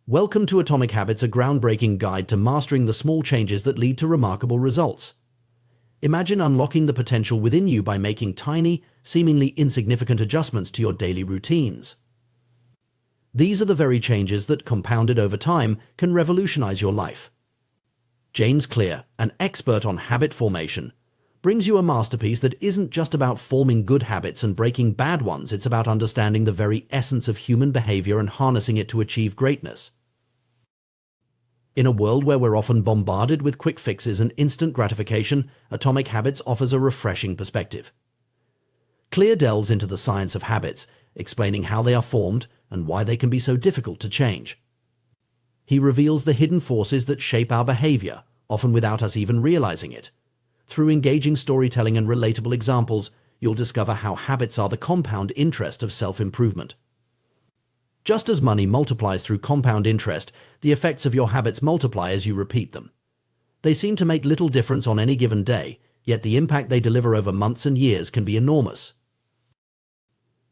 Welcome to Atomic Habits, a groundbreaking guide to mastering the small changes that lead to remarkable results. Imagine unlocking the potential within you by making tiny, seemingly insignificant adjustments to your daily routines. These are the very changes that, compounded over time, can revolutionize your life. James Clear, an expert on habit formation, brings you a masterpiece that isn't just about forming good habits and breaking bad ones. It's about understanding the very essence of human behavior and harnessing it to achieve greatness. In a world where we're often bombarded with quick fixes and instant gratification, Atomic Habits offers a refreshing perspective. Clear delves into the science of habits, explaining how they are formed and why they can be so difficult to change. He reveals the hidden forces that shape our behavior, often without us even realizing it. Through engaging storytelling and relatable examples, you'll discover how habits are the compound interest of self-improvement. Just as money multiplies through compound interest, the effects of your habits multiply as you repeat them. They seem to make little difference on any given day, yet the impact they deliver over months and years can be enormous.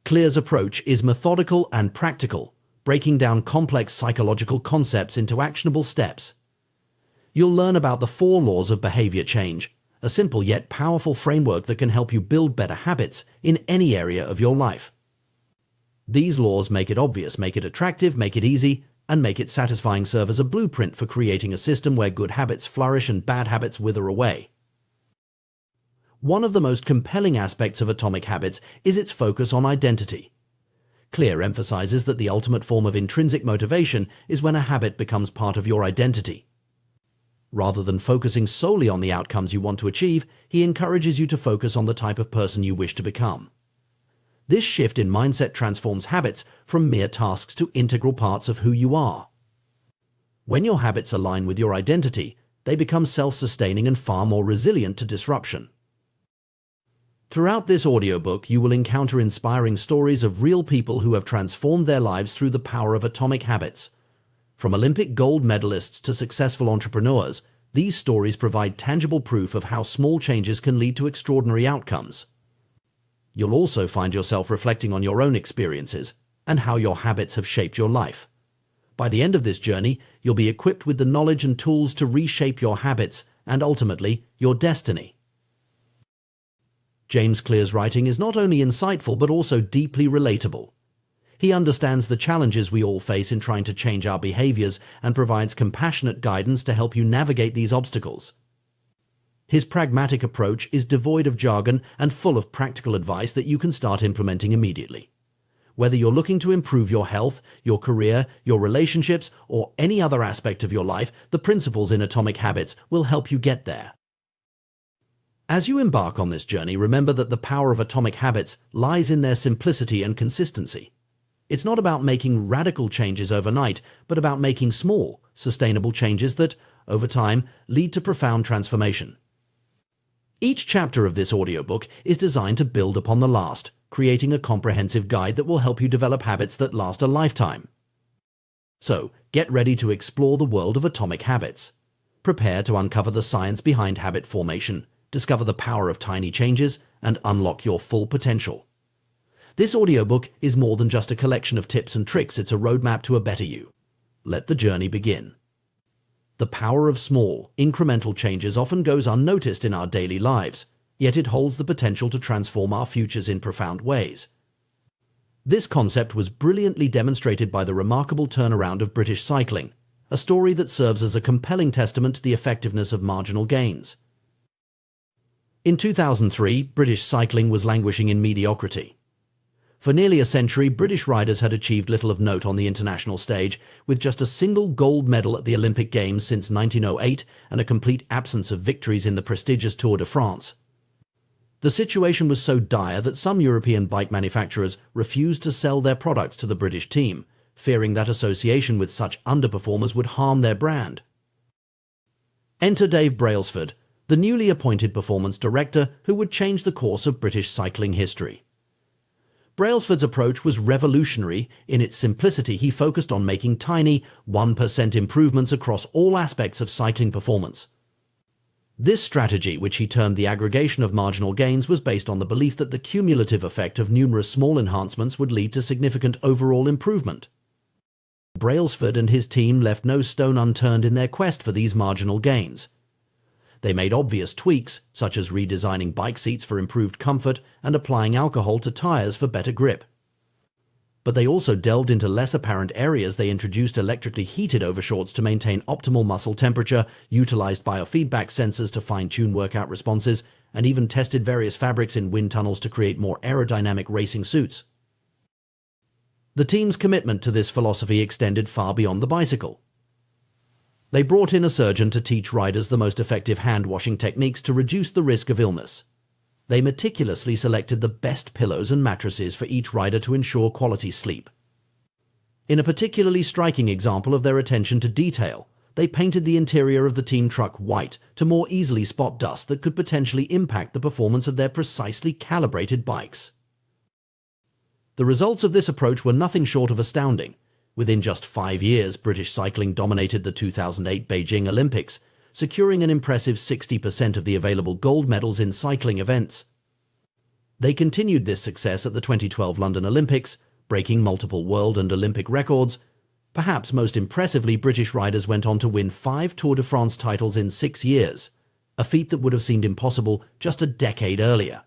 Clear's approach is methodical and practical, breaking down complex psychological concepts into actionable steps. You'll learn about the 4 laws of behavior change, a simple yet powerful framework that can help you build better habits in any area of your life. These laws make it obvious, make it attractive, make it easy, and make it satisfying. Serve as a blueprint for creating a system where good habits flourish and bad habits wither away. One of the most compelling aspects of Atomic Habits is its focus on identity. Clear emphasizes that the ultimate form of intrinsic motivation is when a habit becomes part of your identity. Rather than focusing solely on the outcomes you want to achieve, he encourages you to focus on the type of person you wish to become. This shift in mindset transforms habits from mere tasks to integral parts of who you are. When your habits align with your identity, they become self-sustaining and far more resilient to disruption. Throughout this audiobook, you will encounter inspiring stories of real people who have transformed their lives through the power of Atomic Habits. From Olympic gold medalists to successful entrepreneurs, these stories provide tangible proof of how small changes can lead to extraordinary outcomes. You'll also find yourself reflecting on your own experiences and how your habits have shaped your life. By the end of this journey, you'll be equipped with the knowledge and tools to reshape your habits and ultimately your destiny. James Clear's writing is not only insightful but also deeply relatable. He understands the challenges we all face in trying to change our behaviors and provides compassionate guidance to help you navigate these obstacles. His pragmatic approach is devoid of jargon and full of practical advice that you can start implementing immediately. Whether you're looking to improve your health, your career, your relationships, or any other aspect of your life, the principles in Atomic Habits will help you get there. As you embark on this journey, remember that the power of Atomic Habits lies in their simplicity and consistency. It's not about making radical changes overnight, but about making small, sustainable changes that, over time, lead to profound transformation. Each chapter of this audiobook is designed to build upon the last, creating a comprehensive guide that will help you develop habits that last a lifetime. So, get ready to explore the world of Atomic Habits. Prepare to uncover the science behind habit formation, discover the power of tiny changes, and unlock your full potential. This audiobook is more than just a collection of tips and tricks, it's a roadmap to a better you. Let the journey begin. The power of small, incremental changes often goes unnoticed in our daily lives, yet it holds the potential to transform our futures in profound ways. This concept was brilliantly demonstrated by the remarkable turnaround of British cycling, a story that serves as a compelling testament to the effectiveness of marginal gains. In 2003, British cycling was languishing in mediocrity. For nearly a century, British riders had achieved little of note on the international stage, with just a single gold medal at the Olympic Games since 1908 and a complete absence of victories in the prestigious Tour de France. The situation was so dire that some European bike manufacturers refused to sell their products to the British team, fearing that association with such underperformers would harm their brand. Enter Dave Brailsford, the newly appointed performance director who would change the course of British cycling history. Brailsford's approach was revolutionary. In its simplicity, he focused on making tiny, 1% improvements across all aspects of cycling performance. This strategy, which he termed the aggregation of marginal gains, was based on the belief that the cumulative effect of numerous small enhancements would lead to significant overall improvement. Brailsford and his team left no stone unturned in their quest for these marginal gains. They made obvious tweaks, such as redesigning bike seats for improved comfort and applying alcohol to tires for better grip. But they also delved into less apparent areas. They introduced electrically heated overshorts to maintain optimal muscle temperature, utilized biofeedback sensors to fine-tune workout responses, and even tested various fabrics in wind tunnels to create more aerodynamic racing suits. The team's commitment to this philosophy extended far beyond the bicycle. They brought in a surgeon to teach riders the most effective hand-washing techniques to reduce the risk of illness. They meticulously selected the best pillows and mattresses for each rider to ensure quality sleep. In a particularly striking example of their attention to detail, they painted the interior of the team truck white to more easily spot dust that could potentially impact the performance of their precisely calibrated bikes. The results of this approach were nothing short of astounding. Within just 5 years, British cycling dominated the 2008 Beijing Olympics, securing an impressive 60% of the available gold medals in cycling events. They continued this success at the 2012 London Olympics, breaking multiple world and Olympic records. Perhaps most impressively, British riders went on to win 5 Tour de France titles in 6 years, a feat that would have seemed impossible just a decade earlier.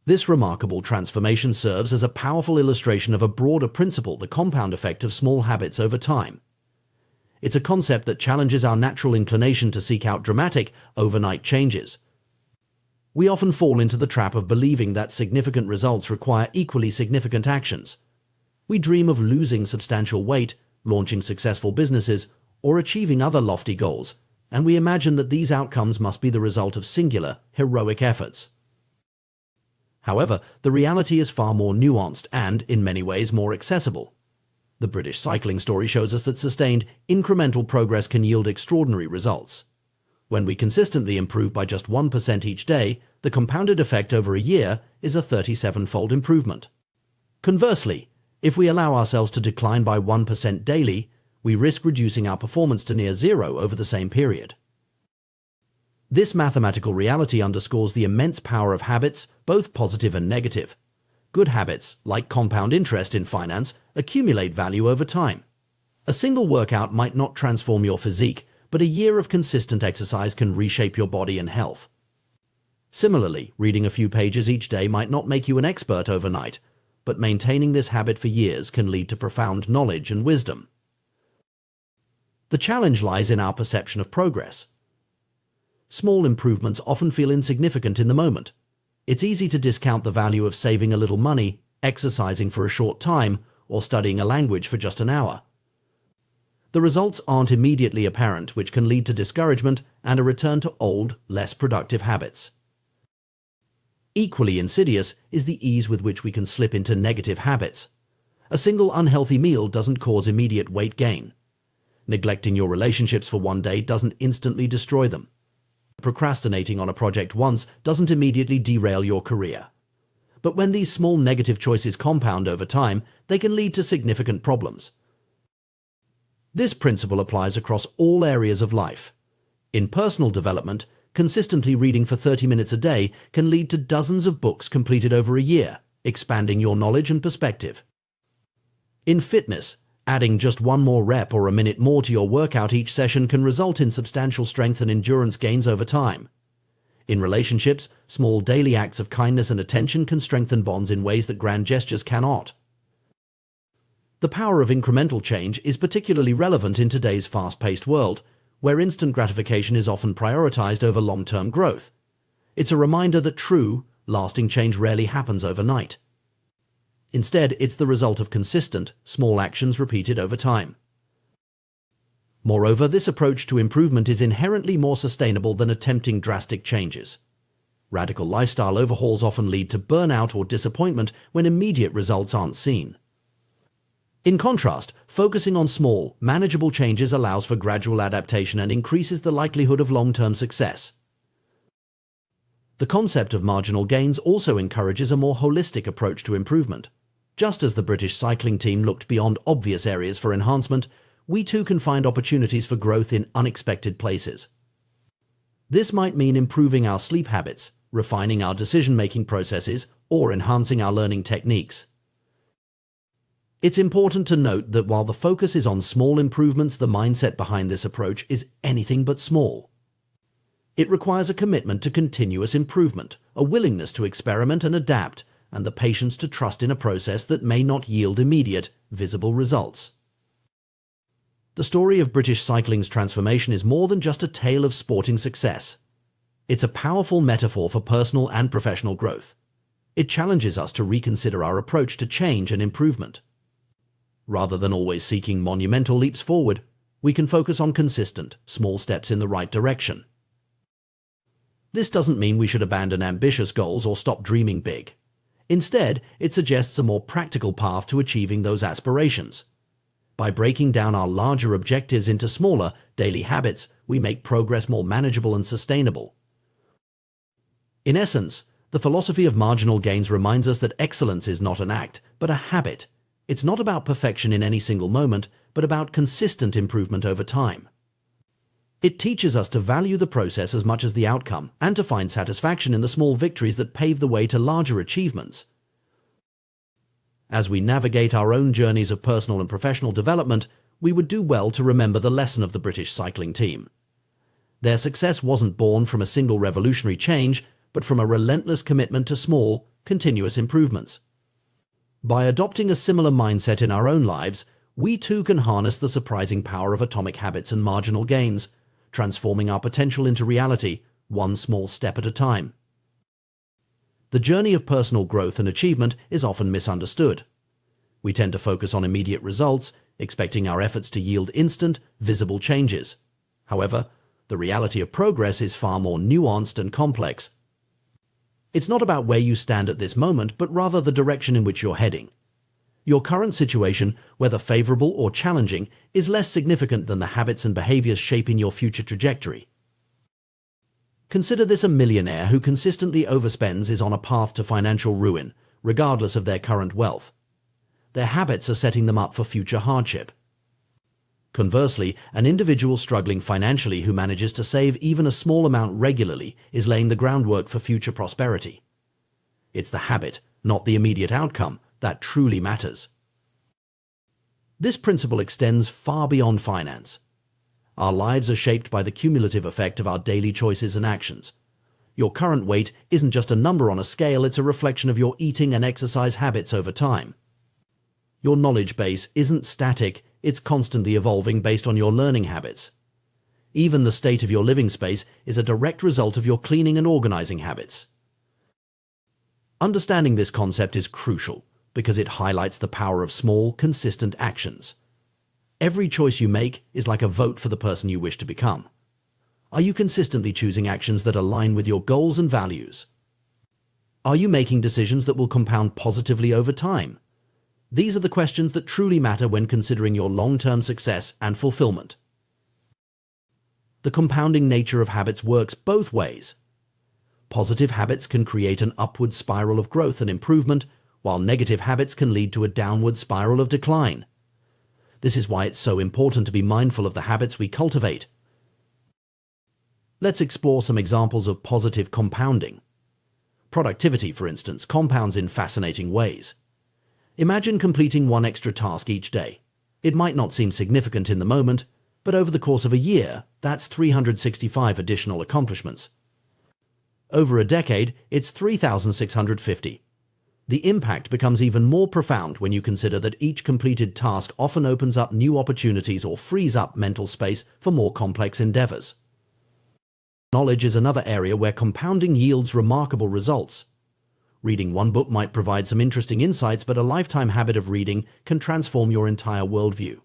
This remarkable transformation serves as a powerful illustration of a broader principle, the compound effect of small habits over time. It's a concept that challenges our natural inclination to seek out dramatic, overnight changes. We often fall into the trap of believing that significant results require equally significant actions. We dream of losing substantial weight, launching successful businesses, or achieving other lofty goals, and we imagine that these outcomes must be the result of singular, heroic efforts. However, the reality is far more nuanced and, in many ways, more accessible. The British cycling story shows us that sustained, incremental progress can yield extraordinary results. When we consistently improve by just 1% each day, the compounded effect over a year is a 37-fold improvement. Conversely, if we allow ourselves to decline by 1% daily, we risk reducing our performance to near zero over the same period. This mathematical reality underscores the immense power of habits, both positive and negative. Good habits, like compound interest in finance, accumulate value over time. A single workout might not transform your physique, but a year of consistent exercise can reshape your body and health. Similarly, reading a few pages each day might not make you an expert overnight, but maintaining this habit for years can lead to profound knowledge and wisdom. The challenge lies in our perception of progress. Small improvements often feel insignificant in the moment. It's easy to discount the value of saving a little money, exercising for a short time, or studying a language for just an hour. The results aren't immediately apparent, which can lead to discouragement and a return to old, less productive habits. Equally insidious is the ease with which we can slip into negative habits. A single unhealthy meal doesn't cause immediate weight gain. Neglecting your relationships for one day doesn't instantly destroy them. Procrastinating on a project once doesn't immediately derail your career. But when these small negative choices compound over time, they can lead to significant problems. This principle applies across all areas of life. In personal development, consistently reading for 30 minutes a day can lead to dozens of books completed over a year, expanding your knowledge and perspective. In fitness, adding just one more rep or a minute more to your workout each session can result in substantial strength and endurance gains over time. In relationships, small daily acts of kindness and attention can strengthen bonds in ways that grand gestures cannot. The power of incremental change is particularly relevant in today's fast-paced world, where instant gratification is often prioritized over long-term growth. It's a reminder that true, lasting change rarely happens overnight. Instead, it's the result of consistent, small actions repeated over time. Moreover, this approach to improvement is inherently more sustainable than attempting drastic changes. Radical lifestyle overhauls often lead to burnout or disappointment when immediate results aren't seen. In contrast, focusing on small, manageable changes allows for gradual adaptation and increases the likelihood of long-term success. The concept of marginal gains also encourages a more holistic approach to improvement. Just as the British cycling team looked beyond obvious areas for enhancement, we too can find opportunities for growth in unexpected places. This might mean improving our sleep habits, refining our decision-making processes, or enhancing our learning techniques. It's important to note that while the focus is on small improvements, the mindset behind this approach is anything but small. It requires a commitment to continuous improvement, a willingness to experiment and adapt, and the patience to trust in a process that may not yield immediate, visible results. The story of British cycling's transformation is more than just a tale of sporting success. It's a powerful metaphor for personal and professional growth. It challenges us to reconsider our approach to change and improvement. Rather than always seeking monumental leaps forward, we can focus on consistent, small steps in the right direction. This doesn't mean we should abandon ambitious goals or stop dreaming big. Instead, it suggests a more practical path to achieving those aspirations. By breaking down our larger objectives into smaller, daily habits, we make progress more manageable and sustainable. In essence, the philosophy of marginal gains reminds us that excellence is not an act, but a habit. It's not about perfection in any single moment, but about consistent improvement over time. It teaches us to value the process as much as the outcome, and to find satisfaction in the small victories that pave the way to larger achievements. As we navigate our own journeys of personal and professional development, we would do well to remember the lesson of the British cycling team. Their success wasn't born from a single revolutionary change, but from a relentless commitment to small, continuous improvements. By adopting a similar mindset in our own lives, we too can harness the surprising power of atomic habits and marginal gains, transforming our potential into reality, one small step at a time. The journey of personal growth and achievement is often misunderstood. We tend to focus on immediate results, expecting our efforts to yield instant, visible changes. However, the reality of progress is far more nuanced and complex. It's not about where you stand at this moment, but rather the direction in which you're heading. Your current situation, whether favorable or challenging, is less significant than the habits and behaviors shaping your future trajectory. Consider this: a millionaire who consistently overspends is on a path to financial ruin, regardless of their current wealth. Their habits are setting them up for future hardship. Conversely, an individual struggling financially who manages to save even a small amount regularly is laying the groundwork for future prosperity. It's the habit, not the immediate outcome, that truly matters. This principle extends far beyond finance. Our lives are shaped by the cumulative effect of our daily choices and actions. Your current weight isn't just a number on a scale, it's a reflection of your eating and exercise habits over time. Your knowledge base isn't static, it's constantly evolving based on your learning habits. Even the state of your living space is a direct result of your cleaning and organizing habits. Understanding this concept is crucial because it highlights the power of small, consistent actions. Every choice you make is like a vote for the person you wish to become. Are you consistently choosing actions that align with your goals and values? Are you making decisions that will compound positively over time? These are the questions that truly matter when considering your long-term success and fulfillment. The compounding nature of habits works both ways. Positive habits can create an upward spiral of growth and improvement, while negative habits can lead to a downward spiral of decline. This is why it's so important to be mindful of the habits we cultivate. Let's explore some examples of positive compounding. Productivity, for instance, compounds in fascinating ways. Imagine completing one extra task each day. It might not seem significant in the moment, but over the course of a year, that's 365 additional accomplishments. Over a decade, it's 3,650. The impact becomes even more profound when you consider that each completed task often opens up new opportunities or frees up mental space for more complex endeavors. Knowledge is another area where compounding yields remarkable results. Reading one book might provide some interesting insights, but a lifetime habit of reading can transform your entire worldview.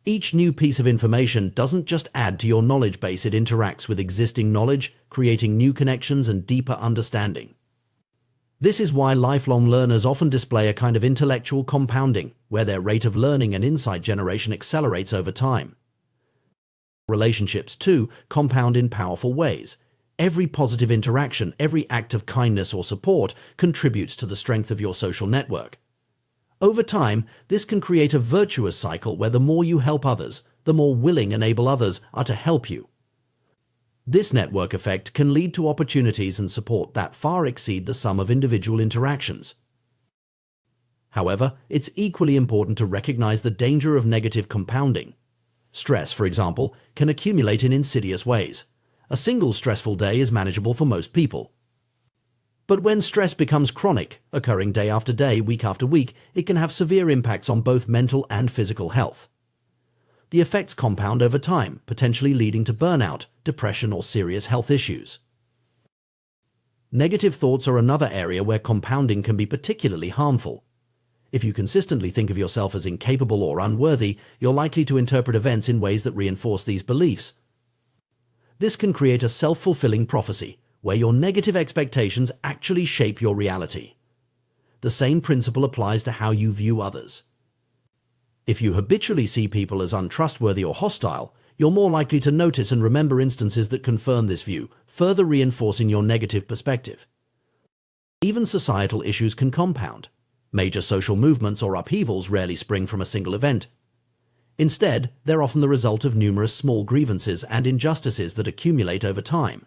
Each new piece of information doesn't just add to your knowledge base, it interacts with existing knowledge, creating new connections and deeper understanding. This is why lifelong learners often display a kind of intellectual compounding, where their rate of learning and insight generation accelerates over time. Relationships, too, compound in powerful ways. Every positive interaction, every act of kindness or support contributes to the strength of your social network. Over time, this can create a virtuous cycle where the more you help others, the more willing and able others are to help you. This network effect can lead to opportunities and support that far exceed the sum of individual interactions. However, it's equally important to recognize the danger of negative compounding. Stress, for example, can accumulate in insidious ways. A single stressful day is manageable for most people. But when stress becomes chronic, occurring day after day, week after week, it can have severe impacts on both mental and physical health. The effects compound over time, potentially leading to burnout, depression, or serious health issues. Negative thoughts are another area where compounding can be particularly harmful. If you consistently think of yourself as incapable or unworthy, you're likely to interpret events in ways that reinforce these beliefs. This can create a self-fulfilling prophecy, where your negative expectations actually shape your reality. The same principle applies to how you view others. If you habitually see people as untrustworthy or hostile, you're more likely to notice and remember instances that confirm this view, further reinforcing your negative perspective. Even societal issues can compound. Major social movements or upheavals rarely spring from a single event. Instead, they're often the result of numerous small grievances and injustices that accumulate over time.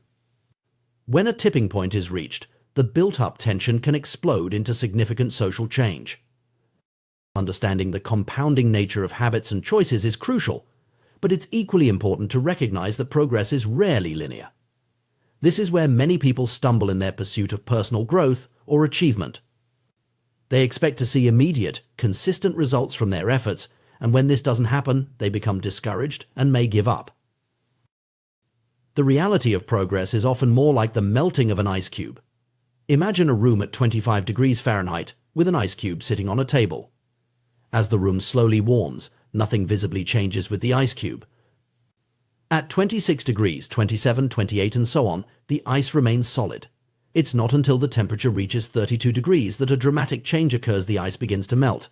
When a tipping point is reached, the built-up tension can explode into significant social change. Understanding the compounding nature of habits and choices is crucial, but it's equally important to recognize that progress is rarely linear. This is where many people stumble in their pursuit of personal growth or achievement. They expect to see immediate, consistent results from their efforts, and when this doesn't happen, they become discouraged and may give up. The reality of progress is often more like the melting of an ice cube. Imagine a room at 25 degrees Fahrenheit with an ice cube sitting on a table. As the room slowly warms, nothing visibly changes with the ice cube. At 26 degrees, 27, 28, and so on, the ice remains solid. It's not until the temperature reaches 32 degrees that a dramatic change occurs. The ice begins to melt.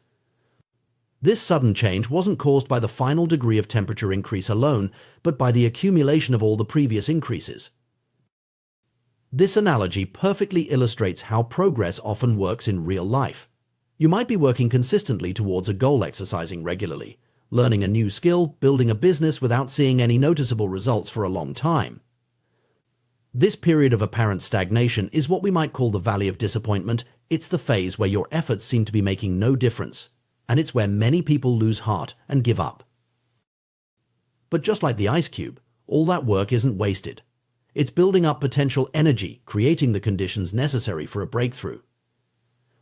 This sudden change wasn't caused by the final degree of temperature increase alone, but by the accumulation of all the previous increases. This analogy perfectly illustrates how progress often works in real life. You might be working consistently towards a goal, exercising regularly, learning a new skill, building a business without seeing any noticeable results for a long time. This period of apparent stagnation is what we might call the valley of disappointment. It's the phase where your efforts seem to be making no difference, and it's where many people lose heart and give up. But just like the ice cube, all that work isn't wasted. It's building up potential energy, creating the conditions necessary for a breakthrough.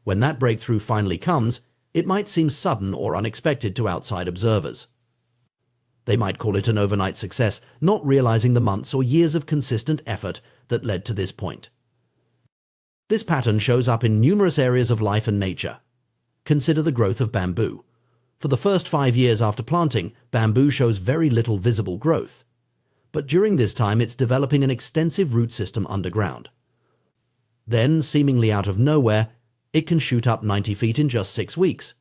When that breakthrough finally comes, it might seem sudden or unexpected to outside observers. They might call it an overnight success, not realizing the months or years of consistent effort that led to this point. This pattern shows up in numerous areas of life and nature. Consider the growth of bamboo. For the first 5 years after planting, bamboo shows very little visible growth. But during this time, it's developing an extensive root system underground. Then, seemingly out of nowhere, it can shoot up 90 feet in just 6 weeks.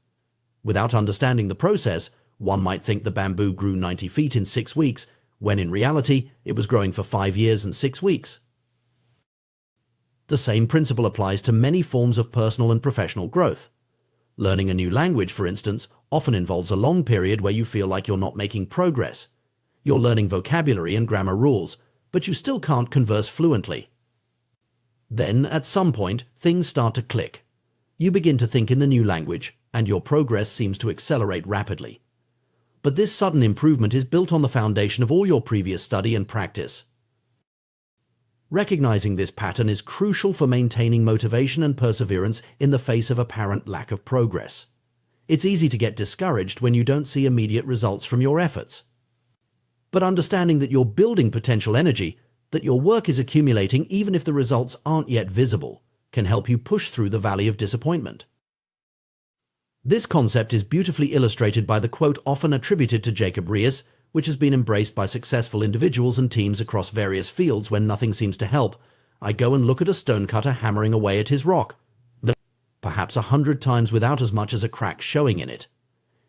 Without understanding the process, one might think the bamboo grew 90 feet in 6 weeks, when in reality, it was growing for 5 years and 6 weeks. The same principle applies to many forms of personal and professional growth. Learning a new language, for instance, often involves a long period where you feel like you're not making progress. You're learning vocabulary and grammar rules, but you still can't converse fluently. Then, at some point, things start to click. You begin to think in the new language, and your progress seems to accelerate rapidly. But this sudden improvement is built on the foundation of all your previous study and practice. Recognizing this pattern is crucial for maintaining motivation and perseverance in the face of apparent lack of progress. It's easy to get discouraged when you don't see immediate results from your efforts. But understanding that you're building potential energy, that your work is accumulating even if the results aren't yet visible, can help you push through the valley of disappointment. This concept is beautifully illustrated by the quote often attributed to Jacob Riis, which has been embraced by successful individuals and teams across various fields. When nothing seems to help, I go and look at a stonecutter hammering away at his rock, perhaps 100 times without as much as a crack showing in it.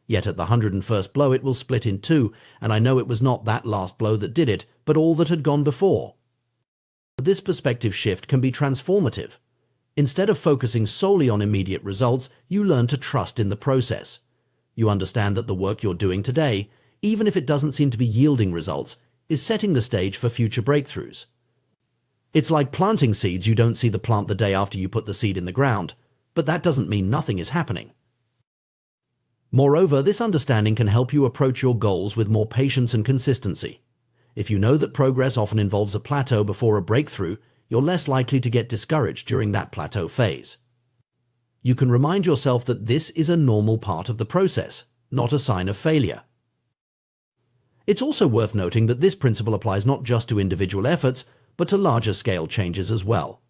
Yet at the 101st blow it will split in two, and I know it was not that last blow that did it, but all that had gone before. This perspective shift can be transformative. Instead of focusing solely on immediate results, you learn to trust in the process. You understand that the work you're doing today, even if it doesn't seem to be yielding results, is setting the stage for future breakthroughs. It's like planting seeds. You don't see the plant the day after you put the seed in the ground, but that doesn't mean nothing is happening. Moreover, this understanding can help you approach your goals with more patience and consistency. If you know that progress often involves a plateau before a breakthrough, you're less likely to get discouraged during that plateau phase. You can remind yourself that this is a normal part of the process, not a sign of failure. It's also worth noting that this principle applies not just to individual efforts, but to larger scale changes as well.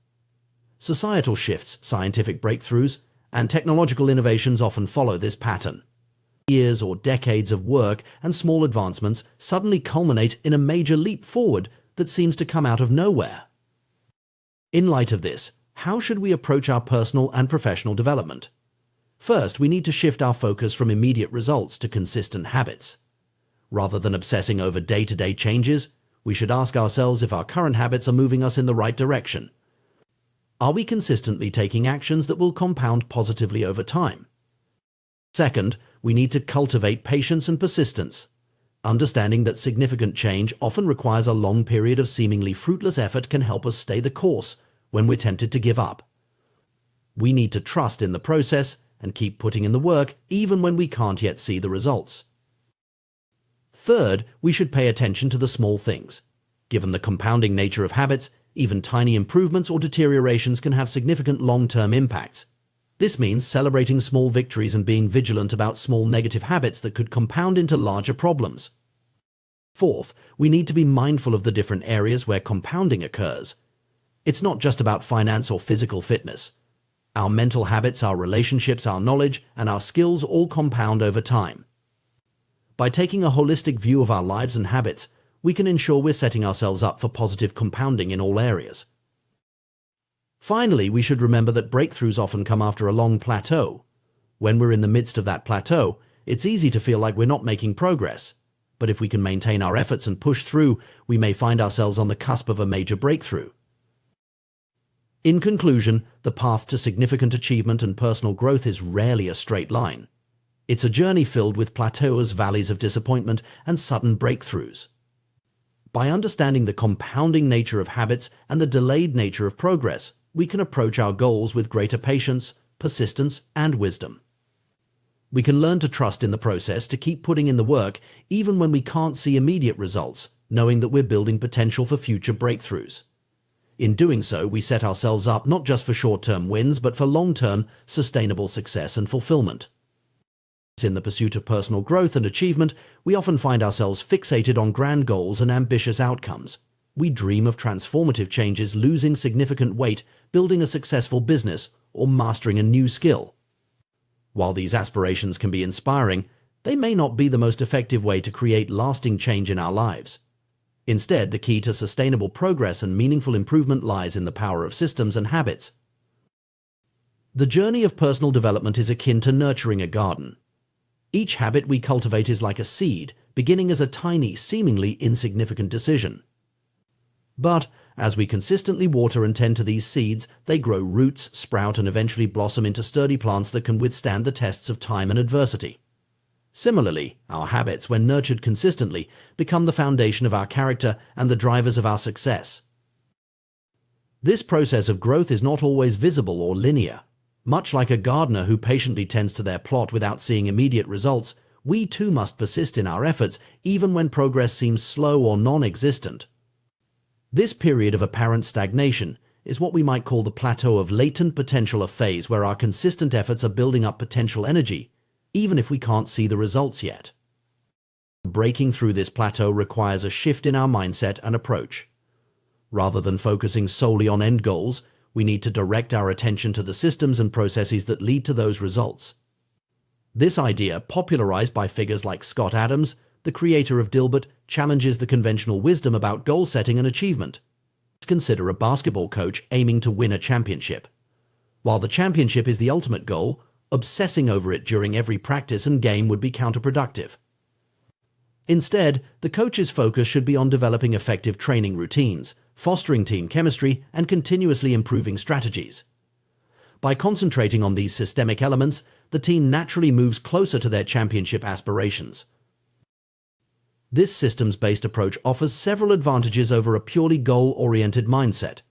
Societal shifts, scientific breakthroughs, and technological innovations often follow this pattern. Years or decades of work and small advancements suddenly culminate in a major leap forward that seems to come out of nowhere. In light of this, how should we approach our personal and professional development? First, we need to shift our focus from immediate results to consistent habits. Rather than obsessing over day-to-day changes, we should ask ourselves if our current habits are moving us in the right direction. Are we consistently taking actions that will compound positively over time? Second, we need to cultivate patience and persistence. Understanding that significant change often requires a long period of seemingly fruitless effort can help us stay the course when we're tempted to give up. We need to trust in the process and keep putting in the work even when we can't yet see the results. Third, we should pay attention to the small things. Given the compounding nature of habits, even tiny improvements or deteriorations can have significant long-term impacts. This means celebrating small victories and being vigilant about small negative habits that could compound into larger problems. Fourth, we need to be mindful of the different areas where compounding occurs. It's not just about finance or physical fitness. Our mental habits, our relationships, our knowledge, and our skills all compound over time. By taking a holistic view of our lives and habits, we can ensure we're setting ourselves up for positive compounding in all areas. Finally, we should remember that breakthroughs often come after a long plateau. When we're in the midst of that plateau, it's easy to feel like we're not making progress. But if we can maintain our efforts and push through, we may find ourselves on the cusp of a major breakthrough. In conclusion, the path to significant achievement and personal growth is rarely a straight line. It's a journey filled with plateaus, valleys of disappointment, and sudden breakthroughs. By understanding the compounding nature of habits and the delayed nature of progress, we can approach our goals with greater patience, persistence, and wisdom. We can learn to trust in the process, to keep putting in the work even when we can't see immediate results, knowing that we're building potential for future breakthroughs. In doing so, we set ourselves up not just for short-term wins, but for long-term, sustainable success and fulfillment. In the pursuit of personal growth and achievement, we often find ourselves fixated on grand goals and ambitious outcomes. We dream of transformative changes, losing significant weight, building a successful business, or mastering a new skill. While these aspirations can be inspiring, they may not be the most effective way to create lasting change in our lives. Instead, the key to sustainable progress and meaningful improvement lies in the power of systems and habits. The journey of personal development is akin to nurturing a garden. Each habit we cultivate is like a seed, beginning as a tiny, seemingly insignificant decision. But as we consistently water and tend to these seeds, they grow roots, sprout, and eventually blossom into sturdy plants that can withstand the tests of time and adversity. Similarly, our habits, when nurtured consistently, become the foundation of our character and the drivers of our success. This process of growth is not always visible or linear. Much like a gardener who patiently tends to their plot without seeing immediate results, we too must persist in our efforts even when progress seems slow or non-existent. This period of apparent stagnation is what we might call the plateau of latent potential, a phase where our consistent efforts are building up potential energy, even if we can't see the results yet. Breaking through this plateau requires a shift in our mindset and approach. Rather than focusing solely on end goals, we need to direct our attention to the systems and processes that lead to those results. This idea, popularized by figures like Scott Adams, the creator of Dilbert, challenges the conventional wisdom about goal setting and achievement. Consider a basketball coach aiming to win a championship. While the championship is the ultimate goal, obsessing over it during every practice and game would be counterproductive. Instead, the coach's focus should be on developing effective training routines, fostering team chemistry, and continuously improving strategies. By concentrating on these systemic elements, the team naturally moves closer to their championship aspirations. This systems-based approach offers several advantages over a purely goal-oriented mindset.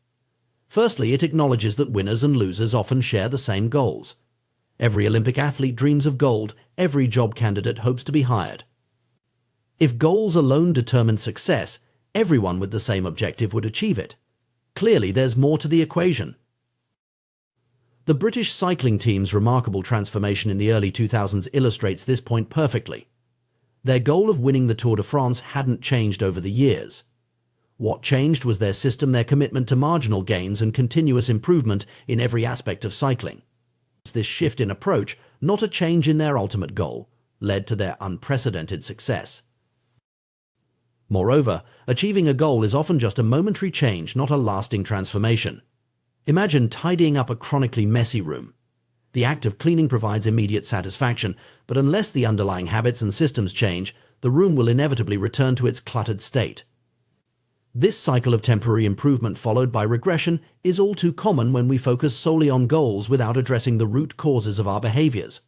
Firstly, it acknowledges that winners and losers often share the same goals. Every Olympic athlete dreams of gold. Every job candidate hopes to be hired. If goals alone determined success, everyone with the same objective would achieve it. Clearly, there's more to the equation. The British cycling team's remarkable transformation in the early 2000s illustrates this point perfectly. Their goal of winning the Tour de France hadn't changed over the years. What changed was their system, their commitment to marginal gains and continuous improvement in every aspect of cycling. This shift in approach, not a change in their ultimate goal, led to their unprecedented success. Moreover, achieving a goal is often just a momentary change, not a lasting transformation. Imagine tidying up a chronically messy room. The act of cleaning provides immediate satisfaction, but unless the underlying habits and systems change, the room will inevitably return to its cluttered state. This cycle of temporary improvement followed by regression is all too common when we focus solely on goals without addressing the root causes of our behaviors.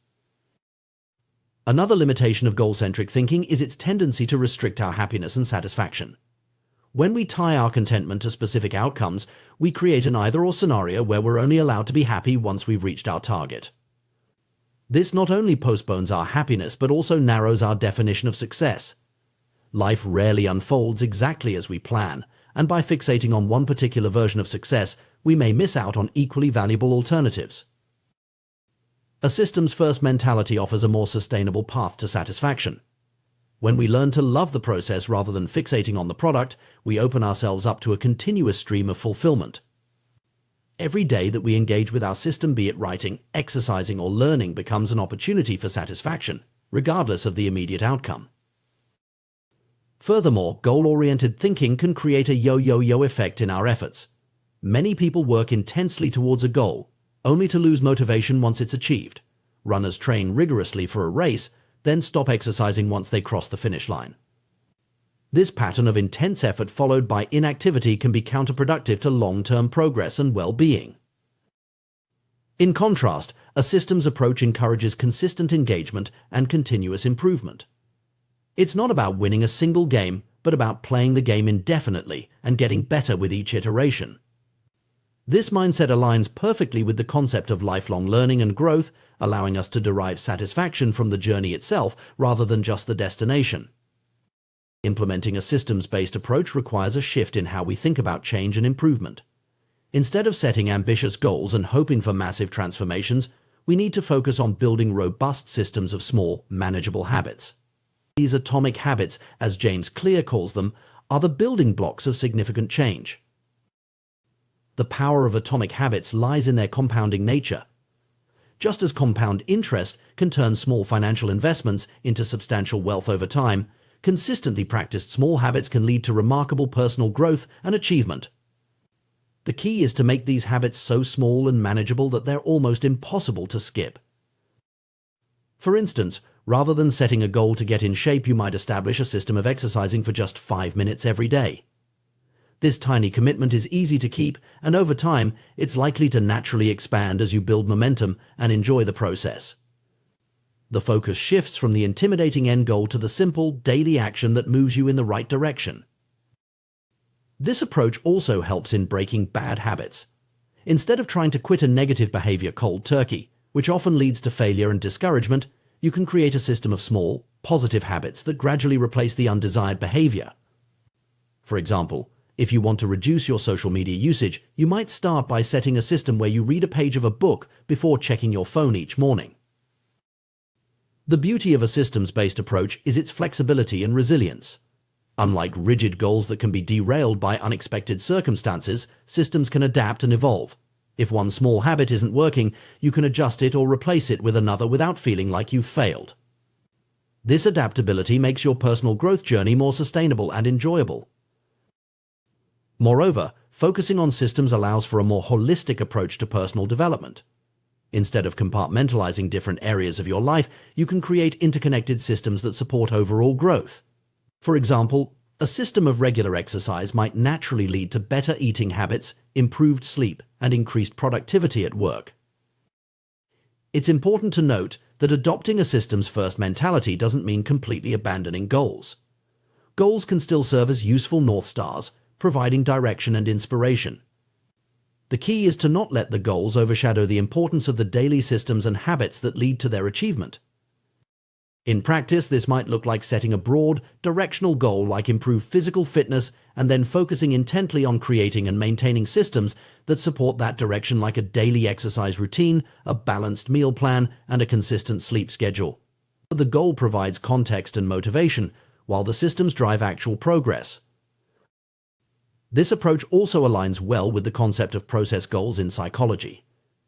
Another limitation of goal-centric thinking is its tendency to restrict our happiness and satisfaction. When we tie our contentment to specific outcomes, we create an either-or scenario where we're only allowed to be happy once we've reached our target. This not only postpones our happiness but also narrows our definition of success. Life rarely unfolds exactly as we plan, and by fixating on one particular version of success, we may miss out on equally valuable alternatives. A systems-first mentality offers a more sustainable path to satisfaction. When we learn to love the process rather than fixating on the product, we open ourselves up to a continuous stream of fulfillment. Every day that we engage with our system, be it writing, exercising, or learning, becomes an opportunity for satisfaction, regardless of the immediate outcome. Furthermore, goal-oriented thinking can create a yo-yo-yo effect in our efforts. Many people work intensely towards a goal, only to lose motivation once it's achieved. Runners train rigorously for a race, then stop exercising once they cross the finish line. This pattern of intense effort followed by inactivity can be counterproductive to long-term progress and well-being. In contrast, a systems approach encourages consistent engagement and continuous improvement. It's not about winning a single game, but about playing the game indefinitely and getting better with each iteration. This mindset aligns perfectly with the concept of lifelong learning and growth, allowing us to derive satisfaction from the journey itself rather than just the destination. Implementing a systems-based approach requires a shift in how we think about change and improvement. Instead of setting ambitious goals and hoping for massive transformations, we need to focus on building robust systems of small, manageable habits. These atomic habits, as James Clear calls them, are the building blocks of significant change. The power of atomic habits lies in their compounding nature. Just as compound interest can turn small financial investments into substantial wealth over time, consistently practiced small habits can lead to remarkable personal growth and achievement. The key is to make these habits so small and manageable that they're almost impossible to skip. For instance, rather than setting a goal to get in shape, you might establish a system of exercising for just 5 minutes every day. This tiny commitment is easy to keep, and over time, it's likely to naturally expand as you build momentum and enjoy the process. The focus shifts from the intimidating end goal to the simple, daily action that moves you in the right direction. This approach also helps in breaking bad habits. Instead of trying to quit a negative behavior cold turkey, which often leads to failure and discouragement, you can create a system of small, positive habits that gradually replace the undesired behavior. For example, if you want to reduce your social media usage, you might start by setting a system where you read a page of a book before checking your phone each morning. The beauty of a systems-based approach is its flexibility and resilience. Unlike rigid goals that can be derailed by unexpected circumstances, systems can adapt and evolve. If one small habit isn't working, you can adjust it or replace it with another without feeling like you've failed. This adaptability makes your personal growth journey more sustainable and enjoyable. Moreover, focusing on systems allows for a more holistic approach to personal development. Instead of compartmentalizing different areas of your life, you can create interconnected systems that support overall growth. For example, a system of regular exercise might naturally lead to better eating habits, improved sleep, and increased productivity at work. It's important to note that adopting a systems-first mentality doesn't mean completely abandoning goals. Goals can still serve as useful North Stars, providing direction and inspiration. The key is to not let the goals overshadow the importance of the daily systems and habits that lead to their achievement. In practice, this might look like setting a broad, directional goal like improved physical fitness and then focusing intently on creating and maintaining systems that support that direction, like a daily exercise routine, a balanced meal plan, and a consistent sleep schedule. The goal provides context and motivation, while the systems drive actual progress. This approach also aligns well with the concept of process goals in psychology.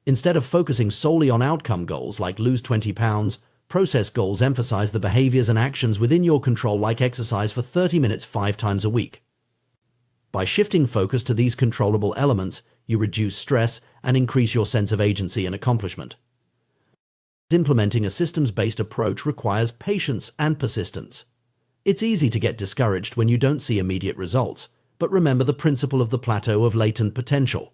Instead of focusing solely on outcome goals like lose 20 pounds, process goals emphasize the behaviors and actions within your control, like exercise for 30 minutes 5 times a week. By shifting focus to these controllable elements, you reduce stress and increase your sense of agency and accomplishment. Implementing a systems-based approach requires patience and persistence. It's easy to get discouraged when you don't see immediate results, but remember the principle of the plateau of latent potential.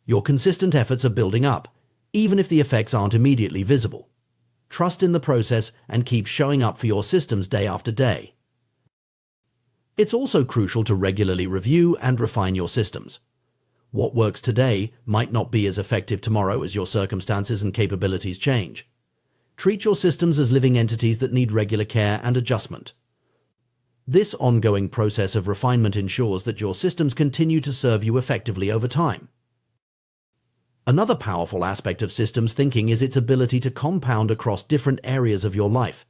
Your consistent efforts are building up, even if the effects aren't immediately visible. Trust in the process and keep showing up for your systems day after day. It's also crucial to regularly review and refine your systems. What works today might not be as effective tomorrow as your circumstances and capabilities change. Treat your systems as living entities that need regular care and adjustment. This ongoing process of refinement ensures that your systems continue to serve you effectively over time. Another powerful aspect of systems thinking is its ability to compound across different areas of your life.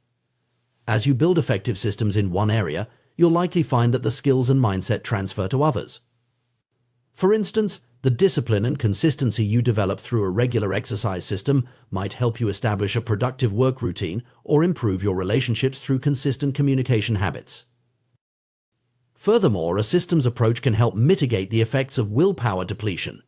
As you build effective systems in one area, you'll likely find that the skills and mindset transfer to others. For instance, the discipline and consistency you develop through a regular exercise system might help you establish a productive work routine or improve your relationships through consistent communication habits. Furthermore, a systems approach can help mitigate the effects of willpower depletion.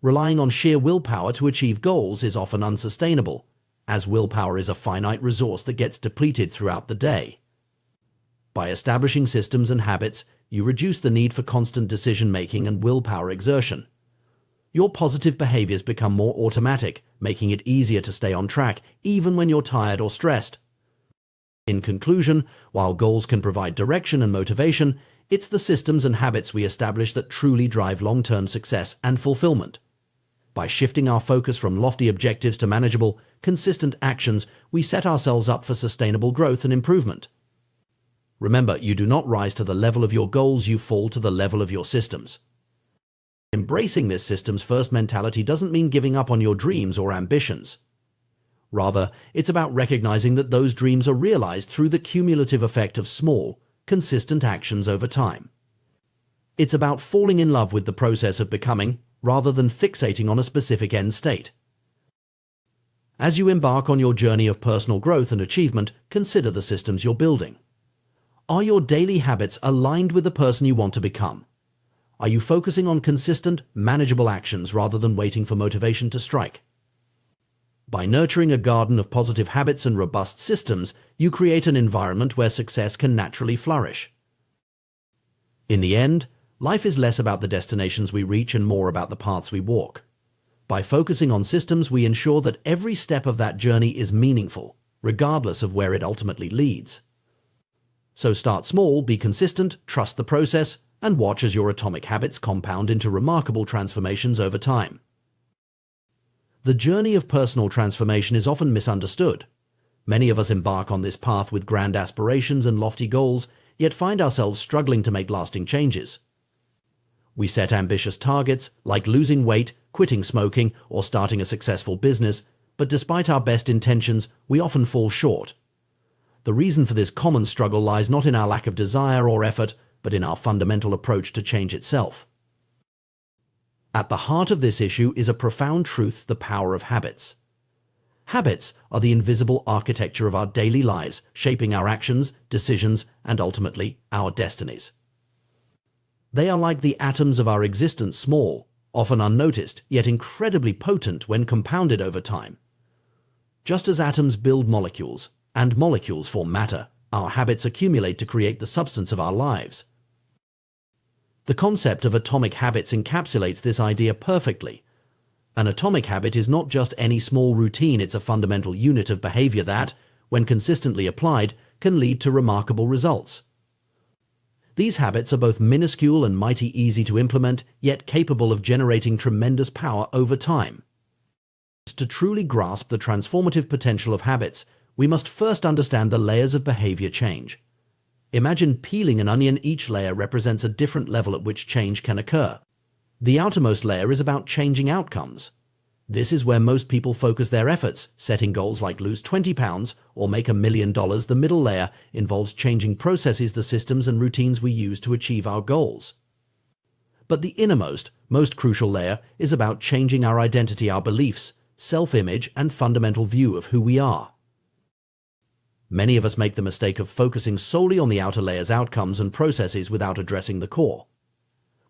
Relying on sheer willpower to achieve goals is often unsustainable, as willpower is a finite resource that gets depleted throughout the day. By establishing systems and habits, you reduce the need for constant decision-making and willpower exertion. Your positive behaviors become more automatic, making it easier to stay on track even when you're tired or stressed. In conclusion, while goals can provide direction and motivation, it's the systems and habits we establish that truly drive long-term success and fulfillment. By shifting our focus from lofty objectives to manageable, consistent actions, we set ourselves up for sustainable growth and improvement. Remember, you do not rise to the level of your goals, you fall to the level of your systems. Embracing this systems-first mentality doesn't mean giving up on your dreams or ambitions. Rather, it's about recognizing that those dreams are realized through the cumulative effect of small, consistent actions over time. It's about falling in love with the process of becoming, rather than fixating on a specific end state. As you embark on your journey of personal growth and achievement, consider the systems you're building. Are your daily habits aligned with the person you want to become? Are you focusing on consistent, manageable actions rather than waiting for motivation to strike? By nurturing a garden of positive habits and robust systems, you create an environment where success can naturally flourish. In the end, life is less about the destinations we reach and more about the paths we walk. By focusing on systems, we ensure that every step of that journey is meaningful, regardless of where it ultimately leads. So start small, be consistent, trust the process, and watch as your atomic habits compound into remarkable transformations over time. The journey of personal transformation is often misunderstood. Many of us embark on this path with grand aspirations and lofty goals, yet find ourselves struggling to make lasting changes. We set ambitious targets, like losing weight, quitting smoking, or starting a successful business, but despite our best intentions, we often fall short. The reason for this common struggle lies not in our lack of desire or effort, but in our fundamental approach to change itself. At the heart of this issue is a profound truth: the power of habits. Habits are the invisible architecture of our daily lives, shaping our actions, decisions, and ultimately, our destinies. They are like the atoms of our existence, small, often unnoticed, yet incredibly potent when compounded over time. Just as atoms build molecules, and molecules form matter, our habits accumulate to create the substance of our lives. The concept of atomic habits encapsulates this idea perfectly. An atomic habit is not just any small routine, it's a fundamental unit of behavior that, when consistently applied, can lead to remarkable results. These habits are both minuscule and mighty easy to implement, yet capable of generating tremendous power over time. To truly grasp the transformative potential of habits, we must first understand the layers of behavior change. Imagine peeling an onion. Each layer represents a different level at which change can occur. The outermost layer is about changing outcomes. This is where most people focus their efforts, setting goals like lose 20 pounds or make $1 million. The middle layer involves changing processes, the systems and routines we use to achieve our goals. But the innermost, most crucial layer is about changing our identity, our beliefs, self-image, and fundamental view of who we are. Many of us make the mistake of focusing solely on the outer layer's outcomes and processes without addressing the core.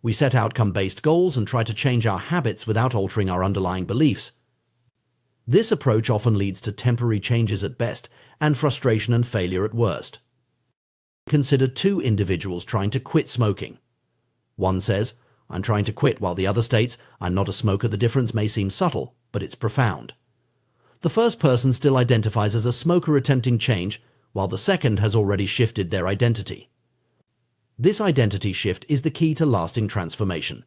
We set outcome-based goals and try to change our habits without altering our underlying beliefs. This approach often leads to temporary changes at best and frustration and failure at worst. Consider two individuals trying to quit smoking. One says, "I'm trying to quit," while the other states, "I'm not a smoker." The difference may seem subtle, but it's profound. The first person still identifies as a smoker attempting change, while the second has already shifted their identity. This identity shift is the key to lasting transformation.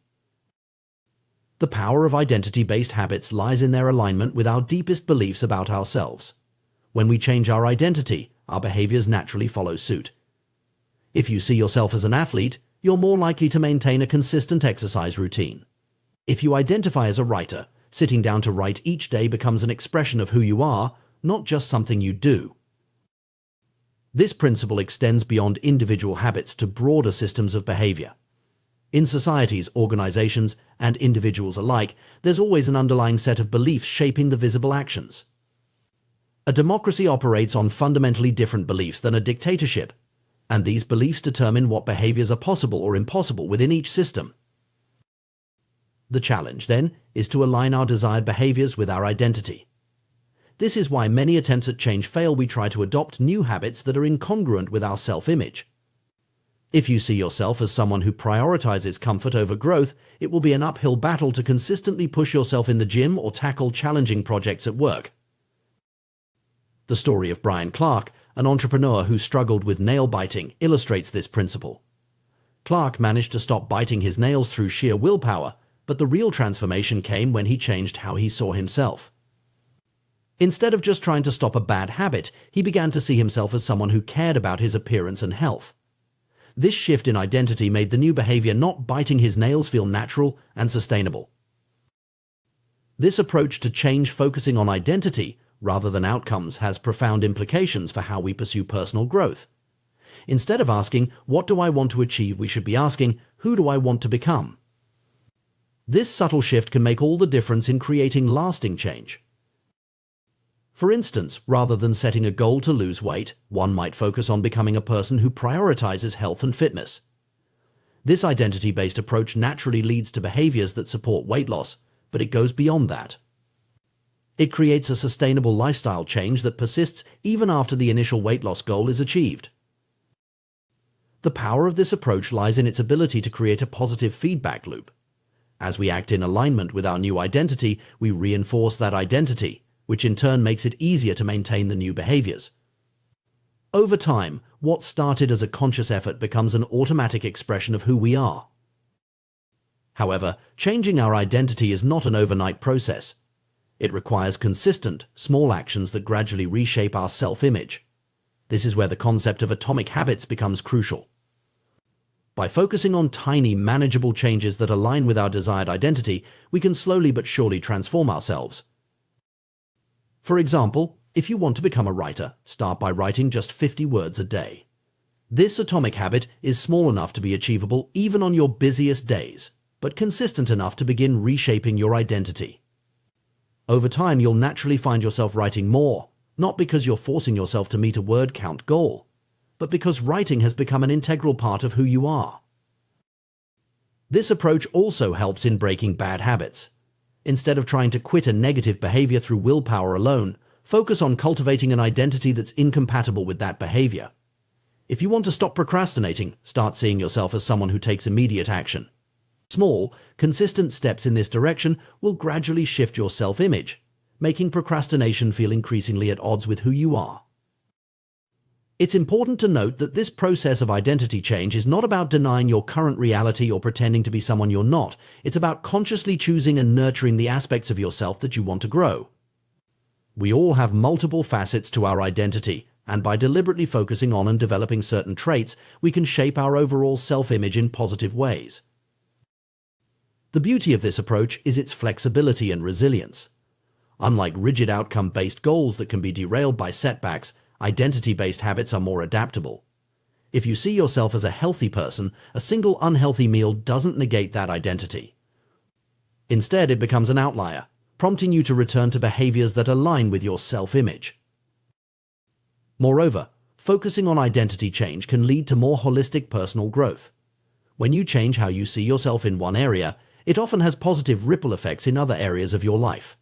The power of identity-based habits lies in their alignment with our deepest beliefs about ourselves. When we change our identity, our behaviors naturally follow suit. If you see yourself as an athlete, you're more likely to maintain a consistent exercise routine. If you identify as a writer, sitting down to write each day becomes an expression of who you are, not just something you do. This principle extends beyond individual habits to broader systems of behavior. In societies, organizations, and individuals alike, there's always an underlying set of beliefs shaping the visible actions. A democracy operates on fundamentally different beliefs than a dictatorship, and these beliefs determine what behaviors are possible or impossible within each system. The challenge, then, is to align our desired behaviors with our identity. This is why many attempts at change fail. We try to adopt new habits that are incongruent with our self-image. If you see yourself as someone who prioritizes comfort over growth, it will be an uphill battle to consistently push yourself in the gym or tackle challenging projects at work. The story of Brian Clark, an entrepreneur who struggled with nail biting, illustrates this principle. Clark managed to stop biting his nails through sheer willpower, but the real transformation came when he changed how he saw himself. Instead of just trying to stop a bad habit, he began to see himself as someone who cared about his appearance and health. This shift in identity made the new behavior, not biting his nails, feel natural and sustainable. This approach to change, focusing on identity rather than outcomes, has profound implications for how we pursue personal growth. Instead of asking, "What do I want to achieve?" we should be asking, "Who do I want to become?" This subtle shift can make all the difference in creating lasting change. For instance, rather than setting a goal to lose weight, one might focus on becoming a person who prioritizes health and fitness. This identity-based approach naturally leads to behaviors that support weight loss, but it goes beyond that. It creates a sustainable lifestyle change that persists even after the initial weight loss goal is achieved. The power of this approach lies in its ability to create a positive feedback loop. As we act in alignment with our new identity, we reinforce that identity, which in turn makes it easier to maintain the new behaviors. Over time, what started as a conscious effort becomes an automatic expression of who we are. However, changing our identity is not an overnight process. It requires consistent, small actions that gradually reshape our self-image. This is where the concept of atomic habits becomes crucial. By focusing on tiny, manageable changes that align with our desired identity, we can slowly but surely transform ourselves. For example, if you want to become a writer, start by writing just 50 words a day. This atomic habit is small enough to be achievable even on your busiest days, but consistent enough to begin reshaping your identity. Over time, you'll naturally find yourself writing more, not because you're forcing yourself to meet a word count goal, but because writing has become an integral part of who you are. This approach also helps in breaking bad habits. Instead of trying to quit a negative behavior through willpower alone, focus on cultivating an identity that's incompatible with that behavior. If you want to stop procrastinating, start seeing yourself as someone who takes immediate action. Small, consistent steps in this direction will gradually shift your self-image, making procrastination feel increasingly at odds with who you are. It's important to note that this process of identity change is not about denying your current reality or pretending to be someone you're not. It's about consciously choosing and nurturing the aspects of yourself that you want to grow. We all have multiple facets to our identity, and by deliberately focusing on and developing certain traits, we can shape our overall self-image in positive ways. The beauty of this approach is its flexibility and resilience. Unlike rigid outcome-based goals that can be derailed by setbacks, identity-based habits are more adaptable. If you see yourself as a healthy person, a single unhealthy meal doesn't negate that identity. Instead, it becomes an outlier, prompting you to return to behaviors that align with your self-image. Moreover, focusing on identity change can lead to more holistic personal growth. When you change how you see yourself in one area, it often has positive ripple effects in other areas of your life.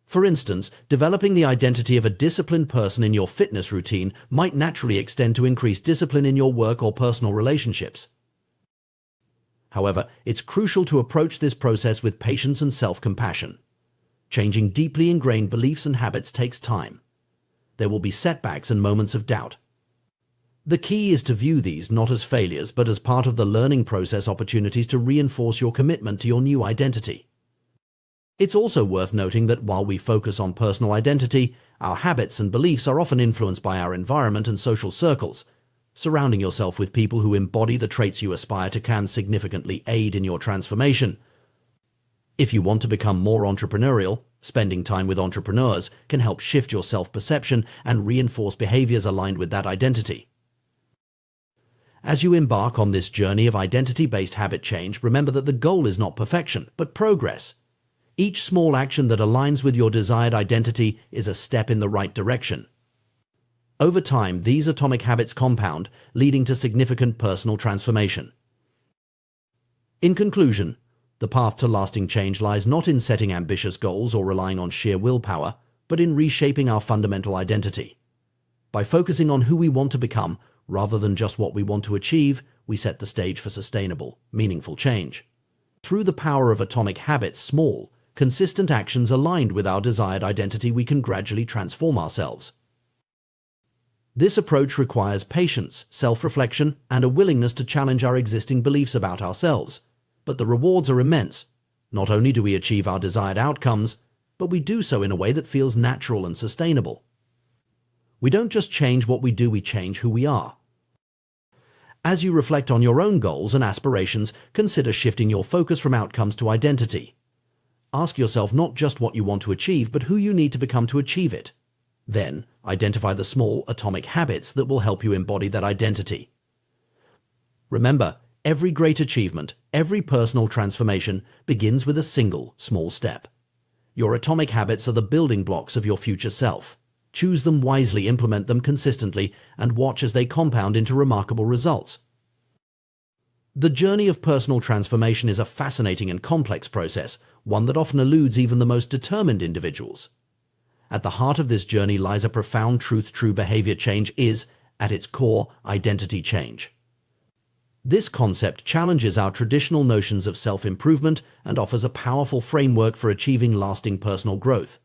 For instance, developing the identity of a disciplined person in your fitness routine might naturally extend to increased discipline in your work or personal relationships. However, it's crucial to approach this process with patience and self-compassion. Changing deeply ingrained beliefs and habits takes time. There will be setbacks and moments of doubt. The key is to view these not as failures, but as part of the learning process, opportunities to reinforce your commitment to your new identity. It's also worth noting that while we focus on personal identity, our habits and beliefs are often influenced by our environment and social circles. Surrounding yourself with people who embody the traits you aspire to can significantly aid in your transformation. If you want to become more entrepreneurial, spending time with entrepreneurs can help shift your self-perception and reinforce behaviors aligned with that identity. As you embark on this journey of identity-based habit change, remember that the goal is not perfection, but progress. Each small action that aligns with your desired identity is a step in the right direction. Over time, these atomic habits compound, leading to significant personal transformation. In conclusion, the path to lasting change lies not in setting ambitious goals or relying on sheer willpower, but in reshaping our fundamental identity. By focusing on who we want to become, rather than just what we want to achieve, we set the stage for sustainable, meaningful change. Through the power of atomic habits, small, consistent actions aligned with our desired identity, we can gradually transform ourselves. This approach requires patience, self-reflection, and a willingness to challenge our existing beliefs about ourselves. But the rewards are immense. Not only do we achieve our desired outcomes, but we do so in a way that feels natural and sustainable. We don't just change what we do, we change who we are. As you reflect on your own goals and aspirations, consider shifting your focus from outcomes to identity. Ask yourself not just what you want to achieve, but who you need to become to achieve it. Then, identify the small atomic habits that will help you embody that identity. Remember, every great achievement, every personal transformation begins with a single, small step. Your atomic habits are the building blocks of your future self. Choose them wisely, implement them consistently, and watch as they compound into remarkable results. The journey of personal transformation is a fascinating and complex process, one that often eludes even the most determined individuals. At the heart of this journey lies a profound truth: true behavior change is, at its core, identity change. This concept challenges our traditional notions of self-improvement and offers a powerful framework for achieving lasting personal growth.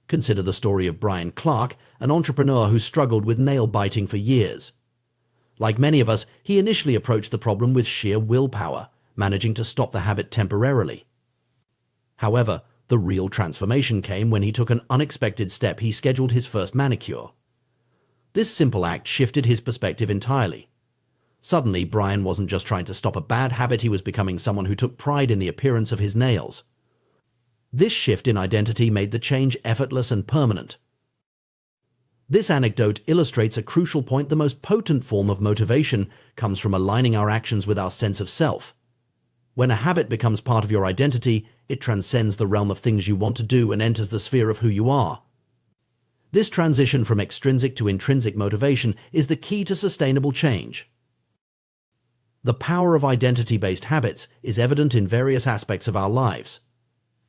Consider the story of Brian Clark, an entrepreneur who struggled with nail biting for years. Like many of us, he initially approached the problem with sheer willpower, managing to stop the habit temporarily. However, the real transformation came when he took an unexpected step. He scheduled his first manicure. This simple act shifted his perspective entirely. Suddenly, Brian wasn't just trying to stop a bad habit, he was becoming someone who took pride in the appearance of his nails. This shift in identity made the change effortless and permanent. This anecdote illustrates a crucial point: the most potent form of motivation comes from aligning our actions with our sense of self. When a habit becomes part of your identity, it transcends the realm of things you want to do and enters the sphere of who you are. This transition from extrinsic to intrinsic motivation is the key to sustainable change. The power of identity-based habits is evident in various aspects of our lives.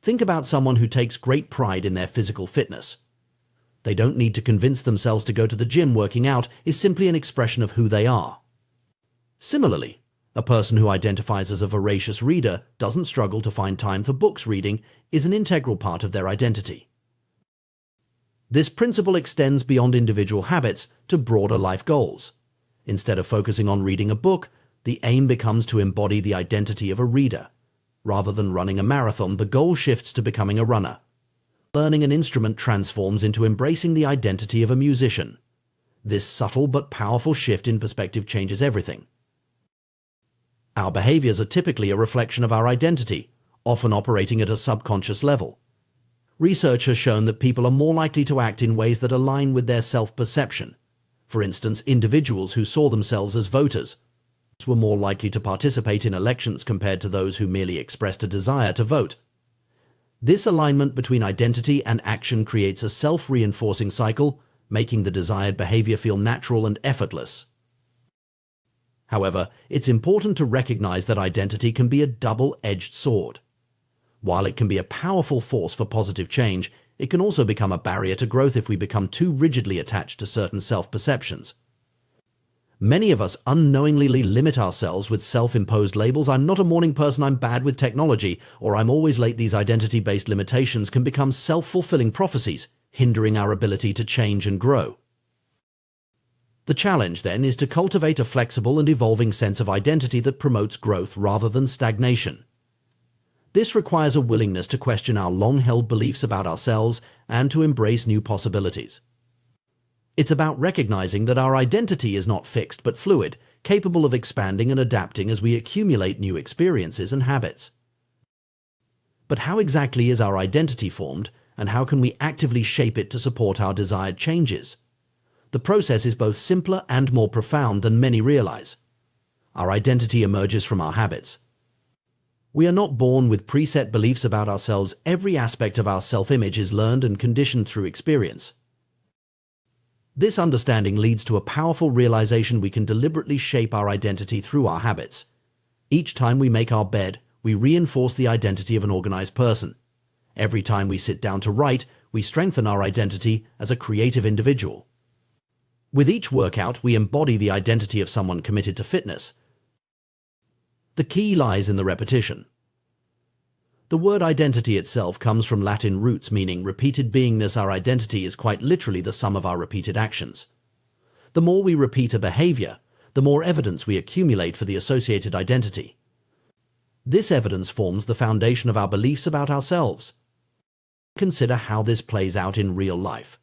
Think about someone who takes great pride in their physical fitness. They don't need to convince themselves to go to the gym. Working out is simply an expression of who they are. Similarly, a person who identifies as a voracious reader doesn't struggle to find time for books. Reading is an integral part of their identity. This principle extends beyond individual habits to broader life goals. Instead of focusing on reading a book, the aim becomes to embody the identity of a reader. Rather than running a marathon, the goal shifts to becoming a runner. Learning an instrument transforms into embracing the identity of a musician. This subtle but powerful shift in perspective changes everything. Our behaviors are typically a reflection of our identity, often operating at a subconscious level. Research has shown that people are more likely to act in ways that align with their self-perception. For instance, individuals who saw themselves as voters were more likely to participate in elections compared to those who merely expressed a desire to vote. This alignment between identity and action creates a self-reinforcing cycle, making the desired behavior feel natural and effortless. However, it's important to recognize that identity can be a double-edged sword. While it can be a powerful force for positive change, it can also become a barrier to growth if we become too rigidly attached to certain self-perceptions. Many of us unknowingly limit ourselves with self-imposed labels. I'm not a morning person, I'm bad with technology, or I'm always late. These identity-based limitations can become self-fulfilling prophecies, hindering our ability to change and grow. The challenge, then, is to cultivate a flexible and evolving sense of identity that promotes growth rather than stagnation. This requires a willingness to question our long-held beliefs about ourselves and to embrace new possibilities. It's about recognizing that our identity is not fixed but fluid, capable of expanding and adapting as we accumulate new experiences and habits. But how exactly is our identity formed, and how can we actively shape it to support our desired changes? The process is both simpler and more profound than many realize. Our identity emerges from our habits. We are not born with preset beliefs about ourselves. Every aspect of our self-image is learned and conditioned through experience. This understanding leads to a powerful realization: we can deliberately shape our identity through our habits. Each time we make our bed, we reinforce the identity of an organized person. Every time we sit down to write, we strengthen our identity as a creative individual. With each workout, we embody the identity of someone committed to fitness. The key lies in the repetition. The word identity itself comes from Latin roots meaning repeated beingness. Our identity is quite literally the sum of our repeated actions. The more we repeat a behavior, the more evidence we accumulate for the associated identity. This evidence forms the foundation of our beliefs about ourselves. Consider how this plays out in real life.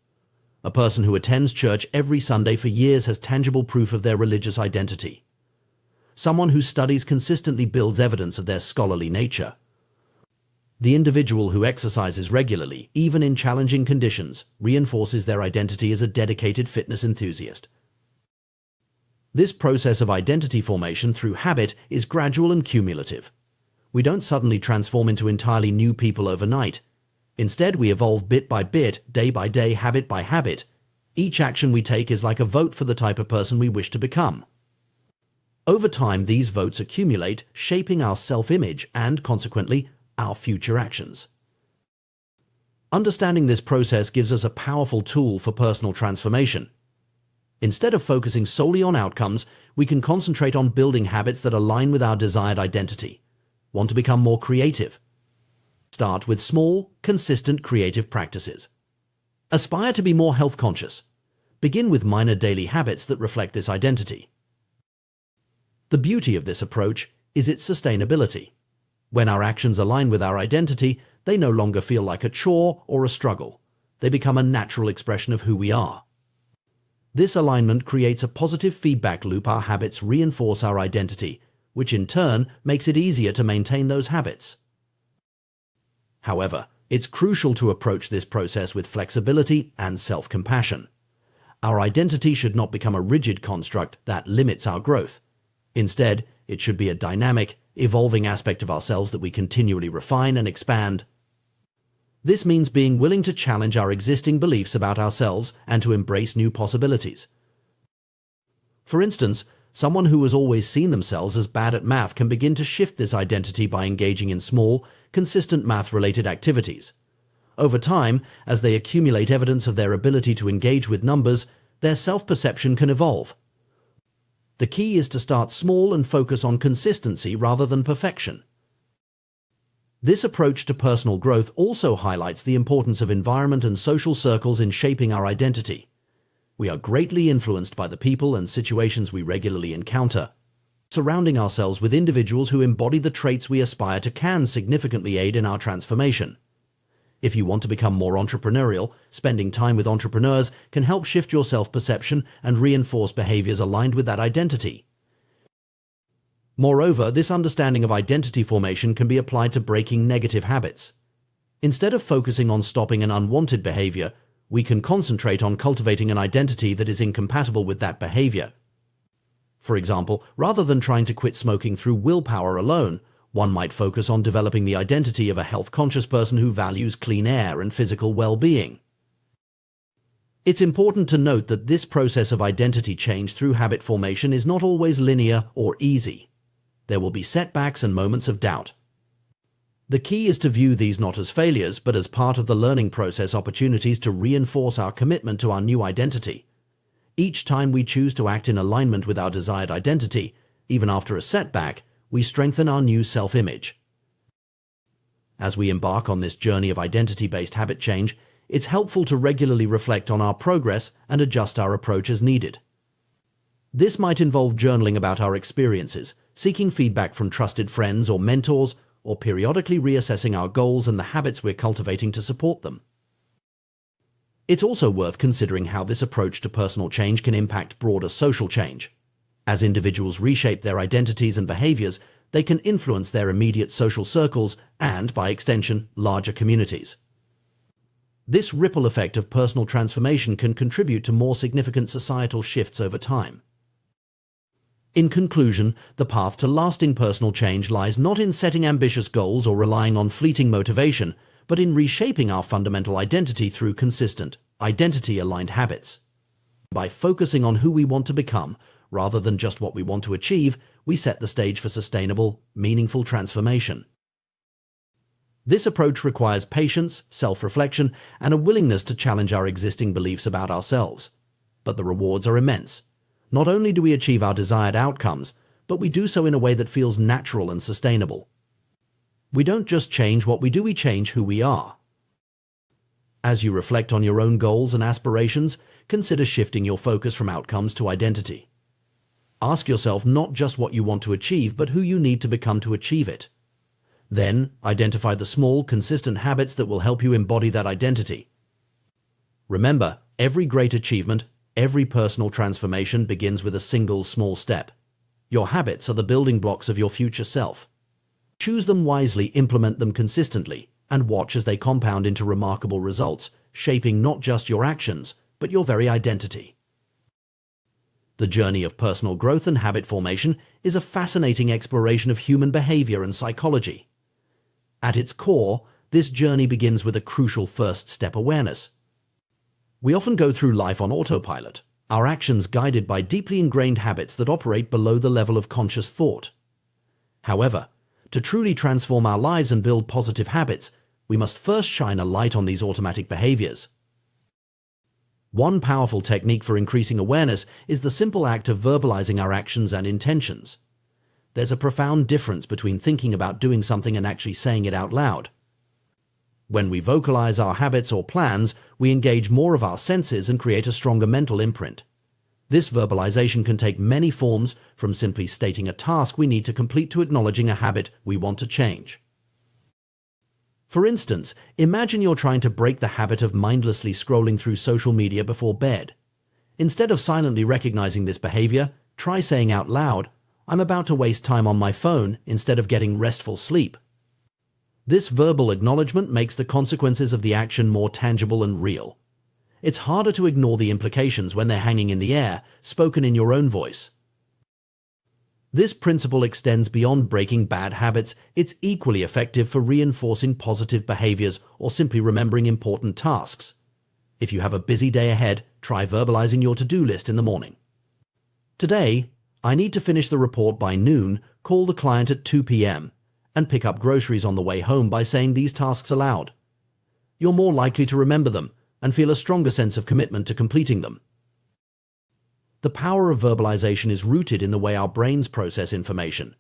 A person who attends church every Sunday for years has tangible proof of their religious identity. Someone who studies consistently builds evidence of their scholarly nature. The individual who exercises regularly, even in challenging conditions, reinforces their identity as a dedicated fitness enthusiast. This process of identity formation through habit is gradual and cumulative. We don't suddenly transform into entirely new people overnight. Instead, we evolve bit by bit, day by day, habit by habit. Each action we take is like a vote for the type of person we wish to become. Over time, these votes accumulate, shaping our self-image and, consequently, our future actions. Understanding this process gives us a powerful tool for personal transformation. Instead of focusing solely on outcomes, we can concentrate on building habits that align with our desired identity. Want to become more creative? Start with small, consistent creative practices. Aspire to be more health conscious. Begin with minor daily habits that reflect this identity. The beauty of this approach is its sustainability. When our actions align with our identity, they no longer feel like a chore or a struggle. They become a natural expression of who we are. This alignment creates a positive feedback loop. Our habits reinforce our identity, which in turn makes it easier to maintain those habits. However, it's crucial to approach this process with flexibility and self-compassion. Our identity should not become a rigid construct that limits our growth. Instead, it should be a dynamic, evolving aspect of ourselves that we continually refine and expand. This means being willing to challenge our existing beliefs about ourselves and to embrace new possibilities. For instance, someone who has always seen themselves as bad at math can begin to shift this identity by engaging in small, consistent math-related activities. Over time, as they accumulate evidence of their ability to engage with numbers, their self-perception can evolve. The key is to start small and focus on consistency rather than perfection. This approach to personal growth also highlights the importance of environment and social circles in shaping our identity. We are greatly influenced by the people and situations we regularly encounter. Surrounding ourselves with individuals who embody the traits we aspire to can significantly aid in our transformation. If you want to become more entrepreneurial, spending time with entrepreneurs can help shift your self-perception and reinforce behaviors aligned with that identity. Moreover, this understanding of identity formation can be applied to breaking negative habits. Instead of focusing on stopping an unwanted behavior, we can concentrate on cultivating an identity that is incompatible with that behavior. For example, rather than trying to quit smoking through willpower alone, one might focus on developing the identity of a health-conscious person who values clean air and physical well-being. It's important to note that this process of identity change through habit formation is not always linear or easy. There will be setbacks and moments of doubt. The key is to view these not as failures, but as part of the learning process, opportunities to reinforce our commitment to our new identity. Each time we choose to act in alignment with our desired identity, even after a setback, we strengthen our new self-image. As we embark on this journey of identity-based habit change, it's helpful to regularly reflect on our progress and adjust our approach as needed. This might involve journaling about our experiences, seeking feedback from trusted friends or mentors, or periodically reassessing our goals and the habits we're cultivating to support them. It's also worth considering how this approach to personal change can impact broader social change. As individuals reshape their identities and behaviors, they can influence their immediate social circles and, by extension, larger communities. This ripple effect of personal transformation can contribute to more significant societal shifts over time. In conclusion, the path to lasting personal change lies not in setting ambitious goals or relying on fleeting motivation, but in reshaping our fundamental identity through consistent, identity-aligned habits. By focusing on who we want to become, rather than just what we want to achieve, we set the stage for sustainable, meaningful transformation. This approach requires patience, self-reflection, and a willingness to challenge our existing beliefs about ourselves. But the rewards are immense. Not only do we achieve our desired outcomes, but we do so in a way that feels natural and sustainable. We don't just change what we do, we change who we are. As you reflect on your own goals and aspirations, consider shifting your focus from outcomes to identity. Ask yourself not just what you want to achieve, but who you need to become to achieve it. Then, identify the small, consistent habits that will help you embody that identity. Remember, every great achievement, every personal transformation begins with a single small step. Your habits are the building blocks of your future self. Choose them wisely, implement them consistently, and watch as they compound into remarkable results, shaping not just your actions, but your very identity. The journey of personal growth and habit formation is a fascinating exploration of human behavior and psychology. At its core, this journey begins with a crucial first step: awareness. We often go through life on autopilot, our actions guided by deeply ingrained habits that operate below the level of conscious thought. However, to truly transform our lives and build positive habits, we must first shine a light on these automatic behaviors. One powerful technique for increasing awareness is the simple act of verbalizing our actions and intentions. There's a profound difference between thinking about doing something and actually saying it out loud. When we vocalize our habits or plans, we engage more of our senses and create a stronger mental imprint. This verbalization can take many forms, from simply stating a task we need to complete to acknowledging a habit we want to change. For instance, imagine you're trying to break the habit of mindlessly scrolling through social media before bed. Instead of silently recognizing this behavior, try saying out loud, "I'm about to waste time on my phone instead of getting restful sleep." This verbal acknowledgement makes the consequences of the action more tangible and real. It's harder to ignore the implications when they're hanging in the air, spoken in your own voice. This principle extends beyond breaking bad habits. It's equally effective for reinforcing positive behaviors or simply remembering important tasks. If you have a busy day ahead, try verbalizing your to-do list in the morning. Today, I need to finish the report by noon, call the client at 2 p.m., and pick up groceries on the way home by saying these tasks aloud. You're more likely to remember them and feel a stronger sense of commitment to completing them. The power of verbalization is rooted in the way our brains process information.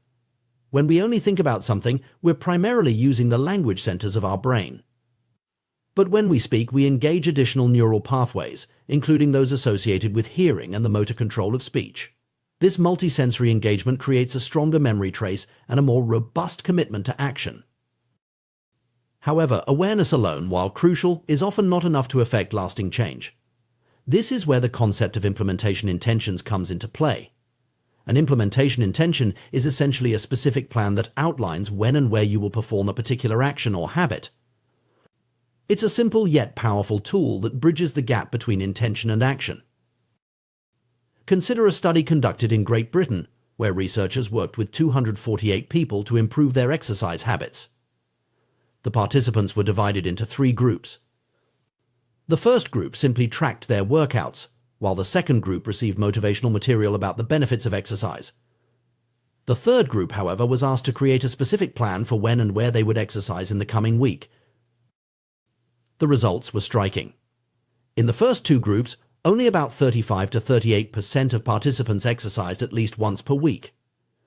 When we only think about something, we're primarily using the language centers of our brain. But when we speak, we engage additional neural pathways, including those associated with hearing and the motor control of speech. This multisensory engagement creates a stronger memory trace and a more robust commitment to action. However, awareness alone, while crucial, is often not enough to effect lasting change. This is where the concept of implementation intentions comes into play. An implementation intention is essentially a specific plan that outlines when and where you will perform a particular action or habit. It's a simple yet powerful tool that bridges the gap between intention and action. Consider a study conducted in Great Britain, where researchers worked with 248 people to improve their exercise habits. The participants were divided into 3 groups. The first group simply tracked their workouts, while the second group received motivational material about the benefits of exercise. The third group, however, was asked to create a specific plan for when and where they would exercise in the coming week. The results were striking. In the first 2 groups, only about 35 to 38% of participants exercised at least once per week.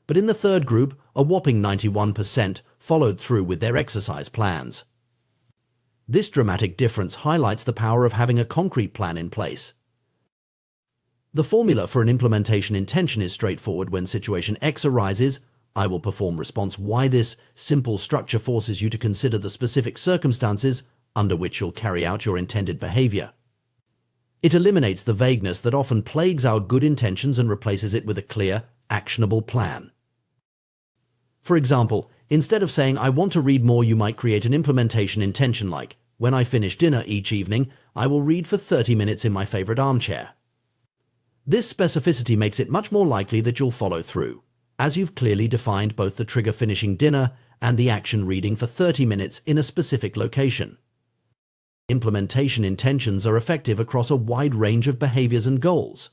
But in the third group, a whopping 91% followed through with their exercise plans. This dramatic difference highlights the power of having a concrete plan in place. The formula for an implementation intention is straightforward. When situation X arises, I will perform response Y. This simple structure forces you to consider the specific circumstances under which you'll carry out your intended behavior. It eliminates the vagueness that often plagues our good intentions and replaces it with a clear, actionable plan. For example, instead of saying, "I want to read more," you might create an implementation intention like, "When I finish dinner each evening, I will read for 30 minutes in my favorite armchair." This specificity makes it much more likely that you'll follow through, as you've clearly defined both the trigger finishing dinner and the action reading for 30 minutes in a specific location. Implementation intentions are effective across a wide range of behaviors and goals.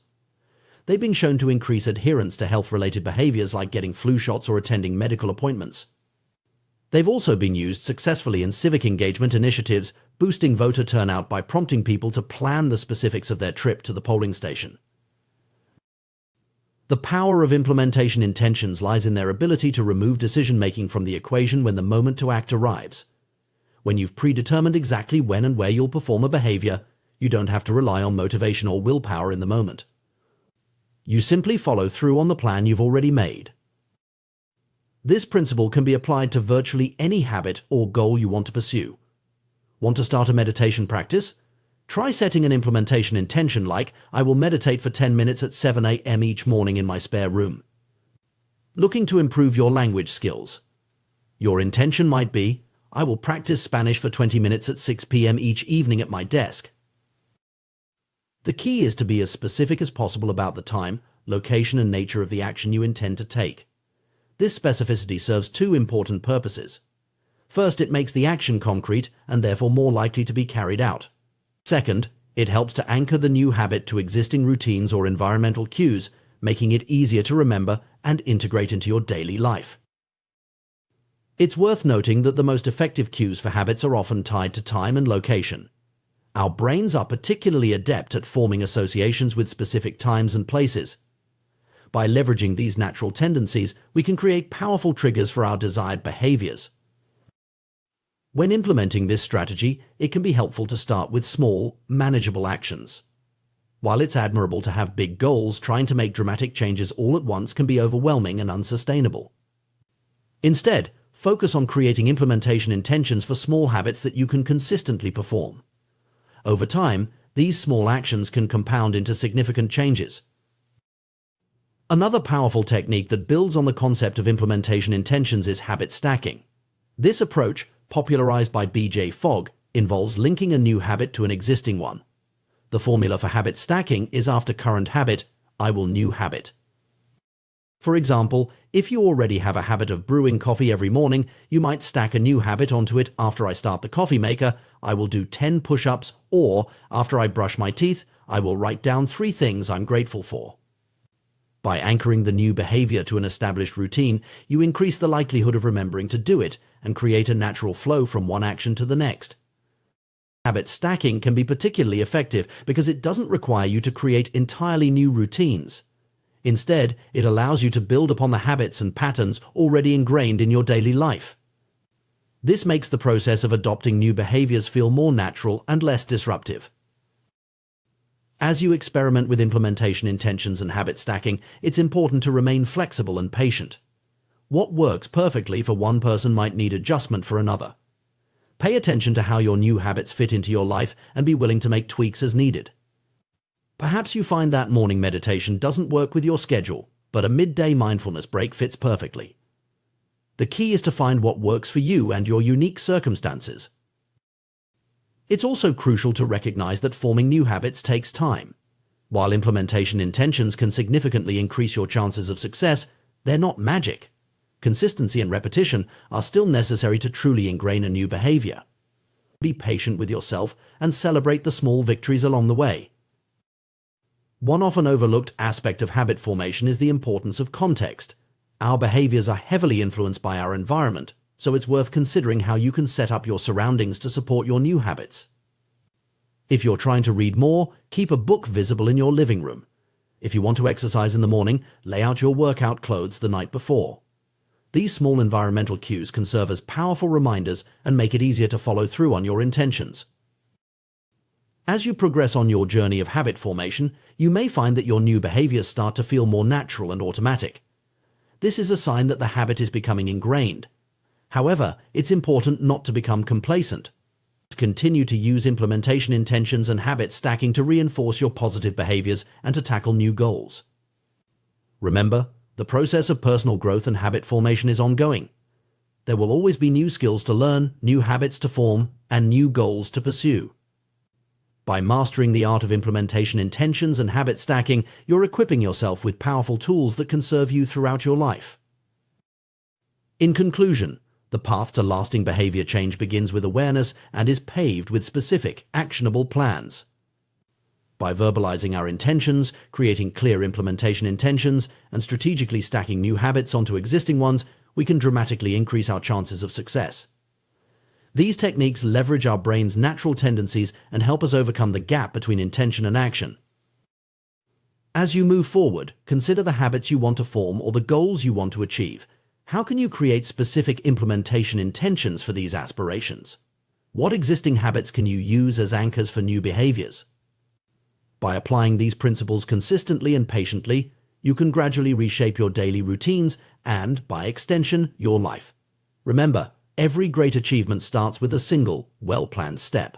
They've been shown to increase adherence to health-related behaviors like getting flu shots or attending medical appointments. They've also been used successfully in civic engagement initiatives, boosting voter turnout by prompting people to plan the specifics of their trip to the polling station. The power of implementation intentions lies in their ability to remove decision-making from the equation when the moment to act arrives. When you've predetermined exactly when and where you'll perform a behavior, you don't have to rely on motivation or willpower in the moment. You simply follow through on the plan you've already made. This principle can be applied to virtually any habit or goal you want to pursue. Want to start a meditation practice? Try setting an implementation intention like, "I will meditate for 10 minutes at 7 a.m. each morning in my spare room." Looking to improve your language skills? Your intention might be, "I will practice Spanish for 20 minutes at 6 p.m. each evening at my desk." The key is to be as specific as possible about the time, location, and nature of the action you intend to take. This specificity serves 2 important purposes. First, it makes the action concrete and therefore more likely to be carried out. Second, it helps to anchor the new habit to existing routines or environmental cues, making it easier to remember and integrate into your daily life. It's worth noting that the most effective cues for habits are often tied to time and location. Our brains are particularly adept at forming associations with specific times and places. By leveraging these natural tendencies, we can create powerful triggers for our desired behaviors. When implementing this strategy, it can be helpful to start with small, manageable actions. While it's admirable to have big goals, trying to make dramatic changes all at once can be overwhelming and unsustainable. Instead, focus on creating implementation intentions for small habits that you can consistently perform. Over time, these small actions can compound into significant changes. Another powerful technique that builds on the concept of implementation intentions is habit stacking. This approach, popularized by B.J. Fogg, involves linking a new habit to an existing one. The formula for habit stacking is after current habit, I will new habit. For example, if you already have a habit of brewing coffee every morning, you might stack a new habit onto it. After I start the coffee maker, I will do 10 push-ups, or after I brush my teeth, I will write down 3 things I'm grateful for. By anchoring the new behavior to an established routine, you increase the likelihood of remembering to do it and create a natural flow from one action to the next. Habit stacking can be particularly effective because it doesn't require you to create entirely new routines. Instead, it allows you to build upon the habits and patterns already ingrained in your daily life. This makes the process of adopting new behaviors feel more natural and less disruptive. As you experiment with implementation intentions and habit stacking, it's important to remain flexible and patient. What works perfectly for one person might need adjustment for another. Pay attention to how your new habits fit into your life and be willing to make tweaks as needed. Perhaps you find that morning meditation doesn't work with your schedule, but a midday mindfulness break fits perfectly. The key is to find what works for you and your unique circumstances. It's also crucial to recognize that forming new habits takes time. While implementation intentions can significantly increase your chances of success, they're not magic. Consistency and repetition are still necessary to truly ingrain a new behavior. Be patient with yourself and celebrate the small victories along the way. One often overlooked aspect of habit formation is the importance of context. Our behaviors are heavily influenced by our environment, so it's worth considering how you can set up your surroundings to support your new habits. If you're trying to read more, keep a book visible in your living room. If you want to exercise in the morning, lay out your workout clothes the night before. These small environmental cues can serve as powerful reminders and make it easier to follow through on your intentions. As you progress on your journey of habit formation, you may find that your new behaviors start to feel more natural and automatic. This is a sign that the habit is becoming ingrained. However, it's important not to become complacent. Continue to use implementation intentions and habit stacking to reinforce your positive behaviors and to tackle new goals. Remember, the process of personal growth and habit formation is ongoing. There will always be new skills to learn, new habits to form, and new goals to pursue. By mastering the art of implementation intentions and habit stacking, you're equipping yourself with powerful tools that can serve you throughout your life. In conclusion, the path to lasting behavior change begins with awareness and is paved with specific, actionable plans. By verbalizing our intentions, creating clear implementation intentions, and strategically stacking new habits onto existing ones, we can dramatically increase our chances of success. These techniques leverage our brain's natural tendencies and help us overcome the gap between intention and action. As you move forward, consider the habits you want to form or the goals you want to achieve. How can you create specific implementation intentions for these aspirations? What existing habits can you use as anchors for new behaviors? By applying these principles consistently and patiently, you can gradually reshape your daily routines and, by extension, your life. Remember, every great achievement starts with a single, well-planned step.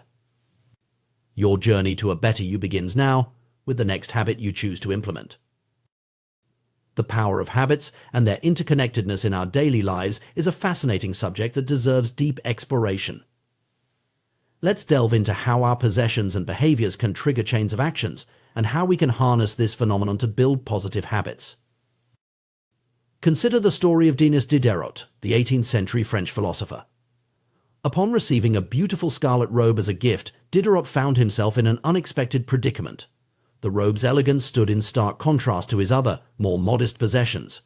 Your journey to a better you begins now, with the next habit you choose to implement. The power of habits and their interconnectedness in our daily lives is a fascinating subject that deserves deep exploration. Let's delve into how our possessions and behaviors can trigger chains of actions and how we can harness this phenomenon to build positive habits. Consider the story of Denis Diderot, the 18th century French philosopher. Upon receiving a beautiful scarlet robe as a gift, Diderot found himself in an unexpected predicament. The robe's elegance stood in stark contrast to his other, more modest possessions.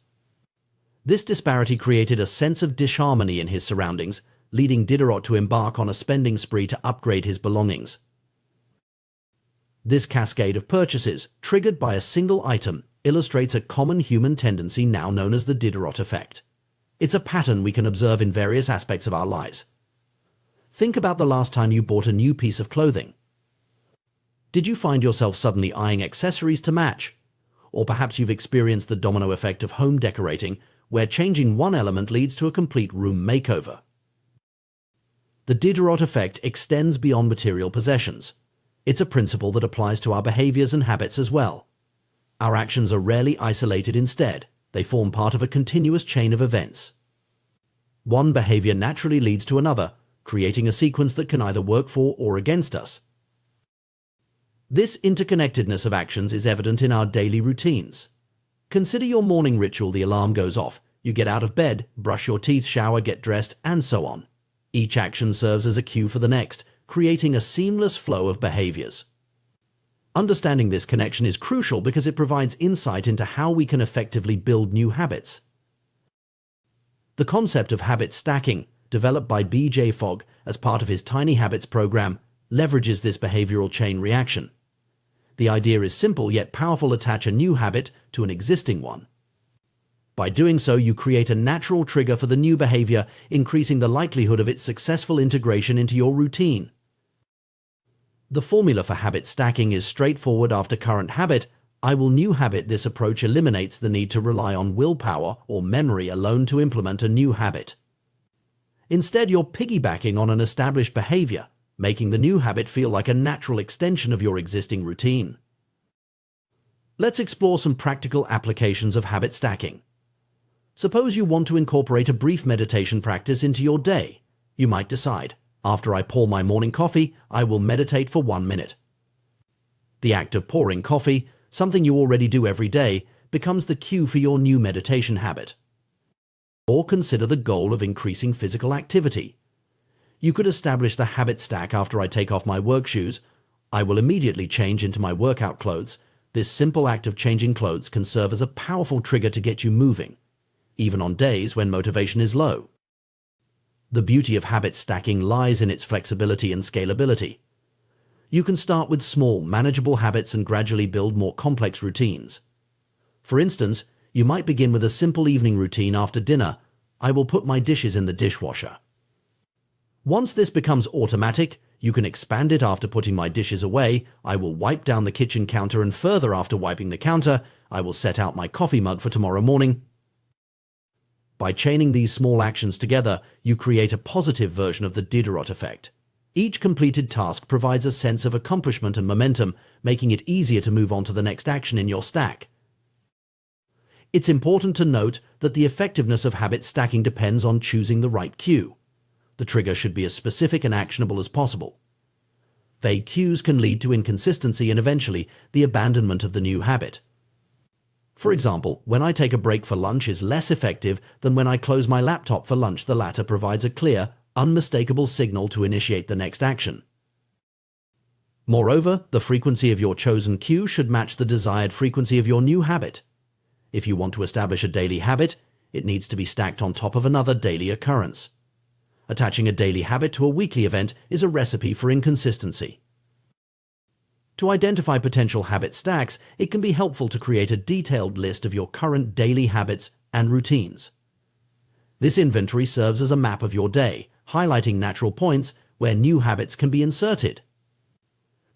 This disparity created a sense of disharmony in his surroundings, leading Diderot to embark on a spending spree to upgrade his belongings. This cascade of purchases, triggered by a single item, illustrates a common human tendency now known as the Diderot effect. It's a pattern we can observe in various aspects of our lives. Think about the last time you bought a new piece of clothing. Did you find yourself suddenly eyeing accessories to match? Or perhaps you've experienced the domino effect of home decorating, where changing one element leads to a complete room makeover. The Diderot effect extends beyond material possessions. It's a principle that applies to our behaviors and habits as well. Our actions are rarely isolated instead. They form part of a continuous chain of events. One behavior naturally leads to another, creating a sequence that can either work for or against us. This interconnectedness of actions is evident in our daily routines. Consider your morning ritual. The alarm goes off, you get out of bed, brush your teeth, shower, get dressed, and so on. Each action serves as a cue for the next, creating a seamless flow of behaviors. Understanding this connection is crucial because it provides insight into how we can effectively build new habits. The concept of habit stacking, developed by B.J. Fogg as part of his Tiny Habits program, leverages this behavioral chain reaction. The idea is simple yet powerful: attach a new habit to an existing one. By doing so, you create a natural trigger for the new behavior, increasing the likelihood of its successful integration into your routine. The formula for habit stacking is straightforward. After current habit, I will new habit. This approach eliminates the need to rely on willpower or memory alone to implement a new habit. Instead, you're piggybacking on an established behavior, making the new habit feel like a natural extension of your existing routine. Let's explore some practical applications of habit stacking. Suppose you want to incorporate a brief meditation practice into your day. You might decide, after I pour my morning coffee, I will meditate for 1 minute. The act of pouring coffee, something you already do every day, becomes the cue for your new meditation habit. Or consider the goal of increasing physical activity. You could establish the habit stack: after I take off my work shoes, I will immediately change into my workout clothes. This simple act of changing clothes can serve as a powerful trigger to get you moving, even on days when motivation is low. The beauty of habit stacking lies in its flexibility and scalability. You can start with small, manageable habits and gradually build more complex routines. For instance, you might begin with a simple evening routine: after dinner, I will put my dishes in the dishwasher. Once this becomes automatic, you can expand it: after putting my dishes away, I will wipe down the kitchen counter, and further, after wiping the counter, I will set out my coffee mug for tomorrow morning. By chaining these small actions together, you create a positive version of the Diderot effect. Each completed task provides a sense of accomplishment and momentum, making it easier to move on to the next action in your stack. It's important to note that the effectiveness of habit stacking depends on choosing the right cue. The trigger should be as specific and actionable as possible. Vague cues can lead to inconsistency and eventually the abandonment of the new habit. For example, when I take a break for lunch is less effective than when I close my laptop for lunch. The latter provides a clear, unmistakable signal to initiate the next action. Moreover, the frequency of your chosen cue should match the desired frequency of your new habit. If you want to establish a daily habit, it needs to be stacked on top of another daily occurrence. Attaching a daily habit to a weekly event is a recipe for inconsistency. To identify potential habit stacks, it can be helpful to create a detailed list of your current daily habits and routines. This inventory serves as a map of your day, highlighting natural points where new habits can be inserted.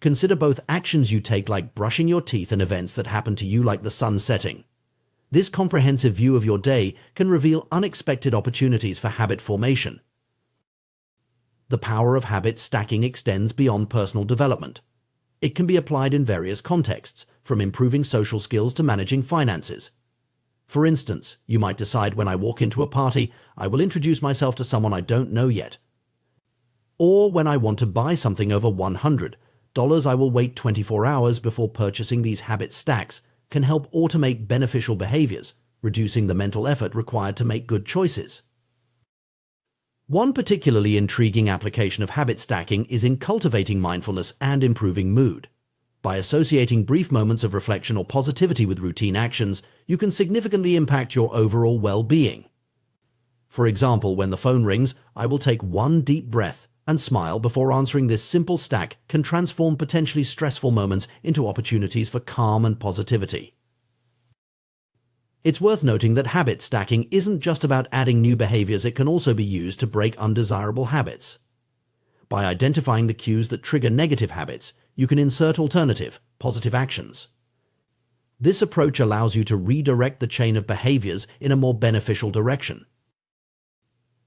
Consider both actions you take, like brushing your teeth, and events that happen to you, like the sun setting. This comprehensive view of your day can reveal unexpected opportunities for habit formation. The power of habit stacking extends beyond personal development. It can be applied in various contexts, from improving social skills to managing finances. For instance, you might decide, when I walk into a party, I will introduce myself to someone I don't know yet. Or when I want to buy something over $100, I will wait 24 hours before purchasing. These habit stacks can help automate beneficial behaviors, reducing the mental effort required to make good choices. One particularly intriguing application of habit stacking is in cultivating mindfulness and improving mood. By associating brief moments of reflection or positivity with routine actions, you can significantly impact your overall well-being. For example, when the phone rings, I will take one deep breath and smile before answering. This simple stack can transform potentially stressful moments into opportunities for calm and positivity. It's worth noting that habit stacking isn't just about adding new behaviors. It can also be used to break undesirable habits. By identifying the cues that trigger negative habits, you can insert alternative, positive actions. This approach allows you to redirect the chain of behaviors in a more beneficial direction.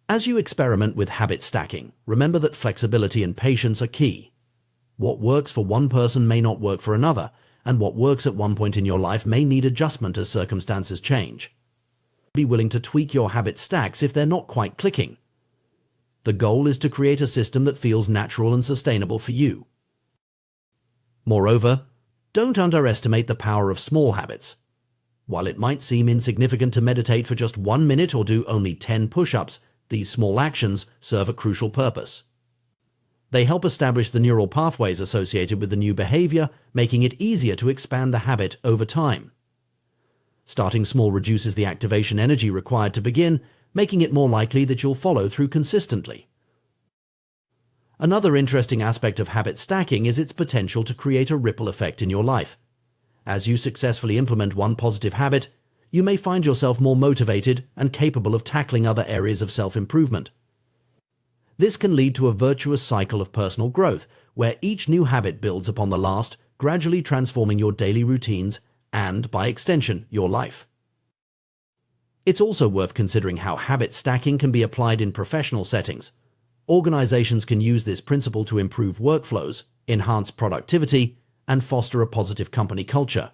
As you experiment with habit stacking, remember that flexibility and patience are key. What works for one person may not work for another, and what works at one point in your life may need adjustment as circumstances change. Be willing to tweak your habit stacks if they're not quite clicking. The goal is to create a system that feels natural and sustainable for you. Moreover, don't underestimate the power of small habits. While it might seem insignificant to meditate for just 1 minute or do only 10 push-ups, these small actions serve a crucial purpose. They help establish the neural pathways associated with the new behavior, making it easier to expand the habit over time. Starting small reduces the activation energy required to begin, making it more likely that you'll follow through consistently. Another interesting aspect of habit stacking is its potential to create a ripple effect in your life. As you successfully implement one positive habit, you may find yourself more motivated and capable of tackling other areas of self-improvement. This can lead to a virtuous cycle of personal growth, where each new habit builds upon the last, gradually transforming your daily routines and, by extension, your life. It's also worth considering how habit stacking can be applied in professional settings. Organizations can use this principle to improve workflows, enhance productivity, and foster a positive company culture.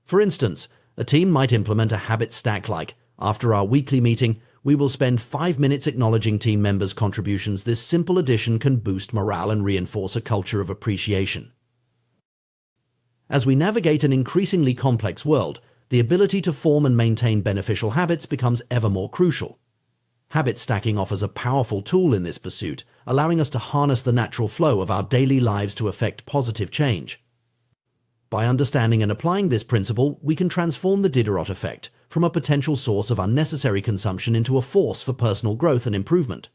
For instance, a team might implement a habit stack like, after our weekly meeting, we will spend 5 minutes acknowledging team members' contributions. This simple addition can boost morale and reinforce a culture of appreciation. As we navigate an increasingly complex world, the ability to form and maintain beneficial habits becomes ever more crucial. Habit stacking offers a powerful tool in this pursuit, allowing us to harness the natural flow of our daily lives to effect positive change. By understanding and applying this principle, we can transform the Diderot effect from a potential source of unnecessary consumption into a force for personal growth and improvement.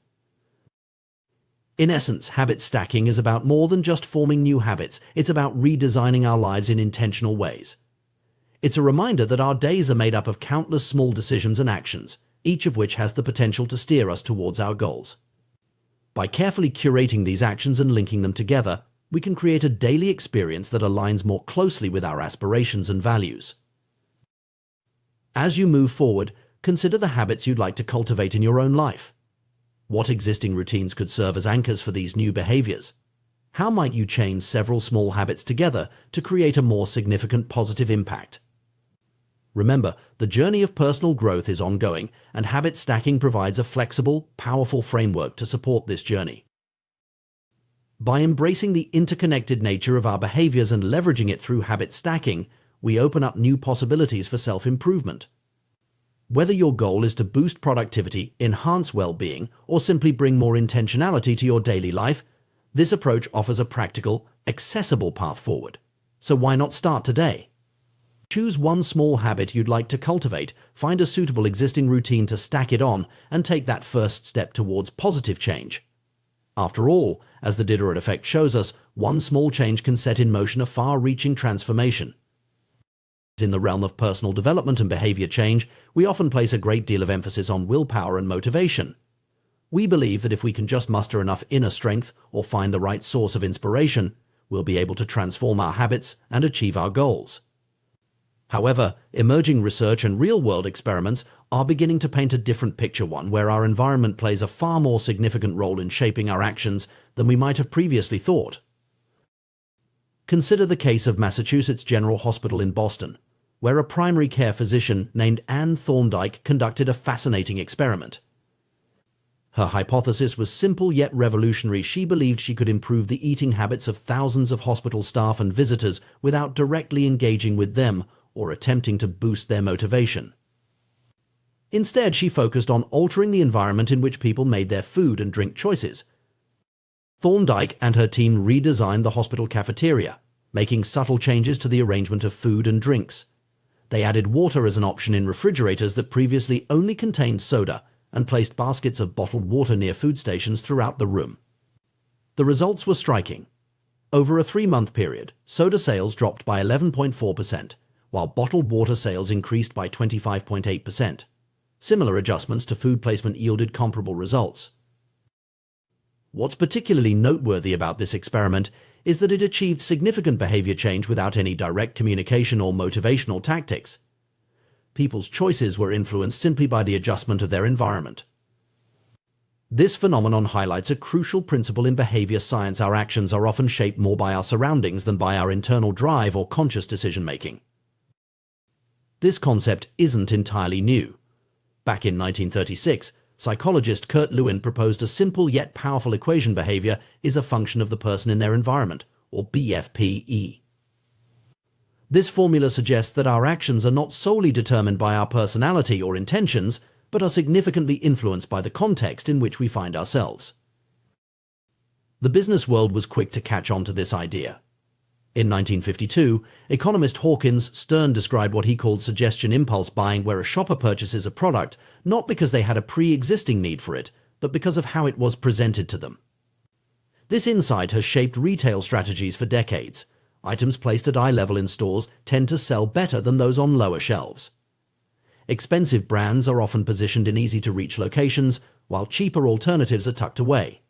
In essence, habit stacking is about more than just forming new habits. It's about redesigning our lives in intentional ways. It's a reminder that our days are made up of countless small decisions and actions, each of which has the potential to steer us towards our goals. By carefully curating these actions and linking them together, we can create a daily experience that aligns more closely with our aspirations and values. As you move forward, consider the habits you'd like to cultivate in your own life. What existing routines could serve as anchors for these new behaviors? How might you chain several small habits together to create a more significant positive impact? Remember, the journey of personal growth is ongoing, and habit stacking provides a flexible, powerful framework to support this journey. By embracing the interconnected nature of our behaviors and leveraging it through habit stacking, we open up new possibilities for self-improvement. Whether your goal is to boost productivity, enhance well-being, or simply bring more intentionality to your daily life, this approach offers a practical, accessible path forward. So why not start today? Choose one small habit you'd like to cultivate, find a suitable existing routine to stack it on, and take that first step towards positive change. After all, as the Diderot effect shows us, one small change can set in motion a far-reaching transformation. In the realm of personal development and behavior change, we often place a great deal of emphasis on willpower and motivation. We believe that if we can just muster enough inner strength or find the right source of inspiration, we'll be able to transform our habits and achieve our goals. However, emerging research and real-world experiments are beginning to paint a different picture, one where our environment plays a far more significant role in shaping our actions than we might have previously thought. Consider the case of Massachusetts General Hospital in Boston, where a primary care physician named Anne Thorndike conducted a fascinating experiment. Her hypothesis was simple yet revolutionary. She believed she could improve the eating habits of thousands of hospital staff and visitors without directly engaging with them or attempting to boost their motivation. Instead, she focused on altering the environment in which people made their food and drink choices. Thorndike and her team redesigned the hospital cafeteria, making subtle changes to the arrangement of food and drinks. They added water as an option in refrigerators that previously only contained soda, and placed baskets of bottled water near food stations throughout the room. The results were striking. Over a 3-month period, soda sales dropped by 11.4%, while bottled water sales increased by 25.8%. Similar adjustments to food placement yielded comparable results. What's particularly noteworthy about this experiment is that it achieved significant behavior change without any direct communication or motivational tactics. People's choices were influenced simply by the adjustment of their environment. This phenomenon highlights a crucial principle in behavior science. Our actions are often shaped more by our surroundings than by our internal drive or conscious decision-making. This concept isn't entirely new. Back in 1936, psychologist Kurt Lewin proposed a simple yet powerful equation: behavior is a function of the person in their environment, or BFPE. This formula suggests that our actions are not solely determined by our personality or intentions, but are significantly influenced by the context in which we find ourselves. The business world was quick to catch on to this idea. In 1952, economist Hawkins Stern described what he called suggestion impulse buying, where a shopper purchases a product not because they had a pre-existing need for it, but because of how it was presented to them. This insight has shaped retail strategies for decades. Items placed at eye level in stores tend to sell better than those on lower shelves. Expensive brands are often positioned in easy-to-reach locations, while cheaper alternatives are tucked away.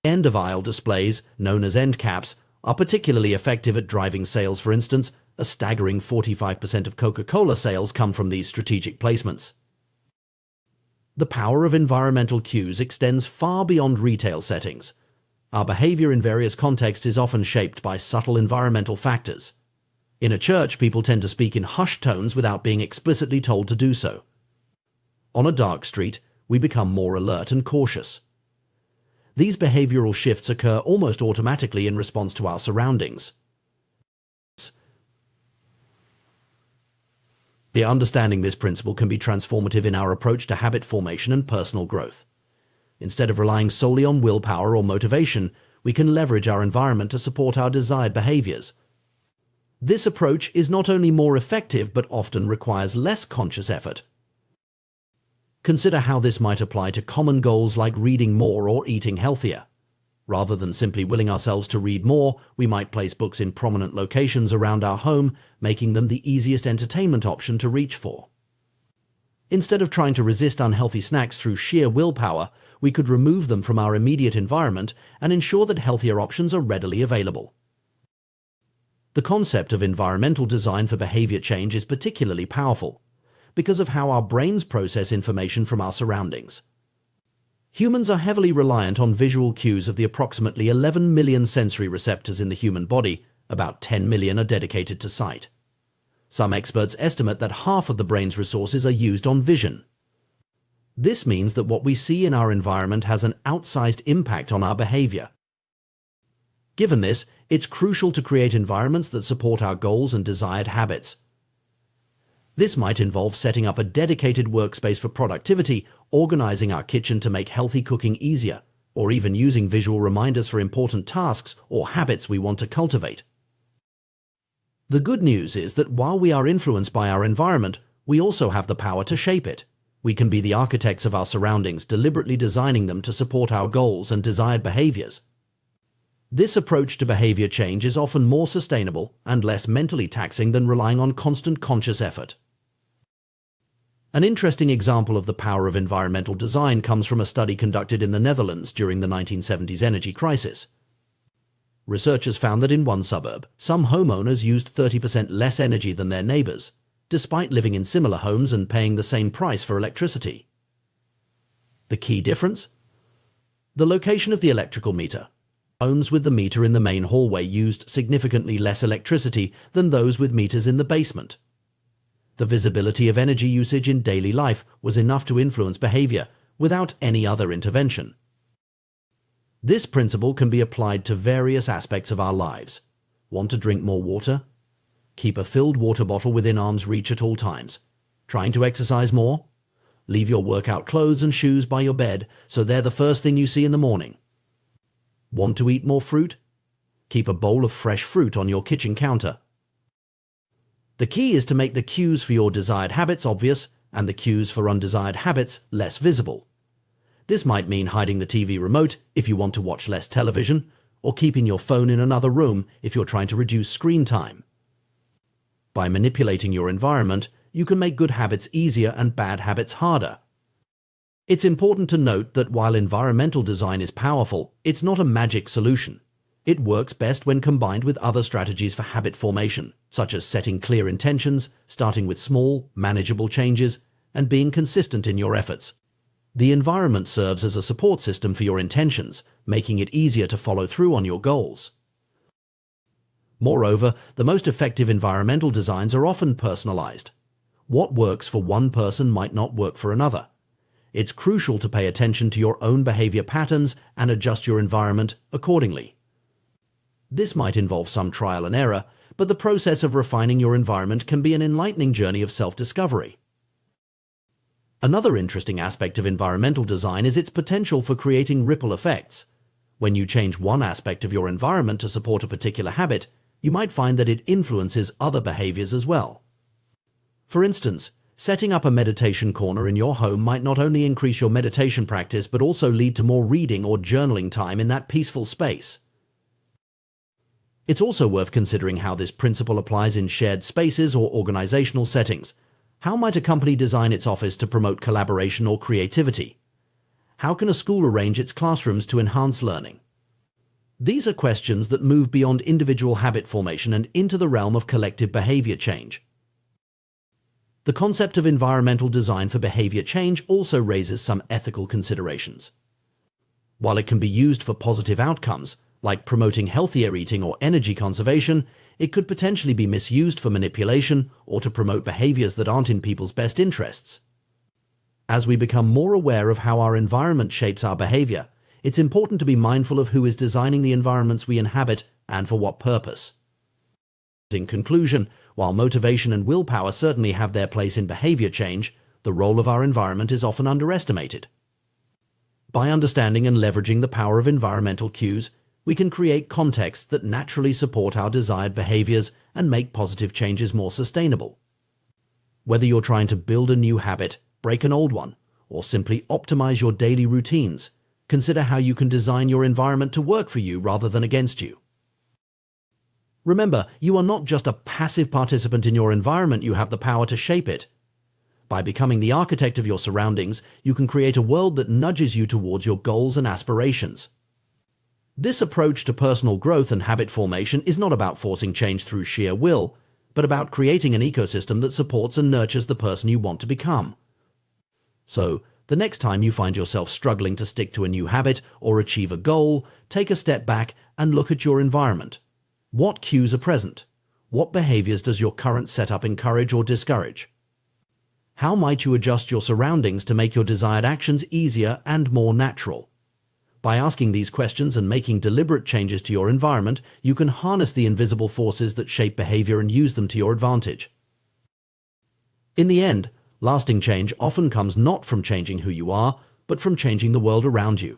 End-of-aisle displays, known as end caps, are particularly effective at driving sales. For instance, a staggering 45% of Coca-Cola sales come from these strategic placements. The power of environmental cues extends far beyond retail settings. Our behavior in various contexts is often shaped by subtle environmental factors. In a church, people tend to speak in hushed tones without being explicitly told to do so. On a dark street, we become more alert and cautious. These behavioral shifts occur almost automatically in response to our surroundings. Understanding this principle can be transformative in our approach to habit formation and personal growth. Instead of relying solely on willpower or motivation, we can leverage our environment to support our desired behaviors. This approach is not only more effective but often requires less conscious effort. Consider how this might apply to common goals like reading more or eating healthier. Rather than simply willing ourselves to read more, we might place books in prominent locations around our home, making them the easiest entertainment option to reach for. Instead of trying to resist unhealthy snacks through sheer willpower, we could remove them from our immediate environment and ensure that healthier options are readily available. The concept of environmental design for behavior change is particularly powerful because of how our brains process information from our surroundings. Humans are heavily reliant on visual cues of the approximately 11 million sensory receptors in the human body. About 10 million are dedicated to sight. Some experts estimate that half of the brain's resources are used on vision. This means that what we see in our environment has an outsized impact on our behavior. Given this, it's crucial to create environments that support our goals and desired habits. This might involve setting up a dedicated workspace for productivity, organizing our kitchen to make healthy cooking easier, or even using visual reminders for important tasks or habits we want to cultivate. The good news is that while we are influenced by our environment, we also have the power to shape it. We can be the architects of our surroundings, deliberately designing them to support our goals and desired behaviors. This approach to behavior change is often more sustainable and less mentally taxing than relying on constant conscious effort. An interesting example of the power of environmental design comes from a study conducted in the Netherlands during the 1970s energy crisis. Researchers found that in one suburb, some homeowners used 30% less energy than their neighbors, despite living in similar homes and paying the same price for electricity. The key difference? The location of the electrical meter. Homes with the meter in the main hallway used significantly less electricity than those with meters in the basement. The visibility of energy usage in daily life was enough to influence behavior without any other intervention. This principle can be applied to various aspects of our lives. Want to drink more water? Keep a filled water bottle within arm's reach at all times. Trying to exercise more? Leave your workout clothes and shoes by your bed so they're the first thing you see in the morning. Want to eat more fruit? Keep a bowl of fresh fruit on your kitchen counter. The key is to make the cues for your desired habits obvious and the cues for undesired habits less visible. This might mean hiding the TV remote if you want to watch less television, or keeping your phone in another room if you're trying to reduce screen time. By manipulating your environment, you can make good habits easier and bad habits harder. It's important to note that while environmental design is powerful, it's not a magic solution. It works best when combined with other strategies for habit formation, such as setting clear intentions, starting with small, manageable changes, and being consistent in your efforts. The environment serves as a support system for your intentions, making it easier to follow through on your goals. Moreover, the most effective environmental designs are often personalized. What works for one person might not work for another. It's crucial to pay attention to your own behavior patterns and adjust your environment accordingly. This might involve some trial and error, but the process of refining your environment can be an enlightening journey of self-discovery. Another interesting aspect of environmental design is its potential for creating ripple effects. When you change one aspect of your environment to support a particular habit, you might find that it influences other behaviors as well. For instance, Setting up a meditation corner in your home might not only increase your meditation practice but also lead to more reading or journaling time in that peaceful space. It's also worth considering how this principle applies in shared spaces or organizational settings. How might a company design its office to promote collaboration or creativity? How can a school arrange its classrooms to enhance learning? These are questions that move beyond individual habit formation and into the realm of collective behavior change. The concept of environmental design for behavior change also raises some ethical considerations. While it can be used for positive outcomes, like promoting healthier eating or energy conservation, it could potentially be misused for manipulation or to promote behaviors that aren't in people's best interests. As we become more aware of how our environment shapes our behavior, it's important to be mindful of who is designing the environments we inhabit and for what purpose. In conclusion, while motivation and willpower certainly have their place in behavior change, the role of our environment is often underestimated. By understanding and leveraging the power of environmental cues, we can create contexts that naturally support our desired behaviors and make positive changes more sustainable. Whether you're trying to build a new habit, break an old one, or simply optimize your daily routines, consider how you can design your environment to work for you rather than against you. Remember, you are not just a passive participant in your environment, you have the power to shape it. By becoming the architect of your surroundings, you can create a world that nudges you towards your goals and aspirations. This approach to personal growth and habit formation is not about forcing change through sheer will, but about creating an ecosystem that supports and nurtures the person you want to become. So, the next time you find yourself struggling to stick to a new habit or achieve a goal, take a step back and look at your environment. What cues are present? What behaviors does your current setup encourage or discourage? How might you adjust your surroundings to make your desired actions easier and more natural? By asking these questions and making deliberate changes to your environment, you can harness the invisible forces that shape behavior and use them to your advantage. In the end, lasting change often comes not from changing who you are, but from changing the world around you.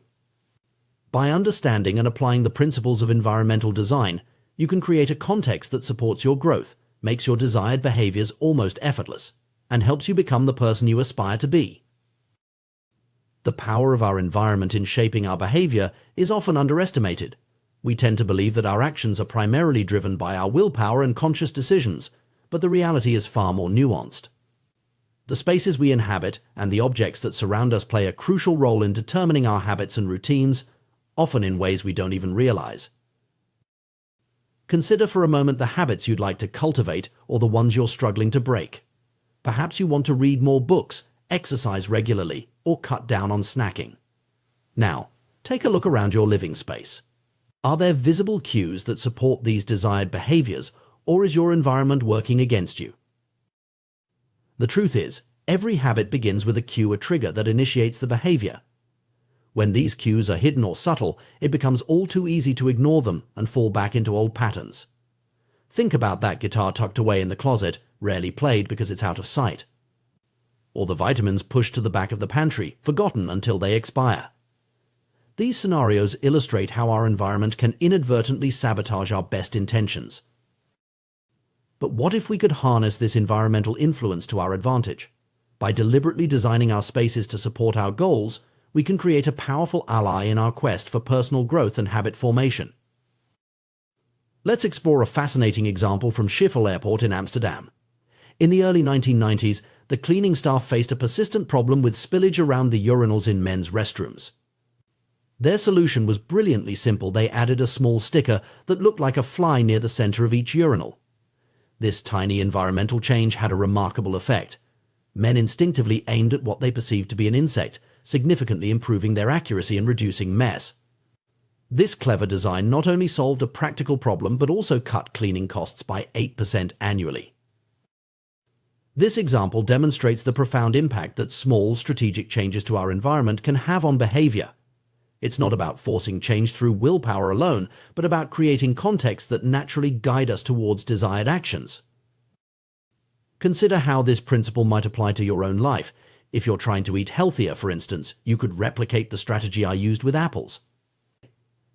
By understanding and applying the principles of environmental design, you can create a context that supports your growth, makes your desired behaviors almost effortless, and helps you become the person you aspire to be. The power of our environment in shaping our behavior is often underestimated. We tend to believe that our actions are primarily driven by our willpower and conscious decisions, but the reality is far more nuanced. The spaces we inhabit and the objects that surround us play a crucial role in determining our habits and routines, often in ways we don't even realize. Consider for a moment the habits you'd like to cultivate or the ones you're struggling to break. Perhaps you want to read more books, exercise regularly, or cut down on snacking. Now, take a look around your living space. Are there visible cues that support these desired behaviors, or is your environment working against you? The truth is, every habit begins with a cue or trigger that initiates the behavior. When these cues are hidden or subtle, it becomes all too easy to ignore them and fall back into old patterns. Think about that guitar tucked away in the closet, rarely played because it's out of sight. Or the vitamins pushed to the back of the pantry, forgotten until they expire. These scenarios illustrate how our environment can inadvertently sabotage our best intentions. But what if we could harness this environmental influence to our advantage? By deliberately designing our spaces to support our goals, we can create a powerful ally in our quest for personal growth and habit formation. Let's explore a fascinating example from Schiphol Airport in Amsterdam. In the early 1990s, the cleaning staff faced a persistent problem with spillage around the urinals in men's restrooms. Their solution was brilliantly simple. They added a small sticker that looked like a fly near the center of each urinal. This tiny environmental change had a remarkable effect. Men instinctively aimed at what they perceived to be an insect, significantly improving their accuracy and reducing mess. This clever design not only solved a practical problem but also cut cleaning costs by 8% annually. This example demonstrates the profound impact that small, strategic changes to our environment can have on behavior. It's not about forcing change through willpower alone, but about creating contexts that naturally guide us towards desired actions. Consider how this principle might apply to your own life. If you're trying to eat healthier, for instance, you could replicate the strategy I used with apples.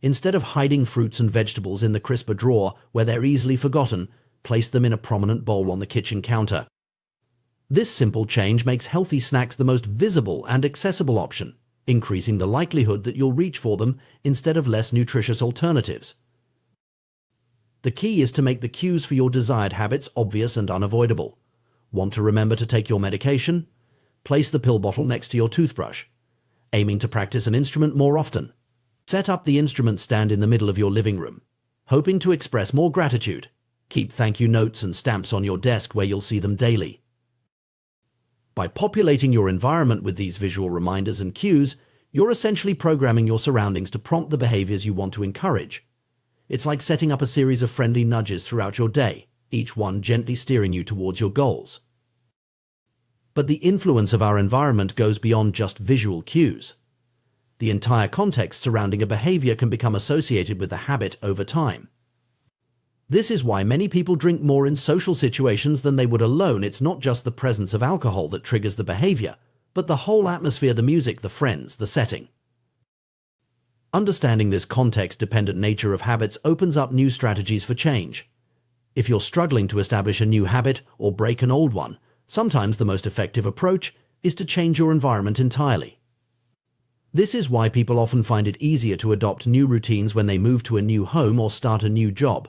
Instead of hiding fruits and vegetables in the crisper drawer where they're easily forgotten, place them in a prominent bowl on the kitchen counter. This simple change makes healthy snacks the most visible and accessible option, increasing the likelihood that you'll reach for them instead of less nutritious alternatives. The key is to make the cues for your desired habits obvious and unavoidable. Want to remember to take your medication? Place the pill bottle next to your toothbrush. Aiming to practice an instrument more often? Set up the instrument stand in the middle of your living room. Hoping to express more gratitude? Keep thank you notes and stamps on your desk where you'll see them daily. By populating your environment with these visual reminders and cues, you're essentially programming your surroundings to prompt the behaviors you want to encourage. It's like setting up a series of friendly nudges throughout your day, each one gently steering you towards your goals. But the influence of our environment goes beyond just visual cues. The entire context surrounding a behavior can become associated with the habit over time. This is why many people drink more in social situations than they would alone. It's not just the presence of alcohol that triggers the behavior, but the whole atmosphere, the music, the friends, the setting. Understanding this context-dependent nature of habits opens up new strategies for change. If you're struggling to establish a new habit or break an old one, sometimes the most effective approach is to change your environment entirely. This is why people often find it easier to adopt new routines when they move to a new home or start a new job.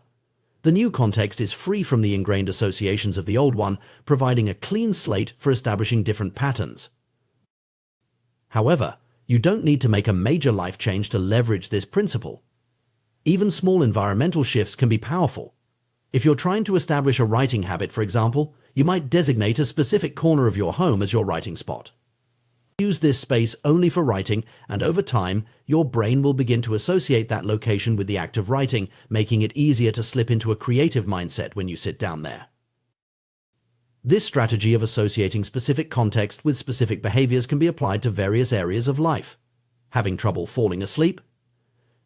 The new context is free from the ingrained associations of the old one, providing a clean slate for establishing different patterns. However, you don't need to make a major life change to leverage this principle. Even small environmental shifts can be powerful. If you're trying to establish a writing habit, for example, you might designate a specific corner of your home as your writing spot. Use this space only for writing, and over time, your brain will begin to associate that location with the act of writing, making it easier to slip into a creative mindset when you sit down there. This strategy of associating specific context with specific behaviors can be applied to various areas of life. Having trouble falling asleep?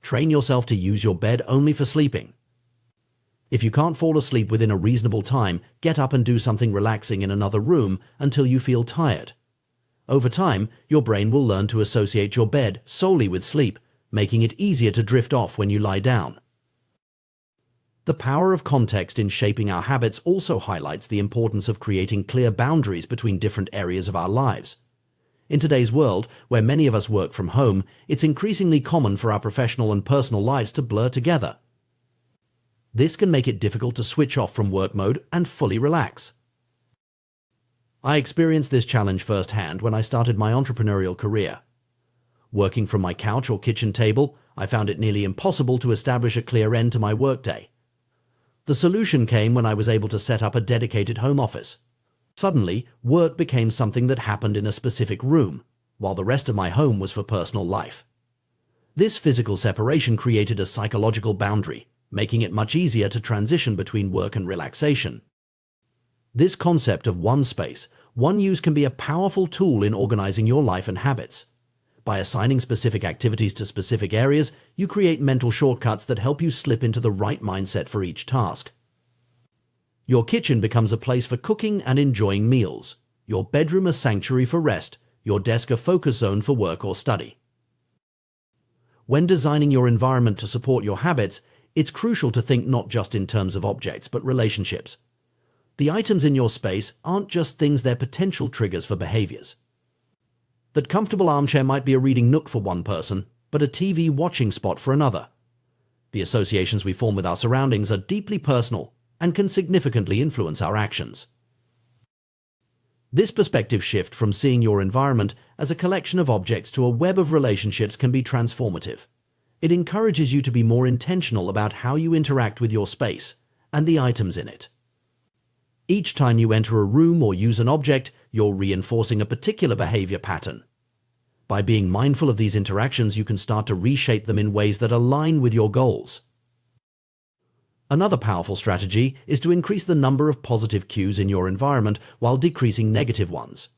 Train yourself to use your bed only for sleeping. If you can't fall asleep within a reasonable time, get up and do something relaxing in another room until you feel tired. Over time, your brain will learn to associate your bed solely with sleep, making it easier to drift off when you lie down. The power of context in shaping our habits also highlights the importance of creating clear boundaries between different areas of our lives. In today's world, where many of us work from home, it's increasingly common for our professional and personal lives to blur together. This can make it difficult to switch off from work mode and fully relax. I experienced this challenge firsthand when I started my entrepreneurial career. Working from my couch or kitchen table, I found it nearly impossible to establish a clear end to my workday. The solution came when I was able to set up a dedicated home office. Suddenly, work became something that happened in a specific room, while the rest of my home was for personal life. This physical separation created a psychological boundary, making it much easier to transition between work and relaxation. This concept of one space, one use can be a powerful tool in organizing your life and habits. By assigning specific activities to specific areas, you create mental shortcuts that help you slip into the right mindset for each task. Your kitchen becomes a place for cooking and enjoying meals, your bedroom a sanctuary for rest, your desk a focus zone for work or study. When designing your environment to support your habits, it's crucial to think not just in terms of objects, but relationships. The items in your space aren't just things, they're potential triggers for behaviors. That comfortable armchair might be a reading nook for one person, but a TV watching spot for another. The associations we form with our surroundings are deeply personal and can significantly influence our actions. This perspective shift from seeing your environment as a collection of objects to a web of relationships can be transformative. It encourages you to be more intentional about how you interact with your space and the items in it. Each time you enter a room or use an object, you're reinforcing a particular behavior pattern. By being mindful of these interactions, you can start to reshape them in ways that align with your goals. Another powerful strategy is to increase the number of positive cues in your environment while decreasing negative ones.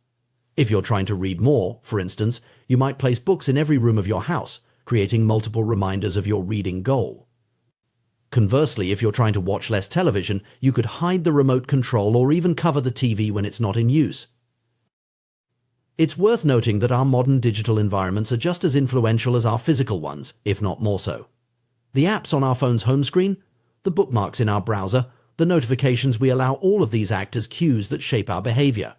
If you're trying to read more, for instance, you might place books in every room of your house, creating multiple reminders of your reading goal. Conversely, if you're trying to watch less television, you could hide the remote control or even cover the TV when it's not in use. It's worth noting that our modern digital environments are just as influential as our physical ones, if not more so. The apps on our phone's home screen, the bookmarks in our browser, the notifications we allow, all of these act as cues that shape our behavior.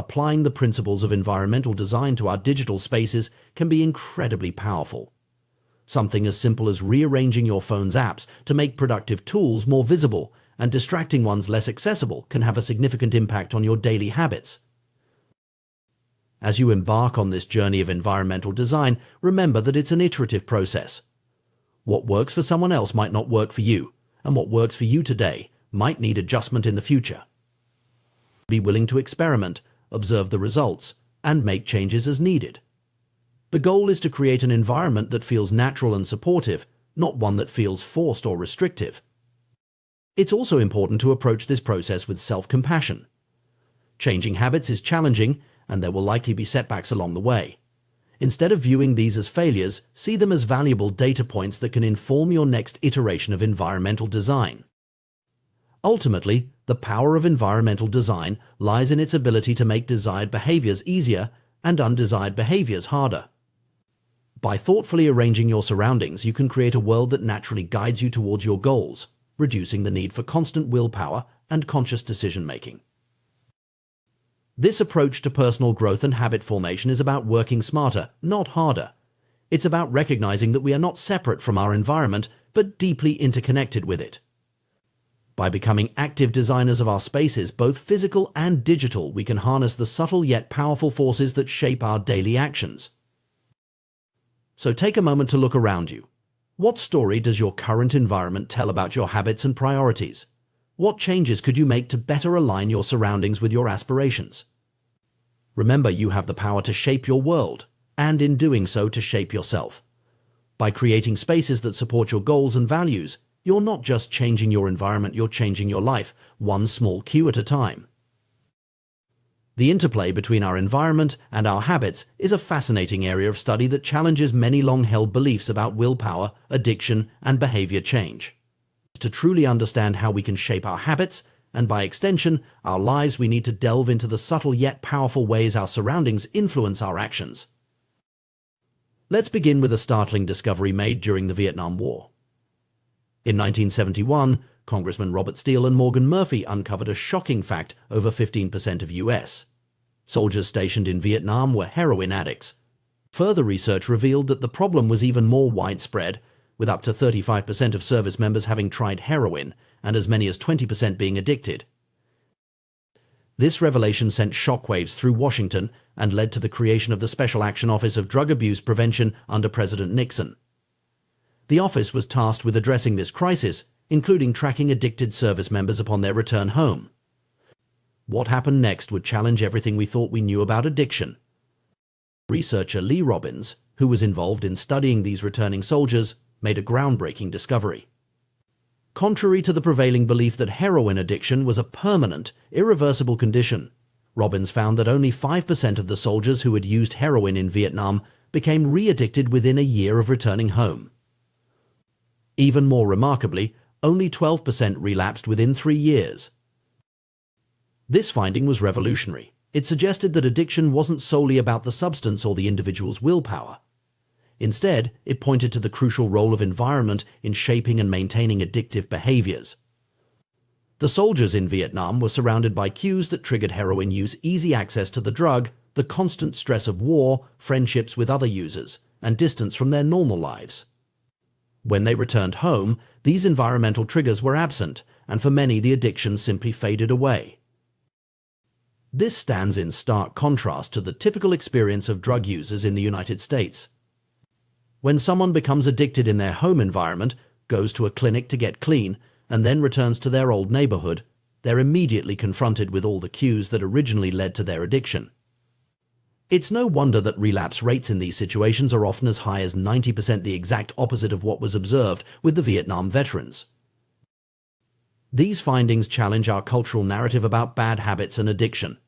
Applying the principles of environmental design to our digital spaces can be incredibly powerful. Something as simple as rearranging your phone's apps to make productive tools more visible and distracting ones less accessible can have a significant impact on your daily habits. As you embark on this journey of environmental design, remember that it's an iterative process. What works for someone else might not work for you, and what works for you today might need adjustment in the future. Be willing to experiment, observe the results, and make changes as needed. The goal is to create an environment that feels natural and supportive, not one that feels forced or restrictive. It's also important to approach this process with self-compassion. Changing habits is challenging, and there will likely be setbacks along the way. Instead of viewing these as failures, see them as valuable data points that can inform your next iteration of environmental design. Ultimately, the power of environmental design lies in its ability to make desired behaviors easier and undesired behaviors harder. By thoughtfully arranging your surroundings, you can create a world that naturally guides you towards your goals, reducing the need for constant willpower and conscious decision-making. This approach to personal growth and habit formation is about working smarter, not harder. It's about recognizing that we are not separate from our environment, but deeply interconnected with it. By becoming active designers of our spaces, both physical and digital, we can harness the subtle yet powerful forces that shape our daily actions. So take a moment to look around you. What story does your current environment tell about your habits and priorities? What changes could you make to better align your surroundings with your aspirations? Remember, you have the power to shape your world, and in doing so, to shape yourself. By creating spaces that support your goals and values, you're not just changing your environment, you're changing your life, one small cue at a time. The interplay between our environment and our habits is a fascinating area of study that challenges many long-held beliefs about willpower, addiction, and behavior change. To truly understand how we can shape our habits, and by extension, our lives, we need to delve into the subtle yet powerful ways our surroundings influence our actions. Let's begin with a startling discovery made during the Vietnam War. In 1971, Congressman Robert Steele and Morgan Murphy uncovered a shocking fact: over 15% of U.S. soldiers stationed in Vietnam were heroin addicts. Further research revealed that the problem was even more widespread, with up to 35% of service members having tried heroin and as many as 20% being addicted. This revelation sent shockwaves through Washington and led to the creation of the Special Action Office of Drug Abuse Prevention under President Nixon. The office was tasked with addressing this crisis, including tracking addicted service members upon their return home. What happened next would challenge everything we thought we knew about addiction. Researcher Lee Robbins, who was involved in studying these returning soldiers, made a groundbreaking discovery. Contrary to the prevailing belief that heroin addiction was a permanent, irreversible condition, Robbins found that only 5% of the soldiers who had used heroin in Vietnam became re-addicted within a year of returning home. Even more remarkably, only 12% relapsed within 3 years. This finding was revolutionary. It suggested that addiction wasn't solely about the substance or the individual's willpower. Instead, it pointed to the crucial role of environment in shaping and maintaining addictive behaviors. The soldiers in Vietnam were surrounded by cues that triggered heroin use: easy access to the drug, the constant stress of war, friendships with other users, and distance from their normal lives. When they returned home, these environmental triggers were absent, and for many the addiction simply faded away. This stands in stark contrast to the typical experience of drug users in the United States. When someone becomes addicted in their home environment, goes to a clinic to get clean, and then returns to their old neighborhood, they're immediately confronted with all the cues that originally led to their addiction. It's no wonder that relapse rates in these situations are often as high as 90%, the exact opposite of what was observed with the Vietnam veterans. These findings challenge our cultural narrative about bad habits and addiction.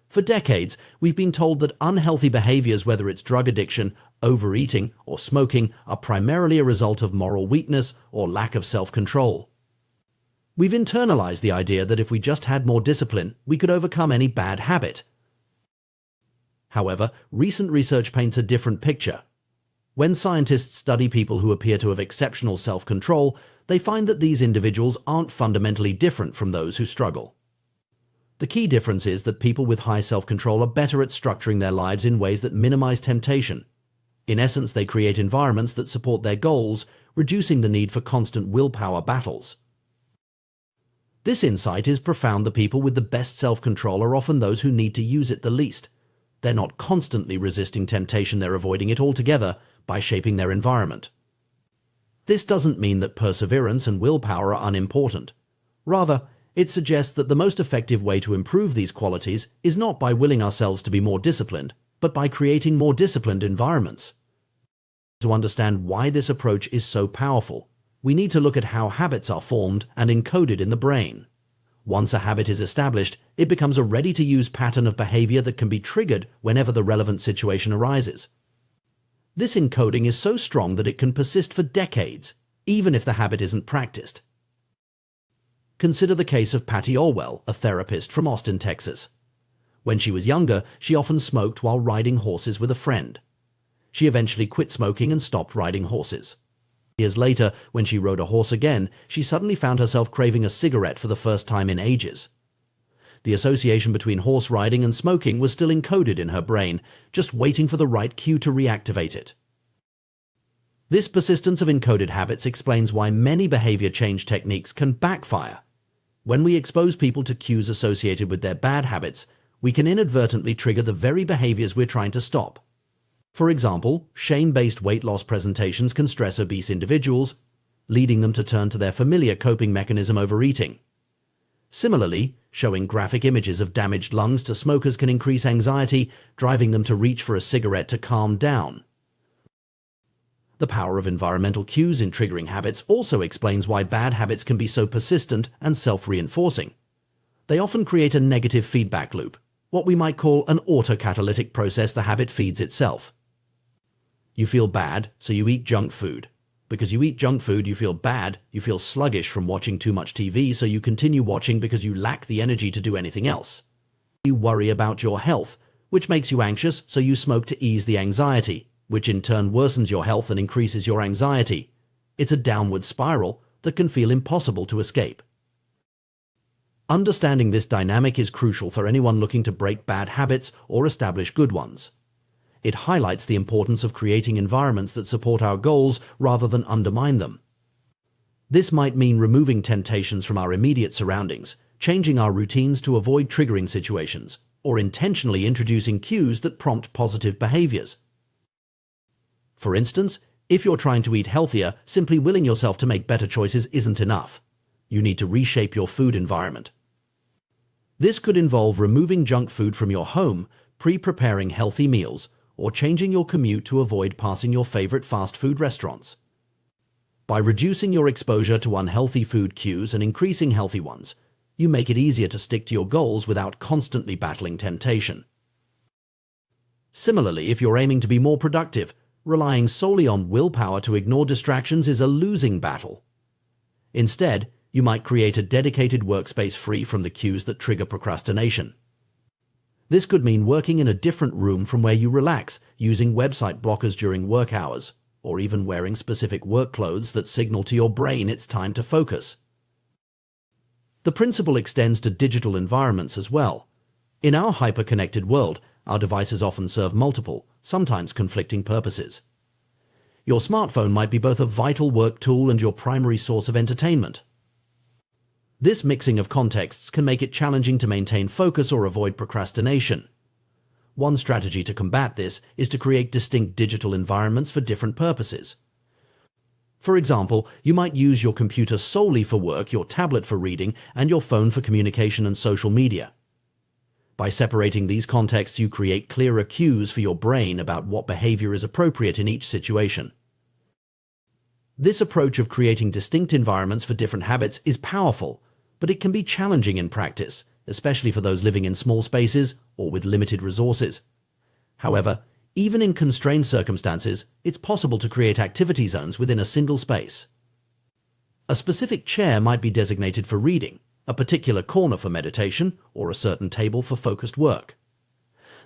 For decades, we've been told that unhealthy behaviors, whether it's drug addiction, overeating, or smoking, are primarily a result of moral weakness or lack of self-control. We've internalized the idea that if we just had more discipline, we could overcome any bad habit. However, recent research paints a different picture. When scientists study people who appear to have exceptional self-control, they find that these individuals aren't fundamentally different from those who struggle. The key difference is that people with high self-control are better at structuring their lives in ways that minimize temptation. In essence, they create environments that support their goals, reducing the need for constant willpower battles. This insight is profound. The people with the best self-control are often those who need to use it the least. They're not constantly resisting temptation, they're avoiding it altogether by shaping their environment. This doesn't mean that perseverance and willpower are unimportant. Rather, it suggests that the most effective way to improve these qualities is not by willing ourselves to be more disciplined, but by creating more disciplined environments. To understand why this approach is so powerful, we need to look at how habits are formed and encoded in the brain. Once a habit is established, it becomes a ready-to-use pattern of behavior that can be triggered whenever the relevant situation arises. This encoding is so strong that it can persist for decades, even if the habit isn't practiced. Consider the case of Patty Orwell, a therapist from Austin, Texas. When she was younger, she often smoked while riding horses with a friend. She eventually quit smoking and stopped riding horses. Years later, when she rode a horse again, she suddenly found herself craving a cigarette for the first time in ages. The association between horse riding and smoking was still encoded in her brain, just waiting for the right cue to reactivate it. This persistence of encoded habits explains why many behavior change techniques can backfire. When we expose people to cues associated with their bad habits, we can inadvertently trigger the very behaviors we're trying to stop. For example, shame-based weight loss presentations can stress obese individuals, leading them to turn to their familiar coping mechanism, overeating. Similarly, showing graphic images of damaged lungs to smokers can increase anxiety, driving them to reach for a cigarette to calm down. The power of environmental cues in triggering habits also explains why bad habits can be so persistent and self-reinforcing. They often create a negative feedback loop, what we might call an autocatalytic process. The habit feeds itself. You feel bad, so you eat junk food. Because you eat junk food, you feel bad, you feel sluggish from watching too much TV, so you continue watching because you lack the energy to do anything else. You worry about your health, which makes you anxious, so you smoke to ease the anxiety, which in turn worsens your health and increases your anxiety. It's a downward spiral that can feel impossible to escape. Understanding this dynamic is crucial for anyone looking to break bad habits or establish good ones. It highlights the importance of creating environments that support our goals rather than undermine them. This might mean removing temptations from our immediate surroundings, changing our routines to avoid triggering situations, or intentionally introducing cues that prompt positive behaviors. For instance, if you're trying to eat healthier, simply willing yourself to make better choices isn't enough. You need to reshape your food environment. This could involve removing junk food from your home, pre-preparing healthy meals, or changing your commute to avoid passing your favorite fast food restaurants. By reducing your exposure to unhealthy food cues and increasing healthy ones, you make it easier to stick to your goals without constantly battling temptation. Similarly, if you're aiming to be more productive, relying solely on willpower to ignore distractions is a losing battle. Instead, you might create a dedicated workspace free from the cues that trigger procrastination. This could mean working in a different room from where you relax, using website blockers during work hours, or even wearing specific work clothes that signal to your brain it's time to focus. The principle extends to digital environments as well. In our hyper-connected world, our devices often serve multiple, sometimes conflicting purposes. Your smartphone might be both a vital work tool and your primary source of entertainment. This mixing of contexts can make it challenging to maintain focus or avoid procrastination. One strategy to combat this is to create distinct digital environments for different purposes. For example, you might use your computer solely for work, your tablet for reading, and your phone for communication and social media. By separating these contexts, you create clearer cues for your brain about what behavior is appropriate in each situation. This approach of creating distinct environments for different habits is powerful, but it can be challenging in practice, especially for those living in small spaces or with limited resources. However, even in constrained circumstances, it's possible to create activity zones within a single space. A specific chair might be designated for reading, a particular corner for meditation, or a certain table for focused work.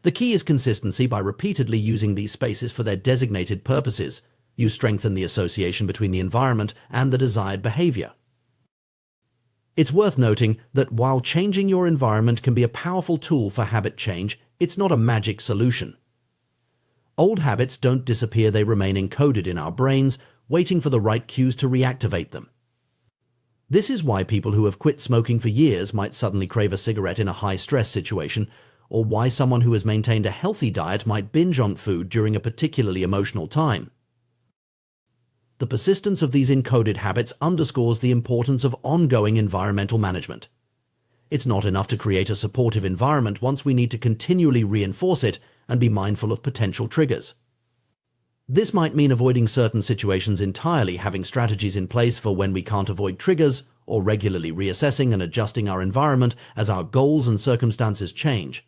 The key is consistency. By repeatedly using these spaces for their designated purposes, you strengthen the association between the environment and the desired behavior. It's worth noting that while changing your environment can be a powerful tool for habit change, it's not a magic solution. Old habits don't disappear, they remain encoded in our brains, waiting for the right cues to reactivate them. This is why people who have quit smoking for years might suddenly crave a cigarette in a high-stress situation, or why someone who has maintained a healthy diet might binge on food during a particularly emotional time. The persistence of these encoded habits underscores the importance of ongoing environmental management. It's not enough to create a supportive environment once we need to continually reinforce it and be mindful of potential triggers. This might mean avoiding certain situations entirely, having strategies in place for when we can't avoid triggers, or regularly reassessing and adjusting our environment as our goals and circumstances change.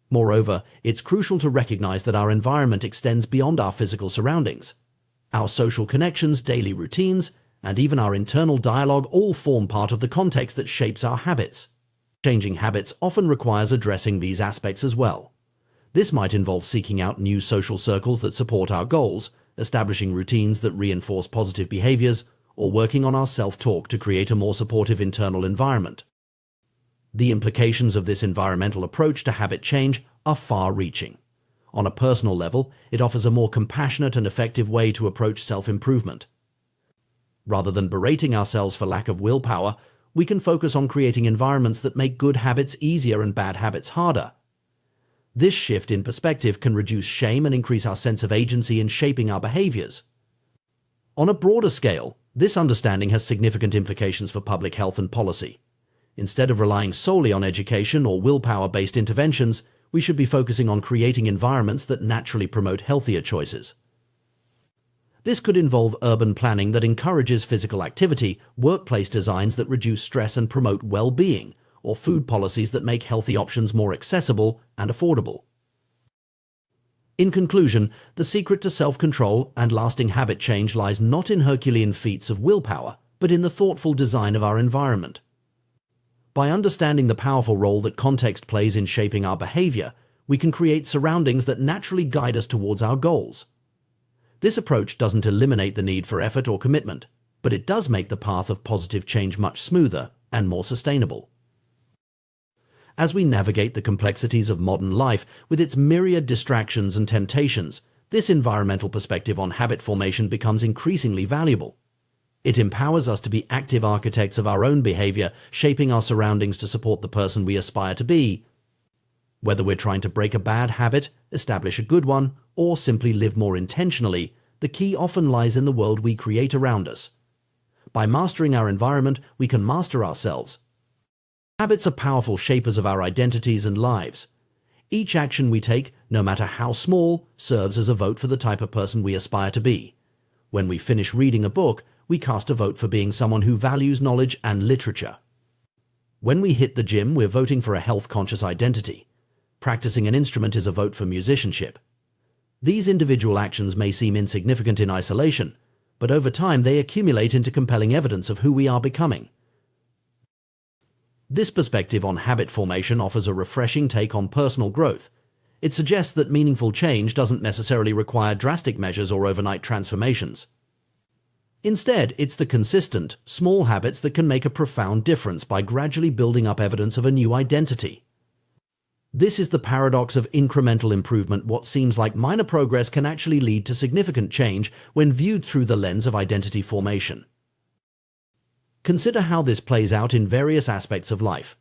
Moreover, it's crucial to recognize that our environment extends beyond our physical surroundings. Our social connections, daily routines, and even our internal dialogue all form part of the context that shapes our habits. Changing habits often requires addressing these aspects as well. This might involve seeking out new social circles that support our goals, establishing routines that reinforce positive behaviors, or working on our self-talk to create a more supportive internal environment. The implications of this environmental approach to habit change are far-reaching. On a personal level, it offers a more compassionate and effective way to approach self-improvement. Rather than berating ourselves for lack of willpower, we can focus on creating environments that make good habits easier and bad habits harder. This shift in perspective can reduce shame and increase our sense of agency in shaping our behaviors. On a broader scale, this understanding has significant implications for public health and policy. Instead of relying solely on education or willpower-based interventions, we should be focusing on creating environments that naturally promote healthier choices. This could involve urban planning that encourages physical activity, workplace designs that reduce stress and promote well-being, or food policies that make healthy options more accessible and affordable. In conclusion, the secret to self-control and lasting habit change lies not in Herculean feats of willpower, but in the thoughtful design of our environment. By understanding the powerful role that context plays in shaping our behavior, we can create surroundings that naturally guide us towards our goals. This approach doesn't eliminate the need for effort or commitment, but it does make the path of positive change much smoother and more sustainable. As we navigate the complexities of modern life with its myriad distractions and temptations, this environmental perspective on habit formation becomes increasingly valuable. It empowers us to be active architects of our own behavior, shaping our surroundings to support the person we aspire to be. Whether we're trying to break a bad habit, establish a good one, or simply live more intentionally, the key often lies in the world we create around us. By mastering our environment, we can master ourselves. Habits are powerful shapers of our identities and lives. Each action we take, no matter how small, serves as a vote for the type of person we aspire to be. When we finish reading a book, we cast a vote for being someone who values knowledge and literature. When we hit the gym, we're voting for a health-conscious identity. Practicing an instrument is a vote for musicianship. These individual actions may seem insignificant in isolation, but over time they accumulate into compelling evidence of who we are becoming. This perspective on habit formation offers a refreshing take on personal growth. It suggests that meaningful change doesn't necessarily require drastic measures or overnight transformations. Instead, it's the consistent, small habits that can make a profound difference by gradually building up evidence of a new identity. This is the paradox of incremental improvement. What seems like minor progress can actually lead to significant change when viewed through the lens of identity formation. Consider how this plays out in various aspects of life.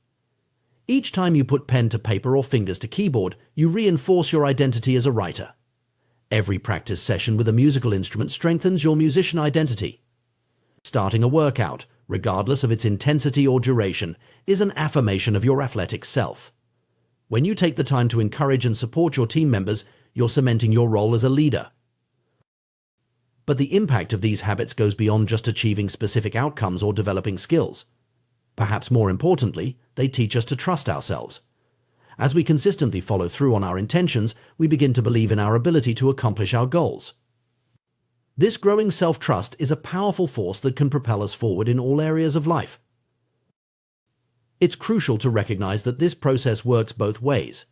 Each time you put pen to paper or fingers to keyboard, you reinforce your identity as a writer. Every practice session with a musical instrument strengthens your musician identity. Starting a workout, regardless of its intensity or duration, is an affirmation of your athletic self. When you take the time to encourage and support your team members, you're cementing your role as a leader. But the impact of these habits goes beyond just achieving specific outcomes or developing skills. Perhaps more importantly, they teach us to trust ourselves. As we consistently follow through on our intentions, we begin to believe in our ability to accomplish our goals. This growing self-trust is a powerful force that can propel us forward in all areas of life. It's crucial to recognize that this process works both ways.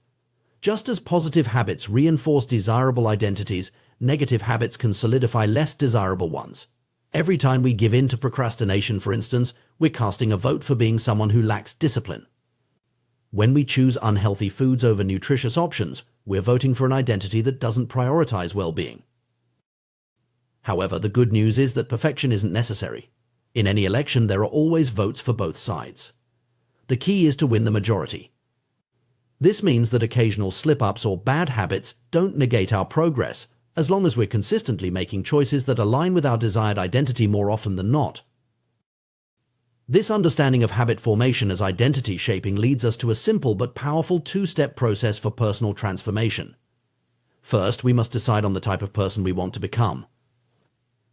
Just as positive habits reinforce desirable identities, negative habits can solidify less desirable ones. Every time we give in to procrastination, for instance, we're casting a vote for being someone who lacks discipline. When we choose unhealthy foods over nutritious options, we're voting for an identity that doesn't prioritize well-being. However, the good news is that perfection isn't necessary. In any election, there are always votes for both sides. The key is to win the majority. This means that occasional slip-ups or bad habits don't negate our progress, as long as we're consistently making choices that align with our desired identity more often than not. This understanding of habit formation as identity shaping leads us to a simple but powerful two-step process for personal transformation. First, we must decide on the type of person we want to become.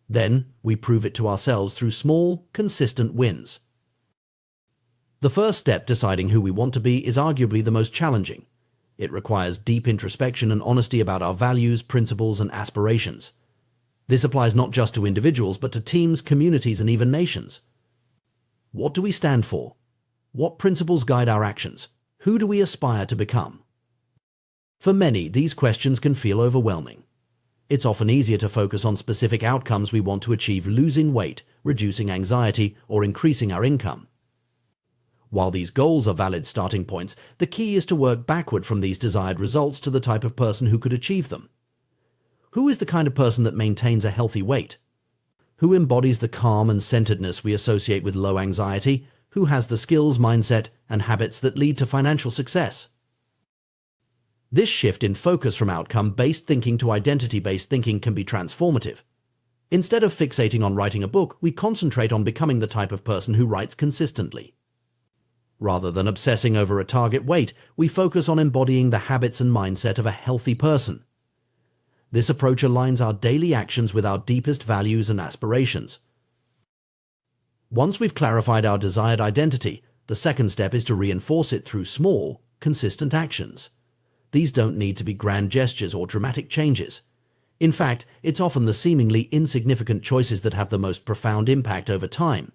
Then, we prove it to ourselves through small, consistent wins. The first step, deciding who we want to be, is arguably the most challenging. It requires deep introspection and honesty about our values, principles, and aspirations. This applies not just to individuals, but to teams, communities, and even nations. What do we stand for? What principles guide our actions? Who do we aspire to become? For many, these questions can feel overwhelming. It's often easier to focus on specific outcomes we want to achieve: losing weight, reducing anxiety, or increasing our income. While these goals are valid starting points, the key is to work backward from these desired results to the type of person who could achieve them. Who is the kind of person that maintains a healthy weight? Who embodies the calm and centeredness we associate with low anxiety? Who has the skills, mindset, and habits that lead to financial success? This shift in focus from outcome-based thinking to identity-based thinking can be transformative. Instead of fixating on writing a book, we concentrate on becoming the type of person who writes consistently. Rather than obsessing over a target weight, we focus on embodying the habits and mindset of a healthy person. This approach aligns our daily actions with our deepest values and aspirations. Once we've clarified our desired identity, the second step is to reinforce it through small, consistent actions. These don't need to be grand gestures or dramatic changes. In fact, it's often the seemingly insignificant choices that have the most profound impact over time.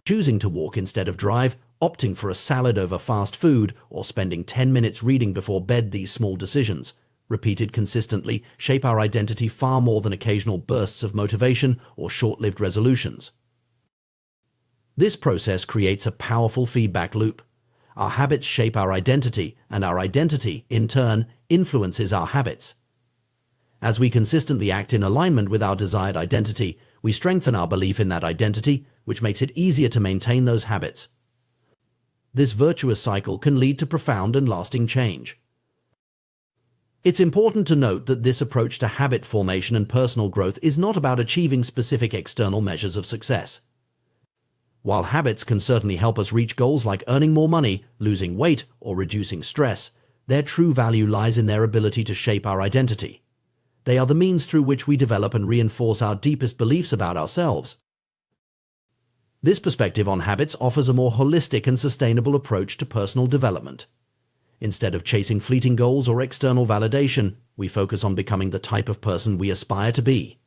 Choosing to walk instead of drive, opting for a salad over fast food, or spending 10 minutes reading before bed, these small decisions, repeated consistently, shape our identity far more than occasional bursts of motivation or short-lived resolutions. This process creates a powerful feedback loop. Our habits shape our identity, and our identity, in turn, influences our habits. As we consistently act in alignment with our desired identity, we strengthen our belief in that identity, which makes it easier to maintain those habits. This virtuous cycle can lead to profound and lasting change. It's important to note that this approach to habit formation and personal growth is not about achieving specific external measures of success. While habits can certainly help us reach goals like earning more money, losing weight, or reducing stress, their true value lies in their ability to shape our identity. They are the means through which we develop and reinforce our deepest beliefs about ourselves. This perspective on habits offers a more holistic and sustainable approach to personal development. Instead of chasing fleeting goals or external validation, we focus on becoming the type of person we aspire to be.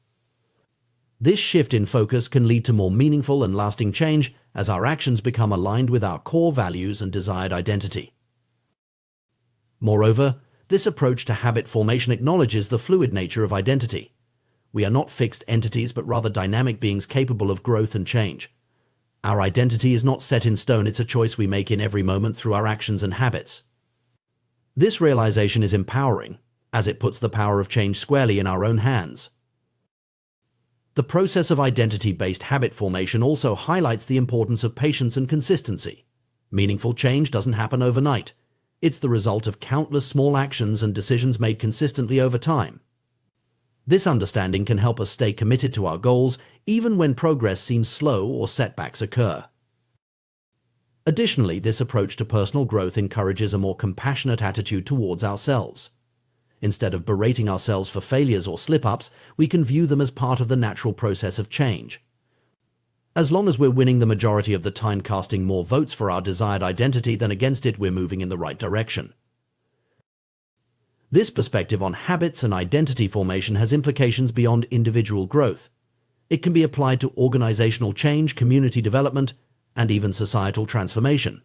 This shift in focus can lead to more meaningful and lasting change as our actions become aligned with our core values and desired identity. Moreover, this approach to habit formation acknowledges the fluid nature of identity. We are not fixed entities, but rather dynamic beings capable of growth and change. Our identity is not set in stone, it's a choice we make in every moment through our actions and habits. This realization is empowering, as it puts the power of change squarely in our own hands. The process of identity-based habit formation also highlights the importance of patience and consistency. Meaningful change doesn't happen overnight. It's the result of countless small actions and decisions made consistently over time. This understanding can help us stay committed to our goals, even when progress seems slow or setbacks occur. Additionally, this approach to personal growth encourages a more compassionate attitude towards ourselves. Instead of berating ourselves for failures or slip-ups, we can view them as part of the natural process of change. As long as we're winning the majority of the time, casting more votes for our desired identity than against it, we're moving in the right direction. This perspective on habits and identity formation has implications beyond individual growth. It can be applied to organizational change, community development, and even societal transformation.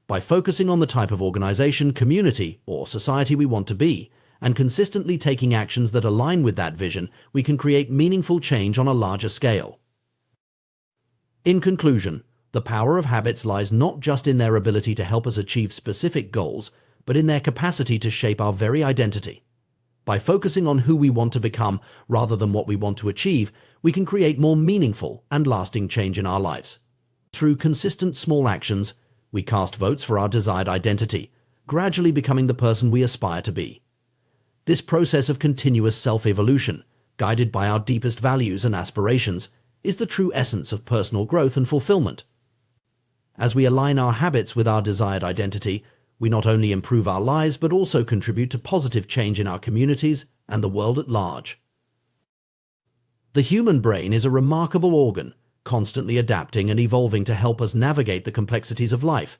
By focusing on the type of organization, community, or society we want to be, and consistently taking actions that align with that vision, we can create meaningful change on a larger scale. In conclusion, the power of habits lies not just in their ability to help us achieve specific goals, but in their capacity to shape our very identity. By focusing on who we want to become rather than what we want to achieve, we can create more meaningful and lasting change in our lives. Through consistent small actions, we cast votes for our desired identity, gradually becoming the person we aspire to be. This process of continuous self-evolution, guided by our deepest values and aspirations, is the true essence of personal growth and fulfillment. As we align our habits with our desired identity, we not only improve our lives but also contribute to positive change in our communities and the world at large. The human brain is a remarkable organ, constantly adapting and evolving to help us navigate the complexities of life.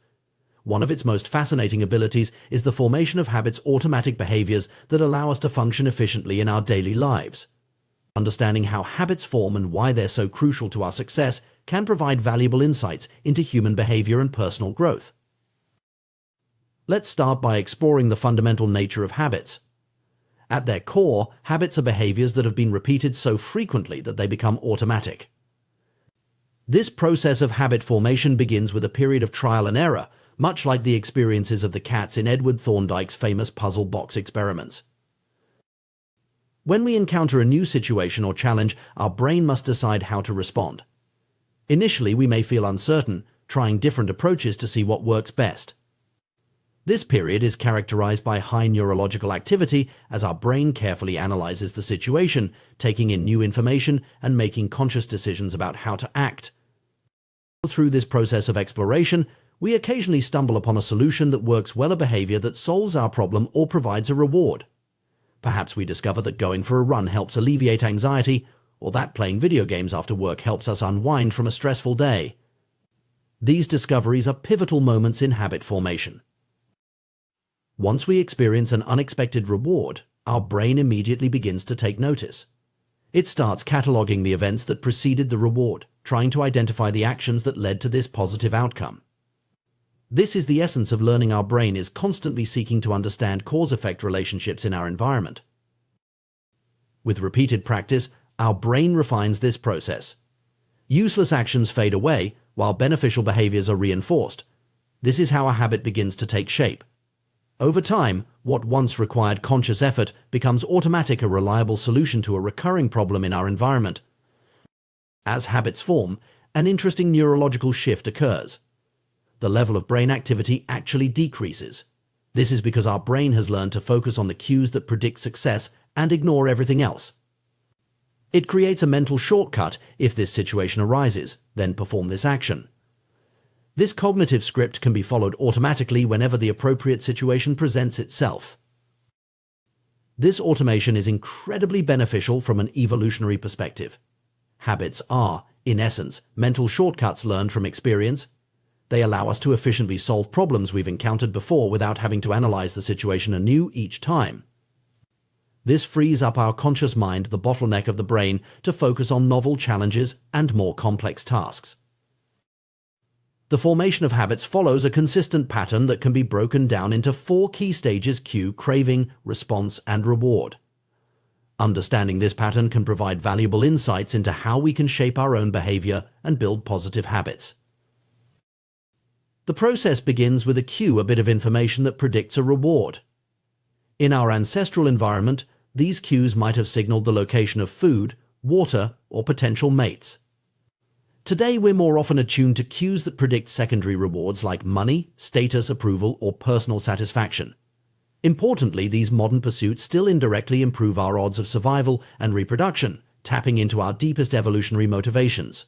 One of its most fascinating abilities is the formation of habits, automatic behaviors that allow us to function efficiently in our daily lives. Understanding how habits form and why they're so crucial to our success can provide valuable insights into human behavior and personal growth. Let's start by exploring the fundamental nature of habits. At their core, habits are behaviors that have been repeated so frequently that they become automatic. This process of habit formation begins with a period of trial and error, much like the experiences of the cats in Edward Thorndike's famous puzzle box experiments. When we encounter a new situation or challenge, our brain must decide how to respond. Initially, we may feel uncertain, trying different approaches to see what works best. This period is characterized by high neurological activity as our brain carefully analyzes the situation, taking in new information and making conscious decisions about how to act. Through this process of exploration, we occasionally stumble upon a solution that works well, a behavior that solves our problem or provides a reward. Perhaps we discover that going for a run helps alleviate anxiety, or that playing video games after work helps us unwind from a stressful day. These discoveries are pivotal moments in habit formation. Once we experience an unexpected reward, our brain immediately begins to take notice. It starts cataloging the events that preceded the reward, trying to identify the actions that led to this positive outcome. This is the essence of learning. Our brain is constantly seeking to understand cause-effect relationships in our environment. With repeated practice, our brain refines this process. Useless actions fade away, while beneficial behaviors are reinforced. This is how a habit begins to take shape. Over time, what once required conscious effort becomes automatic, a reliable solution to a recurring problem in our environment. As habits form, an interesting neurological shift occurs. The level of brain activity actually decreases. This is because our brain has learned to focus on the cues that predict success and ignore everything else. It creates a mental shortcut. If this situation arises, then perform this action. This cognitive script can be followed automatically whenever the appropriate situation presents itself. This automation is incredibly beneficial from an evolutionary perspective. Habits are, in essence, mental shortcuts learned from experience. They allow us to efficiently solve problems we've encountered before without having to analyze the situation anew each time. This frees up our conscious mind, the bottleneck of the brain, to focus on novel challenges and more complex tasks. The formation of habits follows a consistent pattern that can be broken down into 4 key stages: cue, craving, response, and reward. Understanding this pattern can provide valuable insights into how we can shape our own behavior and build positive habits. The process begins with a cue, a bit of information that predicts a reward. In our ancestral environment, these cues might have signaled the location of food, water, or potential mates. Today, we're more often attuned to cues that predict secondary rewards like money, status, approval, or personal satisfaction. Importantly, these modern pursuits still indirectly improve our odds of survival and reproduction, tapping into our deepest evolutionary motivations.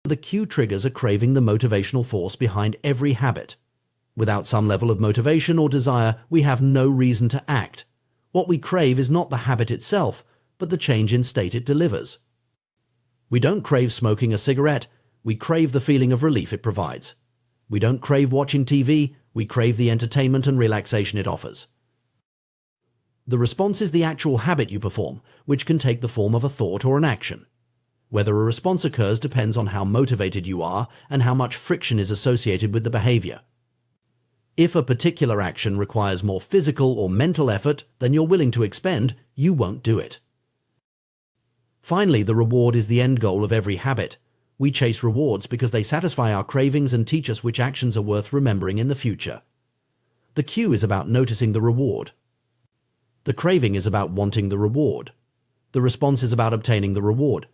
The cue triggers a craving, the motivational force behind every habit. Without some level of motivation or desire, we have no reason to act. What we crave is not the habit itself, but the change in state it delivers. We don't crave smoking a cigarette, we crave the feeling of relief it provides. We don't crave watching TV, we crave the entertainment and relaxation it offers. The response is the actual habit you perform, which can take the form of a thought or an action. Whether a response occurs depends on how motivated you are and how much friction is associated with the behavior. If a particular action requires more physical or mental effort than you're willing to expend, you won't do it. Finally, the reward is the end goal of every habit. we chase rewards because they satisfy our cravings and teach us which actions are worth remembering in the future. The cue is about noticing the reward. The craving is about wanting the reward. The response is about obtaining the reward.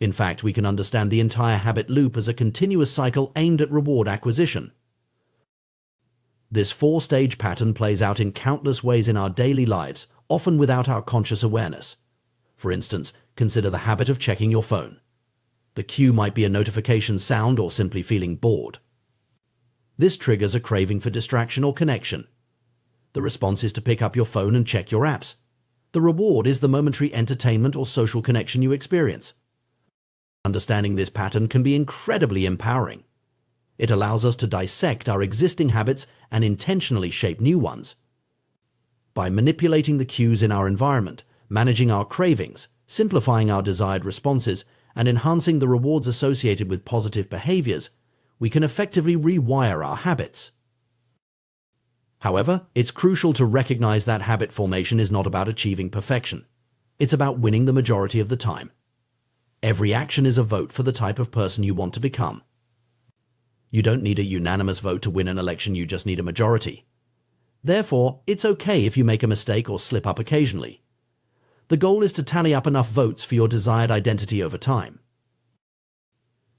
In fact, we can understand the entire habit loop as a continuous cycle aimed at reward acquisition. This four-stage pattern plays out in countless ways in our daily lives, often without our conscious awareness. For instance, consider the habit of checking your phone. The cue might be a notification sound or simply feeling bored. This triggers a craving for distraction or connection. The response is to pick up your phone and check your apps. The reward is the momentary entertainment or social connection you experience. Understanding this pattern can be incredibly empowering. It allows us to dissect our existing habits and intentionally shape new ones. By manipulating the cues in our environment, managing our cravings, simplifying our desired responses, and enhancing the rewards associated with positive behaviors, we can effectively rewire our habits. However, it's crucial to recognize that habit formation is not about achieving perfection. It's about winning the majority of the time. Every action is a vote for the type of person you want to become. You don't need a unanimous vote to win an election, you just need a majority. Therefore, it's okay if you make a mistake or slip up occasionally. The goal is to tally up enough votes for your desired identity over time.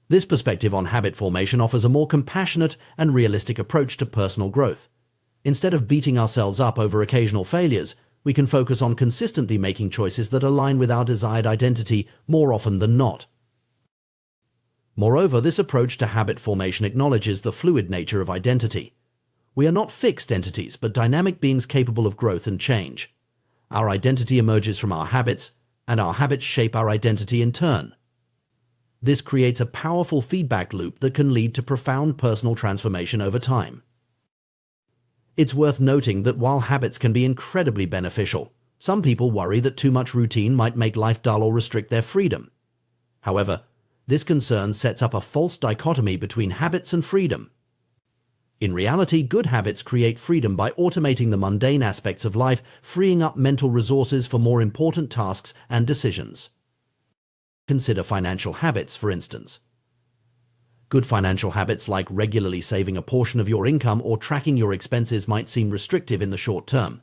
This perspective on habit formation offers a more compassionate and realistic approach to personal growth. Instead of beating ourselves up over occasional failures, we can focus on consistently making choices that align with our desired identity more often than not. Moreover, this approach to habit formation acknowledges the fluid nature of identity. We are not fixed entities, but dynamic beings capable of growth and change. Our identity emerges from our habits, and our habits shape our identity in turn. This creates a powerful feedback loop that can lead to profound personal transformation over time. It's worth noting that while habits can be incredibly beneficial, some people worry that too much routine might make life dull or restrict their freedom. However, this concern sets up a false dichotomy between habits and freedom. In reality, good habits create freedom by automating the mundane aspects of life, freeing up mental resources for more important tasks and decisions. Consider financial habits, for instance. Good financial habits like regularly saving a portion of your income or tracking your expenses might seem restrictive in the short term.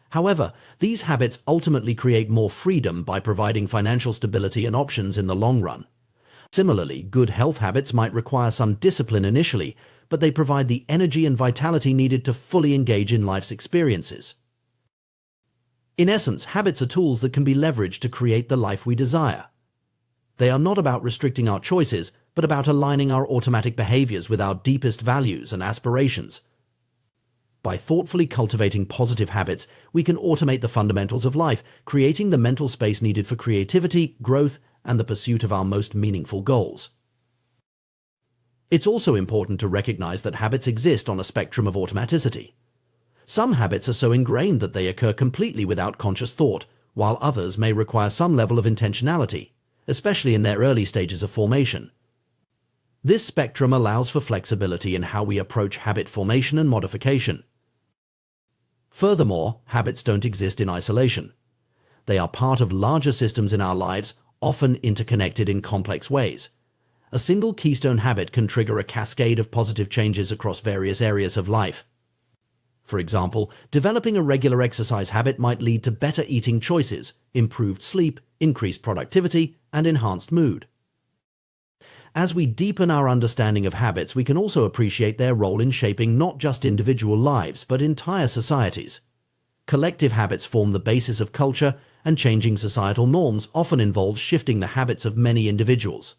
However, these habits ultimately create more freedom by providing financial stability and options in the long run. Similarly, good health habits might require some discipline initially, but they provide the energy and vitality needed to fully engage in life's experiences. In essence, habits are tools that can be leveraged to create the life we desire. They are not about restricting our choices, but about aligning our automatic behaviors with our deepest values and aspirations. By thoughtfully cultivating positive habits, we can automate the fundamentals of life, creating the mental space needed for creativity, growth, and the pursuit of our most meaningful goals. It's also important to recognize that habits exist on a spectrum of automaticity. Some habits are so ingrained that they occur completely without conscious thought, while others may require some level of intentionality, especially in their early stages of formation. This spectrum allows for flexibility in how we approach habit formation and modification. Furthermore, habits don't exist in isolation. They are part of larger systems in our lives, often interconnected in complex ways. A single keystone habit can trigger a cascade of positive changes across various areas of life. For example, developing a regular exercise habit might lead to better eating choices, improved sleep, increased productivity, and enhanced mood. As we deepen our understanding of habits, we can also appreciate their role in shaping not just individual lives, but entire societies. Collective habits form the basis of culture, and changing societal norms often involves shifting the habits of many individuals.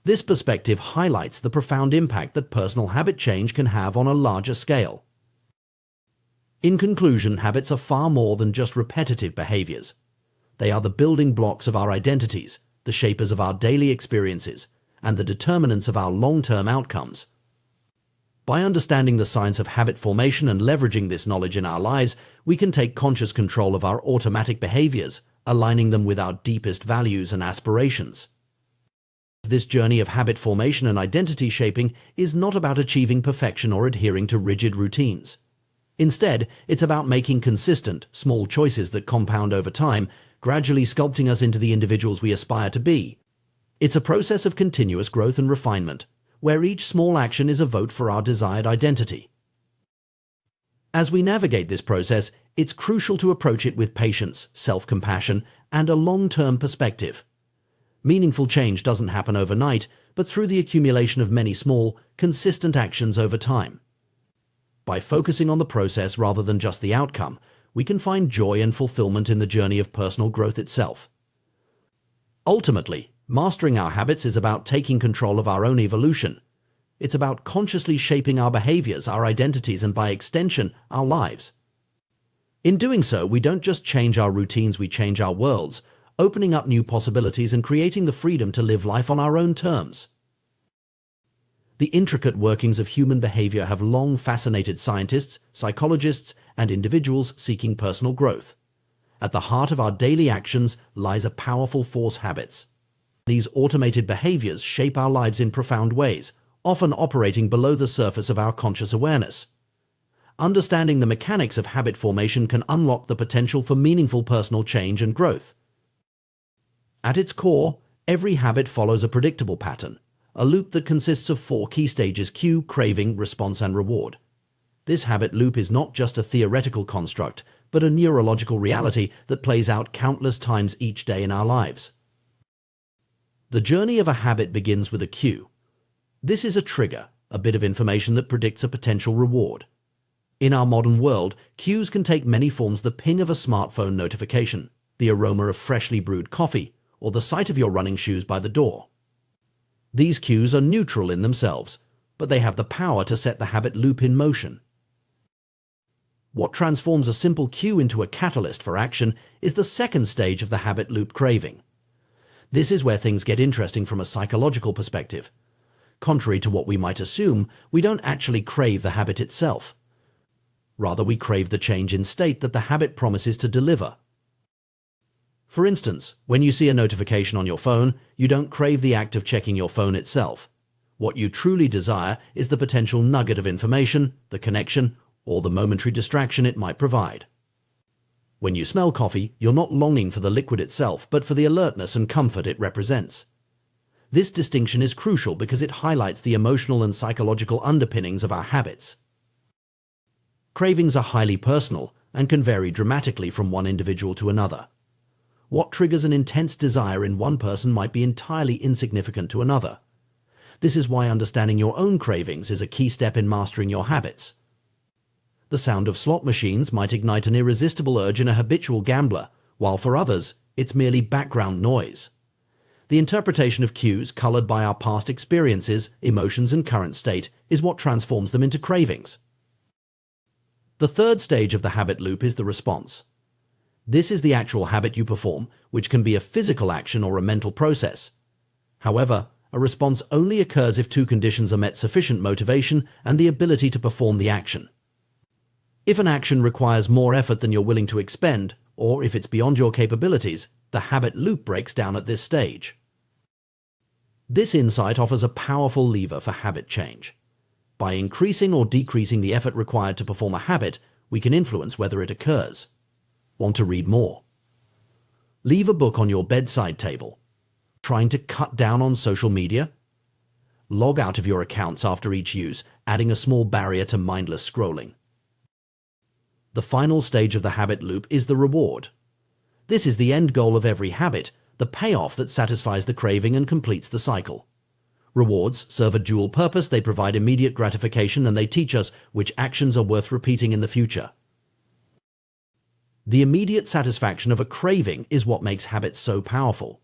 This perspective highlights the profound impact that personal habit change can have on a larger scale. In conclusion, habits are far more than just repetitive behaviors. They are the building blocks of our identities, the shapers of our daily experiences, and the determinants of our long-term outcomes. By understanding the science of habit formation and leveraging this knowledge in our lives, we can take conscious control of our automatic behaviors, aligning them with our deepest values and aspirations. This journey of habit formation and identity shaping is not about achieving perfection or adhering to rigid routines. Instead, it's about making consistent, small choices that compound over time, gradually sculpting us into the individuals we aspire to be. It's a process of continuous growth and refinement, where each small action is a vote for our desired identity. As we navigate this process, it's crucial to approach it with patience, self-compassion, and a long-term perspective. Meaningful change doesn't happen overnight, but through the accumulation of many small, consistent actions over time. By focusing on the process rather than just the outcome, we can find joy and fulfillment in the journey of personal growth itself. Ultimately, mastering our habits is about taking control of our own evolution. It's about consciously shaping our behaviors, our identities, and by extension, our lives. In doing so, we don't just change our routines, we change our worlds, opening up new possibilities and creating the freedom to live life on our own terms. The intricate workings of human behavior have long fascinated scientists, psychologists, and individuals seeking personal growth. At the heart of our daily actions lies a powerful force: habits. These automated behaviors shape our lives in profound ways, often operating below the surface of our conscious awareness. Understanding the mechanics of habit formation can unlock the potential for meaningful personal change and growth. At its core, every habit follows a predictable pattern, a loop that consists of 4 key stages: cue, craving, response, and reward. This habit loop is not just a theoretical construct, but a neurological reality that plays out countless times each day in our lives. The journey of a habit begins with a cue. This is a trigger, a bit of information that predicts a potential reward. In our modern world, cues can take many forms: the ping of a smartphone notification, the aroma of freshly brewed coffee, or the sight of your running shoes by the door. These cues are neutral in themselves, but they have the power to set the habit loop in motion. What transforms a simple cue into a catalyst for action is the second stage of the habit loop: craving. This is where things get interesting from a psychological perspective. Contrary to what we might assume, we don't actually crave the habit itself. Rather, we crave the change in state that the habit promises to deliver. For instance, when you see a notification on your phone, you don't crave the act of checking your phone itself. What you truly desire is the potential nugget of information, the connection, or the momentary distraction it might provide. When you smell coffee, you're not longing for the liquid itself, but for the alertness and comfort it represents. This distinction is crucial because it highlights the emotional and psychological underpinnings of our habits. Cravings are highly personal and can vary dramatically from one individual to another. What triggers an intense desire in one person might be entirely insignificant to another. This is why understanding your own cravings is a key step in mastering your habits. The sound of slot machines might ignite an irresistible urge in a habitual gambler, while for others, it's merely background noise. The interpretation of cues, colored by our past experiences, emotions, and current state, is what transforms them into cravings. The third stage of the habit loop is the response. This is the actual habit you perform, which can be a physical action or a mental process. However, a response only occurs if 2 conditions are met: sufficient motivation and the ability to perform the action. If an action requires more effort than you're willing to expend, or if it's beyond your capabilities, the habit loop breaks down at this stage. This insight offers a powerful lever for habit change. By increasing or decreasing the effort required to perform a habit, we can influence whether it occurs. Want to read more? Leave a book on your bedside table. Trying to cut down on social media? Log out of your accounts after each use, adding a small barrier to mindless scrolling. The final stage of the habit loop is the reward. This is the end goal of every habit, the payoff that satisfies the craving and completes the cycle. Rewards serve a dual purpose: they provide immediate gratification and they teach us which actions are worth repeating in the future. The immediate satisfaction of a craving is what makes habits so powerful.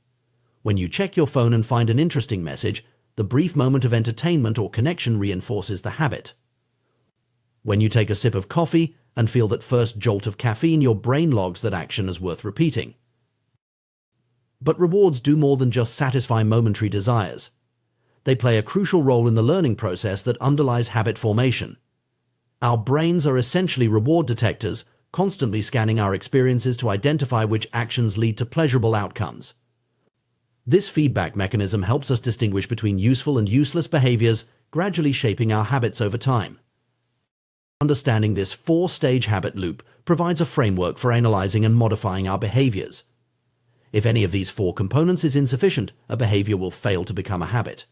When you check your phone and find an interesting message, the brief moment of entertainment or connection reinforces the habit. When you take a sip of coffee and feel that first jolt of caffeine, your brain logs that action as worth repeating. But rewards do more than just satisfy momentary desires. They play a crucial role in the learning process that underlies habit formation. Our brains are essentially reward detectors, constantly scanning our experiences to identify which actions lead to pleasurable outcomes. This feedback mechanism helps us distinguish between useful and useless behaviors, gradually shaping our habits over time. Understanding this 4-stage habit loop provides a framework for analyzing and modifying our behaviors. If any of these four components is insufficient, a behavior will fail to become a habit.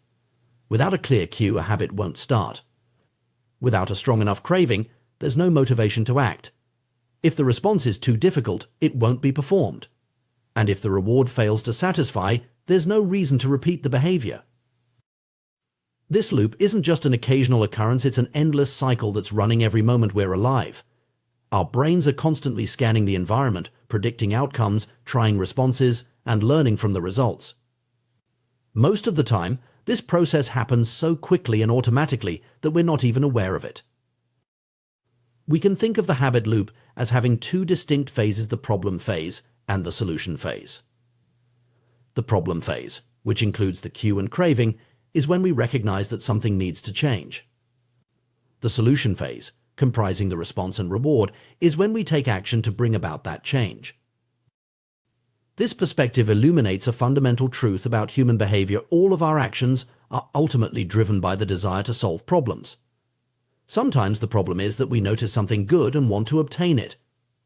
Without a clear cue, a habit won't start. Without a strong enough craving, there's no motivation to act. If the response is too difficult, it won't be performed. And if the reward fails to satisfy, there's no reason to repeat the behavior. This loop isn't just an occasional occurrence, it's an endless cycle that's running every moment we're alive. Our brains are constantly scanning the environment, predicting outcomes, trying responses, and learning from the results. Most of the time, this process happens so quickly and automatically that we're not even aware of it. We can think of the habit loop as having two distinct phases: the problem phase and the solution phase. The problem phase, which includes the cue and craving, is when we recognize that something needs to change. The solution phase, comprising the response and reward, is when we take action to bring about that change. This perspective illuminates a fundamental truth about human behavior: all of our actions are ultimately driven by the desire to solve problems. Sometimes the problem is that we notice something good and want to obtain it.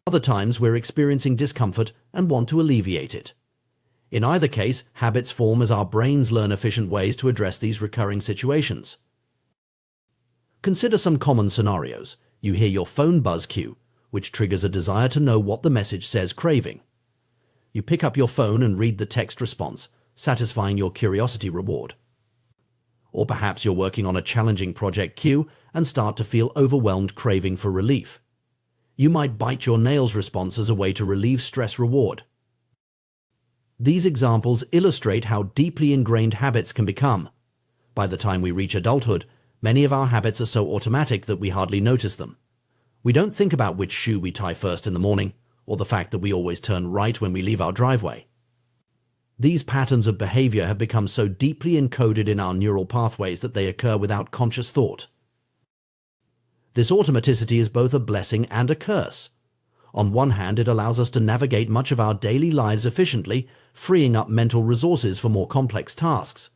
Other times we're experiencing discomfort and want to alleviate it. In either case, habits form as our brains learn efficient ways to address these recurring situations. Consider some common scenarios. You hear your phone buzz cue, which triggers a desire to know what the message says, craving. You pick up your phone and read the text response, satisfying your curiosity reward. Or perhaps you're working on a challenging project cue and start to feel overwhelmed, craving for relief. You might bite your nails response as a way to relieve stress, reward. These examples illustrate how deeply ingrained habits can become. By the time we reach adulthood, many of our habits are so automatic that we hardly notice them. We don't think about which shoe we tie first in the morning, or the fact that we always turn right when we leave our driveway. These patterns of behavior have become so deeply encoded in our neural pathways that they occur without conscious thought. This automaticity is both a blessing and a curse. On one hand, it allows us to navigate much of our daily lives efficiently, freeing up mental resources for more complex tasks.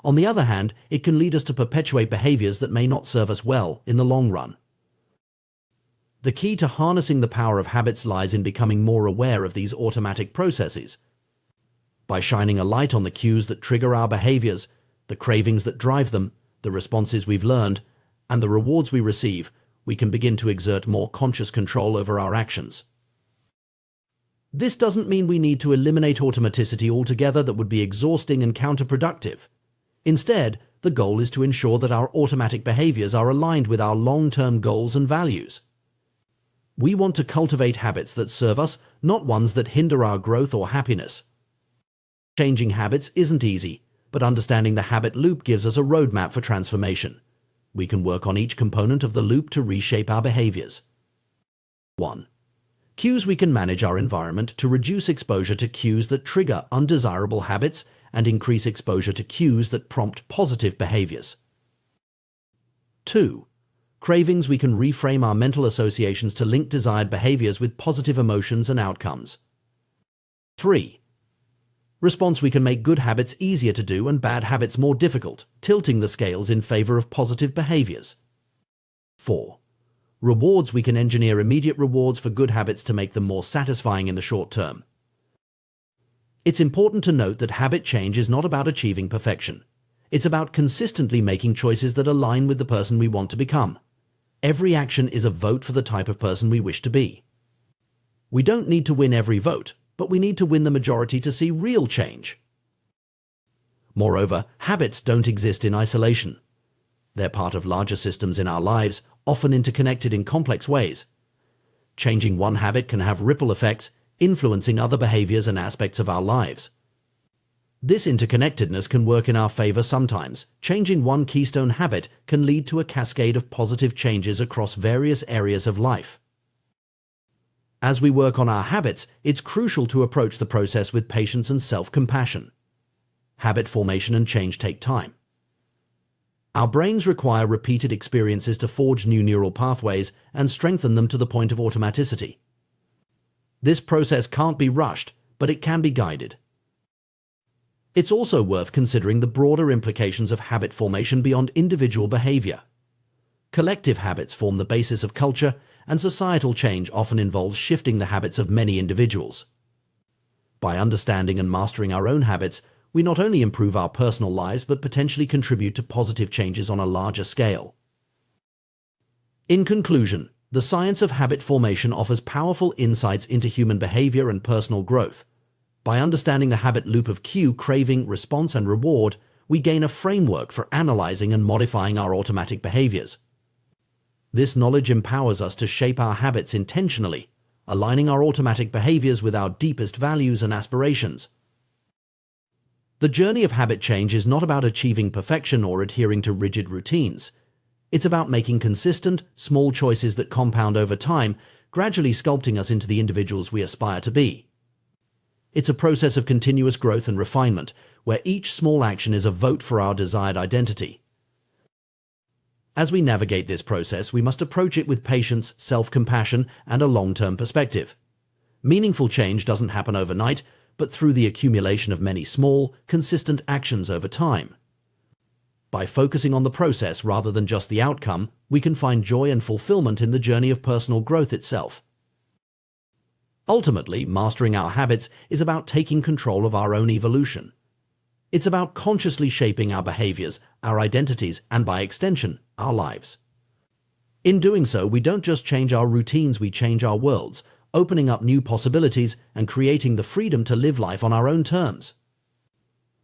On the other hand, it can lead us to perpetuate behaviors that may not serve us well in the long run. The key to harnessing the power of habits lies in becoming more aware of these automatic processes. By shining a light on the cues that trigger our behaviors, the cravings that drive them, the responses we've learned, and the rewards we receive, we can begin to exert more conscious control over our actions. This doesn't mean we need to eliminate automaticity altogether. That would be exhausting and counterproductive. Instead, the goal is to ensure that our automatic behaviors are aligned with our long-term goals and values. We want to cultivate habits that serve us, not ones that hinder our growth or happiness. Changing habits isn't easy, but understanding the habit loop gives us a roadmap for transformation. We can work on each component of the loop to reshape our behaviors. 1. Cues. We can manage our environment to reduce exposure to cues that trigger undesirable habits and increase exposure to cues that prompt positive behaviors. 2. Cravings. We can reframe our mental associations to link desired behaviors with positive emotions and outcomes. 3. Response. We can make good habits easier to do and bad habits more difficult, tilting the scales in favor of positive behaviors. 4. Rewards. We can engineer immediate rewards for good habits to make them more satisfying in the short term. It's important to note that habit change is not about achieving perfection. It's about consistently making choices that align with the person we want to become. Every action is a vote for the type of person we wish to be. We don't need to win every vote, but we need to win the majority to see real change. Moreover, habits don't exist in isolation. They're part of larger systems in our lives, often interconnected in complex ways. Changing one habit can have ripple effects, influencing other behaviors and aspects of our lives. This interconnectedness can work in our favor sometimes. Changing one keystone habit can lead to a cascade of positive changes across various areas of life. As we work on our habits, it's crucial to approach the process with patience and self-compassion. Habit formation and change take time. Our brains require repeated experiences to forge new neural pathways and strengthen them to the point of automaticity. This process can't be rushed, but it can be guided. It's also worth considering the broader implications of habit formation beyond individual behavior. Collective habits form the basis of culture, and societal change often involves shifting the habits of many individuals. By understanding and mastering our own habits, we not only improve our personal lives but potentially contribute to positive changes on a larger scale. In conclusion, the science of habit formation offers powerful insights into human behavior and personal growth. By understanding the habit loop of cue, craving, response, and reward, we gain a framework for analyzing and modifying our automatic behaviors. This knowledge empowers us to shape our habits intentionally, aligning our automatic behaviors with our deepest values and aspirations. The journey of habit change is not about achieving perfection or adhering to rigid routines. It's about making consistent, small choices that compound over time, gradually sculpting us into the individuals we aspire to be. It's a process of continuous growth and refinement, where each small action is a vote for our desired identity. As we navigate this process, we must approach it with patience, self-compassion, and a long-term perspective. Meaningful change doesn't happen overnight, but through the accumulation of many small, consistent actions over time. By focusing on the process rather than just the outcome, we can find joy and fulfillment in the journey of personal growth itself. Ultimately, mastering our habits is about taking control of our own evolution. It's about consciously shaping our behaviors, our identities, and by extension, our lives. In doing so, we don't just change our routines, we change our worlds, opening up new possibilities and creating the freedom to live life on our own terms.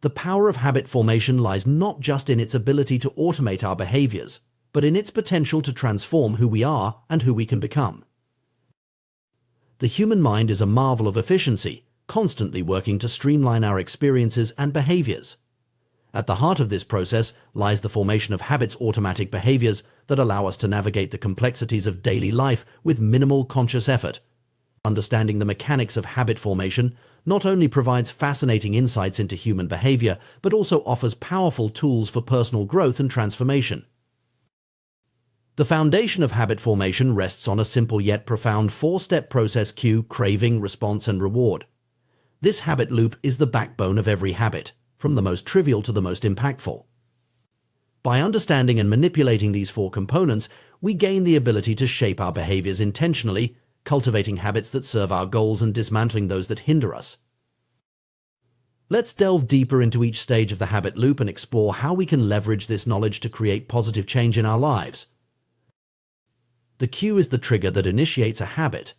The power of habit formation lies not just in its ability to automate our behaviors, but in its potential to transform who we are and who we can become. The human mind is a marvel of efficiency, constantly working to streamline our experiences and behaviors. At the heart of this process lies the formation of habits, automatic behaviors that allow us to navigate the complexities of daily life with minimal conscious effort. Understanding the mechanics of habit formation not only provides fascinating insights into human behavior, but also offers powerful tools for personal growth and transformation. The foundation of habit formation rests on a simple yet profound four-step process: cue, craving, response, and reward. This habit loop is the backbone of every habit, from the most trivial to the most impactful. By understanding and manipulating these four components, we gain the ability to shape our behaviors intentionally, cultivating habits that serve our goals and dismantling those that hinder us. Let's delve deeper into each stage of the habit loop and explore how we can leverage this knowledge to create positive change in our lives. The cue is the trigger that initiates a habit.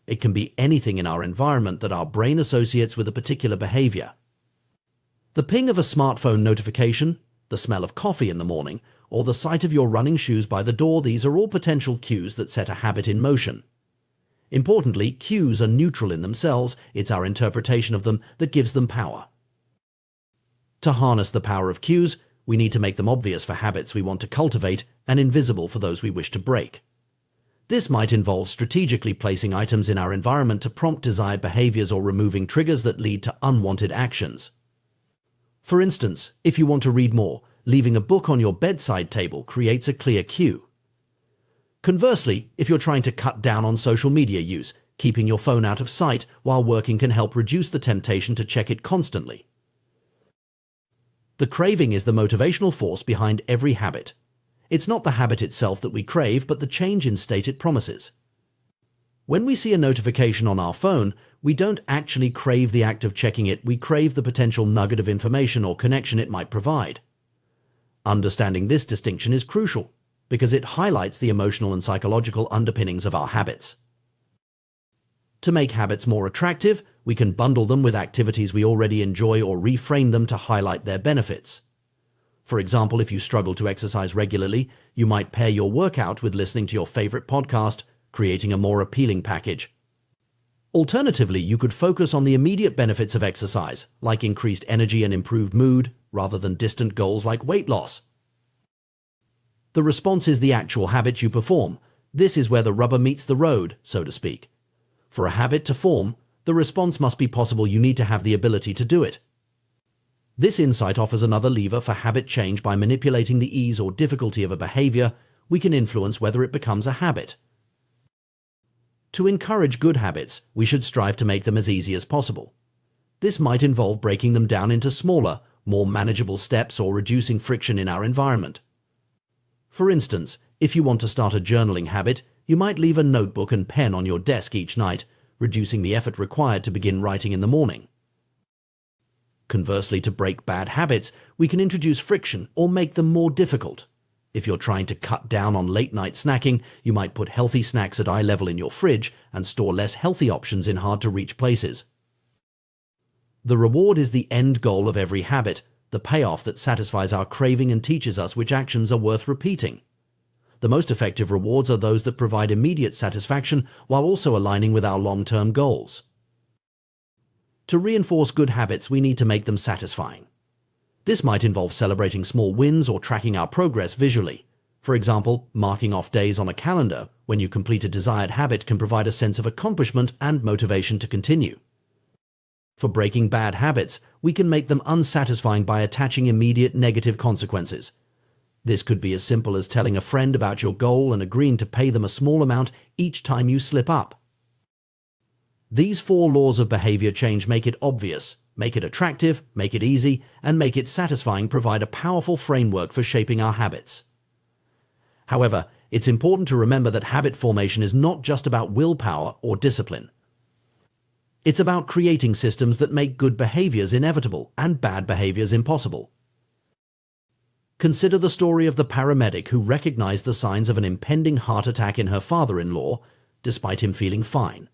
It can be anything in our environment that our brain associates with a particular behavior. The ping of a smartphone notification, the smell of coffee in the morning, or the sight of your running shoes by the door, these are all potential cues that set a habit in motion. Importantly, cues are neutral in themselves. It's our interpretation of them that gives them power. To harness the power of cues, we need to make them obvious for habits we want to cultivate and invisible for those we wish to break. This might involve strategically placing items in our environment to prompt desired behaviors or removing triggers that lead to unwanted actions. For instance, if you want to read more, leaving a book on your bedside table creates a clear cue. Conversely, if you're trying to cut down on social media use, keeping your phone out of sight while working can help reduce the temptation to check it constantly. The craving is the motivational force behind every habit. It's not the habit itself that we crave, but the change in state it promises. When we see a notification on our phone, we don't actually crave the act of checking it, we crave the potential nugget of information or connection it might provide. Understanding this distinction is crucial, because it highlights the emotional and psychological underpinnings of our habits. To make habits more attractive, we can bundle them with activities we already enjoy or reframe them to highlight their benefits. For example, if you struggle to exercise regularly, you might pair your workout with listening to your favorite podcast, creating a more appealing package. Alternatively, you could focus on the immediate benefits of exercise, like increased energy and improved mood, rather than distant goals like weight loss. The response is the actual habit you perform. This is where the rubber meets the road, so to speak. For a habit to form, the response must be possible. You need to have the ability to do it. This insight offers another lever for habit change. By manipulating the ease or difficulty of a behavior, we can influence whether it becomes a habit. To encourage good habits, we should strive to make them as easy as possible. This might involve breaking them down into smaller, more manageable steps or reducing friction in our environment. For instance, if you want to start a journaling habit, you might leave a notebook and pen on your desk each night, reducing the effort required to begin writing in the morning. Conversely, to break bad habits, we can introduce friction or make them more difficult. If you're trying to cut down on late-night snacking, you might put healthy snacks at eye level in your fridge and store less healthy options in hard-to-reach places. The reward is the end goal of every habit, the payoff that satisfies our craving and teaches us which actions are worth repeating. The most effective rewards are those that provide immediate satisfaction while also aligning with our long-term goals. To reinforce good habits, we need to make them satisfying. This might involve celebrating small wins or tracking our progress visually. For example, marking off days on a calendar when you complete a desired habit can provide a sense of accomplishment and motivation to continue. For breaking bad habits, we can make them unsatisfying by attaching immediate negative consequences. This could be as simple as telling a friend about your goal and agreeing to pay them a small amount each time you slip up. These 4 laws of behavior change make it obvious, make it attractive, make it easy, and make it satisfying provide a powerful framework for shaping our habits. However, it's important to remember that habit formation is not just about willpower or discipline. It's about creating systems that make good behaviors inevitable and bad behaviors impossible. Consider the story of the paramedic who recognized the signs of an impending heart attack in her father-in-law, despite him feeling fine.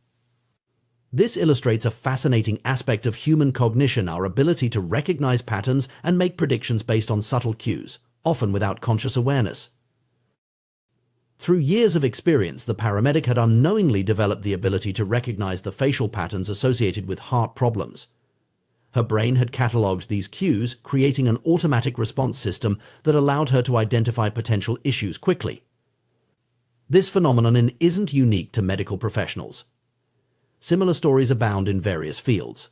This illustrates a fascinating aspect of human cognition, our ability to recognize patterns and make predictions based on subtle cues, often without conscious awareness. Through years of experience, the paramedic had unknowingly developed the ability to recognize the facial patterns associated with heart problems. Her brain had catalogued these cues, creating an automatic response system that allowed her to identify potential issues quickly. This phenomenon isn't unique to medical professionals. Similar stories abound in various fields.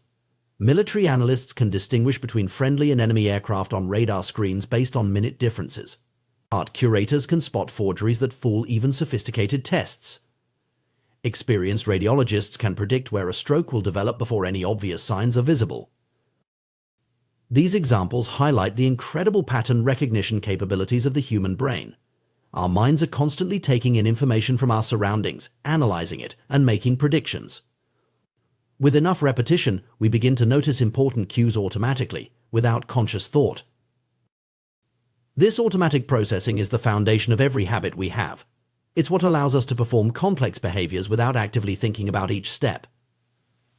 Military analysts can distinguish between friendly and enemy aircraft on radar screens based on minute differences. Art curators can spot forgeries that fool even sophisticated tests. Experienced radiologists can predict where a stroke will develop before any obvious signs are visible. These examples highlight the incredible pattern recognition capabilities of the human brain. Our minds are constantly taking in information from our surroundings, analyzing it, and making predictions. With enough repetition, we begin to notice important cues automatically, without conscious thought. This automatic processing is the foundation of every habit we have. It's what allows us to perform complex behaviors without actively thinking about each step.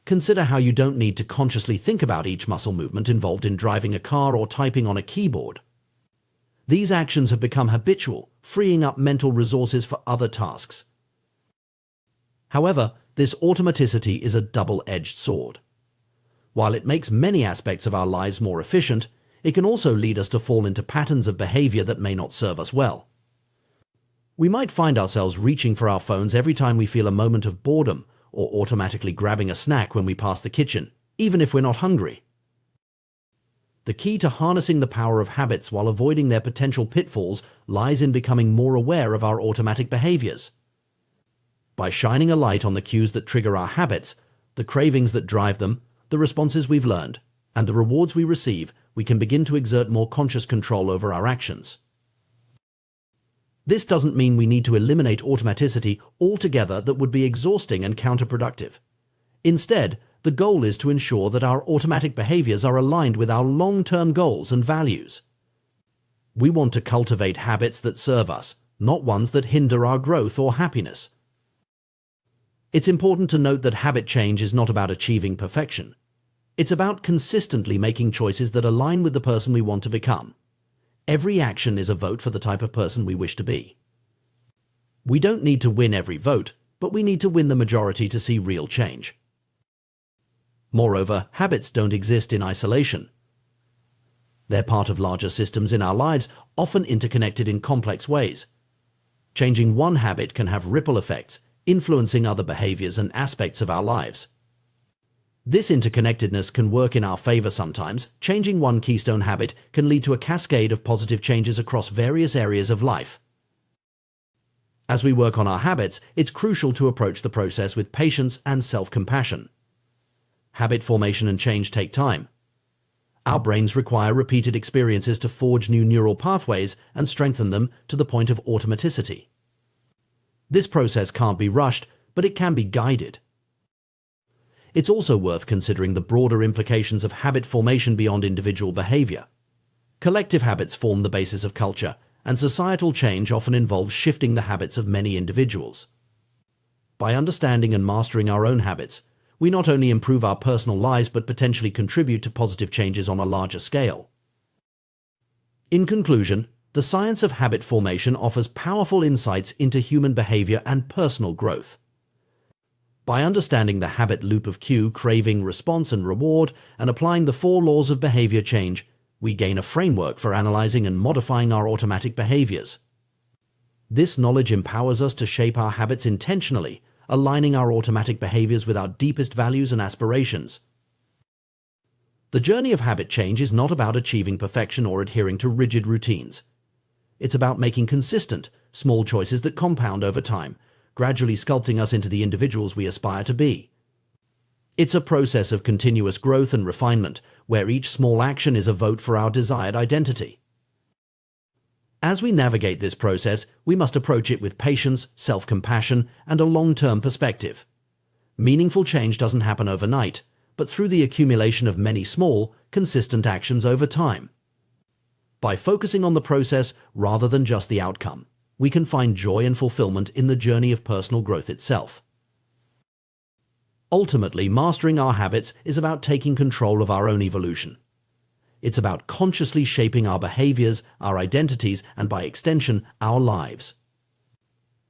Consider how you don't need to consciously think about each muscle movement involved in driving a car or typing on a keyboard. These actions have become habitual, freeing up mental resources for other tasks. However, this automaticity is a double-edged sword. While it makes many aspects of our lives more efficient, it can also lead us to fall into patterns of behavior that may not serve us well. We might find ourselves reaching for our phones every time we feel a moment of boredom, or automatically grabbing a snack when we pass the kitchen, even if we're not hungry. The key to harnessing the power of habits while avoiding their potential pitfalls lies in becoming more aware of our automatic behaviors. By shining a light on the cues that trigger our habits, the cravings that drive them, the responses we've learned, and the rewards we receive, we can begin to exert more conscious control over our actions. This doesn't mean we need to eliminate automaticity altogether. That would be exhausting and counterproductive. Instead, the goal is to ensure that our automatic behaviors are aligned with our long-term goals and values. We want to cultivate habits that serve us, not ones that hinder our growth or happiness. It's important to note that habit change is not about achieving perfection. It's about consistently making choices that align with the person we want to become. Every action is a vote for the type of person we wish to be. We don't need to win every vote, but we need to win the majority to see real change. Moreover, habits don't exist in isolation. They're part of larger systems in our lives, often interconnected in complex ways. Changing one habit can have ripple effects, influencing other behaviors and aspects of our lives. This interconnectedness can work in our favor sometimes. Changing one keystone habit can lead to a cascade of positive changes across various areas of life. As we work on our habits, it's crucial to approach the process with patience and self-compassion. Habit formation and change take time. Our brains require repeated experiences to forge new neural pathways and strengthen them to the point of automaticity. This process can't be rushed, but it can be guided. it's also worth considering the broader implications of habit formation beyond individual behavior. Collective habits form the basis of culture, and societal change often involves shifting the habits of many individuals. By understanding and mastering our own habits, we not only improve our personal lives but potentially contribute to positive changes on a larger scale. In conclusion, the science of habit formation offers powerful insights into human behavior and personal growth. By understanding the habit loop of cue, craving, response, and reward, and applying the 4 laws of behavior change, we gain a framework for analyzing and modifying our automatic behaviors. This knowledge empowers us to shape our habits intentionally, aligning our automatic behaviors with our deepest values and aspirations. The journey of habit change is not about achieving perfection or adhering to rigid routines. It's about making consistent, small choices that compound over time, gradually sculpting us into the individuals we aspire to be. It's a process of continuous growth and refinement, where each small action is a vote for our desired identity. As we navigate this process, we must approach it with patience, self-compassion, and a long-term perspective. Meaningful change doesn't happen overnight, but through the accumulation of many small, consistent actions over time. By focusing on the process rather than just the outcome, we can find joy and fulfillment in the journey of personal growth itself. Ultimately, mastering our habits is about taking control of our own evolution. It's about consciously shaping our behaviors, our identities, and by extension, our lives.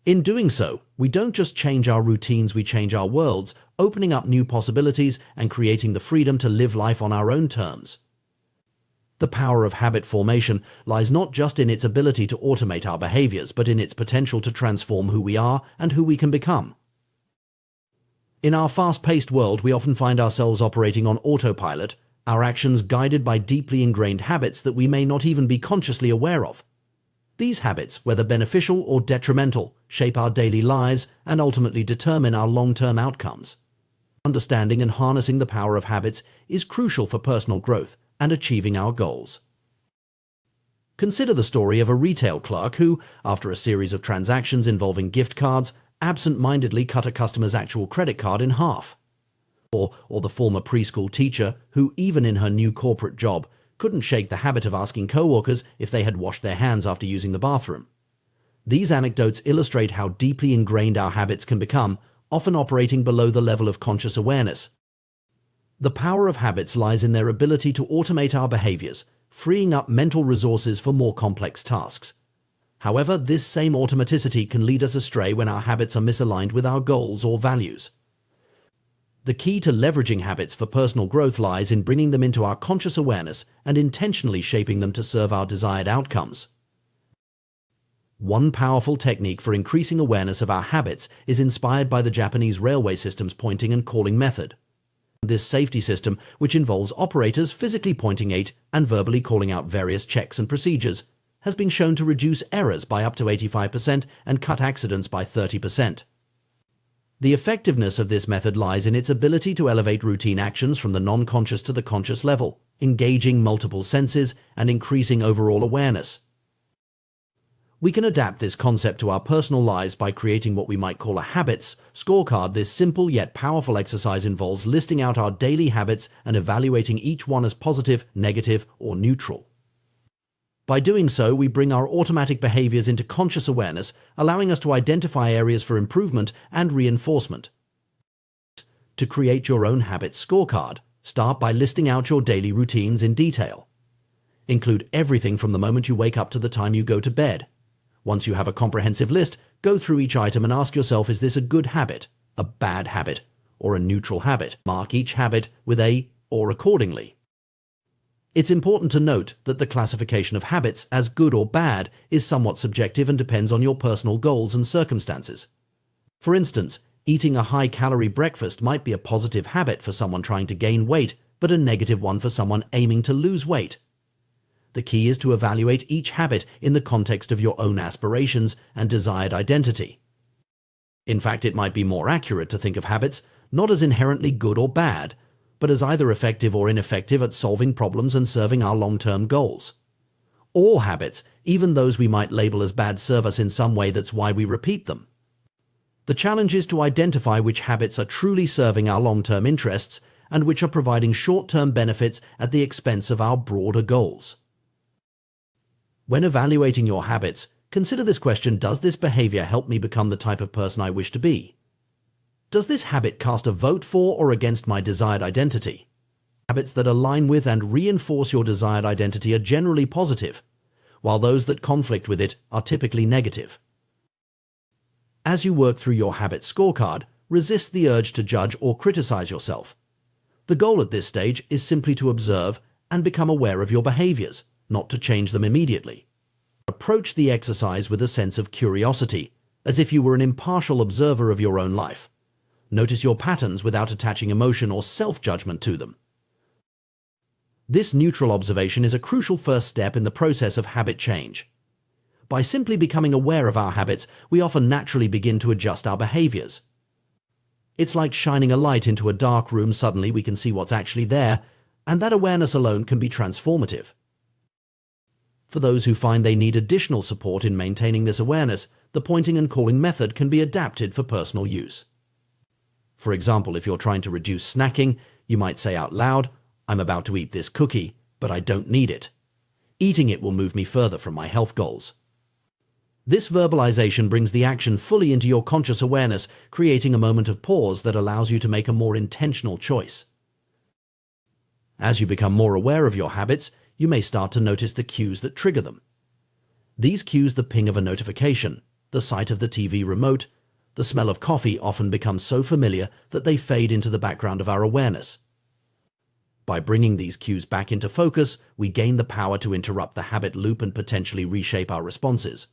In doing so, we don't just change our routines, we change our worlds, opening up new possibilities and creating the freedom to live life on our own terms. The power of habit formation lies not just in its ability to automate our behaviors, but in its potential to transform who we are and who we can become. In our fast-paced world, we often find ourselves operating on autopilot, our actions guided by deeply ingrained habits that we may not even be consciously aware of. These habits, whether beneficial or detrimental, shape our daily lives and ultimately determine our long-term outcomes. Understanding and harnessing the power of habits is crucial for personal growth and achieving our goals. Consider the story of a retail clerk who, after a series of transactions involving gift cards, absent-mindedly cut a customer's actual credit card in half. Or the former preschool teacher who, even in her new corporate job, couldn't shake the habit of asking co-workers if they had washed their hands after using the bathroom. These anecdotes illustrate how deeply ingrained our habits can become, often operating below the level of conscious awareness. The power of habits lies in their ability to automate our behaviors, freeing up mental resources for more complex tasks. However, this same automaticity can lead us astray when our habits are misaligned with our goals or values. The key to leveraging habits for personal growth lies in bringing them into our conscious awareness and intentionally shaping them to serve our desired outcomes. One powerful technique for increasing awareness of our habits is inspired by the Japanese railway system's pointing and calling method. This safety system, which involves operators physically pointing at and verbally calling out various checks and procedures, has been shown to reduce errors by up to 85% and cut accidents by 30%. The effectiveness of this method lies in its ability to elevate routine actions from the non-conscious to the conscious level, engaging multiple senses and increasing overall awareness. We can adapt this concept to our personal lives by creating what we might call a habits scorecard. This simple yet powerful exercise involves listing out our daily habits and evaluating each one as positive, negative, or neutral. By doing so, we bring our automatic behaviors into conscious awareness, allowing us to identify areas for improvement and reinforcement. To create your own habits scorecard, start by listing out your daily routines in detail. Include everything from the moment you wake up to the time you go to bed. Once you have a comprehensive list, go through each item and ask yourself, is this a good habit, a bad habit, or a neutral habit? Mark each habit with a or accordingly. It's important to note that the classification of habits as good or bad is somewhat subjective and depends on your personal goals and circumstances. For instance, eating a high-calorie breakfast might be a positive habit for someone trying to gain weight, but a negative one for someone aiming to lose weight. The key is to evaluate each habit in the context of your own aspirations and desired identity. In fact, it might be more accurate to think of habits not as inherently good or bad, but as either effective or ineffective at solving problems and serving our long-term goals. All habits, even those we might label as bad, serve us in some way. That's why we repeat them. The challenge is to identify which habits are truly serving our long-term interests and which are providing short-term benefits at the expense of our broader goals. When evaluating your habits, consider this question: does this behavior help me become the type of person I wish to be? Does this habit cast a vote for or against my desired identity? Habits that align with and reinforce your desired identity are generally positive, while those that conflict with it are typically negative. As you work through your habit scorecard, resist the urge to judge or criticize yourself. The goal at this stage is simply to observe and become aware of your behaviors, not to change them immediately. Approach the exercise with a sense of curiosity, as if you were an impartial observer of your own life. Notice your patterns without attaching emotion or self-judgment to them. This neutral observation is a crucial first step in the process of habit change. By simply becoming aware of our habits, we often naturally begin to adjust our behaviors. It's like shining a light into a dark room. Suddenly we can see what's actually there, and that awareness alone can be transformative. For those who find they need additional support in maintaining this awareness, the pointing and calling method can be adapted for personal use. For example, if you're trying to reduce snacking, you might say out loud, "I'm about to eat this cookie, but I don't need it. Eating it will move me further from my health goals." This verbalization brings the action fully into your conscious awareness, creating a moment of pause that allows you to make a more intentional choice. As you become more aware of your habits, you may start to notice the cues that trigger them. These cues, the ping of a notification, the sight of the TV remote, the smell of coffee, often become so familiar that they fade into the background of our awareness. By bringing these cues back into focus, we gain the power to interrupt the habit loop and potentially reshape our responses.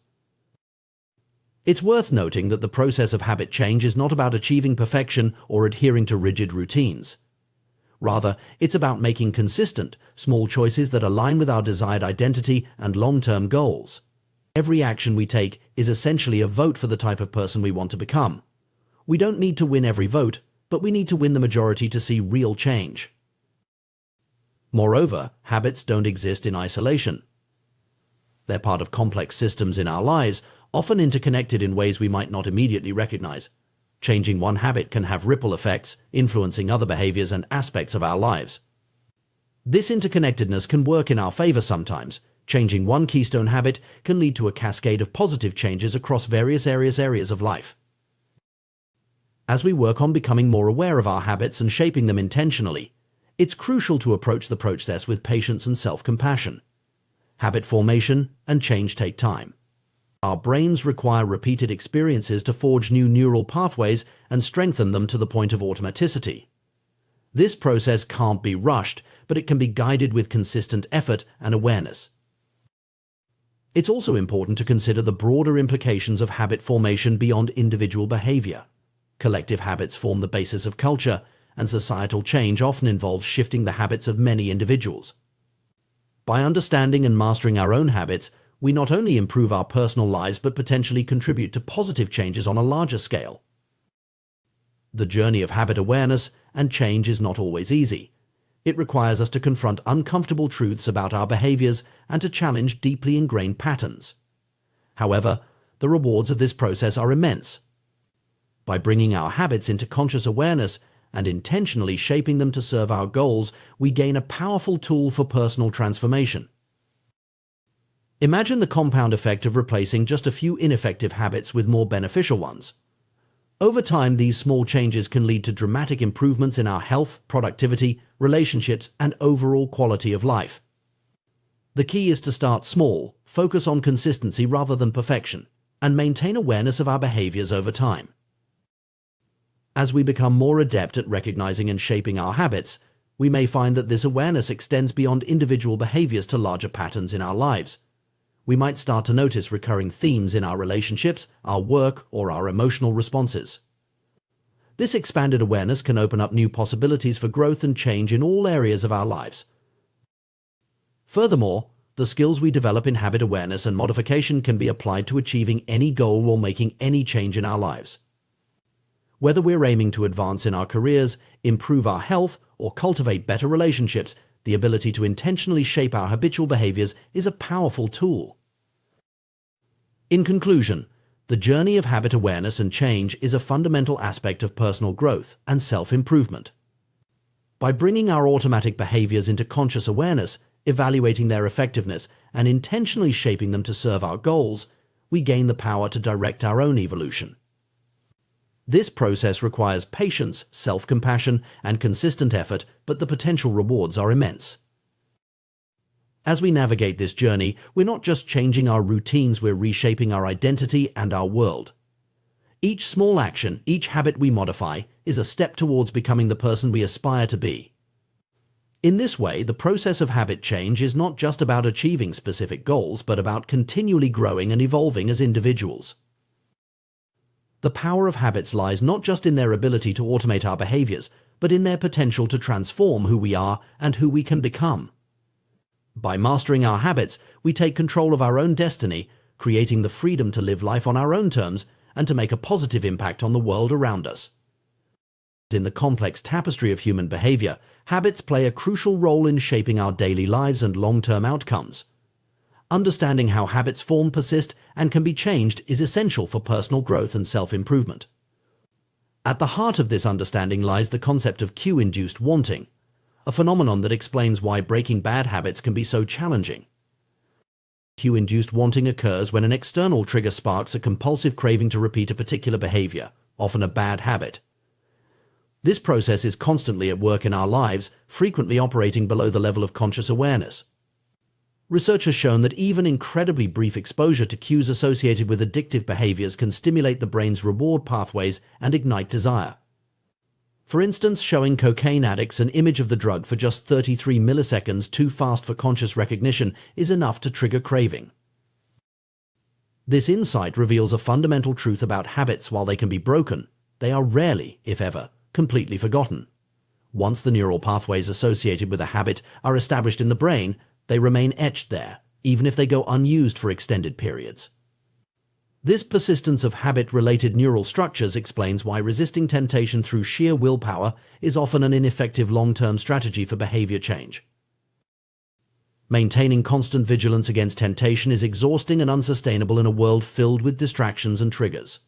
It's worth noting that the process of habit change is not about achieving perfection or adhering to rigid routines. Rather, it's about making consistent, small choices that align with our desired identity and long-term goals. Every action we take is essentially a vote for the type of person we want to become. We don't need to win every vote, but we need to win the majority to see real change. Moreover, habits don't exist in isolation. They're part of complex systems in our lives, often interconnected in ways we might not immediately recognize. Changing one habit can have ripple effects, influencing other behaviors and aspects of our lives. This interconnectedness can work in our favor sometimes. Changing one keystone habit can lead to a cascade of positive changes across various areas of life. As we work on becoming more aware of our habits and shaping them intentionally, it's crucial to approach the process with patience and self-compassion. Habit formation and change take time. Our brains require repeated experiences to forge new neural pathways and strengthen them to the point of automaticity. This process can't be rushed, but it can be guided with consistent effort and awareness. It's also important to consider the broader implications of habit formation beyond individual behavior. Collective habits form the basis of culture, and societal change often involves shifting the habits of many individuals. By understanding and mastering our own habits, we not only improve our personal lives but potentially contribute to positive changes on a larger scale. The journey of habit awareness and change is not always easy. It requires us to confront uncomfortable truths about our behaviors and to challenge deeply ingrained patterns. However, the rewards of this process are immense. By bringing our habits into conscious awareness and intentionally shaping them to serve our goals, we gain a powerful tool for personal transformation. Imagine the compound effect of replacing just a few ineffective habits with more beneficial ones. Over time, these small changes can lead to dramatic improvements in our health, productivity, relationships, and overall quality of life. The key is to start small, focus on consistency rather than perfection, and maintain awareness of our behaviors over time. As we become more adept at recognizing and shaping our habits, we may find that this awareness extends beyond individual behaviors to larger patterns in our lives. We might start to notice recurring themes in our relationships, our work, or our emotional responses. This expanded awareness can open up new possibilities for growth and change in all areas of our lives. Furthermore, the skills we develop in habit awareness and modification can be applied to achieving any goal or making any change in our lives. Whether we're aiming to advance in our careers, improve our health, or cultivate better relationships, the ability to intentionally shape our habitual behaviors is a powerful tool. In conclusion, The journey of habit awareness and change is a fundamental aspect of personal growth and self-improvement. By bringing our automatic behaviors into conscious awareness, evaluating their effectiveness, and intentionally shaping them to serve our goals, we gain the power to direct our own evolution. This process requires patience, self-compassion, and consistent effort, but the potential rewards are immense. As we navigate this journey, we're not just changing our routines, we're reshaping our identity and our world. Each small action, each habit we modify, is a step towards becoming the person we aspire to be. In this way, the process of habit change is not just about achieving specific goals, but about continually growing and evolving as individuals. The power of habits lies not just in their ability to automate our behaviors, but in their potential to transform who we are and who we can become. By mastering our habits, we take control of our own destiny, creating the freedom to live life on our own terms and to make a positive impact on the world around us. In the complex tapestry of human behavior, habits play a crucial role in shaping our daily lives and long-term outcomes. Understanding how habits form, persist, and can be changed is essential for personal growth and self-improvement. At the heart of this understanding lies the concept of cue-induced wanting, a phenomenon that explains why breaking bad habits can be so challenging. Cue-induced wanting occurs when an external trigger sparks a compulsive craving to repeat a particular behavior, often a bad habit. This process is constantly at work in our lives, frequently operating below the level of conscious awareness. Research has shown that even incredibly brief exposure to cues associated with addictive behaviors can stimulate the brain's reward pathways and ignite desire. For instance, showing cocaine addicts an image of the drug for just 33 milliseconds too fast for conscious recognition is enough to trigger craving. This insight reveals a fundamental truth about habits. While they can be broken, they are rarely, if ever, completely forgotten. Once the neural pathways associated with a habit are established in the brain, they remain etched there, even if they go unused for extended periods. This persistence of habit-related neural structures explains why resisting temptation through sheer willpower is often an ineffective long-term strategy for behavior change. Maintaining constant vigilance against temptation is exhausting and unsustainable in a world filled with distractions and triggers.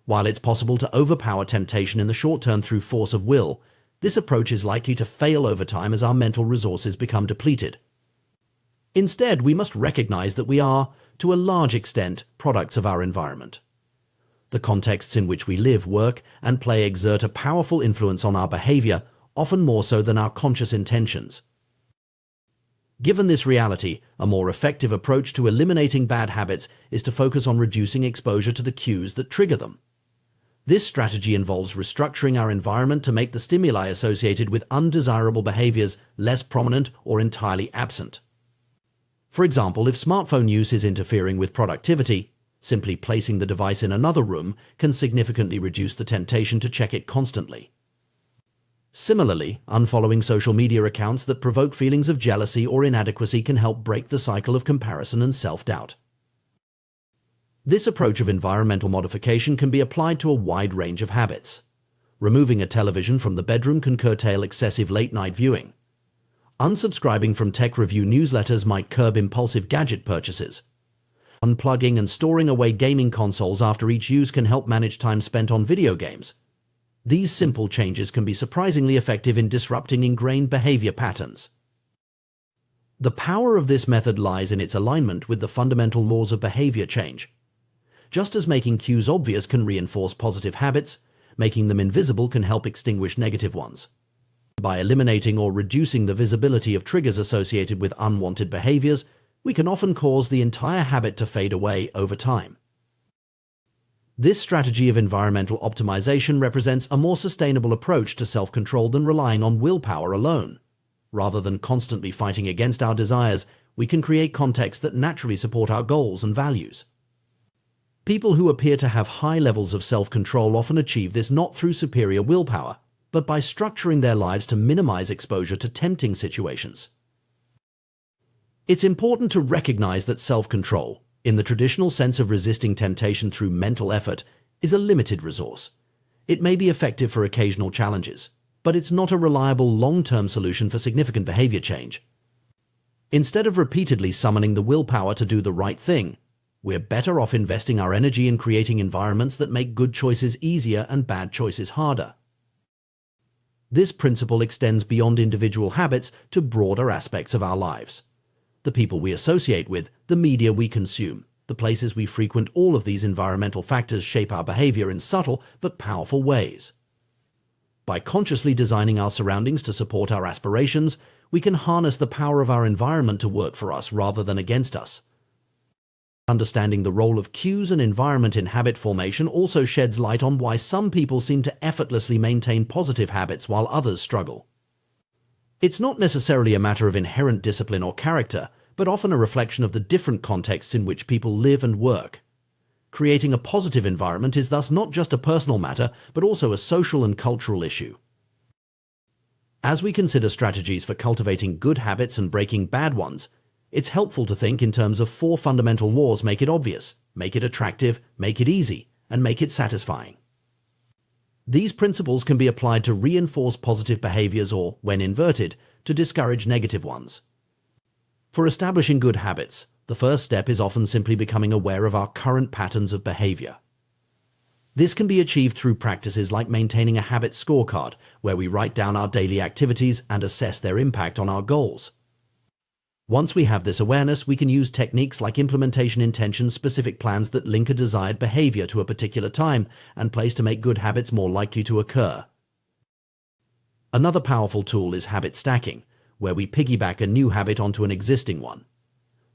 While it's possible to overpower temptation in the short term through force of will, this approach is likely to fail over time as our mental resources become depleted. Instead, we must recognize that we are, to a large extent, products of our environment. The contexts in which we live, work, and play exert a powerful influence on our behavior, often more so than our conscious intentions. Given this reality, a more effective approach to eliminating bad habits is to focus on reducing exposure to the cues that trigger them. This strategy involves restructuring our environment to make the stimuli associated with undesirable behaviors less prominent or entirely absent. For example, if smartphone use is interfering with productivity, simply placing the device in another room can significantly reduce the temptation to check it constantly. Similarly, unfollowing social media accounts that provoke feelings of jealousy or inadequacy can help break the cycle of comparison and self-doubt. This approach of environmental modification can be applied to a wide range of habits. Removing a television from the bedroom can curtail excessive late-night viewing. Unsubscribing from tech review newsletters might curb impulsive gadget purchases. Unplugging and storing away gaming consoles after each use can help manage time spent on video games. These simple changes can be surprisingly effective in disrupting ingrained behavior patterns. The power of this method lies in its alignment with the fundamental laws of behavior change. Just as making cues obvious can reinforce positive habits, making them invisible can help extinguish negative ones. By eliminating or reducing the visibility of triggers associated with unwanted behaviors, we can often cause the entire habit to fade away over time. This strategy of environmental optimization represents a more sustainable approach to self-control than relying on willpower alone. Rather than constantly fighting against our desires, we can create contexts that naturally support our goals and values. People who appear to have high levels of self-control often achieve this not through superior willpower, but by structuring their lives to minimize exposure to tempting situations. It's important to recognize that self-control, in the traditional sense of resisting temptation through mental effort, is a limited resource. It may be effective for occasional challenges, but it's not a reliable long-term solution for significant behavior change. Instead of repeatedly summoning the willpower to do the right thing, we're better off investing our energy in creating environments that make good choices easier and bad choices harder. This principle extends beyond individual habits to broader aspects of our lives. The people we associate with, the media we consume, the places we frequent, all of these environmental factors shape our behavior in subtle but powerful ways. By consciously designing our surroundings to support our aspirations, we can harness the power of our environment to work for us rather than against us. Understanding the role of cues and environment in habit formation also sheds light on why some people seem to effortlessly maintain positive habits while others struggle. It's not necessarily a matter of inherent discipline or character, but often a reflection of the different contexts in which people live and work. Creating a positive environment is thus not just a personal matter, but also a social and cultural issue. As we consider strategies for cultivating good habits and breaking bad ones, it's helpful to think in terms of 4 fundamental laws: make it obvious, make it attractive, make it easy, and make it satisfying. These principles can be applied to reinforce positive behaviors or, when inverted, to discourage negative ones. For establishing good habits, the first step is often simply becoming aware of our current patterns of behavior. This can be achieved through practices like maintaining a habit scorecard, where we write down our daily activities and assess their impact on our goals. Once we have this awareness, we can use techniques like implementation intention-specific plans that link a desired behavior to a particular time and place to make good habits more likely to occur. Another powerful tool is habit stacking, where we piggyback a new habit onto an existing one.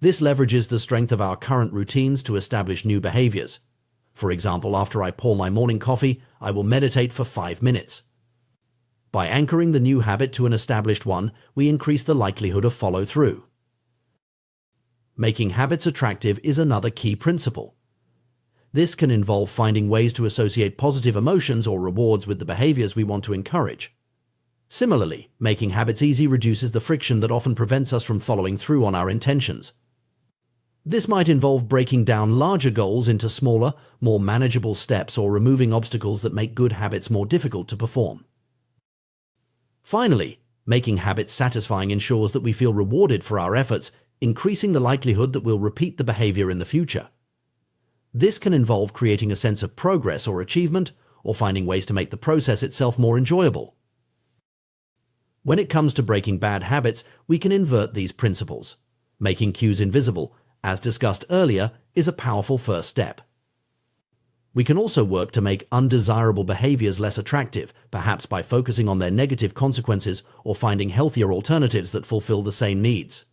This leverages the strength of our current routines to establish new behaviors. For example, after I pour my morning coffee, I will meditate for 5 minutes. By anchoring the new habit to an established one, we increase the likelihood of follow-through. Making habits attractive is another key principle. This can involve finding ways to associate positive emotions or rewards with the behaviors we want to encourage. Similarly, making habits easy reduces the friction that often prevents us from following through on our intentions. This might involve breaking down larger goals into smaller, more manageable steps or removing obstacles that make good habits more difficult to perform. Finally, making habits satisfying ensures that we feel rewarded for our efforts, increasing the likelihood that we'll repeat the behavior in the future. This can involve creating a sense of progress or achievement, or finding ways to make the process itself more enjoyable. When it comes to breaking bad habits, we can invert these principles. Making cues invisible, as discussed earlier, is a powerful first step. We can also work to make undesirable behaviors less attractive, perhaps by focusing on their negative consequences or finding healthier alternatives that fulfill the same needs.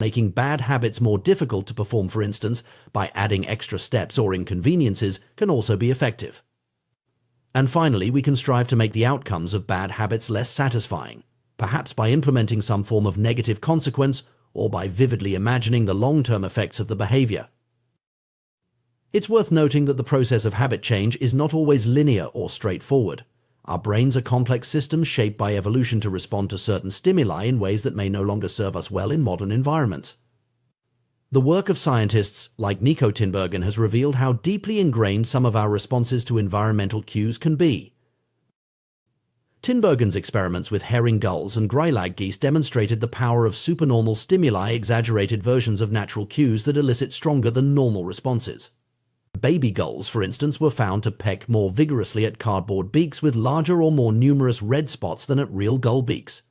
Making bad habits more difficult to perform, for instance, by adding extra steps or inconveniences, can also be effective. And finally, we can strive to make the outcomes of bad habits less satisfying, perhaps by implementing some form of negative consequence or by vividly imagining the long-term effects of the behavior. It's worth noting that the process of habit change is not always linear or straightforward. Our brains are complex systems shaped by evolution to respond to certain stimuli in ways that may no longer serve us well in modern environments. The work of scientists like Nico Tinbergen has revealed how deeply ingrained some of our responses to environmental cues can be. Tinbergen's experiments with herring gulls and greylag geese demonstrated the power of supernormal stimuli, exaggerated versions of natural cues that elicit stronger than normal responses. Baby gulls, for instance, were found to peck more vigorously at cardboard beaks with larger or more numerous red spots than at real gull beaks.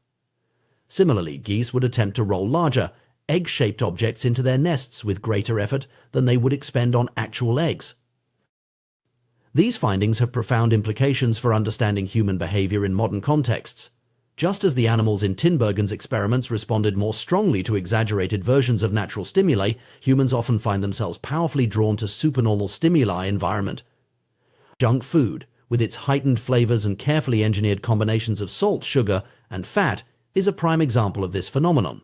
Similarly, geese would attempt to roll larger, egg-shaped objects into their nests with greater effort than they would expend on actual eggs. These findings have profound implications for understanding human behavior in modern contexts. Just as the animals in Tinbergen's experiments responded more strongly to exaggerated versions of natural stimuli, humans often find themselves powerfully drawn to supernormal stimuli environment. Junk food, with its heightened flavors and carefully engineered combinations of salt, sugar, and fat, is a prime example of this phenomenon.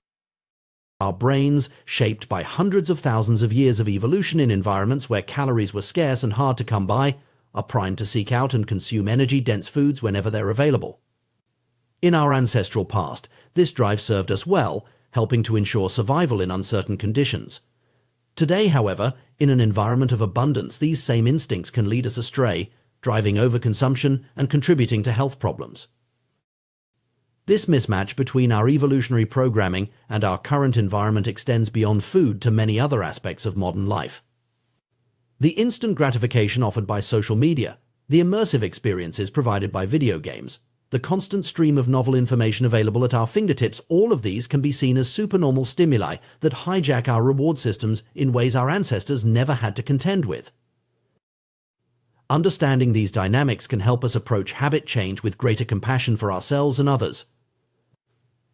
Our brains, shaped by hundreds of thousands of years of evolution in environments where calories were scarce and hard to come by, are primed to seek out and consume energy-dense foods whenever they're available. In our ancestral past, this drive served us well, helping to ensure survival in uncertain conditions. Today, however, in an environment of abundance, these same instincts can lead us astray, driving overconsumption and contributing to health problems. This mismatch between our evolutionary programming and our current environment extends beyond food to many other aspects of modern life. The instant gratification offered by social media, the immersive experiences provided by video games, the constant stream of novel information available at our fingertips, all of these can be seen as supernormal stimuli that hijack our reward systems in ways our ancestors never had to contend with. Understanding these dynamics can help us approach habit change with greater compassion for ourselves and others.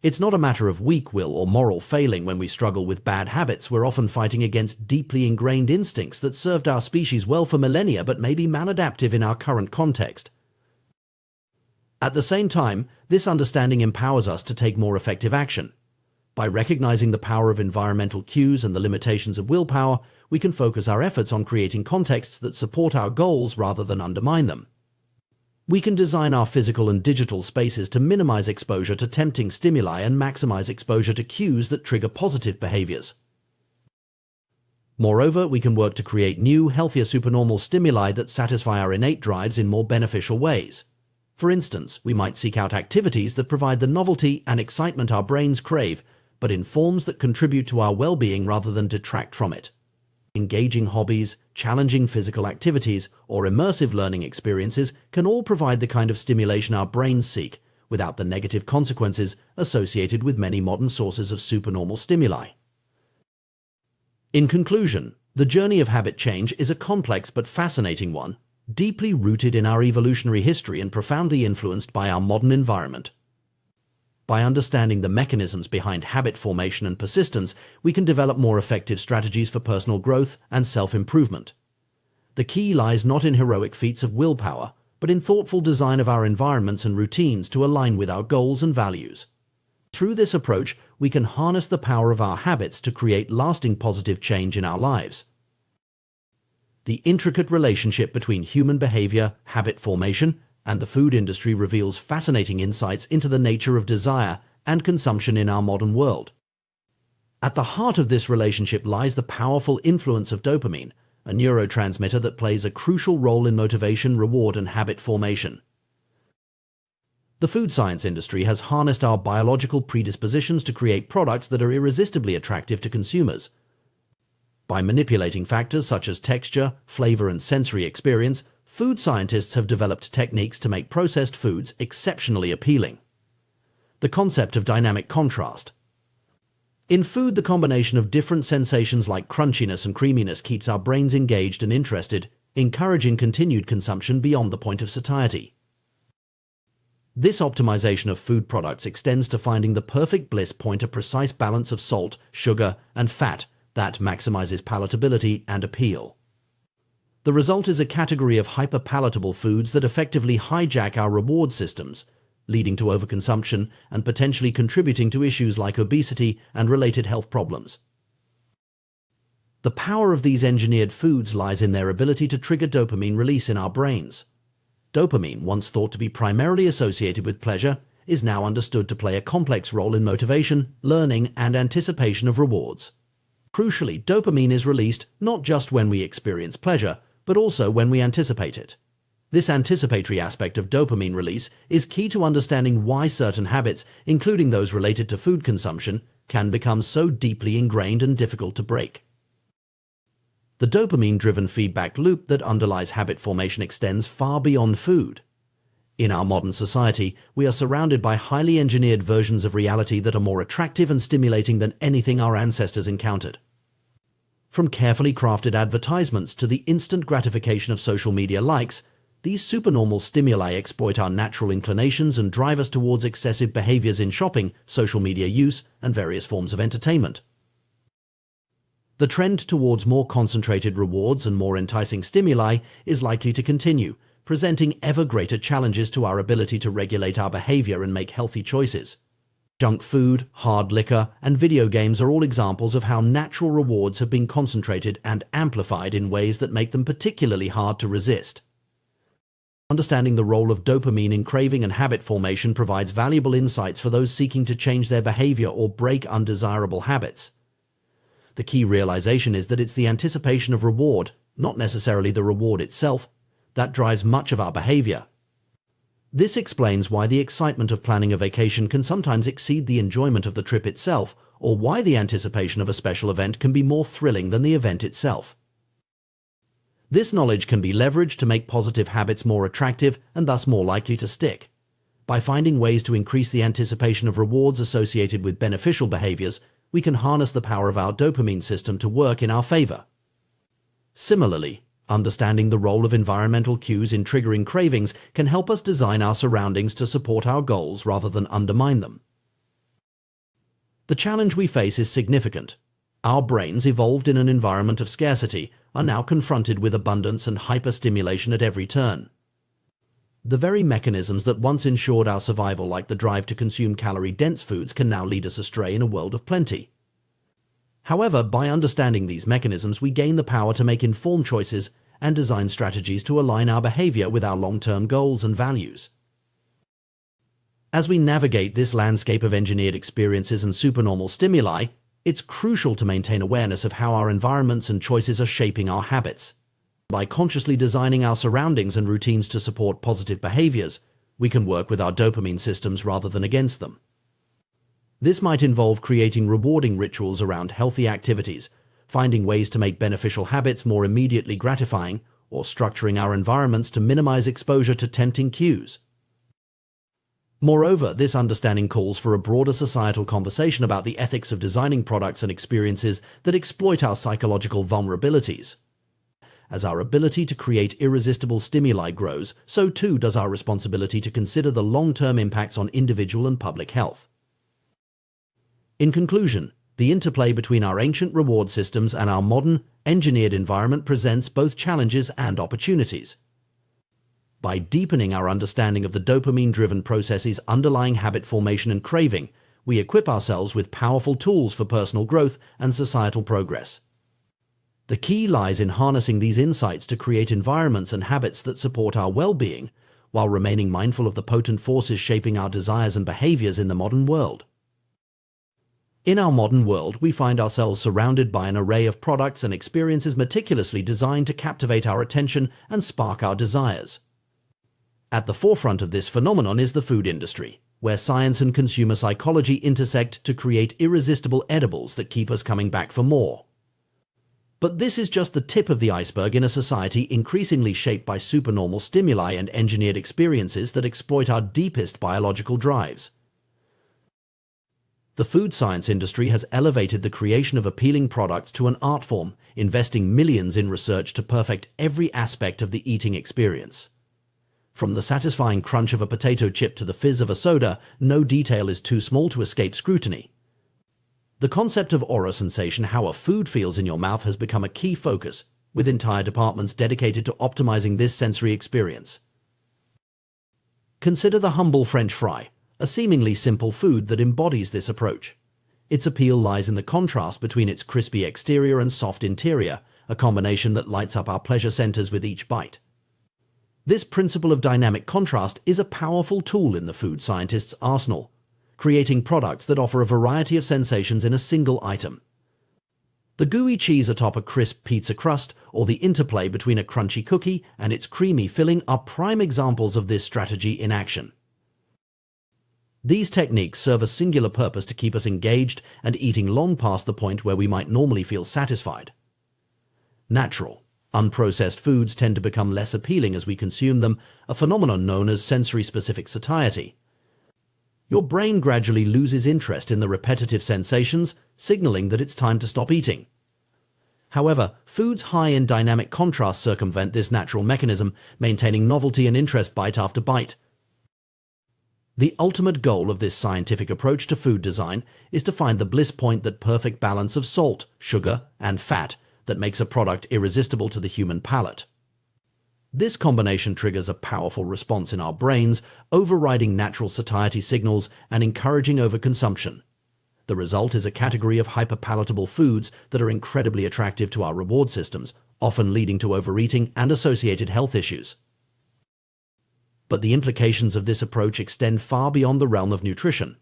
It's not a matter of weak will or moral failing when we struggle with bad habits. We're often fighting against deeply ingrained instincts that served our species well for millennia but may be maladaptive in our current context. At the same time, this understanding empowers us to take more effective action. By recognizing the power of environmental cues and the limitations of willpower, we can focus our efforts on creating contexts that support our goals rather than undermine them. We can design our physical and digital spaces to minimize exposure to tempting stimuli and maximize exposure to cues that trigger positive behaviors. Moreover, we can work to create new, healthier supernormal stimuli that satisfy our innate drives in more beneficial ways. For instance, we might seek out activities that provide the novelty and excitement our brains crave, but in forms that contribute to our well-being rather than detract from it. Engaging hobbies, challenging physical activities, or immersive learning experiences can all provide the kind of stimulation our brains seek, without the negative consequences associated with many modern sources of supernormal stimuli. In conclusion, the journey of habit change is a complex but fascinating one, deeply rooted in our evolutionary history and profoundly influenced by our modern environment. By understanding the mechanisms behind habit formation and persistence, we can develop more effective strategies for personal growth and self-improvement. The key lies not in heroic feats of willpower, but in thoughtful design of our environments and routines to align with our goals and values. Through this approach, we can harness the power of our habits to create lasting positive change in our lives. The intricate relationship between human behavior, habit formation, and the food industry reveals fascinating insights into the nature of desire and consumption in our modern world. At the heart of this relationship lies the powerful influence of dopamine, a neurotransmitter that plays a crucial role in motivation, reward, and habit formation. The food science industry has harnessed our biological predispositions to create products that are irresistibly attractive to consumers. By manipulating factors such as texture, flavor, and sensory experience, food scientists have developed techniques to make processed foods exceptionally appealing. The concept of dynamic contrast. In food, the combination of different sensations like crunchiness and creaminess keeps our brains engaged and interested, encouraging continued consumption beyond the point of satiety. This optimization of food products extends to finding the perfect bliss point, a precise balance of salt, sugar, and fat that maximizes palatability and appeal. The result is a category of hyper-palatable foods that effectively hijack our reward systems, leading to overconsumption and potentially contributing to issues like obesity and related health problems. The power of these engineered foods lies in their ability to trigger dopamine release in our brains. Dopamine, once thought to be primarily associated with pleasure, is now understood to play a complex role in motivation, learning, and anticipation of rewards. Crucially, dopamine is released not just when we experience pleasure, but also when we anticipate it. This anticipatory aspect of dopamine release is key to understanding why certain habits, including those related to food consumption, can become so deeply ingrained and difficult to break. The dopamine-driven feedback loop that underlies habit formation extends far beyond food. In our modern society, we are surrounded by highly engineered versions of reality that are more attractive and stimulating than anything our ancestors encountered. From carefully crafted advertisements to the instant gratification of social media likes, these supernormal stimuli exploit our natural inclinations and drive us towards excessive behaviors in shopping, social media use, and various forms of entertainment. The trend towards more concentrated rewards and more enticing stimuli is likely to continue, presenting ever greater challenges to our ability to regulate our behavior and make healthy choices. Junk food, hard liquor, and video games are all examples of how natural rewards have been concentrated and amplified in ways that make them particularly hard to resist. Understanding the role of dopamine in craving and habit formation provides valuable insights for those seeking to change their behavior or break undesirable habits. The key realization is that it's the anticipation of reward, not necessarily the reward itself, that drives much of our behavior. This explains why the excitement of planning a vacation can sometimes exceed the enjoyment of the trip itself, or why the anticipation of a special event can be more thrilling than the event itself. This knowledge can be leveraged to make positive habits more attractive and thus more likely to stick. By finding ways to increase the anticipation of rewards associated with beneficial behaviors, we can harness the power of our dopamine system to work in our favor. Similarly, understanding the role of environmental cues in triggering cravings can help us design our surroundings to support our goals rather than undermine them. The challenge we face is significant. Our brains, evolved in an environment of scarcity, are now confronted with abundance and hyperstimulation at every turn. The very mechanisms that once ensured our survival, like the drive to consume calorie-dense foods, can now lead us astray in a world of plenty. However, by understanding these mechanisms, we gain the power to make informed choices and design strategies to align our behavior with our long-term goals and values. As we navigate this landscape of engineered experiences and supernormal stimuli, it's crucial to maintain awareness of how our environments and choices are shaping our habits. By consciously designing our surroundings and routines to support positive behaviors, we can work with our dopamine systems rather than against them. This might involve creating rewarding rituals around healthy activities, finding ways to make beneficial habits more immediately gratifying, or structuring our environments to minimize exposure to tempting cues. Moreover, this understanding calls for a broader societal conversation about the ethics of designing products and experiences that exploit our psychological vulnerabilities. As our ability to create irresistible stimuli grows, so too does our responsibility to consider the long-term impacts on individual and public health. In conclusion, the interplay between our ancient reward systems and our modern, engineered environment presents both challenges and opportunities. By deepening our understanding of the dopamine-driven processes underlying habit formation and craving, we equip ourselves with powerful tools for personal growth and societal progress. The key lies in harnessing these insights to create environments and habits that support our well-being, while remaining mindful of the potent forces shaping our desires and behaviors in the modern world. In our modern world, we find ourselves surrounded by an array of products and experiences meticulously designed to captivate our attention and spark our desires. At the forefront of this phenomenon is the food industry, where science and consumer psychology intersect to create irresistible edibles that keep us coming back for more. But this is just the tip of the iceberg in a society increasingly shaped by supernormal stimuli and engineered experiences that exploit our deepest biological drives. The food science industry has elevated the creation of appealing products to an art form, investing millions in research to perfect every aspect of the eating experience. From the satisfying crunch of a potato chip to the fizz of a soda, no detail is too small to escape scrutiny. The concept of oral sensation, how a food feels in your mouth, has become a key focus, with entire departments dedicated to optimizing this sensory experience. Consider the humble French fry, a seemingly simple food that embodies this approach. Its appeal lies in the contrast between its crispy exterior and soft interior, a combination that lights up our pleasure centers with each bite. This principle of dynamic contrast is a powerful tool in the food scientist's arsenal, creating products that offer a variety of sensations in a single item. The gooey cheese atop a crisp pizza crust, or the interplay between a crunchy cookie and its creamy filling, are prime examples of this strategy in action. These techniques serve a singular purpose: to keep us engaged and eating long past the point where we might normally feel satisfied. Natural, unprocessed foods tend to become less appealing as we consume them, a phenomenon known as sensory-specific satiety. Your brain gradually loses interest in the repetitive sensations, signaling that it's time to stop eating. However, foods high in dynamic contrast circumvent this natural mechanism, maintaining novelty and interest bite after bite. The ultimate goal of this scientific approach to food design is to find the bliss point, that perfect balance of salt, sugar, and fat that makes a product irresistible to the human palate. This combination triggers a powerful response in our brains, overriding natural satiety signals and encouraging overconsumption. The result is a category of hyperpalatable foods that are incredibly attractive to our reward systems, often leading to overeating and associated health issues. But the implications of this approach extend far beyond the realm of nutrition.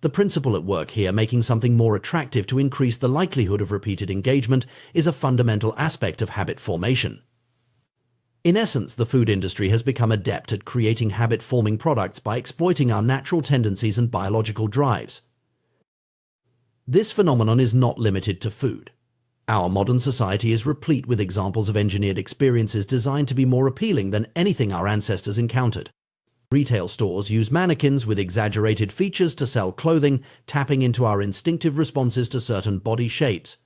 The principle at work here, making something more attractive to increase the likelihood of repeated engagement, is a fundamental aspect of habit formation. In essence, the food industry has become adept at creating habit-forming products by exploiting our natural tendencies and biological drives. This phenomenon is not limited to food. Our modern society is replete with examples of engineered experiences designed to be more appealing than anything our ancestors encountered. Retail stores use mannequins with exaggerated features to sell clothing, tapping into our instinctive responses to certain body shapes.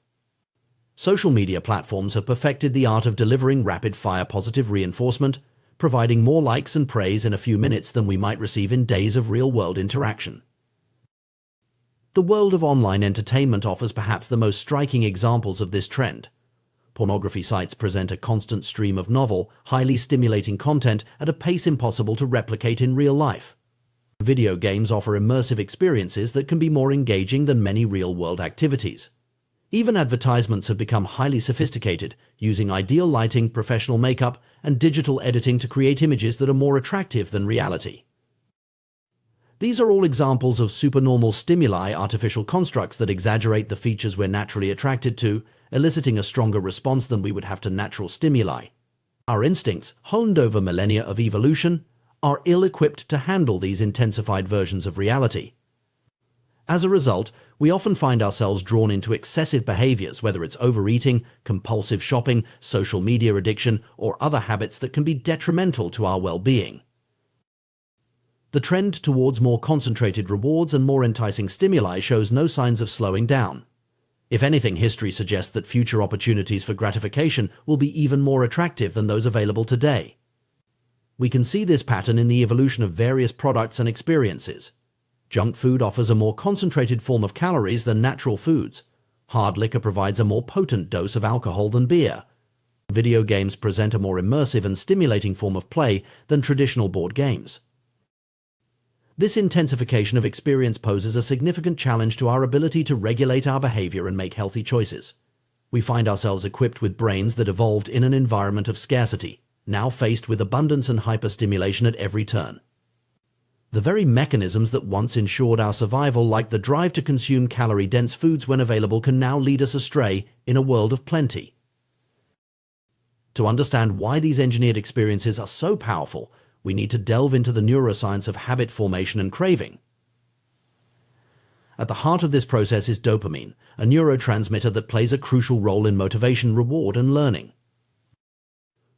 Social media platforms have perfected the art of delivering rapid-fire positive reinforcement, providing more likes and praise in a few minutes than we might receive in days of real-world interaction. The world of online entertainment offers perhaps the most striking examples of this trend. Pornography sites present a constant stream of novel, highly stimulating content at a pace impossible to replicate in real life. Video games offer immersive experiences that can be more engaging than many real-world activities. Even advertisements have become highly sophisticated, using ideal lighting, professional makeup, and digital editing to create images that are more attractive than reality. These are all examples of supernormal stimuli, artificial constructs that exaggerate the features we're naturally attracted to, eliciting a stronger response than we would have to natural stimuli. Our instincts, honed over millennia of evolution, are ill-equipped to handle these intensified versions of reality. As a result, we often find ourselves drawn into excessive behaviors, whether it's overeating, compulsive shopping, social media addiction, or other habits that can be detrimental to our well-being. The trend towards more concentrated rewards and more enticing stimuli shows no signs of slowing down. If anything, history suggests that future opportunities for gratification will be even more attractive than those available today. We can see this pattern in the evolution of various products and experiences. Junk food offers a more concentrated form of calories than natural foods. Hard liquor provides a more potent dose of alcohol than beer. Video games present a more immersive and stimulating form of play than traditional board games. This intensification of experience poses a significant challenge to our ability to regulate our behavior and make healthy choices. We find ourselves equipped with brains that evolved in an environment of scarcity, now faced with abundance and hyperstimulation at every turn. The very mechanisms that once ensured our survival, like the drive to consume calorie-dense foods when available, can now lead us astray in a world of plenty. To understand why these engineered experiences are so powerful, we need to delve into the neuroscience of habit formation and craving. At the heart of this process is dopamine, a neurotransmitter that plays a crucial role in motivation, reward, and learning.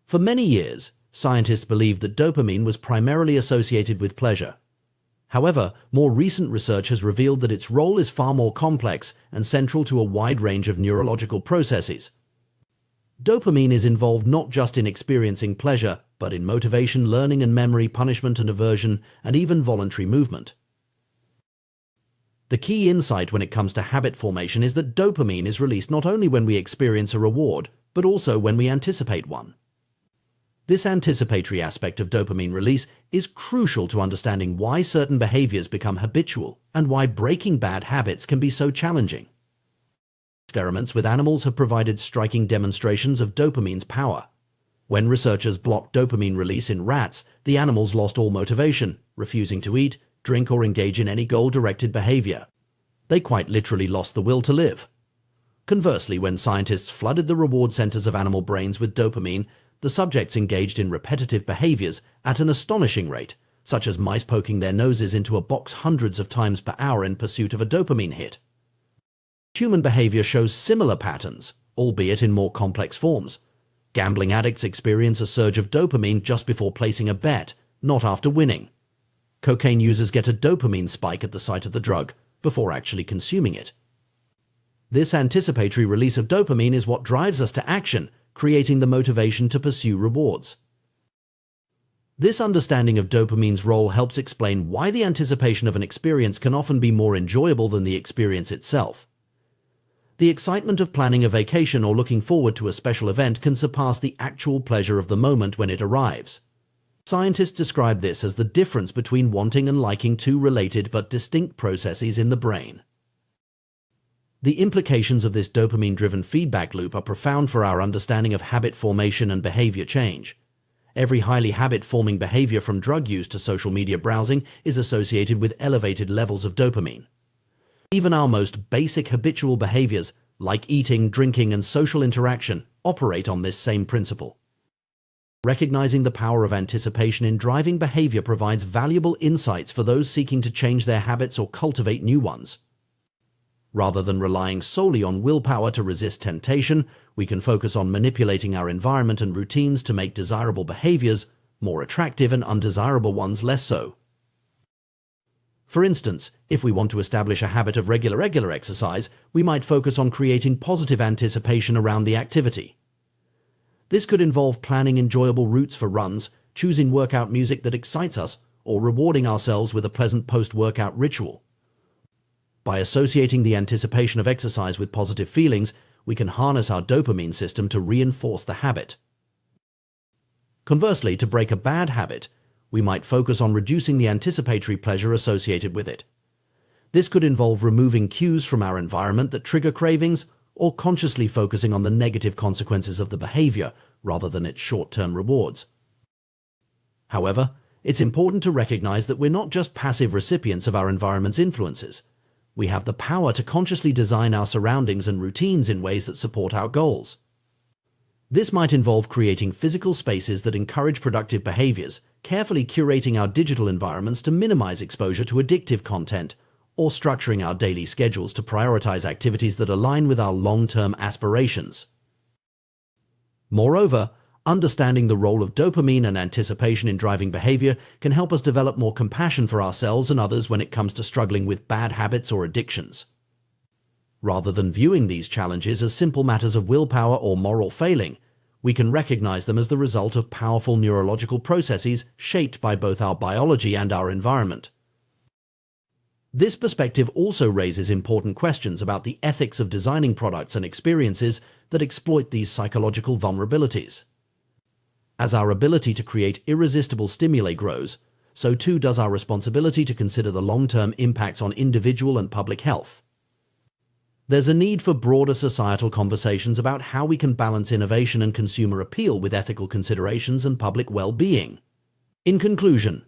For many years, scientists believed that dopamine was primarily associated with pleasure. However, more recent research has revealed that its role is far more complex and central to a wide range of neurological processes. Dopamine is involved not just in experiencing pleasure, but in motivation, learning and memory, punishment and aversion, and even voluntary movement. The key insight when it comes to habit formation is that dopamine is released not only when we experience a reward, but also when we anticipate one. This anticipatory aspect of dopamine release is crucial to understanding why certain behaviors become habitual and why breaking bad habits can be so challenging. Experiments with animals have provided striking demonstrations of dopamine's power. When researchers blocked dopamine release in rats, the animals lost all motivation, refusing to eat, drink, or engage in any goal-directed behavior. They quite literally lost the will to live. Conversely, when scientists flooded the reward centers of animal brains with dopamine, the subjects engaged in repetitive behaviors at an astonishing rate, such as mice poking their noses into a box hundreds of times per hour in pursuit of a dopamine hit. Human behavior shows similar patterns, albeit in more complex forms. Gambling addicts experience a surge of dopamine just before placing a bet, not after winning. Cocaine users get a dopamine spike at the sight of the drug, before actually consuming it. This anticipatory release of dopamine is what drives us to action, creating the motivation to pursue rewards. This understanding of dopamine's role helps explain why the anticipation of an experience can often be more enjoyable than the experience itself. The excitement of planning a vacation or looking forward to a special event can surpass the actual pleasure of the moment when it arrives. Scientists describe this as the difference between wanting and liking, two related but distinct processes in the brain. The implications of this dopamine-driven feedback loop are profound for our understanding of habit formation and behavior change. Every highly habit-forming behavior, from drug use to social media browsing, is associated with elevated levels of dopamine. Even our most basic habitual behaviors, like eating, drinking, and social interaction, operate on this same principle. Recognizing the power of anticipation in driving behavior provides valuable insights for those seeking to change their habits or cultivate new ones. Rather than relying solely on willpower to resist temptation, we can focus on manipulating our environment and routines to make desirable behaviors more attractive and undesirable ones less so. For instance, if we want to establish a habit of regular exercise, we might focus on creating positive anticipation around the activity. This could involve planning enjoyable routes for runs, choosing workout music that excites us, or rewarding ourselves with a pleasant post-workout ritual. By associating the anticipation of exercise with positive feelings, we can harness our dopamine system to reinforce the habit. Conversely, to break a bad habit, we might focus on reducing the anticipatory pleasure associated with it. This could involve removing cues from our environment that trigger cravings, or consciously focusing on the negative consequences of the behavior rather than its short-term rewards. However, it's important to recognize that we're not just passive recipients of our environment's influences. We have the power to consciously design our surroundings and routines in ways that support our goals. This might involve creating physical spaces that encourage productive behaviors, carefully curating our digital environments to minimize exposure to addictive content, or structuring our daily schedules to prioritize activities that align with our long-term aspirations. Moreover, understanding the role of dopamine and anticipation in driving behavior can help us develop more compassion for ourselves and others when it comes to struggling with bad habits or addictions. Rather than viewing these challenges as simple matters of willpower or moral failing, we can recognize them as the result of powerful neurological processes shaped by both our biology and our environment. This perspective also raises important questions about the ethics of designing products and experiences that exploit these psychological vulnerabilities. As our ability to create irresistible stimuli grows, so too does our responsibility to consider the long-term impacts on individual and public health. There's a need for broader societal conversations about how we can balance innovation and consumer appeal with ethical considerations and public well-being. In conclusion,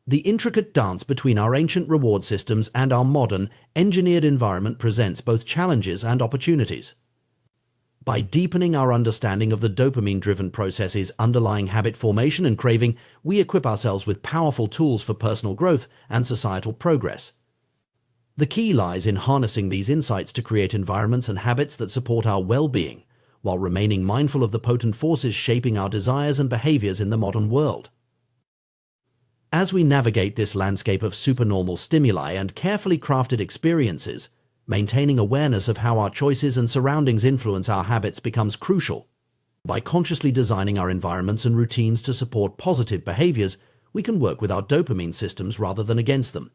the intricate dance between our ancient reward systems and our modern, engineered environment presents both challenges and opportunities. By deepening our understanding of the dopamine-driven processes underlying habit formation and craving, we equip ourselves with powerful tools for personal growth and societal progress. The key lies in harnessing these insights to create environments and habits that support our well-being, while remaining mindful of the potent forces shaping our desires and behaviors in the modern world. As we navigate this landscape of supernormal stimuli and carefully crafted experiences, maintaining awareness of how our choices and surroundings influence our habits becomes crucial. By consciously designing our environments and routines to support positive behaviors, we can work with our dopamine systems rather than against them.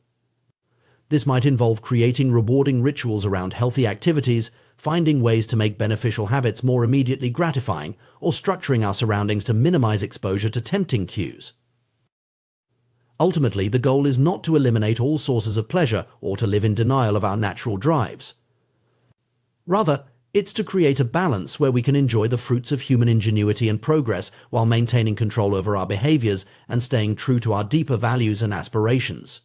This might involve creating rewarding rituals around healthy activities, finding ways to make beneficial habits more immediately gratifying, or structuring our surroundings to minimize exposure to tempting cues. Ultimately, the goal is not to eliminate all sources of pleasure or to live in denial of our natural drives. Rather, it's to create a balance where we can enjoy the fruits of human ingenuity and progress while maintaining control over our behaviors and staying true to our deeper values and aspirations.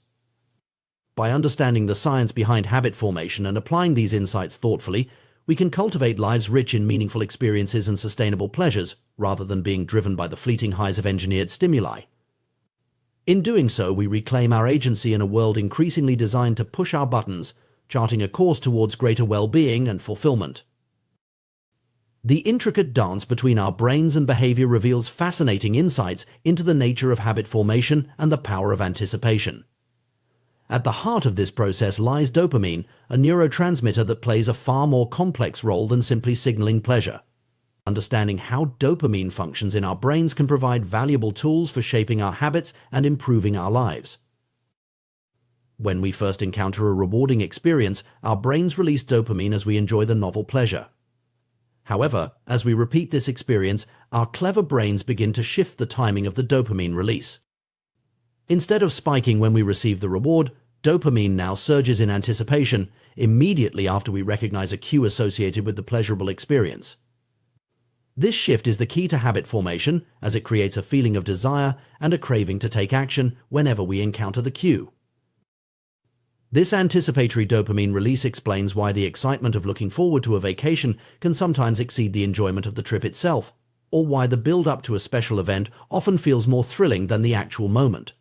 By understanding the science behind habit formation and applying these insights thoughtfully, we can cultivate lives rich in meaningful experiences and sustainable pleasures, rather than being driven by the fleeting highs of engineered stimuli. In doing so, we reclaim our agency in a world increasingly designed to push our buttons, charting a course towards greater well-being and fulfillment. The intricate dance between our brains and behavior reveals fascinating insights into the nature of habit formation and the power of anticipation. At the heart of this process lies dopamine, a neurotransmitter that plays a far more complex role than simply signaling pleasure. Understanding how dopamine functions in our brains can provide valuable tools for shaping our habits and improving our lives. When we first encounter a rewarding experience, our brains release dopamine as we enjoy the novel pleasure. However, as we repeat this experience, our clever brains begin to shift the timing of the dopamine release. Instead of spiking when we receive the reward, dopamine now surges in anticipation immediately after we recognize a cue associated with the pleasurable experience. This shift is the key to habit formation, as it creates a feeling of desire and a craving to take action whenever we encounter the cue. This anticipatory dopamine release explains why the excitement of looking forward to a vacation can sometimes exceed the enjoyment of the trip itself, or why the build-up to a special event often feels more thrilling than the actual moment.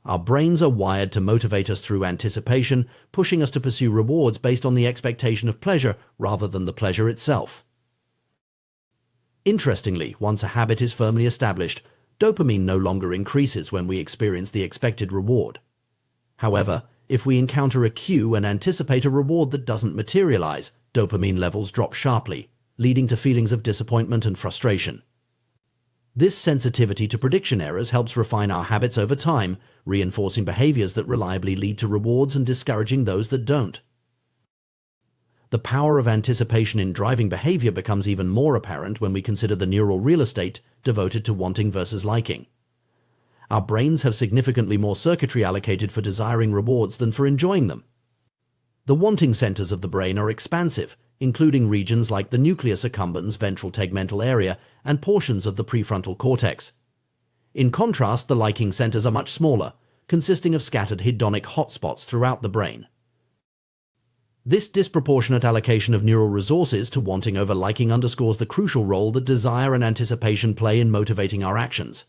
Our brains are wired to motivate us through anticipation, pushing us to pursue rewards based on the expectation of pleasure rather than the pleasure itself. Interestingly, once a habit is firmly established, dopamine no longer increases when we experience the expected reward. However, if we encounter a cue and anticipate a reward that doesn't materialize, dopamine levels drop sharply, leading to feelings of disappointment and frustration. This sensitivity to prediction errors helps refine our habits over time, reinforcing behaviors that reliably lead to rewards and discouraging those that don't. The power of anticipation in driving behavior becomes even more apparent when we consider the neural real estate devoted to wanting versus liking. Our brains have significantly more circuitry allocated for desiring rewards than for enjoying them. The wanting centers of the brain are expansive, including regions like the nucleus accumbens ventral tegmental area and portions of the prefrontal cortex. In contrast, the liking centers are much smaller, consisting of scattered hedonic hotspots throughout the brain. This disproportionate allocation of neural resources to wanting over liking underscores the crucial role that desire and anticipation play in motivating our actions.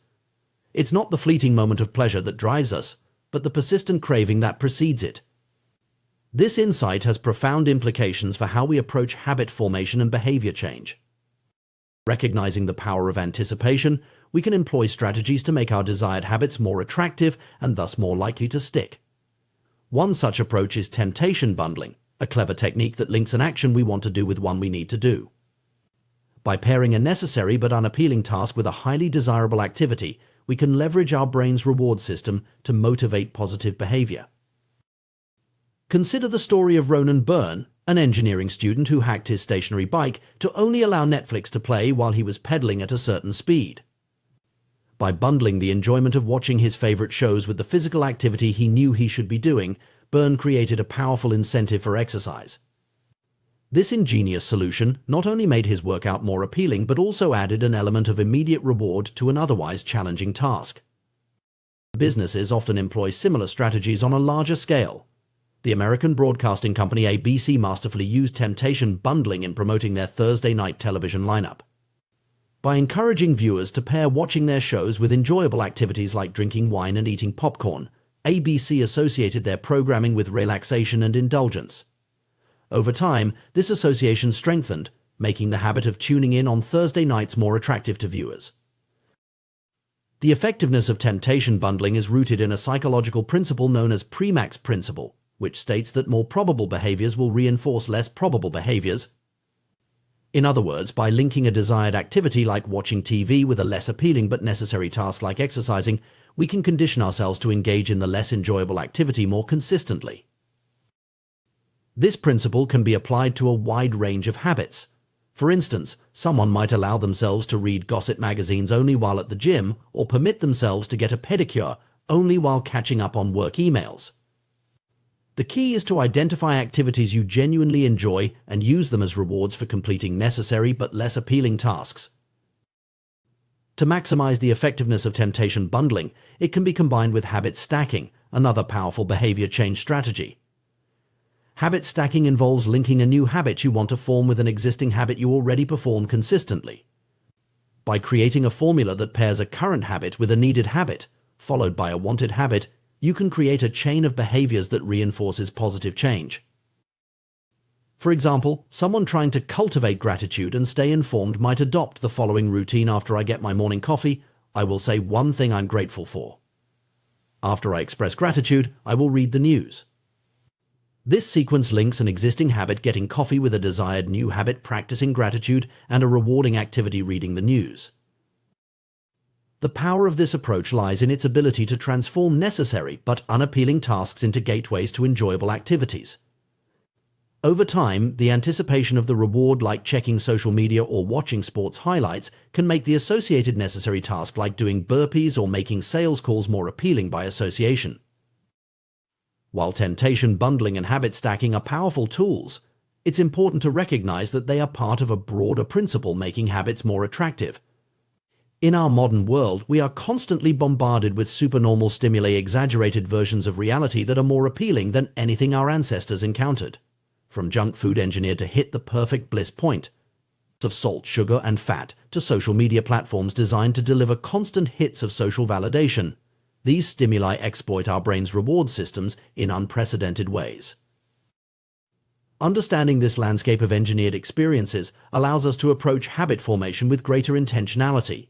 It's not the fleeting moment of pleasure that drives us, but the persistent craving that precedes it. This insight has profound implications for how we approach habit formation and behavior change. Recognizing the power of anticipation, we can employ strategies to make our desired habits more attractive and thus more likely to stick. One such approach is temptation bundling, a clever technique that links an action we want to do with one we need to do. By pairing a necessary but unappealing task with a highly desirable activity, we can leverage our brain's reward system to motivate positive behavior. Consider the story of Ronan Byrne, an engineering student who hacked his stationary bike to only allow Netflix to play while he was pedaling at a certain speed. By bundling the enjoyment of watching his favorite shows with the physical activity he knew he should be doing, Byrne created a powerful incentive for exercise. This ingenious solution not only made his workout more appealing but also added an element of immediate reward to an otherwise challenging task. Businesses often employ similar strategies on a larger scale. The American broadcasting company ABC masterfully used temptation bundling in promoting their Thursday night television lineup. By encouraging viewers to pair watching their shows with enjoyable activities like drinking wine and eating popcorn, ABC associated their programming with relaxation and indulgence. Over time, this association strengthened, making the habit of tuning in on Thursday nights more attractive to viewers. The effectiveness of temptation bundling is rooted in a psychological principle known as Premack's principle, which states that more probable behaviors will reinforce less probable behaviors. In other words, by linking a desired activity like watching TV with a less appealing but necessary task like exercising, we can condition ourselves to engage in the less enjoyable activity more consistently. This principle can be applied to a wide range of habits. For instance, someone might allow themselves to read gossip magazines only while at the gym or permit themselves to get a pedicure only while catching up on work emails. The key is to identify activities you genuinely enjoy and use them as rewards for completing necessary but less appealing tasks. To maximize the effectiveness of temptation bundling, it can be combined with habit stacking, another powerful behavior change strategy. Habit stacking involves linking a new habit you want to form with an existing habit you already perform consistently. By creating a formula that pairs a current habit with a needed habit, followed by a wanted habit, you can create a chain of behaviors that reinforces positive change. For example, someone trying to cultivate gratitude and stay informed might adopt the following routine: after I get my morning coffee, I will say one thing I'm grateful for. After I express gratitude, I will read the news. This sequence links an existing habit, getting coffee, with a desired new habit, practicing gratitude, and a rewarding activity, reading the news. The power of this approach lies in its ability to transform necessary but unappealing tasks into gateways to enjoyable activities. Over time, the anticipation of the reward, like checking social media or watching sports highlights, can make the associated necessary task, like doing burpees or making sales calls, more appealing by association. While temptation bundling and habit stacking are powerful tools, it's important to recognize that they are part of a broader principle making habits more attractive. In our modern world, we are constantly bombarded with supernormal stimuli, exaggerated versions of reality that are more appealing than anything our ancestors encountered. From junk food engineered to hit the perfect bliss point, of salt, sugar, and fat, to social media platforms designed to deliver constant hits of social validation, These stimuli exploit our brain's reward systems in unprecedented ways. Understanding this landscape of engineered experiences allows us to approach habit formation with greater intentionality.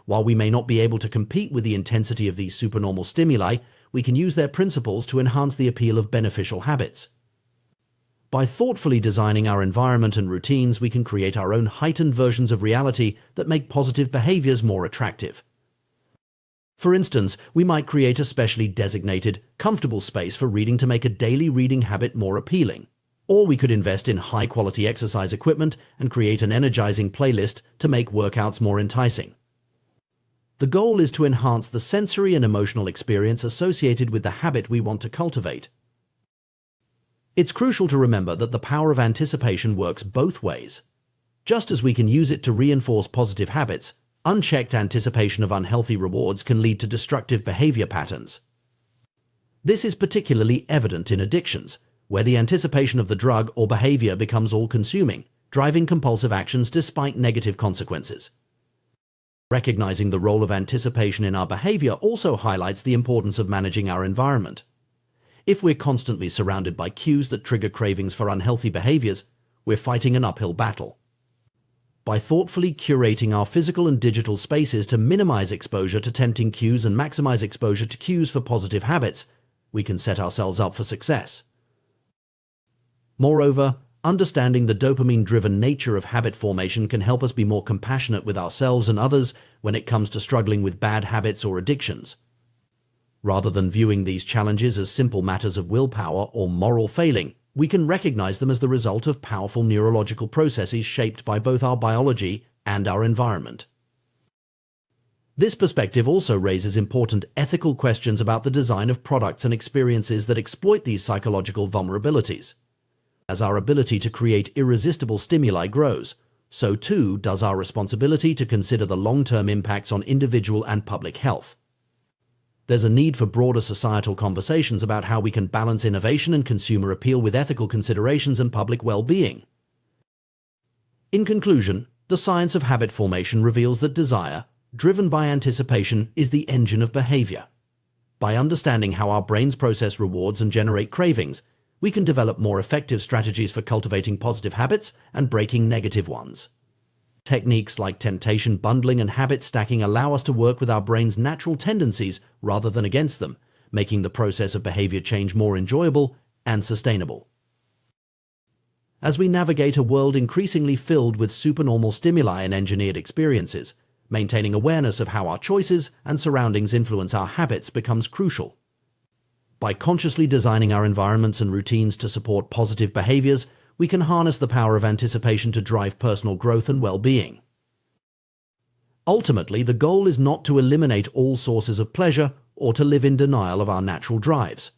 While we may not be able to compete with the intensity of these supernormal stimuli, we can use their principles to enhance the appeal of beneficial habits. By thoughtfully designing our environment and routines, we can create our own heightened versions of reality that make positive behaviors more attractive. For instance, we might create a specially designated, comfortable space for reading to make a daily reading habit more appealing. Or we could invest in high-quality exercise equipment and create an energizing playlist to make workouts more enticing. The goal is to enhance the sensory and emotional experience associated with the habit we want to cultivate. It's crucial to remember that the power of anticipation works both ways. Just as we can use it to reinforce positive habits, unchecked anticipation of unhealthy rewards can lead to destructive behavior patterns. This is particularly evident in addictions, where the anticipation of the drug or behavior becomes all-consuming, driving compulsive actions despite negative consequences. Recognizing the role of anticipation in our behavior also highlights the importance of managing our environment. If we're constantly surrounded by cues that trigger cravings for unhealthy behaviors, we're fighting an uphill battle. By thoughtfully curating our physical and digital spaces to minimize exposure to tempting cues and maximize exposure to cues for positive habits, we can set ourselves up for success. Moreover, understanding the dopamine-driven nature of habit formation can help us be more compassionate with ourselves and others when it comes to struggling with bad habits or addictions. Rather than viewing these challenges as simple matters of willpower or moral failing, we can recognize them as the result of powerful neurological processes shaped by both our biology and our environment. This perspective also raises important ethical questions about the design of products and experiences that exploit these psychological vulnerabilities. As our ability to create irresistible stimuli grows, so too does our responsibility to consider the long-term impacts on individual and public health. There's a need for broader societal conversations about how we can balance innovation and consumer appeal with ethical considerations and public well-being. In conclusion, the science of habit formation reveals that desire, driven by anticipation, is the engine of behavior. By understanding how our brains process rewards and generate cravings, we can develop more effective strategies for cultivating positive habits and breaking negative ones. Techniques like temptation bundling and habit stacking allow us to work with our brain's natural tendencies rather than against them, making the process of behavior change more enjoyable and sustainable. As we navigate a world increasingly filled with supernormal stimuli and engineered experiences, maintaining awareness of how our choices and surroundings influence our habits becomes crucial. By consciously designing our environments and routines to support positive behaviors, we can harness the power of anticipation to drive personal growth and well-being. Ultimately, the goal is not to eliminate all sources of pleasure or to live in denial of our natural drives.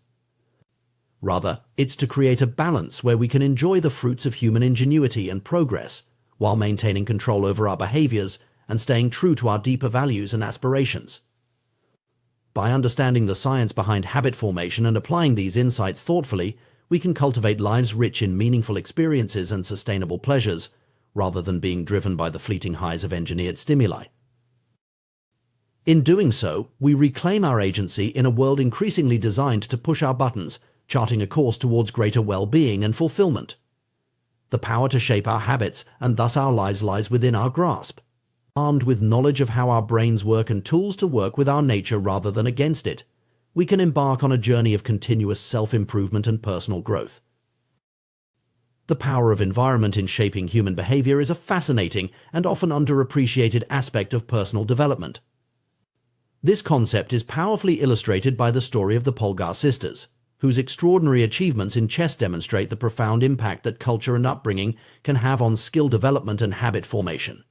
Rather, it's to create a balance where we can enjoy the fruits of human ingenuity and progress while maintaining control over our behaviors and staying true to our deeper values and aspirations. By understanding the science behind habit formation and applying these insights thoughtfully, we can cultivate lives rich in meaningful experiences and sustainable pleasures, rather than being driven by the fleeting highs of engineered stimuli. In doing so, we reclaim our agency in a world increasingly designed to push our buttons, charting a course towards greater well-being and fulfillment. The power to shape our habits and thus our lives lies within our grasp. Armed with knowledge of how our brains work and tools to work with our nature rather than against it, we can embark on a journey of continuous self-improvement and personal growth. The power of environment in shaping human behavior is a fascinating and often underappreciated aspect of personal development. This concept is powerfully illustrated by the story of the Polgar sisters, whose extraordinary achievements in chess demonstrate the profound impact that culture and upbringing can have on skill development and habit formation.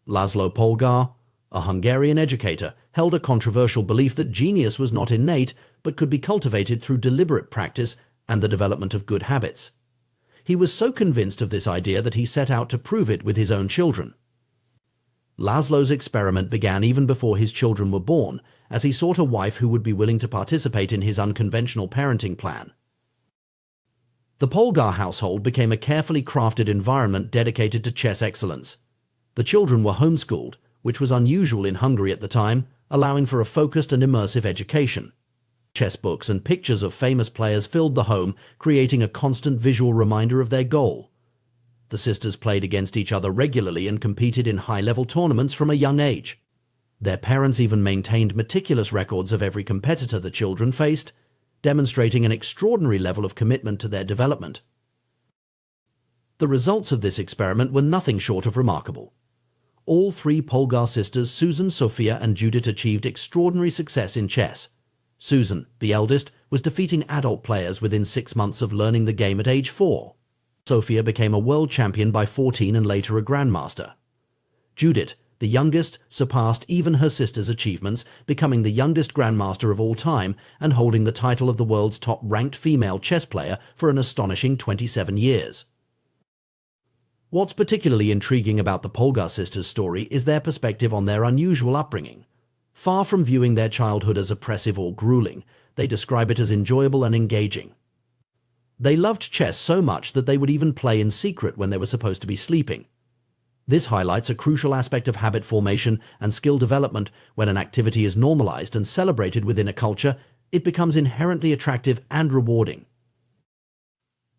Laszlo Polgar, a Hungarian educator, held a controversial belief that genius was not innate but could be cultivated through deliberate practice and the development of good habits. He was so convinced of this idea that he set out to prove it with his own children. Laszlo's experiment began even before his children were born, as he sought a wife who would be willing to participate in his unconventional parenting plan. The Polgar household became a carefully crafted environment dedicated to chess excellence. The children were homeschooled, which was unusual in Hungary at the time, allowing for a focused and immersive education. Chess books and pictures of famous players filled the home, creating a constant visual reminder of their goal. The sisters played against each other regularly and competed in high-level tournaments from a young age. Their parents even maintained meticulous records of every competitor the children faced, demonstrating an extraordinary level of commitment to their development. The results of this experiment were nothing short of remarkable. All three Polgar sisters, Susan, Sophia, and Judith, achieved extraordinary success in chess. Susan, the eldest, was defeating adult players within 6 months of learning the game at age 4. Sophia became a world champion by 14 and later a grandmaster. Judith, the youngest, surpassed even her sister's achievements, becoming the youngest grandmaster of all time and holding the title of the world's top-ranked female chess player for an astonishing 27 years. What's particularly intriguing about the Polgar sisters' story is their perspective on their unusual upbringing. Far from viewing their childhood as oppressive or grueling, they describe it as enjoyable and engaging. They loved chess so much that they would even play in secret when they were supposed to be sleeping. This highlights a crucial aspect of habit formation and skill development. When an activity is normalized and celebrated within a culture, it becomes inherently attractive and rewarding.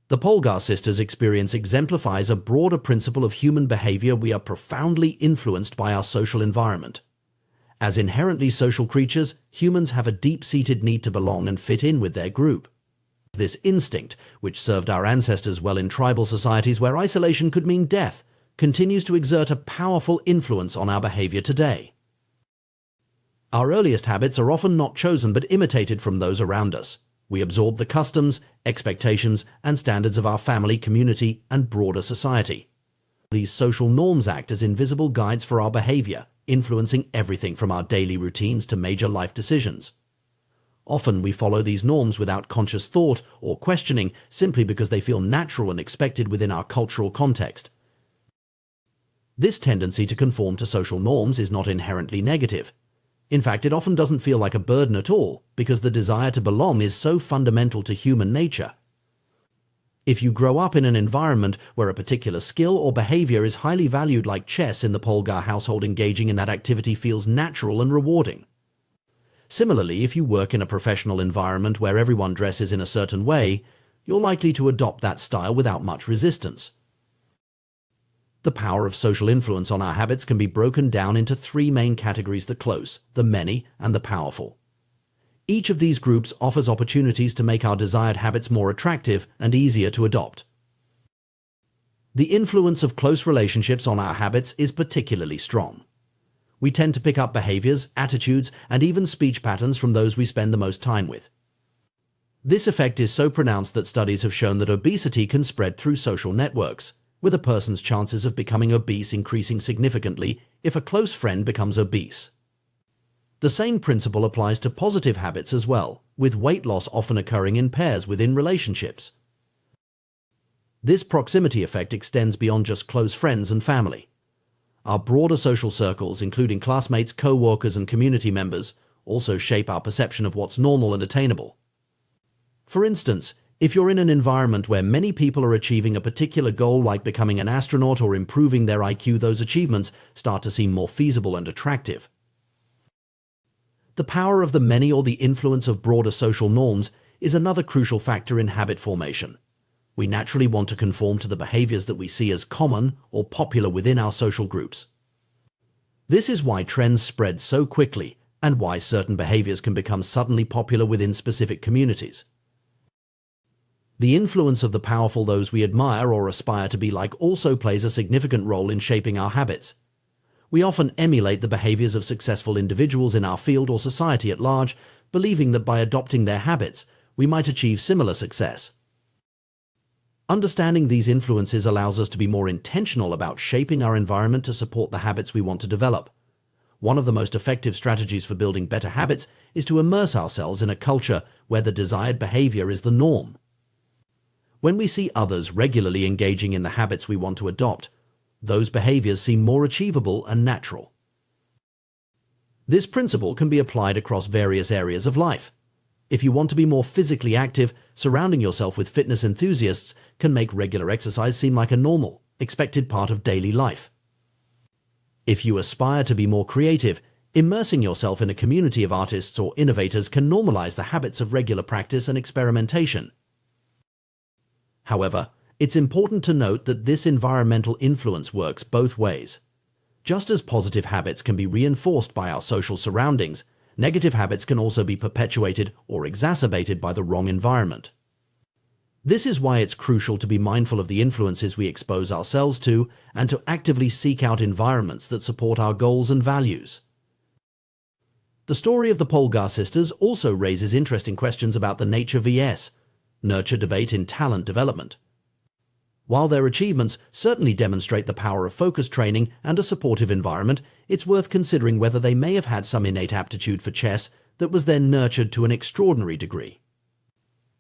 The Polgar sisters' experience exemplifies a broader principle of human behavior. We are profoundly influenced by our social environment. As inherently social creatures, humans have a deep-seated need to belong and fit in with their group. This instinct, which served our ancestors well in tribal societies where isolation could mean death, continues to exert a powerful influence on our behavior today. Our earliest habits are often not chosen but imitated from those around us. We absorb the customs, expectations, and standards of our family, community, and broader society. These social norms act as invisible guides for our behavior, influencing everything from our daily routines to major life decisions. Often we follow these norms without conscious thought or questioning, simply because they feel natural and expected within our cultural context. This tendency to conform to social norms is not inherently negative. In fact, it often doesn't feel like a burden at all, because the desire to belong is so fundamental to human nature. If you grow up in an environment where a particular skill or behavior is highly valued, like chess in the Polgar household, engaging in that activity feels natural and rewarding. Similarly, if you work in a professional environment where everyone dresses in a certain way, you're likely to adopt that style without much resistance. The power of social influence on our habits can be broken down into 3 main categories: the close, the many, and the powerful. Each of these groups offers opportunities to make our desired habits more attractive and easier to adopt. The influence of close relationships on our habits is particularly strong. We tend to pick up behaviors, attitudes, and even speech patterns from those we spend the most time with. This effect is so pronounced that studies have shown that obesity can spread through social networks, with a person's chances of becoming obese increasing significantly if a close friend becomes obese. The same principle applies to positive habits as well, with weight loss often occurring in pairs within relationships. This proximity effect extends beyond just close friends and family. Our broader social circles, including classmates, co-workers, and community members, also shape our perception of what's normal and attainable. For instance, if you're in an environment where many people are achieving a particular goal, like becoming an astronaut or improving their IQ, those achievements start to seem more feasible and attractive. The power of the many, or the influence of broader social norms, is another crucial factor in habit formation. We naturally want to conform to the behaviors that we see as common or popular within our social groups. This is why trends spread so quickly and why certain behaviors can become suddenly popular within specific communities. The influence of the powerful, those we admire or aspire to be like, also plays a significant role in shaping our habits. We often emulate the behaviors of successful individuals in our field or society at large, believing that by adopting their habits, we might achieve similar success. Understanding these influences allows us to be more intentional about shaping our environment to support the habits we want to develop. One of the most effective strategies for building better habits is to immerse ourselves in a culture where the desired behavior is the norm. When we see others regularly engaging in the habits we want to adopt, those behaviors seem more achievable and natural. This principle can be applied across various areas of life. If you want to be more physically active, surrounding yourself with fitness enthusiasts can make regular exercise seem like a normal, expected part of daily life. If you aspire to be more creative, Immersing yourself in a community of artists or innovators can normalize the habits of regular practice and experimentation. However, it's important to note that this environmental influence works both ways. Just as positive habits can be reinforced by our social surroundings, negative habits can also be perpetuated or exacerbated by the wrong environment. This is why it's crucial to be mindful of the influences we expose ourselves to and to actively seek out environments that support our goals and values. The story of the Polgar sisters also raises interesting questions about the nature vs. nurture debate in talent development. While their achievements certainly demonstrate the power of focus training and a supportive environment, it's worth considering whether they may have had some innate aptitude for chess that was then nurtured to an extraordinary degree.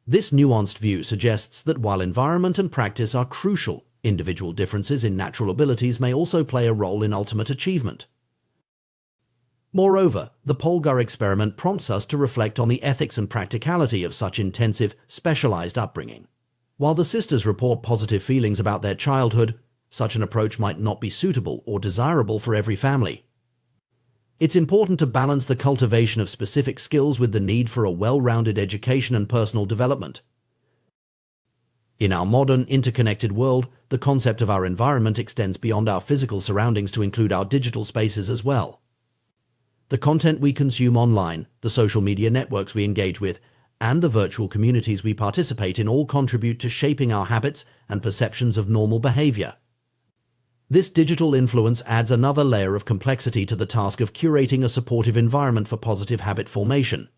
This nuanced view suggests that while environment and practice are crucial, individual differences in natural abilities may also play a role in ultimate achievement. Moreover, the Polgar experiment prompts us to reflect on the ethics and practicality of such intensive, specialized upbringing. While the sisters report positive feelings about their childhood, such an approach might not be suitable or desirable for every family. It's important to balance the cultivation of specific skills with the need for a well-rounded education and personal development. In our modern, interconnected world, the concept of our environment extends beyond our physical surroundings to include our digital spaces as well. The content we consume online, the social media networks we engage with, and the virtual communities we participate in all contribute to shaping our habits and perceptions of normal behavior. This digital influence adds another layer of complexity to the task of curating a supportive environment for positive habit formation.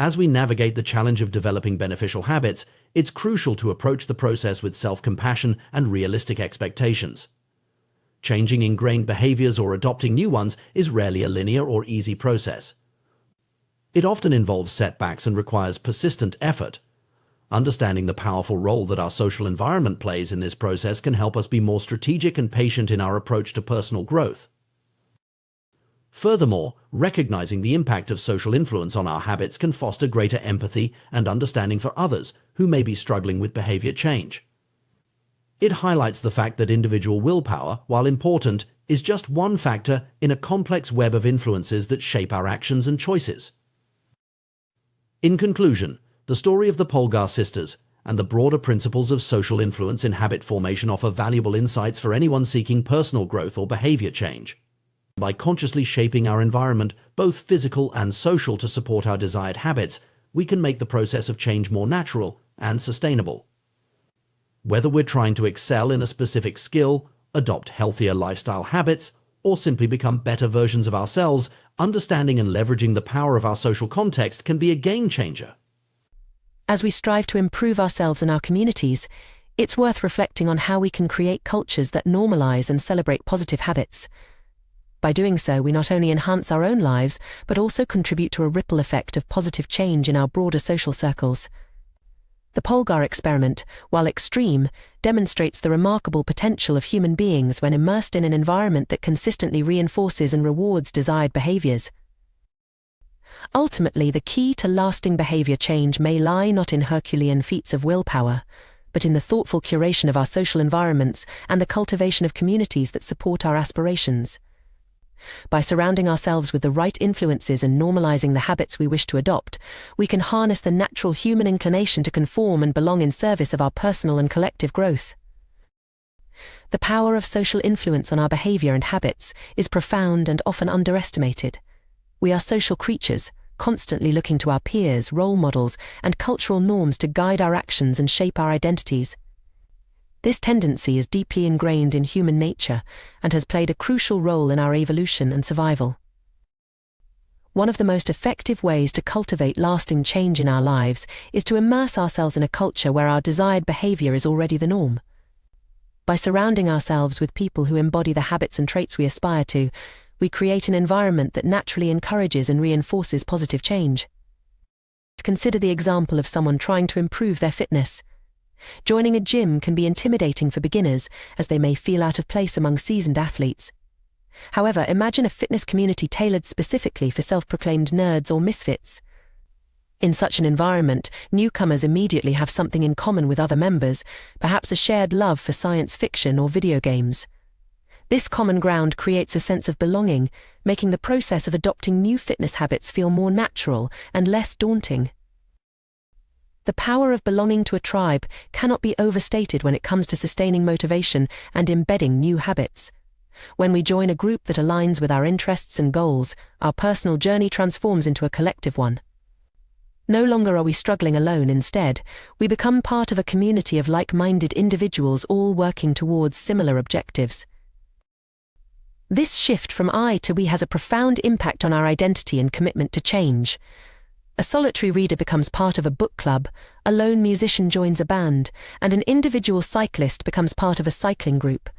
As we navigate the challenge of developing beneficial habits, it's crucial to approach the process with self-compassion and realistic expectations. Changing ingrained behaviors or adopting new ones is rarely a linear or easy process. It often involves setbacks and requires persistent effort. Understanding the powerful role that our social environment plays in this process can help us be more strategic and patient in our approach to personal growth. Furthermore, recognizing the impact of social influence on our habits can foster greater empathy and understanding for others who may be struggling with behavior change. It highlights the fact that individual willpower, while important, is just one factor in a complex web of influences that shape our actions and choices. In conclusion, the story of the Polgar sisters and the broader principles of social influence in habit formation offer valuable insights for anyone seeking personal growth or behavior change. By consciously shaping our environment, both physical and social, to support our desired habits, we can make the process of change more natural and sustainable. Whether we're trying to excel in a specific skill, adopt healthier lifestyle habits, or simply become better versions of ourselves, understanding and leveraging the power of our social context can be a game changer. As we strive to improve ourselves and our communities, it's worth reflecting on how we can create cultures that normalize and celebrate positive habits. By doing so, we not only enhance our own lives, but also contribute to a ripple effect of positive change in our broader social circles. The Polgar experiment, while extreme, demonstrates the remarkable potential of human beings when immersed in an environment that consistently reinforces and rewards desired behaviors. Ultimately, the key to lasting behavior change may lie not in Herculean feats of willpower, but in the thoughtful curation of our social environments and the cultivation of communities that support our aspirations. By surrounding ourselves with the right influences and normalizing the habits we wish to adopt, we can harness the natural human inclination to conform and belong in service of our personal and collective growth. The power of social influence on our behavior and habits is profound and often underestimated. We are social creatures, constantly looking to our peers, role models, and cultural norms to guide our actions and shape our identities. This tendency is deeply ingrained in human nature and has played a crucial role in our evolution and survival. One of the most effective ways to cultivate lasting change in our lives is to immerse ourselves in a culture where our desired behavior is already the norm. By surrounding ourselves with people who embody the habits and traits we aspire to, we create an environment that naturally encourages and reinforces positive change. Consider the example of someone trying to improve their fitness. Joining a gym can be intimidating for beginners, as they may feel out of place among seasoned athletes. However, imagine a fitness community tailored specifically for self-proclaimed nerds or misfits. In such an environment, newcomers immediately have something in common with other members, perhaps a shared love for science fiction or video games. This common ground creates a sense of belonging, making the process of adopting new fitness habits feel more natural and less daunting. The power of belonging to a tribe cannot be overstated when it comes to sustaining motivation and embedding new habits. When we join a group that aligns with our interests and goals, our personal journey transforms into a collective one. No longer are we struggling alone. Instead, we become part of a community of like-minded individuals all working towards similar objectives. This shift from I to we has a profound impact on our identity and commitment to change. A solitary reader becomes part of a book club, a lone musician joins a band, and an individual cyclist becomes part of a cycling group.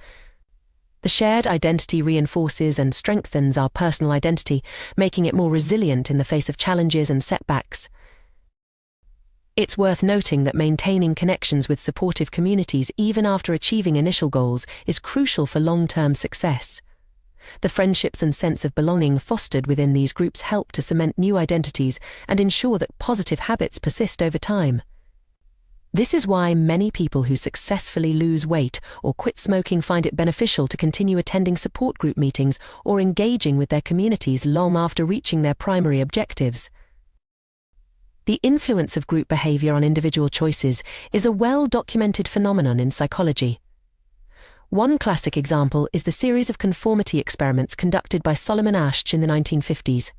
The shared identity reinforces and strengthens our personal identity, making it more resilient in the face of challenges and setbacks. It's worth noting that maintaining connections with supportive communities even after achieving initial goals is crucial for long-term success. The friendships and sense of belonging fostered within these groups help to cement new identities and ensure that positive habits persist over time. This is why many people who successfully lose weight or quit smoking find it beneficial to continue attending support group meetings or engaging with their communities long after reaching their primary objectives. The influence of group behavior on individual choices is a well-documented phenomenon in psychology. One classic example is the series of conformity experiments conducted by Solomon Asch in the 1950s.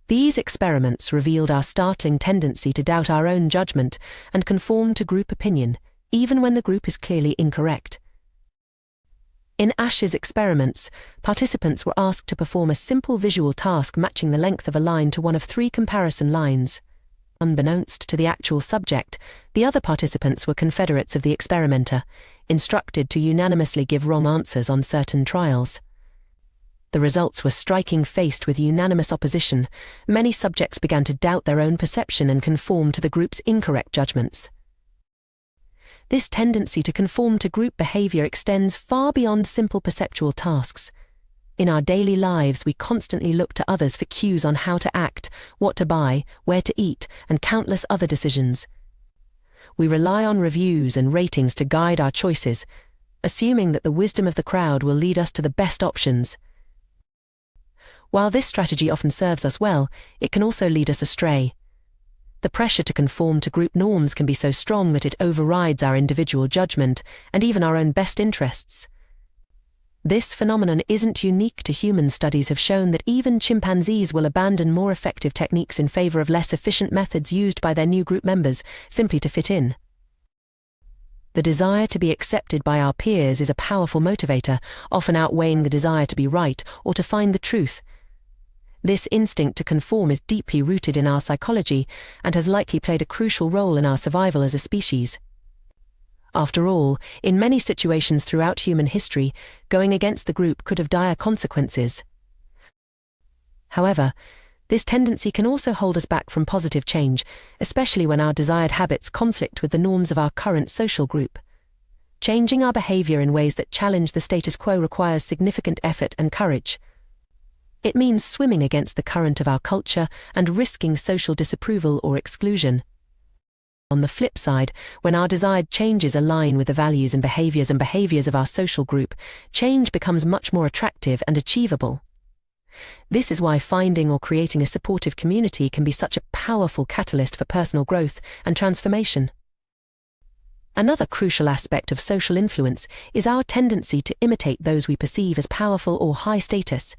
These experiments revealed our startling tendency to doubt our own judgment and conform to group opinion, even when the group is clearly incorrect. In Asch's experiments, participants were asked to perform a simple visual task matching the length of a line to one of 3 comparison lines. Unbeknownst to the actual subject, the other participants were confederates of the experimenter, instructed to unanimously give wrong answers on certain trials. The results were striking. Faced with unanimous opposition, many subjects began to doubt their own perception and conform to the group's incorrect judgments. This tendency to conform to group behavior extends far beyond simple perceptual tasks. In our daily lives, we constantly look to others for cues on how to act, what to buy, where to eat, and countless other decisions. We rely on reviews and ratings to guide our choices, assuming that the wisdom of the crowd will lead us to the best options. While this strategy often serves us well, it can also lead us astray. The pressure to conform to group norms can be so strong that it overrides our individual judgment and even our own best interests. This phenomenon isn't unique to humans. Studies have shown that even chimpanzees will abandon more effective techniques in favor of less efficient methods used by their new group members, simply to fit in. The desire to be accepted by our peers is a powerful motivator, often outweighing the desire to be right or to find the truth. This instinct to conform is deeply rooted in our psychology and has likely played a crucial role in our survival as a species. After all, in many situations throughout human history, going against the group could have dire consequences. However, this tendency can also hold us back from positive change, especially when our desired habits conflict with the norms of our current social group. Changing our behavior in ways that challenge the status quo requires significant effort and courage. It means swimming against the current of our culture and risking social disapproval or exclusion. On the flip side, when our desired changes align with the values and behaviors of our social group, change becomes much more attractive and achievable. This is why finding or creating a supportive community can be such a powerful catalyst for personal growth and transformation. Another crucial aspect of social influence is our tendency to imitate those we perceive as powerful or high status.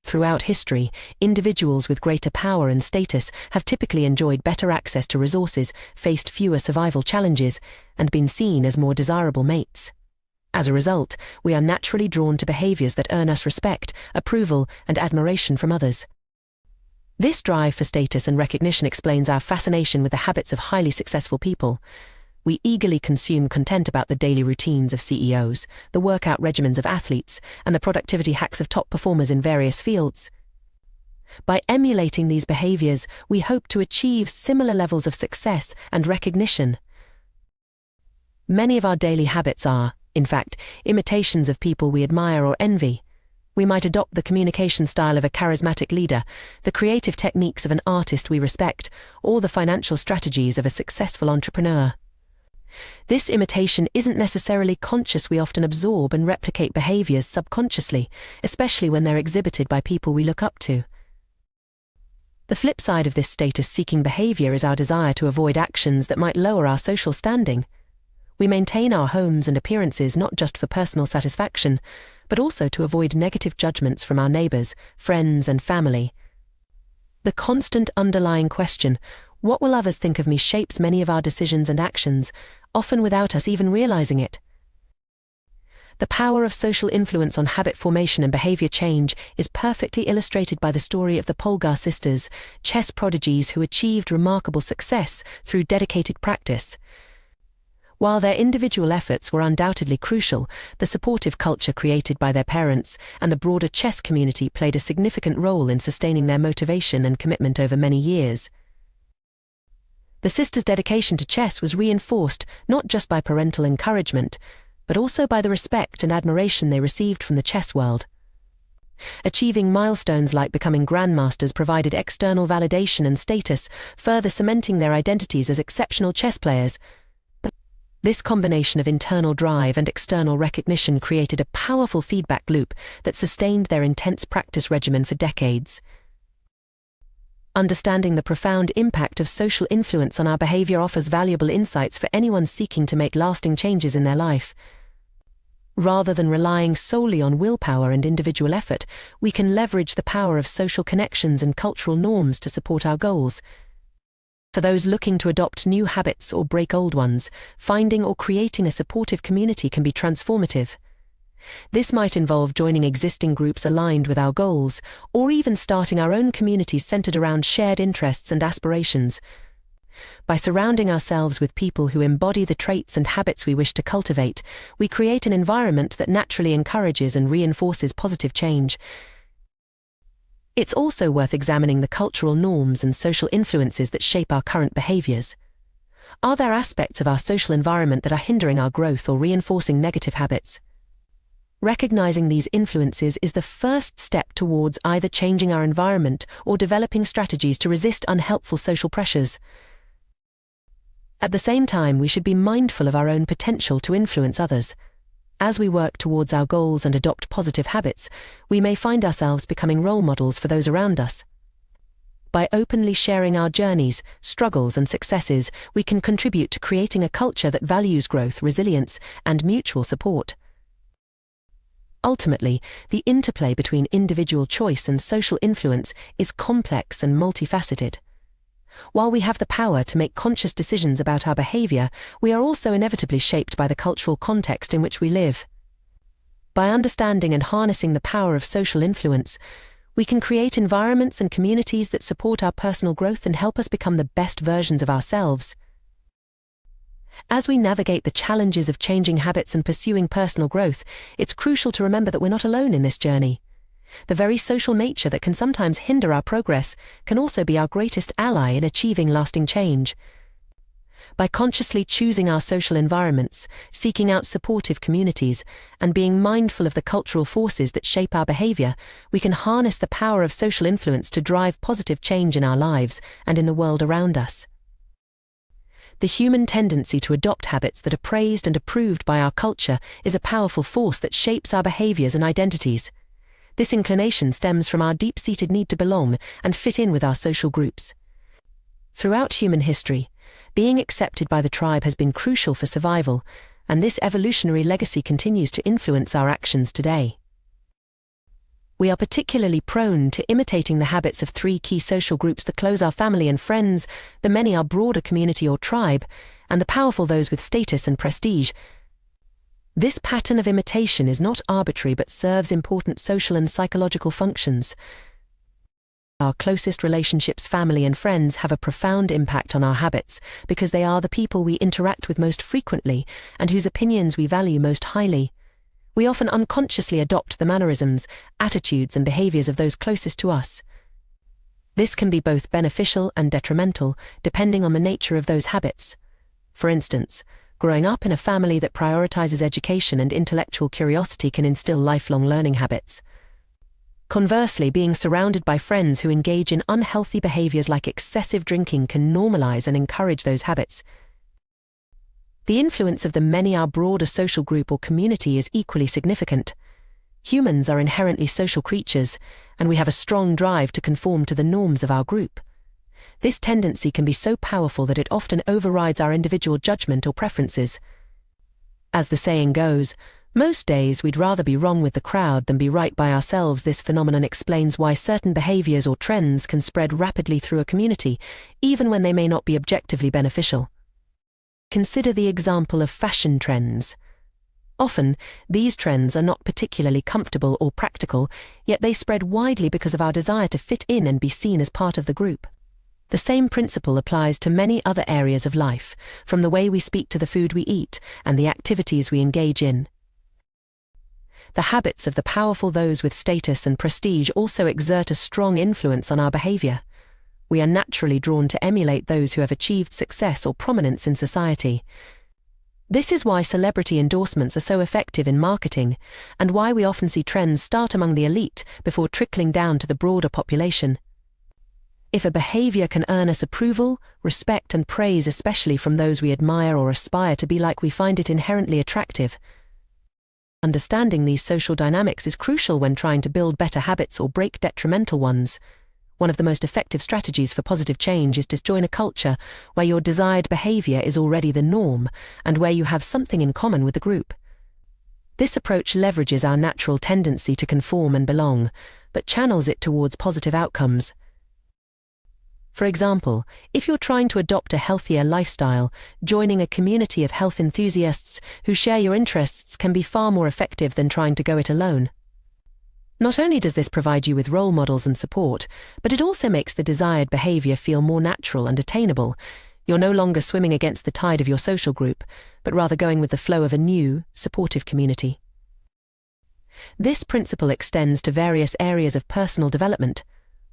Throughout history, individuals with greater power and status have typically enjoyed better access to resources, faced fewer survival challenges, and been seen as more desirable mates. As a result, we are naturally drawn to behaviors that earn us respect, approval, and admiration from others. This drive for status and recognition explains our fascination with the habits of highly successful people. We eagerly consume content about the daily routines of CEOs, the workout regimens of athletes, and the productivity hacks of top performers in various fields. By emulating these behaviors, we hope to achieve similar levels of success and recognition. Many of our daily habits are, in fact, imitations of people we admire or envy. We might adopt the communication style of a charismatic leader, the creative techniques of an artist we respect, or the financial strategies of a successful entrepreneur. This imitation isn't necessarily conscious. We often absorb and replicate behaviors subconsciously, especially when they're exhibited by people we look up to. The flip side of this status-seeking behavior is our desire to avoid actions that might lower our social standing. We maintain our homes and appearances not just for personal satisfaction, but also to avoid negative judgments from our neighbors, friends, and family. The constant underlying question, "What will others think of me?" shapes many of our decisions and actions, often without us even realizing it. The power of social influence on habit formation and behavior change is perfectly illustrated by the story of the Polgar sisters, chess prodigies who achieved remarkable success through dedicated practice. While their individual efforts were undoubtedly crucial, the supportive culture created by their parents and the broader chess community played a significant role in sustaining their motivation and commitment over many years. The sisters' dedication to chess was reinforced not just by parental encouragement, but also by the respect and admiration they received from the chess world. Achieving milestones like becoming grandmasters provided external validation and status, further cementing their identities as exceptional chess players. This combination of internal drive and external recognition created a powerful feedback loop that sustained their intense practice regimen for decades. Understanding the profound impact of social influence on our behavior offers valuable insights for anyone seeking to make lasting changes in their life. Rather than relying solely on willpower and individual effort, we can leverage the power of social connections and cultural norms to support our goals. For those looking to adopt new habits or break old ones, finding or creating a supportive community can be transformative. This might involve joining existing groups aligned with our goals, or even starting our own communities centered around shared interests and aspirations. By surrounding ourselves with people who embody the traits and habits we wish to cultivate, we create an environment that naturally encourages and reinforces positive change. It's also worth examining the cultural norms and social influences that shape our current behaviors. Are there aspects of our social environment that are hindering our growth or reinforcing negative habits? Recognizing these influences is the first step towards either changing our environment or developing strategies to resist unhelpful social pressures. At the same time, we should be mindful of our own potential to influence others. As we work towards our goals and adopt positive habits, we may find ourselves becoming role models for those around us. By openly sharing our journeys, struggles, and successes, we can contribute to creating a culture that values growth, resilience, and mutual support. Ultimately, the interplay between individual choice and social influence is complex and multifaceted. While we have the power to make conscious decisions about our behavior, we are also inevitably shaped by the cultural context in which we live. By understanding and harnessing the power of social influence, we can create environments and communities that support our personal growth and help us become the best versions of ourselves. As we navigate the challenges of changing habits and pursuing personal growth, it's crucial to remember that we're not alone in this journey. The very social nature that can sometimes hinder our progress can also be our greatest ally in achieving lasting change. By consciously choosing our social environments, seeking out supportive communities, and being mindful of the cultural forces that shape our behavior, we can harness the power of social influence to drive positive change in our lives and in the world around us. The human tendency to adopt habits that are praised and approved by our culture is a powerful force that shapes our behaviors and identities. This inclination stems from our deep-seated need to belong and fit in with our social groups. Throughout human history, being accepted by the tribe has been crucial for survival, and this evolutionary legacy continues to influence our actions today. We are particularly prone to imitating the habits of three key social groups: the close, our family and friends; the many, our broader community or tribe; and the powerful, those with status and prestige. This pattern of imitation is not arbitrary but serves important social and psychological functions. Our closest relationships, family and friends, have a profound impact on our habits because they are the people we interact with most frequently and whose opinions we value most highly. We often unconsciously adopt the mannerisms, attitudes, and behaviors of those closest to us. This can be both beneficial and detrimental, depending on the nature of those habits. For instance, growing up in a family that prioritizes education and intellectual curiosity can instill lifelong learning habits. Conversely, being surrounded by friends who engage in unhealthy behaviors like excessive drinking can normalize and encourage those habits. The influence of the many our broader social group or community is equally significant. Humans are inherently social creatures, and we have a strong drive to conform to the norms of our group. This tendency can be so powerful that it often overrides our individual judgment or preferences. As the saying goes, most days we'd rather be wrong with the crowd than be right by ourselves. This phenomenon explains why certain behaviors or trends can spread rapidly through a community, even when they may not be objectively beneficial. Consider the example of fashion trends. Often, these trends are not particularly comfortable or practical, yet they spread widely because of our desire to fit in and be seen as part of the group. The same principle applies to many other areas of life, from the way we speak to the food we eat and the activities we engage in. The habits of the powerful, those with status and prestige, also exert a strong influence on our behavior. We are naturally drawn to emulate those who have achieved success or prominence in society. This is why celebrity endorsements are so effective in marketing, and why we often see trends start among the elite before trickling down to the broader population. If a behavior can earn us approval, respect, and praise, especially from those we admire or aspire to be like, we find it inherently attractive. Understanding these social dynamics is crucial when trying to build better habits or break detrimental ones. One of the most effective strategies for positive change is to join a culture where your desired behavior is already the norm and where you have something in common with the group. This approach leverages our natural tendency to conform and belong, but channels it towards positive outcomes. For example, if you're trying to adopt a healthier lifestyle, joining a community of health enthusiasts who share your interests can be far more effective than trying to go it alone. Not only does this provide you with role models and support, but it also makes the desired behavior feel more natural and attainable. You're no longer swimming against the tide of your social group, but rather going with the flow of a new, supportive community. This principle extends to various areas of personal development.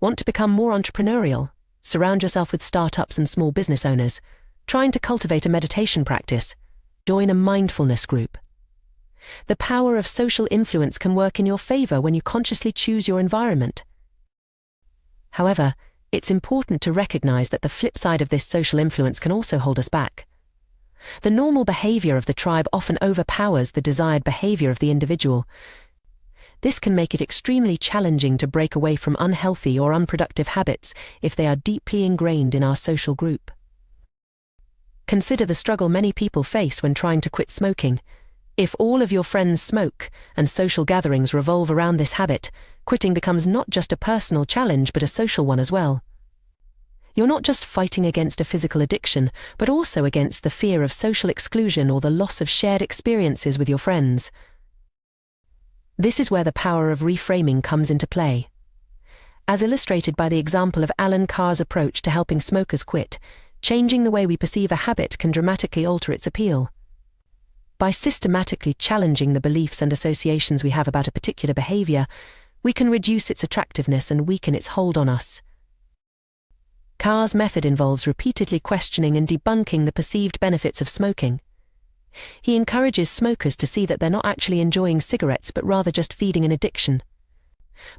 Want to become more entrepreneurial? Surround yourself with startups and small business owners. Trying to cultivate a meditation practice? Join a mindfulness group. The power of social influence can work in your favor when you consciously choose your environment. However, it's important to recognize that the flip side of this social influence can also hold us back. The normal behavior of the tribe often overpowers the desired behavior of the individual. This can make it extremely challenging to break away from unhealthy or unproductive habits if they are deeply ingrained in our social group. Consider the struggle many people face when trying to quit smoking. If all of your friends smoke and social gatherings revolve around this habit, quitting becomes not just a personal challenge but a social one as well. You're not just fighting against a physical addiction, but also against the fear of social exclusion or the loss of shared experiences with your friends. This is where the power of reframing comes into play. As illustrated by the example of Alan Carr's approach to helping smokers quit, changing the way we perceive a habit can dramatically alter its appeal. By systematically challenging the beliefs and associations we have about a particular behavior, we can reduce its attractiveness and weaken its hold on us. Carr's method involves repeatedly questioning and debunking the perceived benefits of smoking. He encourages smokers to see that they're not actually enjoying cigarettes but rather just feeding an addiction.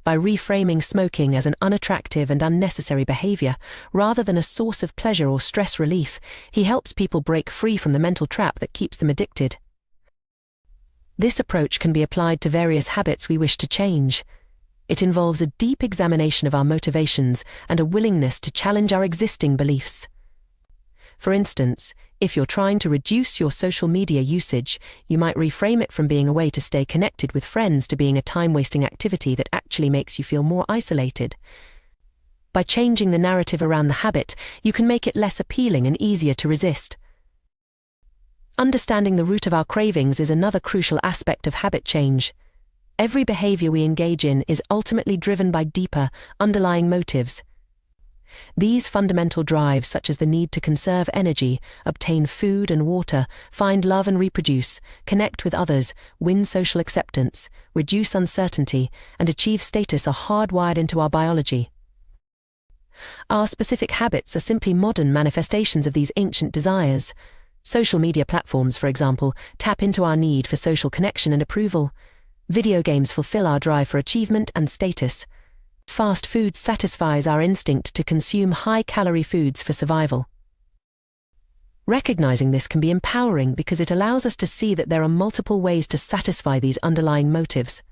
By reframing smoking as an unattractive and unnecessary behavior, rather than a source of pleasure or stress relief, he helps people break free from the mental trap that keeps them addicted. This approach can be applied to various habits we wish to change. It involves a deep examination of our motivations and a willingness to challenge our existing beliefs. For instance, if you're trying to reduce your social media usage, you might reframe it from being a way to stay connected with friends to being a time-wasting activity that actually makes you feel more isolated. By changing the narrative around the habit, you can make it less appealing and easier to resist. Understanding the root of our cravings is another crucial aspect of habit change. Every behavior we engage in is ultimately driven by deeper, underlying motives. These fundamental drives, such as the need to conserve energy, obtain food and water, find love and reproduce, connect with others, win social acceptance, reduce uncertainty, and achieve status, are hardwired into our biology. Our specific habits are simply modern manifestations of these ancient desires. Social media platforms, for example, tap into our need for social connection and approval. Video games fulfill our drive for achievement and status. Fast food satisfies our instinct to consume high-calorie foods for survival. Recognizing this can be empowering because it allows us to see that there are multiple ways to satisfy these underlying motives.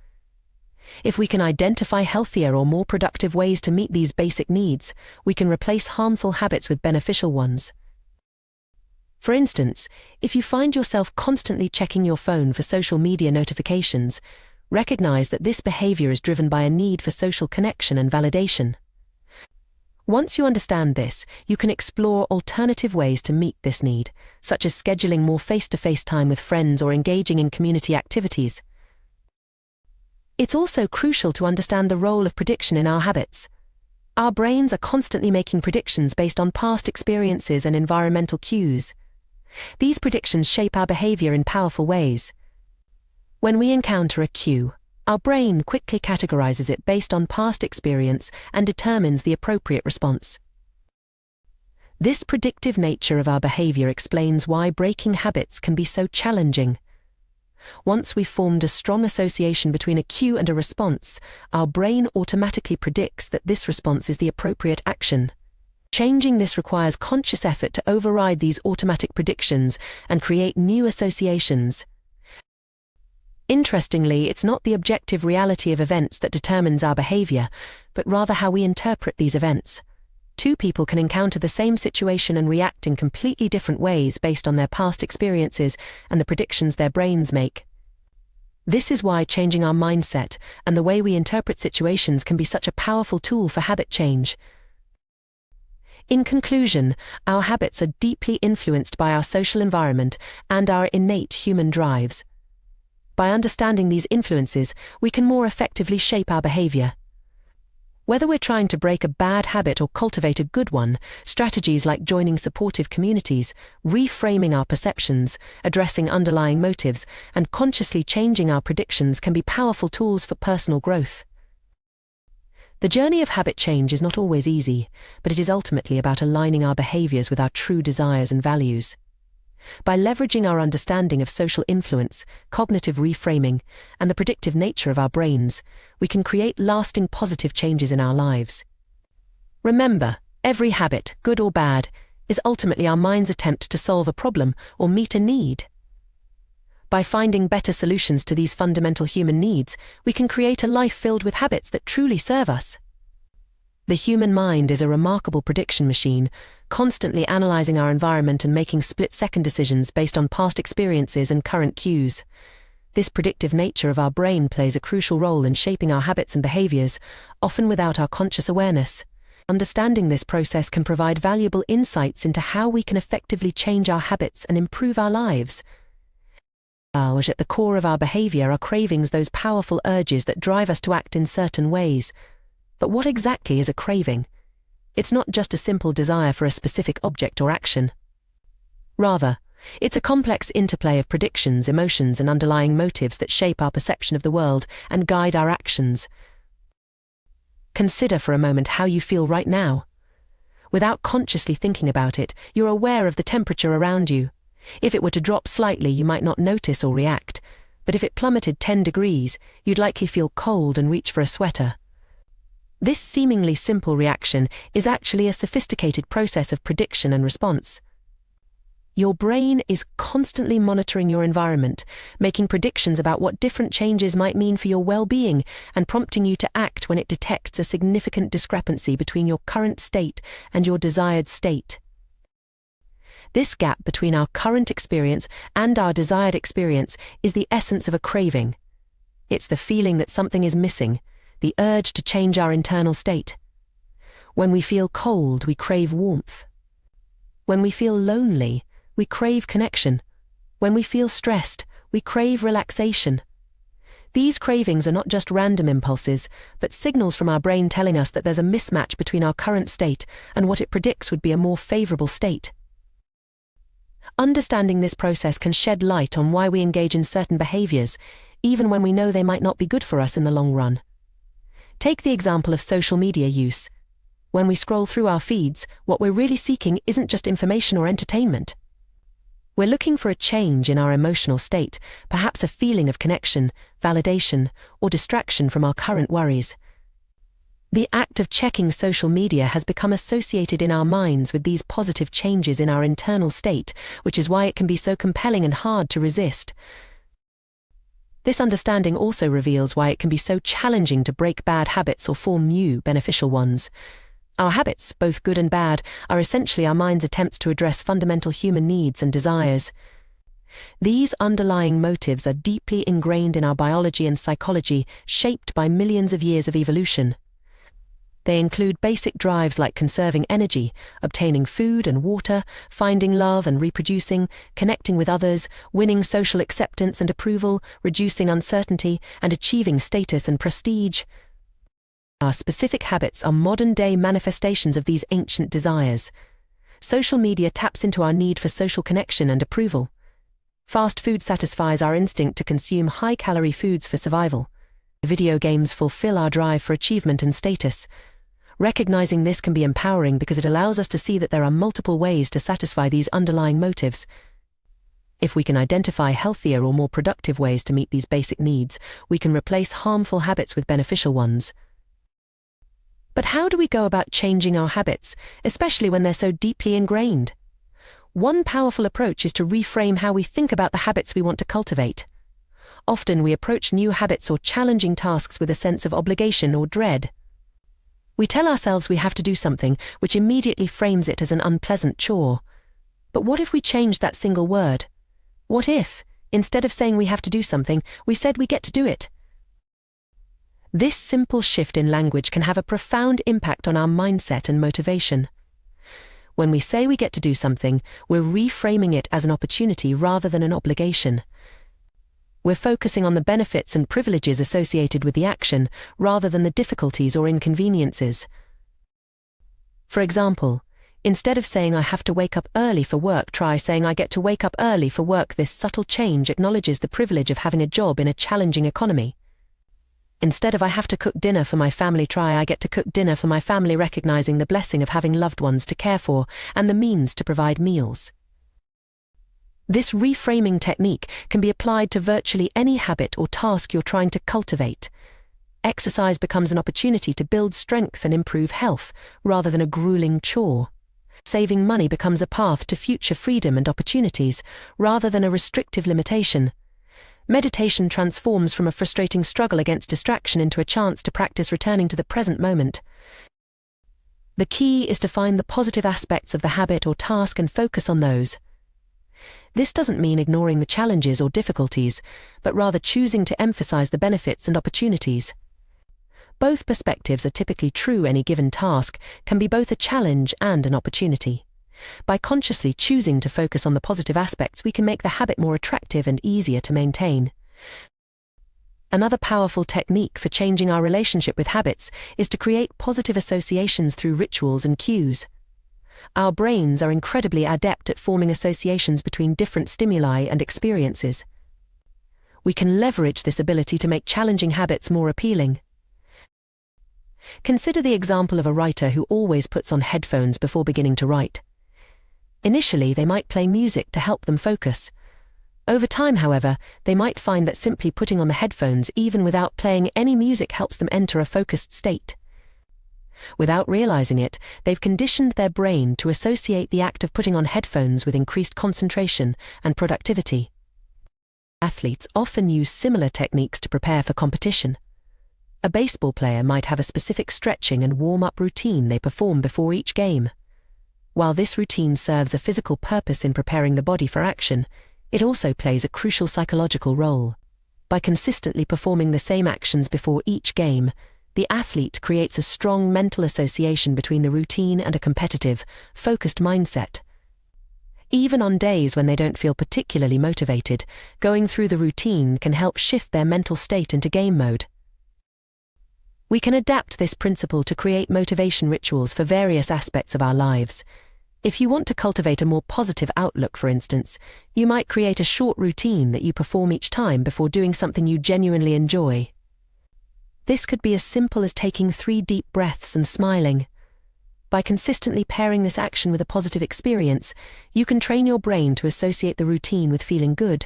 If we can identify healthier or more productive ways to meet these basic needs, we can replace harmful habits with beneficial ones. For instance, if you find yourself constantly checking your phone for social media notifications, recognize that this behavior is driven by a need for social connection and validation. Once you understand this, you can explore alternative ways to meet this need, such as scheduling more face-to-face time with friends or engaging in community activities. It's also crucial to understand the role of prediction in our habits. Our brains are constantly making predictions based on past experiences and environmental cues. These predictions shape our behavior in powerful ways. When we encounter a cue, our brain quickly categorizes it based on past experience and determines the appropriate response. This predictive nature of our behavior explains why breaking habits can be so challenging. Once we've formed a strong association between a cue and a response, our brain automatically predicts that this response is the appropriate action. Changing this requires conscious effort to override these automatic predictions and create new associations. Interestingly, it's not the objective reality of events that determines our behavior, but rather how we interpret these events. Two people can encounter the same situation and react in completely different ways based on their past experiences and the predictions their brains make. This is why changing our mindset and the way we interpret situations can be such a powerful tool for habit change. In conclusion, our habits are deeply influenced by our social environment and our innate human drives. By understanding these influences, we can more effectively shape our behavior. Whether we're trying to break a bad habit or cultivate a good one, strategies like joining supportive communities, reframing our perceptions, addressing underlying motives, and consciously changing our predictions can be powerful tools for personal growth. The journey of habit change is not always easy, but it is ultimately about aligning our behaviors with our true desires and values. By leveraging our understanding of social influence, cognitive reframing, and the predictive nature of our brains, we can create lasting positive changes in our lives. Remember, every habit, good or bad, is ultimately our mind's attempt to solve a problem or meet a need. By finding better solutions to these fundamental human needs, we can create a life filled with habits that truly serve us. The human mind is a remarkable prediction machine, constantly analyzing our environment and making split-second decisions based on past experiences and current cues. This predictive nature of our brain plays a crucial role in shaping our habits and behaviors, often without our conscious awareness. Understanding this process can provide valuable insights into how we can effectively change our habits and improve our lives. At the core of our behavior are cravings, those powerful urges that drive us to act in certain ways. But what exactly is a craving? It's not just a simple desire for a specific object or action. Rather, it's a complex interplay of predictions, emotions, and underlying motives that shape our perception of the world and guide our actions. Consider for a moment how you feel right now. Without consciously thinking about it, you're aware of the temperature around you. If it were to drop slightly, you might not notice or react, but if it plummeted 10 degrees, you'd likely feel cold and reach for a sweater. This seemingly simple reaction is actually a sophisticated process of prediction and response. Your brain is constantly monitoring your environment, making predictions about what different changes might mean for your well-being and prompting you to act when it detects a significant discrepancy between your current state and your desired state. This gap between our current experience and our desired experience is the essence of a craving. It's the feeling that something is missing, the urge to change our internal state. When we feel cold, we crave warmth. When we feel lonely, we crave connection. When we feel stressed, we crave relaxation. These cravings are not just random impulses, but signals from our brain telling us that there's a mismatch between our current state and what it predicts would be a more favorable state. Understanding this process can shed light on why we engage in certain behaviors, even when we know they might not be good for us in the long run. Take the example of social media use. When we scroll through our feeds, what we're really seeking isn't just information or entertainment. We're looking for a change in our emotional state, perhaps a feeling of connection, validation, or distraction from our current worries. The act of checking social media has become associated in our minds with these positive changes in our internal state, which is why it can be so compelling and hard to resist. This understanding also reveals why it can be so challenging to break bad habits or form new, beneficial ones. Our habits, both good and bad, are essentially our mind's attempts to address fundamental human needs and desires. These underlying motives are deeply ingrained in our biology and psychology, shaped by millions of years of evolution. They include basic drives like conserving energy, obtaining food and water, finding love and reproducing, connecting with others, winning social acceptance and approval, reducing uncertainty, and achieving status and prestige. Our specific habits are modern-day manifestations of these ancient desires. Social media taps into our need for social connection and approval. Fast food satisfies our instinct to consume high-calorie foods for survival. Video games fulfill our drive for achievement and status. Recognizing this can be empowering because it allows us to see that there are multiple ways to satisfy these underlying motives. If we can identify healthier or more productive ways to meet these basic needs, we can replace harmful habits with beneficial ones. But how do we go about changing our habits, especially when they're so deeply ingrained? One powerful approach is to reframe how we think about the habits we want to cultivate. Often we approach new habits or challenging tasks with a sense of obligation or dread. We tell ourselves we have to do something, which immediately frames it as an unpleasant chore. But what if we changed that single word? What if, instead of saying we have to do something, we said we get to do it? This simple shift in language can have a profound impact on our mindset and motivation. When we say we get to do something, we're reframing it as an opportunity rather than an obligation. We're focusing on the benefits and privileges associated with the action, rather than the difficulties or inconveniences. For example, instead of saying I have to wake up early for work, try saying I get to wake up early for work. This subtle change acknowledges the privilege of having a job in a challenging economy. Instead of I have to cook dinner for my family, try I get to cook dinner for my family, recognizing the blessing of having loved ones to care for and the means to provide meals. This reframing technique can be applied to virtually any habit or task you're trying to cultivate. Exercise becomes an opportunity to build strength and improve health, rather than a grueling chore. Saving money becomes a path to future freedom and opportunities, rather than a restrictive limitation. Meditation transforms from a frustrating struggle against distraction into a chance to practice returning to the present moment. The key is to find the positive aspects of the habit or task and focus on those. This doesn't mean ignoring the challenges or difficulties, but rather choosing to emphasize the benefits and opportunities. Both perspectives are typically true. Any given task can be both a challenge and an opportunity. By consciously choosing to focus on the positive aspects, we can make the habit more attractive and easier to maintain. Another powerful technique for changing our relationship with habits is to create positive associations through rituals and cues. Our brains are incredibly adept at forming associations between different stimuli and experiences. We can leverage this ability to make challenging habits more appealing. Consider the example of a writer who always puts on headphones before beginning to write. Initially, they might play music to help them focus. Over time, however, they might find that simply putting on the headphones, even without playing any music, helps them enter a focused state. Without realizing it, they've conditioned their brain to associate the act of putting on headphones with increased concentration and productivity. Athletes often use similar techniques to prepare for competition. A baseball player might have a specific stretching and warm-up routine they perform before each game. While this routine serves a physical purpose in preparing the body for action, it also plays a crucial psychological role. By consistently performing the same actions before each game, the athlete creates a strong mental association between the routine and a competitive, focused mindset. Even on days when they don't feel particularly motivated, going through the routine can help shift their mental state into game mode. We can adapt this principle to create motivation rituals for various aspects of our lives. If you want to cultivate a more positive outlook, for instance, you might create a short routine that you perform each time before doing something you genuinely enjoy. This could be as simple as taking 3 deep breaths and smiling. By consistently pairing this action with a positive experience, you can train your brain to associate the routine with feeling good.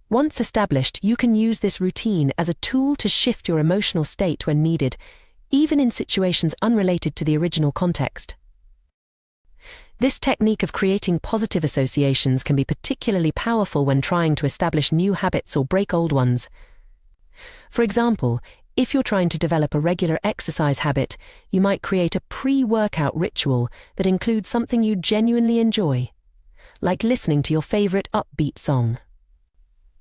Once established, you can use this routine as a tool to shift your emotional state when needed, even in situations unrelated to the original context. This technique of creating positive associations can be particularly powerful when trying to establish new habits or break old ones. For example, if you're trying to develop a regular exercise habit, you might create a pre-workout ritual that includes something you genuinely enjoy, like listening to your favorite upbeat song.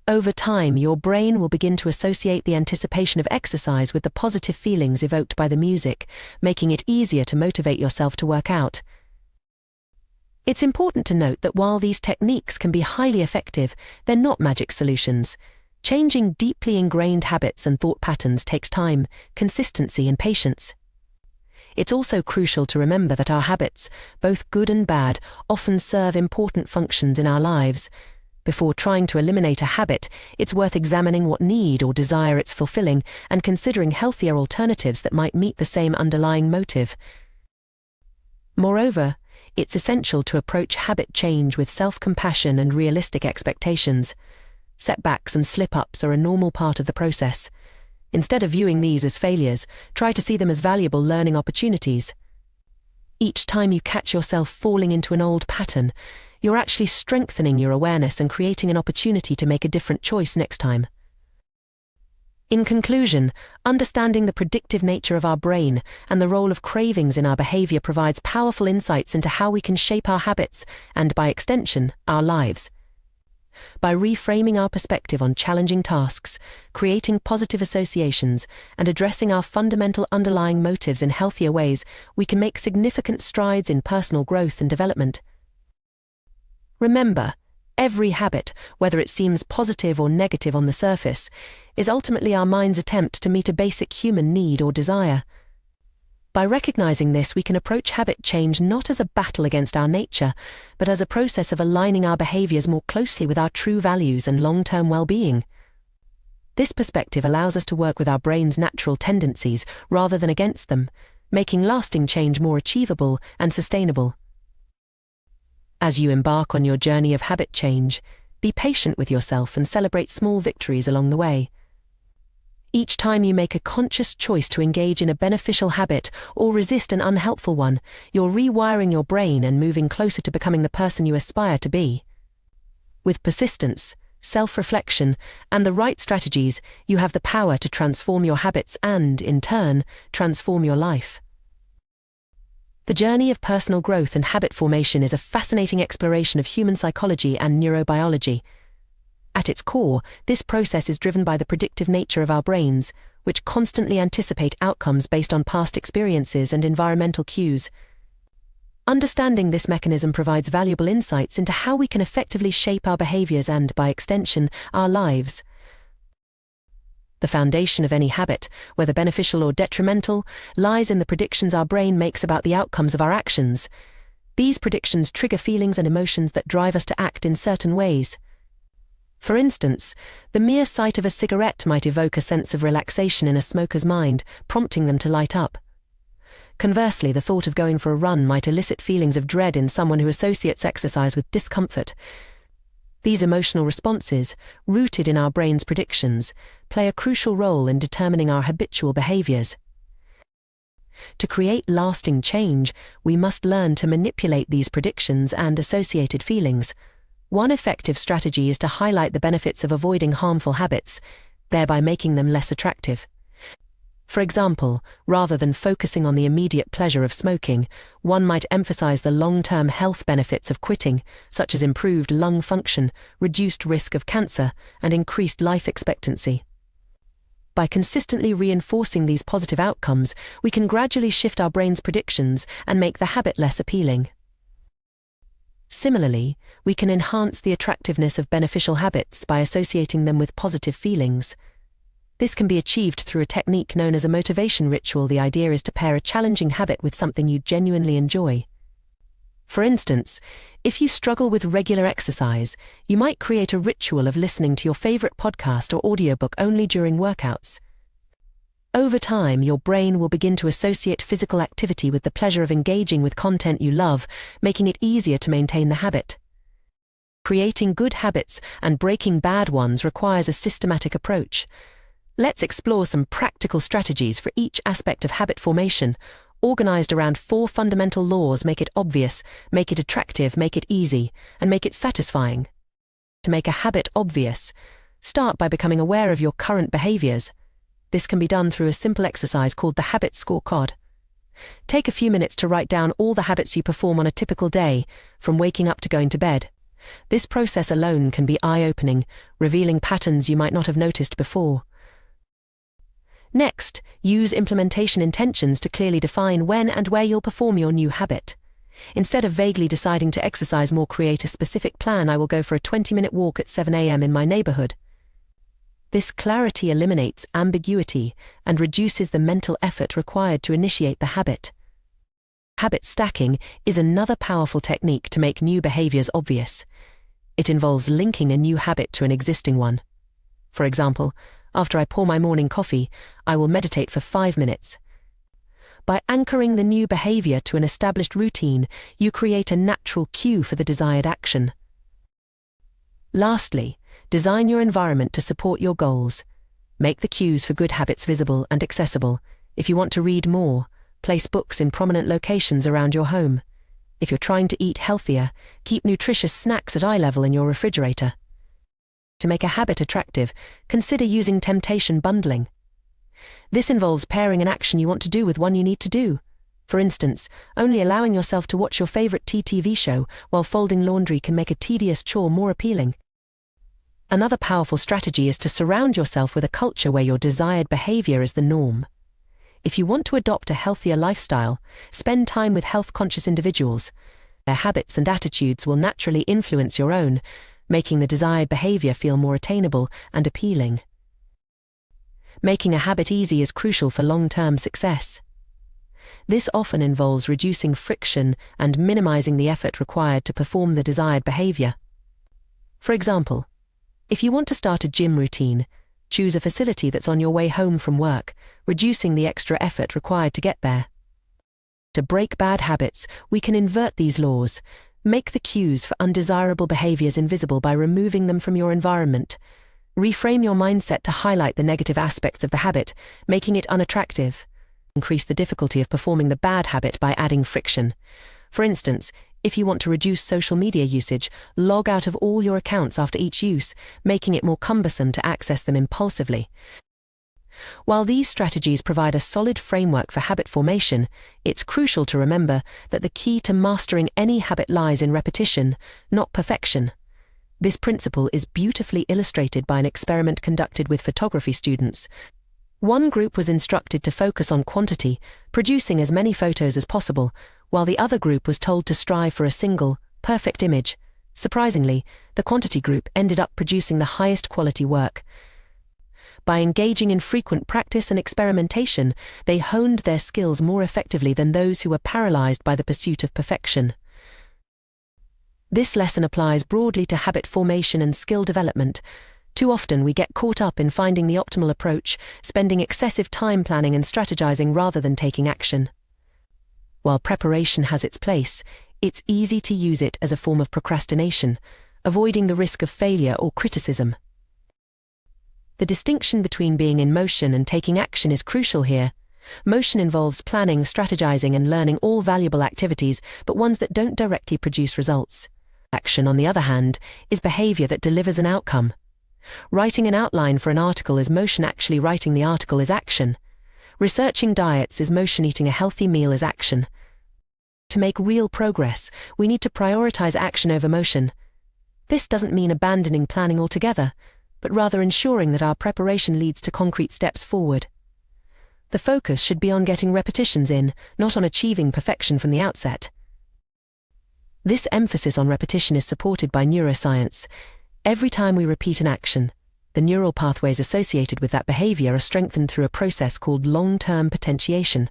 Over time, your brain will begin to associate the anticipation of exercise with the positive feelings evoked by the music, making it easier to motivate yourself to work out. It's important to note that while these techniques can be highly effective, they're not magic solutions. Changing deeply ingrained habits and thought patterns takes time, consistency, and patience. It's also crucial to remember that our habits, both good and bad, often serve important functions in our lives. Before trying to eliminate a habit, it's worth examining what need or desire it's fulfilling and considering healthier alternatives that might meet the same underlying motive. Moreover, it's essential to approach habit change with self-compassion and realistic expectations. Setbacks and slip-ups are a normal part of the process. Instead of viewing these as failures, try to see them as valuable learning opportunities. Each time you catch yourself falling into an old pattern, you're actually strengthening your awareness and creating an opportunity to make a different choice next time. In conclusion, understanding the predictive nature of our brain and the role of cravings in our behavior provides powerful insights into how we can shape our habits and, by extension, our lives. By reframing our perspective on challenging tasks, creating positive associations, and addressing our fundamental underlying motives in healthier ways, we can make significant strides in personal growth and development. Remember, every habit, whether it seems positive or negative on the surface, is ultimately our mind's attempt to meet a basic human need or desire. By recognizing this, we can approach habit change not as a battle against our nature, but as a process of aligning our behaviors more closely with our true values and long-term well-being. This perspective allows us to work with our brain's natural tendencies rather than against them, making lasting change more achievable and sustainable. As you embark on your journey of habit change, be patient with yourself and celebrate small victories along the way. Each time you make a conscious choice to engage in a beneficial habit or resist an unhelpful one, you're rewiring your brain and moving closer to becoming the person you aspire to be. With persistence, self-reflection, and the right strategies, you have the power to transform your habits and, in turn, transform your life. The journey of personal growth and habit formation is a fascinating exploration of human psychology and neurobiology. At its core, this process is driven by the predictive nature of our brains, which constantly anticipate outcomes based on past experiences and environmental cues. Understanding this mechanism provides valuable insights into how we can effectively shape our behaviors and, by extension, our lives. The foundation of any habit, whether beneficial or detrimental, lies in the predictions our brain makes about the outcomes of our actions. These predictions trigger feelings and emotions that drive us to act in certain ways. For instance, the mere sight of a cigarette might evoke a sense of relaxation in a smoker's mind, prompting them to light up. Conversely, the thought of going for a run might elicit feelings of dread in someone who associates exercise with discomfort. These emotional responses, rooted in our brain's predictions, play a crucial role in determining our habitual behaviors. To create lasting change, we must learn to manipulate these predictions and associated feelings. One effective strategy is to highlight the benefits of avoiding harmful habits, thereby making them less attractive. For example, rather than focusing on the immediate pleasure of smoking, one might emphasize the long-term health benefits of quitting, such as improved lung function, reduced risk of cancer, and increased life expectancy. By consistently reinforcing these positive outcomes, we can gradually shift our brain's predictions and make the habit less appealing. Similarly, we can enhance the attractiveness of beneficial habits by associating them with positive feelings. This can be achieved through a technique known as a motivation ritual. The idea is to pair a challenging habit with something you genuinely enjoy. For instance, if you struggle with regular exercise, you might create a ritual of listening to your favorite podcast or audiobook only during workouts. Over time, your brain will begin to associate physical activity with the pleasure of engaging with content you love, making it easier to maintain the habit. Creating good habits and breaking bad ones requires a systematic approach. Let's explore some practical strategies for each aspect of habit formation, organized around 4 fundamental laws: make it obvious, make it attractive, make it easy, and make it satisfying. To make a habit obvious, start by becoming aware of your current behaviors. This can be done through a simple exercise called the habit scorecard. Take a few minutes to write down all the habits you perform on a typical day, from waking up to going to bed. This process alone can be eye-opening, revealing patterns you might not have noticed before. Next, use implementation intentions to clearly define when and where you'll perform your new habit. Instead of vaguely deciding to exercise more, create a specific plan. I will go for a 20-minute walk at 7 a.m. in my neighborhood. This clarity eliminates ambiguity and reduces the mental effort required to initiate the habit. Habit stacking is another powerful technique to make new behaviors obvious. It involves linking a new habit to an existing one. For example, after I pour my morning coffee, I will meditate for 5 minutes. By anchoring the new behavior to an established routine, you create a natural cue for the desired action. Lastly, design your environment to support your goals. Make the cues for good habits visible and accessible. If you want to read more, place books in prominent locations around your home. If you're trying to eat healthier, keep nutritious snacks at eye level in your refrigerator. To make a habit attractive, consider using temptation bundling. This involves pairing an action you want to do with one you need to do. For instance, only allowing yourself to watch your favorite TV show while folding laundry can make a tedious chore more appealing. Another powerful strategy is to surround yourself with a culture where your desired behavior is the norm. If you want to adopt a healthier lifestyle, spend time with health-conscious individuals. Their habits and attitudes will naturally influence your own, making the desired behavior feel more attainable and appealing. Making a habit easy is crucial for long-term success. This often involves reducing friction and minimizing the effort required to perform the desired behavior. For example, if you want to start a gym routine, choose a facility that's on your way home from work, reducing the extra effort required to get there. To break bad habits, we can invert these laws. Make the cues for undesirable behaviors invisible by removing them from your environment. Reframe your mindset to highlight the negative aspects of the habit, making it unattractive. Increase the difficulty of performing the bad habit by adding friction. For instance, if you want to reduce social media usage, log out of all your accounts after each use, making it more cumbersome to access them impulsively. While these strategies provide a solid framework for habit formation, it's crucial to remember that the key to mastering any habit lies in repetition, not perfection. This principle is beautifully illustrated by an experiment conducted with photography students. One group was instructed to focus on quantity, producing as many photos as possible, while the other group was told to strive for a single, perfect image. Surprisingly, the quantity group ended up producing the highest quality work. By engaging in frequent practice and experimentation, they honed their skills more effectively than those who were paralyzed by the pursuit of perfection. This lesson applies broadly to habit formation and skill development. Too often we get caught up in finding the optimal approach, spending excessive time planning and strategizing rather than taking action. While preparation has its place, it's easy to use it as a form of procrastination, avoiding the risk of failure or criticism. The distinction between being in motion and taking action is crucial here. Motion involves planning, strategizing, and learning, all valuable activities, but ones that don't directly produce results. Action, on the other hand, is behavior that delivers an outcome. Writing an outline for an article is motion, actually writing the article is action. Researching diets is motion, eating a healthy meal is action. To make real progress, we need to prioritize action over motion. This doesn't mean abandoning planning altogether, but rather ensuring that our preparation leads to concrete steps forward. The focus should be on getting repetitions in, not on achieving perfection from the outset. This emphasis on repetition is supported by neuroscience. Every time we repeat an action, the neural pathways associated with that behavior are strengthened through a process called long-term potentiation.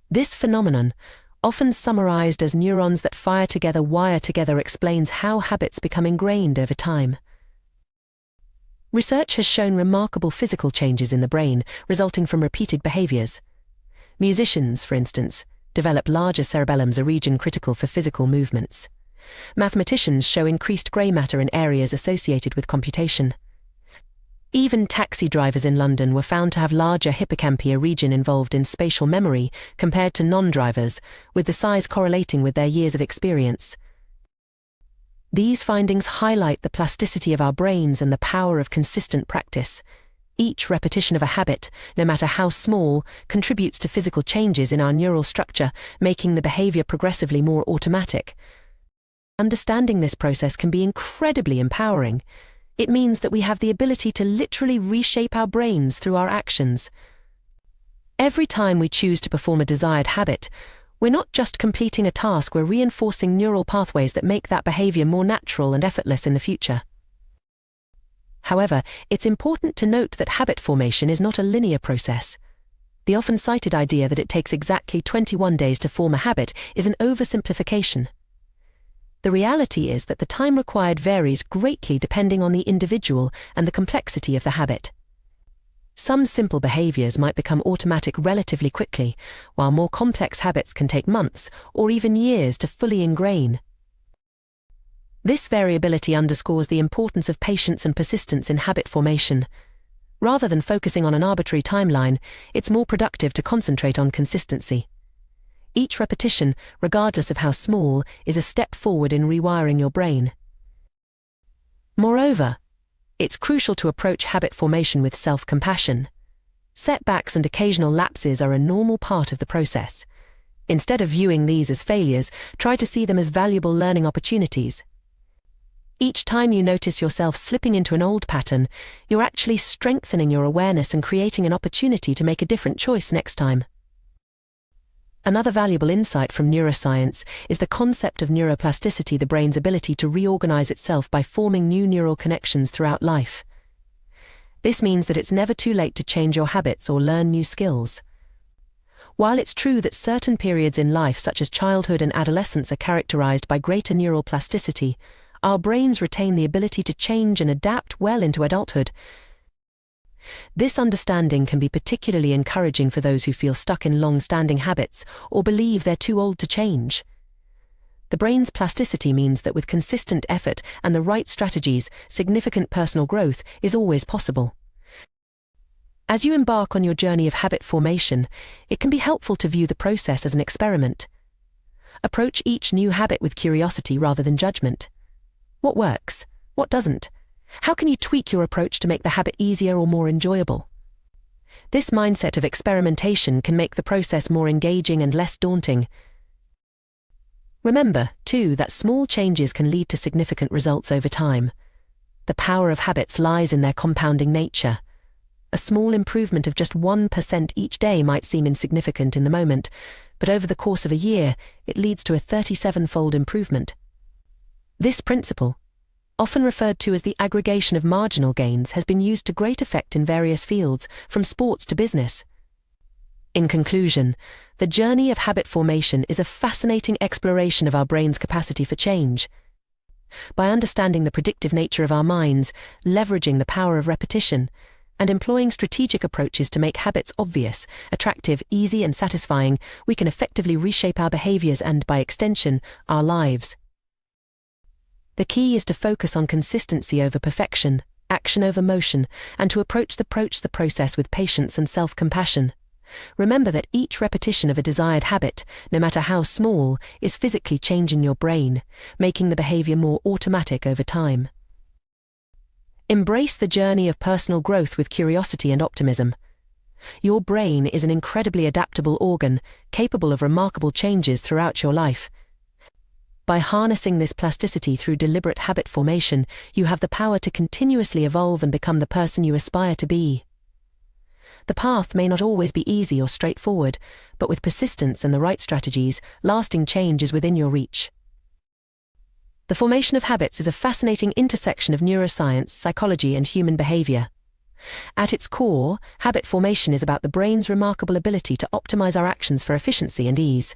This phenomenon, often summarized as neurons that fire together, wire together, explains how habits become ingrained over time. Research has shown remarkable physical changes in the brain resulting from repeated behaviors. Musicians, for instance, develop larger cerebellums, a region critical for physical movements. Mathematicians show increased grey matter in areas associated with computation. Even taxi drivers in London were found to have larger hippocampia region involved in spatial memory compared to non-drivers, with the size correlating with their years of experience. These findings highlight the plasticity of our brains and the power of consistent practice. Each repetition of a habit, no matter how small, contributes to physical changes in our neural structure, making the behavior progressively more automatic. Understanding this process can be incredibly empowering. It means that we have the ability to literally reshape our brains through our actions. Every time we choose to perform a desired habit, we're not just completing a task, we're reinforcing neural pathways that make that behavior more natural and effortless in the future. However, it's important to note that habit formation is not a linear process. The often cited idea that it takes exactly 21 days to form a habit is an oversimplification. The reality is that the time required varies greatly depending on the individual and the complexity of the habit. Some simple behaviors might become automatic relatively quickly, while more complex habits can take months or even years to fully ingrain. This variability underscores the importance of patience and persistence in habit formation. Rather than focusing on an arbitrary timeline, it's more productive to concentrate on consistency. Each repetition, regardless of how small, is a step forward in rewiring your brain. Moreover, it's crucial to approach habit formation with self-compassion. Setbacks and occasional lapses are a normal part of the process. Instead of viewing these as failures, try to see them as valuable learning opportunities. Each time you notice yourself slipping into an old pattern, you're actually strengthening your awareness and creating an opportunity to make a different choice next time. Another valuable insight from neuroscience is the concept of neuroplasticity, the brain's ability to reorganize itself by forming new neural connections throughout life. This means that it's never too late to change your habits or learn new skills. While it's true that certain periods in life, such as childhood and adolescence, are characterized by greater neural plasticity, our brains retain the ability to change and adapt well into adulthood. This understanding can be particularly encouraging for those who feel stuck in long-standing habits or believe they're too old to change. The brain's plasticity means that with consistent effort and the right strategies, significant personal growth is always possible. As you embark on your journey of habit formation, it can be helpful to view the process as an experiment. Approach each new habit with curiosity rather than judgment. What works? What doesn't? How can you tweak your approach to make the habit easier or more enjoyable? This mindset of experimentation can make the process more engaging and less daunting. Remember, too, that small changes can lead to significant results over time. The power of habits lies in their compounding nature. A small improvement of just 1% each day might seem insignificant in the moment, but over the course of a year, it leads to a 37-fold improvement. This principle, often referred to as the aggregation of marginal gains, has been used to great effect in various fields, from sports to business. In conclusion, the journey of habit formation is a fascinating exploration of our brain's capacity for change. By understanding the predictive nature of our minds, leveraging the power of repetition, and employing strategic approaches to make habits obvious, attractive, easy, and satisfying, we can effectively reshape our behaviors and, by extension, our lives. The key is to focus on consistency over perfection, action over motion, and to approach the process with patience and self-compassion. Remember that each repetition of a desired habit, no matter how small, is physically changing your brain, making the behavior more automatic over time. Embrace the journey of personal growth with curiosity and optimism. Your brain is an incredibly adaptable organ, capable of remarkable changes throughout your life. By harnessing this plasticity through deliberate habit formation, you have the power to continuously evolve and become the person you aspire to be. The path may not always be easy or straightforward, but with persistence and the right strategies, lasting change is within your reach. The formation of habits is a fascinating intersection of neuroscience, psychology, and human behavior. At its core, habit formation is about the brain's remarkable ability to optimize our actions for efficiency and ease.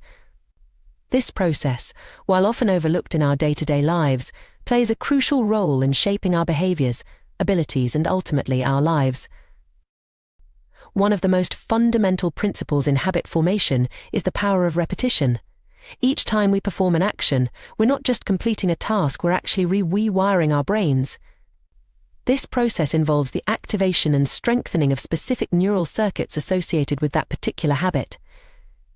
This process, while often overlooked in our day-to-day lives, plays a crucial role in shaping our behaviors, abilities, and ultimately our lives. One of the most fundamental principles in habit formation is the power of repetition. Each time we perform an action, we're not just completing a task, we're actually rewiring our brains. This process involves the activation and strengthening of specific neural circuits associated with that particular habit.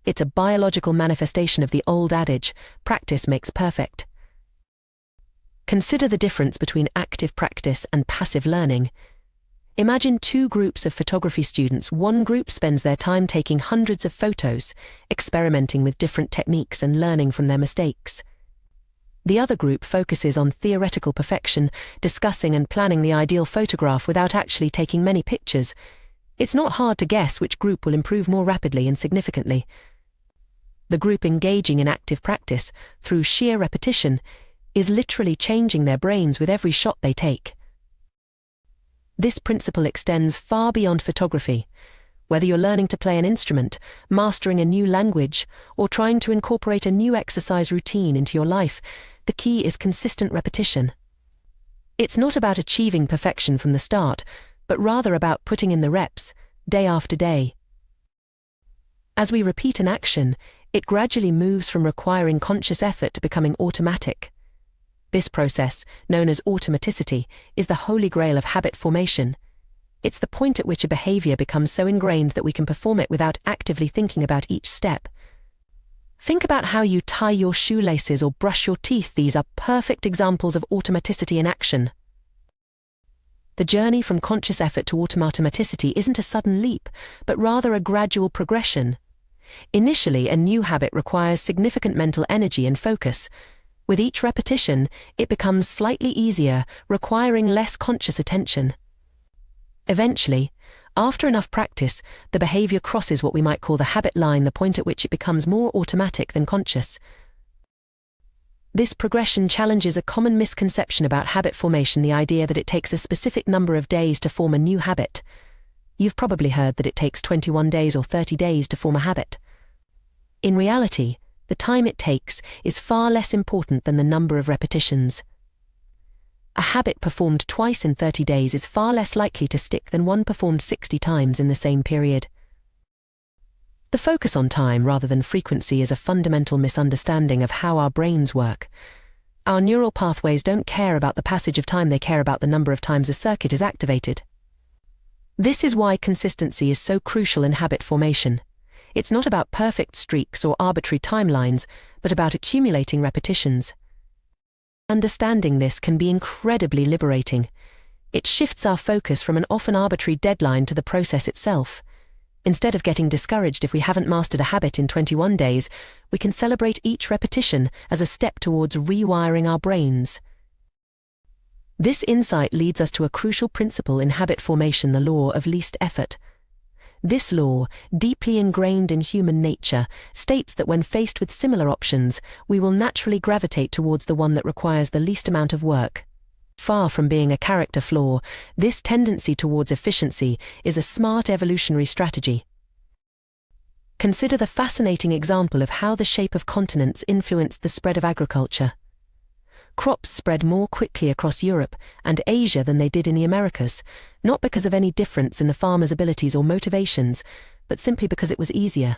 It's a biological manifestation of the old adage, practice makes perfect. Consider the difference between active practice and passive learning. Imagine two groups of photography students. One group spends their time taking hundreds of photos, experimenting with different techniques and learning from their mistakes. The other group focuses on theoretical perfection, discussing and planning the ideal photograph without actually taking many pictures. It's not hard to guess which group will improve more rapidly and significantly. The group engaging in active practice, through sheer repetition, is literally changing their brains with every shot they take. This principle extends far beyond photography. Whether you're learning to play an instrument, mastering a new language, or trying to incorporate a new exercise routine into your life, the key is consistent repetition. It's not about achieving perfection from the start, but rather about putting in the reps, day after day. As we repeat an action, it gradually moves from requiring conscious effort to becoming automatic. This process, known as automaticity, is the holy grail of habit formation. It's the point at which a behavior becomes so ingrained that we can perform it without actively thinking about each step. Think about how you tie your shoelaces or brush your teeth. These are perfect examples of automaticity in action. The journey from conscious effort to automaticity isn't a sudden leap, but rather a gradual progression. Initially, a new habit requires significant mental energy and focus. With each repetition, it becomes slightly easier, requiring less conscious attention. Eventually, after enough practice, the behavior crosses what we might call the habit line, the point at which it becomes more automatic than conscious. This progression challenges a common misconception about habit formation, the idea that it takes a specific number of days to form a new habit. You've probably heard that it takes 21 days or 30 days to form a habit. In reality, the time it takes is far less important than the number of repetitions. A habit performed twice in 30 days is far less likely to stick than one performed 60 times in the same period. The focus on time rather than frequency is a fundamental misunderstanding of how our brains work. Our neural pathways don't care about the passage of time, they care about the number of times a circuit is activated. This is why consistency is so crucial in habit formation. It's not about perfect streaks or arbitrary timelines, but about accumulating repetitions. Understanding this can be incredibly liberating. It shifts our focus from an often arbitrary deadline to the process itself. Instead of getting discouraged if we haven't mastered a habit in 21 days, we can celebrate each repetition as a step towards rewiring our brains. This insight leads us to a crucial principle in habit formation, the law of least effort. This law, deeply ingrained in human nature, states that when faced with similar options, we will naturally gravitate towards the one that requires the least amount of work. Far from being a character flaw, this tendency towards efficiency is a smart evolutionary strategy. Consider the fascinating example of how the shape of continents influenced the spread of agriculture. Crops spread more quickly across Europe and Asia than they did in the Americas, not because of any difference in the farmers' abilities or motivations, but simply because it was easier.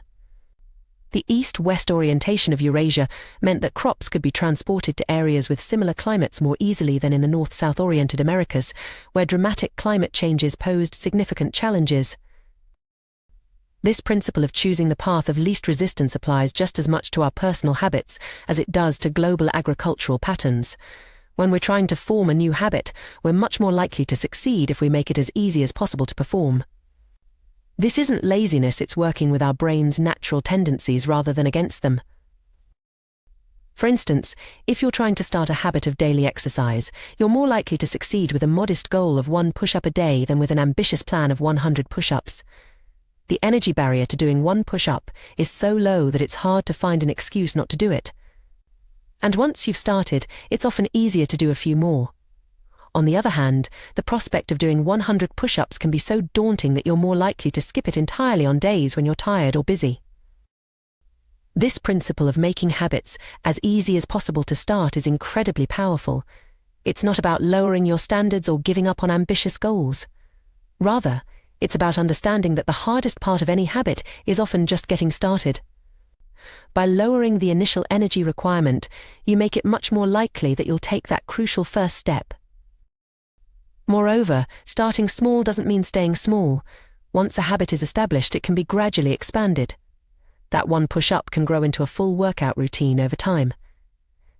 The east-west orientation of Eurasia meant that crops could be transported to areas with similar climates more easily than in the north-south oriented Americas, where dramatic climate changes posed significant challenges. This principle of choosing the path of least resistance applies just as much to our personal habits as it does to global agricultural patterns. When we're trying to form a new habit, we're much more likely to succeed if we make it as easy as possible to perform. This isn't laziness, it's working with our brain's natural tendencies rather than against them. For instance, if you're trying to start a habit of daily exercise, you're more likely to succeed with a modest goal of 1 push-up a day than with an ambitious plan of 100 push-ups. The energy barrier to doing 1 push-up is so low that it's hard to find an excuse not to do it. And once you've started, it's often easier to do a few more. On the other hand, the prospect of doing 100 push-ups can be so daunting that you're more likely to skip it entirely on days when you're tired or busy. This principle of making habits as easy as possible to start is incredibly powerful. It's not about lowering your standards or giving up on ambitious goals. Rather, it's about understanding that the hardest part of any habit is often just getting started. By lowering the initial energy requirement, you make it much more likely that you'll take that crucial first step. Moreover, starting small doesn't mean staying small. Once a habit is established, it can be gradually expanded. That one push-up can grow into a full workout routine over time.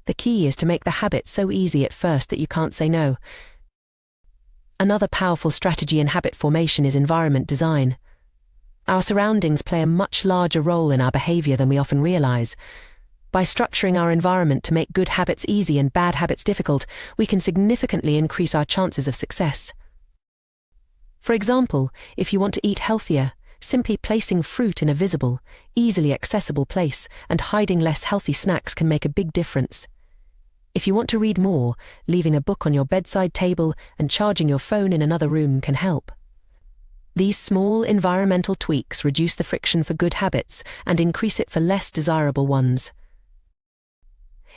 The key is to make the habit so easy at first that you can't say no. Another powerful strategy in habit formation is environment design. Our surroundings play a much larger role in our behavior than we often realize. By structuring our environment to make good habits easy and bad habits difficult, we can significantly increase our chances of success. For example, if you want to eat healthier, simply placing fruit in a visible, easily accessible place and hiding less healthy snacks can make a big difference. If you want to read more, leaving a book on your bedside table and charging your phone in another room can help. These small environmental tweaks reduce the friction for good habits and increase it for less desirable ones.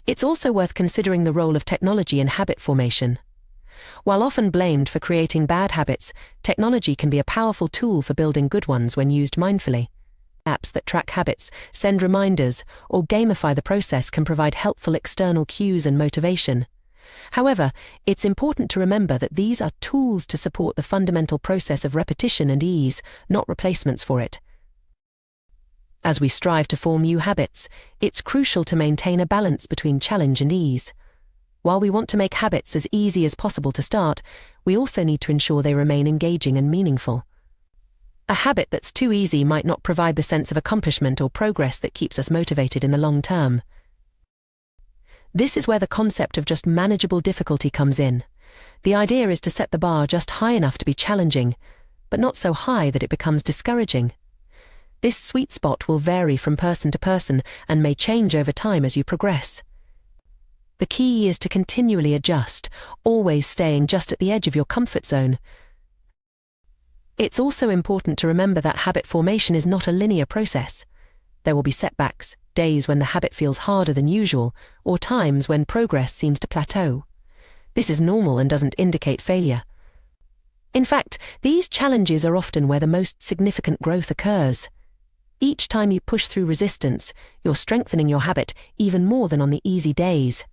It's also worth considering the role of technology in habit formation. While often blamed for creating bad habits, technology can be a powerful tool for building good ones when used mindfully. Apps that track habits, send reminders, or gamify the process can provide helpful external cues and motivation. However, it's important to remember that these are tools to support the fundamental process of repetition and ease, not replacements for it. As we strive to form new habits, it's crucial to maintain a balance between challenge and ease. While we want to make habits as easy as possible to start, we also need to ensure they remain engaging and meaningful. A habit that's too easy might not provide the sense of accomplishment or progress that keeps us motivated in the long term. This is where the concept of just manageable difficulty comes in. The idea is to set the bar just high enough to be challenging, but not so high that it becomes discouraging. This sweet spot will vary from person to person and may change over time as you progress. The key is to continually adjust, always staying just at the edge of your comfort zone. It's also important to remember that habit formation is not a linear process. There will be setbacks, days when the habit feels harder than usual, or times when progress seems to plateau. This is normal and doesn't indicate failure. In fact, these challenges are often where the most significant growth occurs. Each time you push through resistance, you're strengthening your habit even more than on the easy days.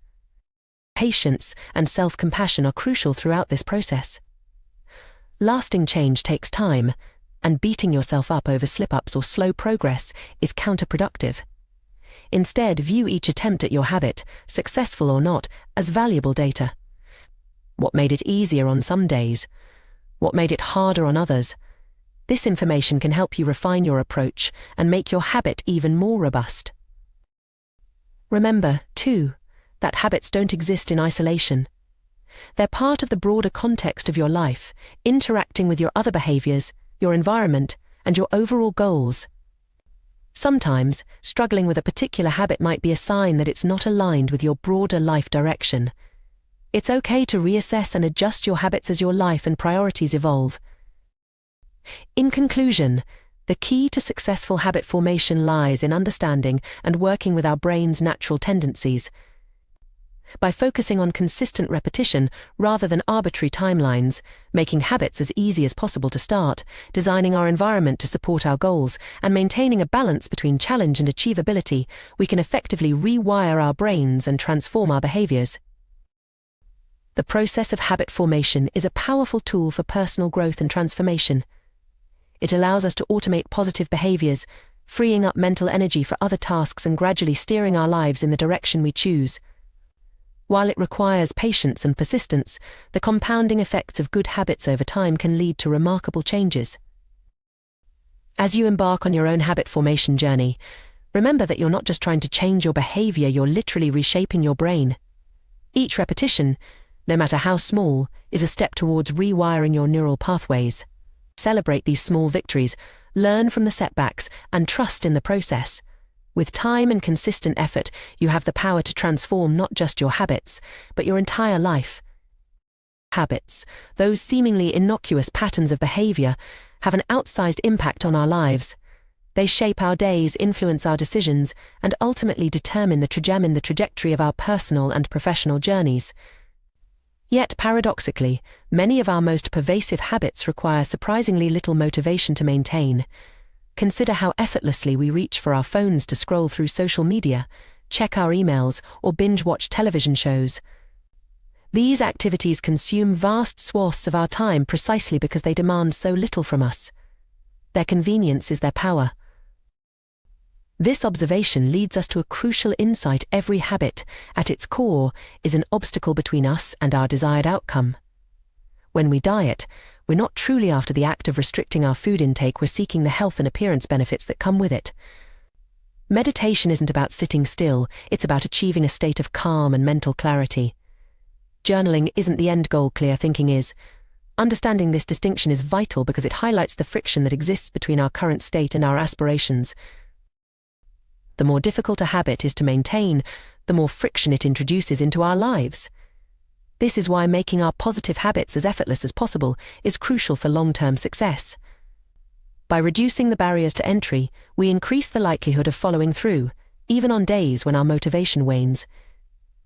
Patience and self-compassion are crucial throughout this process. Lasting change takes time, and beating yourself up over slip-ups or slow progress is counterproductive. Instead, view each attempt at your habit, successful or not, as valuable data. What made it easier on some days? What made it harder on others? This information can help you refine your approach and make your habit even more robust. Remember, too, that habits don't exist in isolation. They're part of the broader context of your life, interacting with your other behaviors, your environment, and your overall goals. Sometimes, struggling with a particular habit might be a sign that it's not aligned with your broader life direction. It's okay to reassess and adjust your habits as your life and priorities evolve. In conclusion, the key to successful habit formation lies in understanding and working with our brain's natural tendencies. By focusing on consistent repetition rather than arbitrary timelines, making habits as easy as possible to start, designing our environment to support our goals, and maintaining a balance between challenge and achievability, we can effectively rewire our brains and transform our behaviors. The process of habit formation is a powerful tool for personal growth and transformation. It allows us to automate positive behaviors, freeing up mental energy for other tasks and gradually steering our lives in the direction we choose. While it requires patience and persistence, the compounding effects of good habits over time can lead to remarkable changes. As you embark on your own habit formation journey, remember that you're not just trying to change your behavior, you're literally reshaping your brain. Each repetition, no matter how small, is a step towards rewiring your neural pathways. Celebrate these small victories, learn from the setbacks, and trust in the process. With time and consistent effort, you have the power to transform not just your habits, but your entire life. Habits, those seemingly innocuous patterns of behavior, have an outsized impact on our lives. They shape our days, influence our decisions, and ultimately determine the trajectory of our personal and professional journeys. Yet, paradoxically, many of our most pervasive habits require surprisingly little motivation to maintain. Consider how effortlessly we reach for our phones to scroll through social media, check our emails, or binge-watch television shows. These activities consume vast swaths of our time precisely because they demand so little from us. Their convenience is their power. This observation leads us to a crucial insight: every habit, at its core, is an obstacle between us and our desired outcome. When we diet, we're not truly after the act of restricting our food intake, we're seeking the health and appearance benefits that come with it. Meditation isn't about sitting still, it's about achieving a state of calm and mental clarity. Journaling isn't the end goal, clear thinking is. Understanding this distinction is vital because it highlights the friction that exists between our current state and our aspirations. The more difficult a habit is to maintain, the more friction it introduces into our lives. This is why making our positive habits as effortless as possible is crucial for long-term success. By reducing the barriers to entry, we increase the likelihood of following through, even on days when our motivation wanes.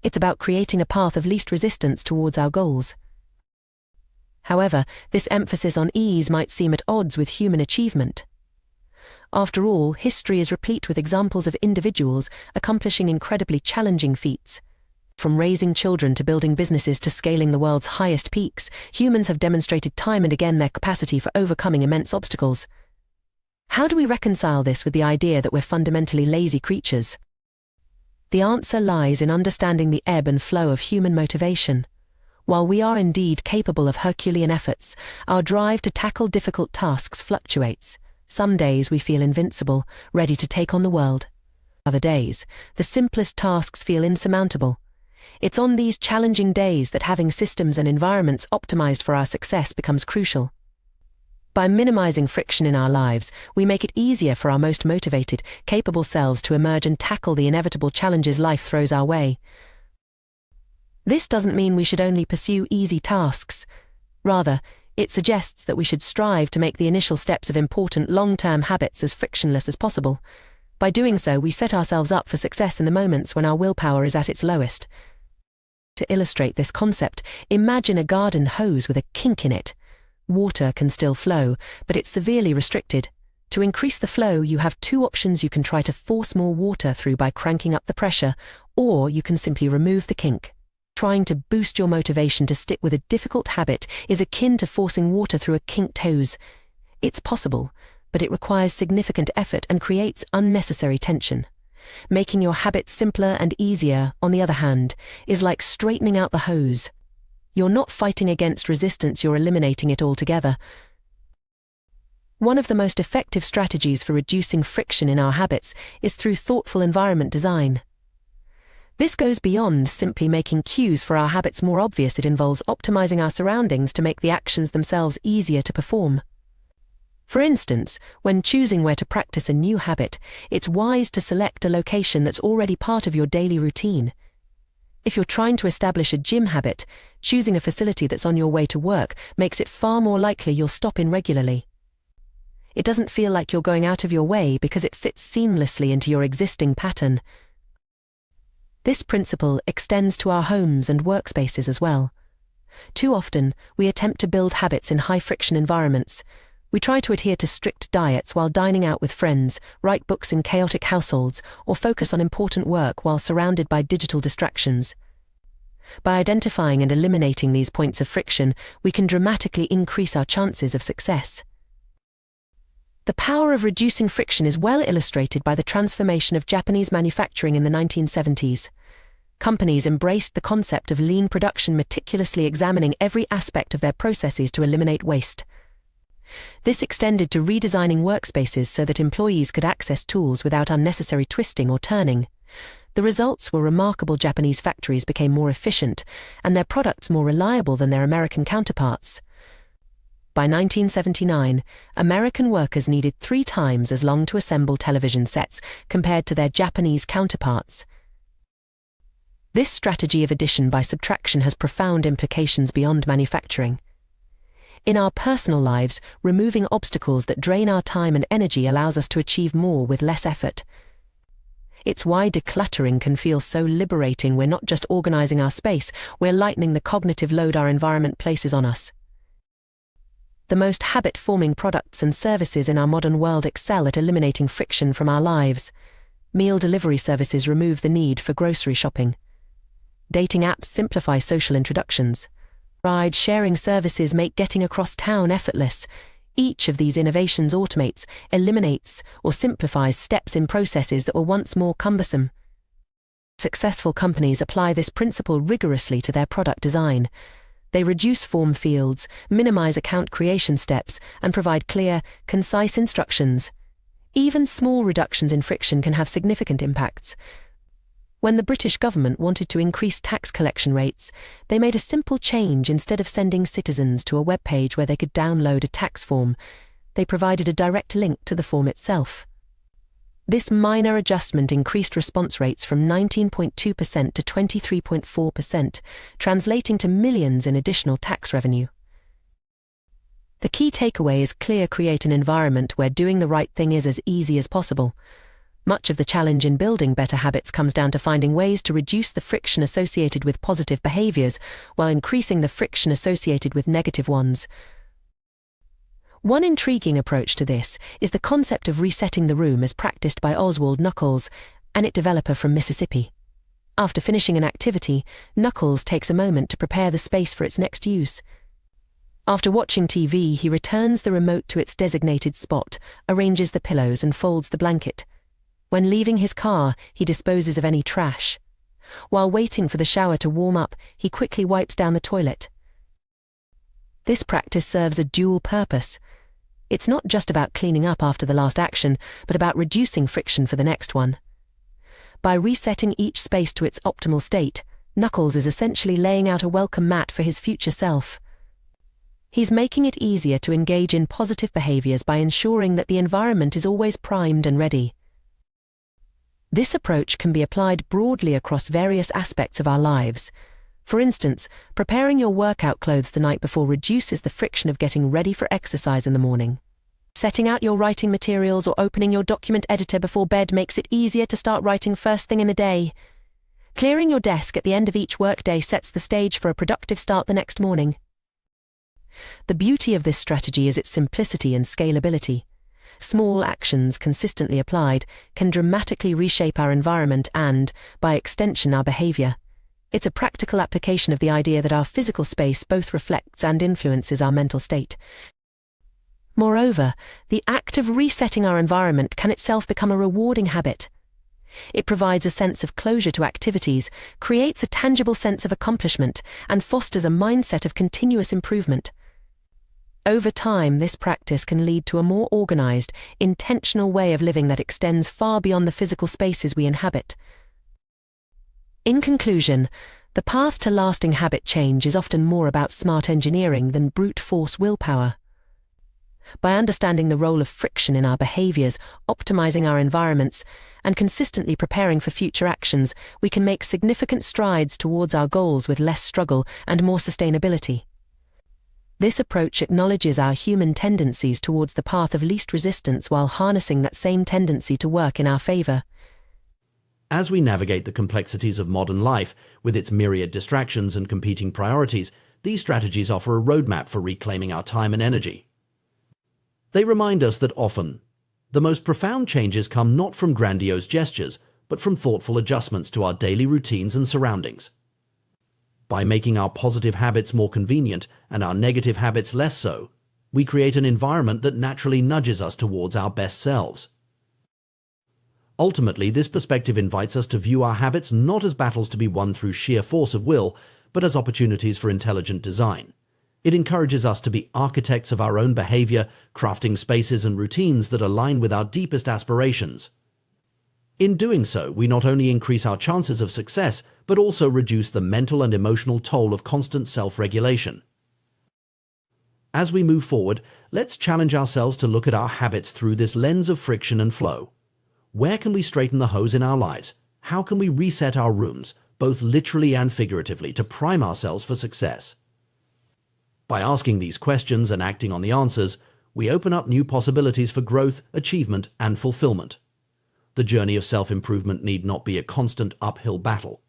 It's about creating a path of least resistance towards our goals. However, this emphasis on ease might seem at odds with human achievement. After all, history is replete with examples of individuals accomplishing incredibly challenging feats. From raising children to building businesses to scaling the world's highest peaks, humans have demonstrated time and again their capacity for overcoming immense obstacles. How do we reconcile this with the idea that we're fundamentally lazy creatures? The answer lies in understanding the ebb and flow of human motivation. While we are indeed capable of Herculean efforts, our drive to tackle difficult tasks fluctuates. Some days we feel invincible, ready to take on the world. Other days, the simplest tasks feel insurmountable. It's on these challenging days that having systems and environments optimized for our success becomes crucial. By minimizing friction in our lives, we make it easier for our most motivated, capable selves to emerge and tackle the inevitable challenges life throws our way. This doesn't mean we should only pursue easy tasks. Rather, it suggests that we should strive to make the initial steps of important long-term habits as frictionless as possible. By doing so, we set ourselves up for success in the moments when our willpower is at its lowest. To illustrate this concept, imagine a garden hose with a kink in it. Water can still flow, but it's severely restricted. To increase the flow, you have two options. You can try to force more water through by cranking up the pressure, or you can simply remove the kink. Trying to boost your motivation to stick with a difficult habit is akin to forcing water through a kinked hose. It's possible, but it requires significant effort and creates unnecessary tension. Making your habits simpler and easier, on the other hand, is like straightening out the hose. You're not fighting against resistance, you're eliminating it altogether. One of the most effective strategies for reducing friction in our habits is through thoughtful environment design. This goes beyond simply making cues for our habits more obvious. It involves optimizing our surroundings to make the actions themselves easier to perform. For instance, when choosing where to practice a new habit, it's wise to select a location that's already part of your daily routine. If you're trying to establish a gym habit, choosing a facility that's on your way to work makes it far more likely you'll stop in regularly. It doesn't feel like you're going out of your way because it fits seamlessly into your existing pattern. This principle extends to our homes and workspaces as well. Too often, we attempt to build habits in high-friction environments. We try to adhere to strict diets while dining out with friends, write books in chaotic households, or focus on important work while surrounded by digital distractions. By identifying and eliminating these points of friction, we can dramatically increase our chances of success. The power of reducing friction is well illustrated by the transformation of Japanese manufacturing in the 1970s. Companies embraced the concept of lean production, meticulously examining every aspect of their processes to eliminate waste. This extended to redesigning workspaces so that employees could access tools without unnecessary twisting or turning. The results were remarkable. Japanese factories became more efficient, and their products more reliable than their American counterparts. By 1979, American workers needed 3 times as long to assemble television sets compared to their Japanese counterparts. This strategy of addition by subtraction has profound implications beyond manufacturing. In our personal lives, removing obstacles that drain our time and energy allows us to achieve more with less effort. It's why decluttering can feel so liberating. We're not just organizing our space, we're lightening the cognitive load our environment places on us. The most habit-forming products and services in our modern world excel at eliminating friction from our lives. Meal delivery services remove the need for grocery shopping. Dating apps simplify social introductions. Ride-sharing services make getting across town effortless. Each of these innovations automates, eliminates, or simplifies steps in processes that were once more cumbersome. Successful companies apply this principle rigorously to their product design. They reduce form fields, minimize account creation steps, and provide clear, concise instructions. Even small reductions in friction can have significant impacts. When the British government wanted to increase tax collection rates, they made a simple change. Instead of sending citizens to a web page where they could download a tax form, they provided a direct link to the form itself. This minor adjustment increased response rates from 19.2% to 23.4%, translating to millions in additional tax revenue. The key takeaway is clear: create an environment where doing the right thing is as easy as possible. Much of the challenge in building better habits comes down to finding ways to reduce the friction associated with positive behaviors while increasing the friction associated with negative ones. One intriguing approach to this is the concept of resetting the room as practiced by Oswald Knuckles, an IT developer from Mississippi. After finishing an activity, Knuckles takes a moment to prepare the space for its next use. After watching TV, he returns the remote to its designated spot, arranges the pillows and folds the blanket. When leaving his car, he disposes of any trash. While waiting for the shower to warm up, he quickly wipes down the toilet. This practice serves a dual purpose. It's not just about cleaning up after the last action, but about reducing friction for the next one. By resetting each space to its optimal state, Knuckles is essentially laying out a welcome mat for his future self. He's making it easier to engage in positive behaviors by ensuring that the environment is always primed and ready. This approach can be applied broadly across various aspects of our lives. For instance, preparing your workout clothes the night before reduces the friction of getting ready for exercise in the morning. Setting out your writing materials or opening your document editor before bed makes it easier to start writing first thing in the day. Clearing your desk at the end of each workday sets the stage for a productive start the next morning. The beauty of this strategy is its simplicity and scalability. Small actions consistently applied can dramatically reshape our environment and, by extension, our behavior. It's a practical application of the idea that our physical space both reflects and influences our mental state. Moreover, the act of resetting our environment can itself become a rewarding habit. It provides a sense of closure to activities, creates a tangible sense of accomplishment, and fosters a mindset of continuous improvement. Over time, this practice can lead to a more organized, intentional way of living that extends far beyond the physical spaces we inhabit. In conclusion, the path to lasting habit change is often more about smart engineering than brute force willpower. By understanding the role of friction in our behaviors, optimizing our environments, and consistently preparing for future actions, we can make significant strides towards our goals with less struggle and more sustainability. This approach acknowledges our human tendencies towards the path of least resistance while harnessing that same tendency to work in our favor. As we navigate the complexities of modern life, with its myriad distractions and competing priorities, these strategies offer a roadmap for reclaiming our time and energy. They remind us that often, the most profound changes come not from grandiose gestures, but from thoughtful adjustments to our daily routines and surroundings. By making our positive habits more convenient and our negative habits less so, we create an environment that naturally nudges us towards our best selves. Ultimately, this perspective invites us to view our habits not as battles to be won through sheer force of will, but as opportunities for intelligent design. It encourages us to be architects of our own behavior, crafting spaces and routines that align with our deepest aspirations. In doing so, we not only increase our chances of success, but also reduce the mental and emotional toll of constant self-regulation. As we move forward, let's challenge ourselves to look at our habits through this lens of friction and flow. Where can we straighten the hose in our lives? How can we reset our rooms, both literally and figuratively, to prime ourselves for success? By asking these questions and acting on the answers, we open up new possibilities for growth, achievement, and fulfillment. The journey of self-improvement need not be a constant uphill battle.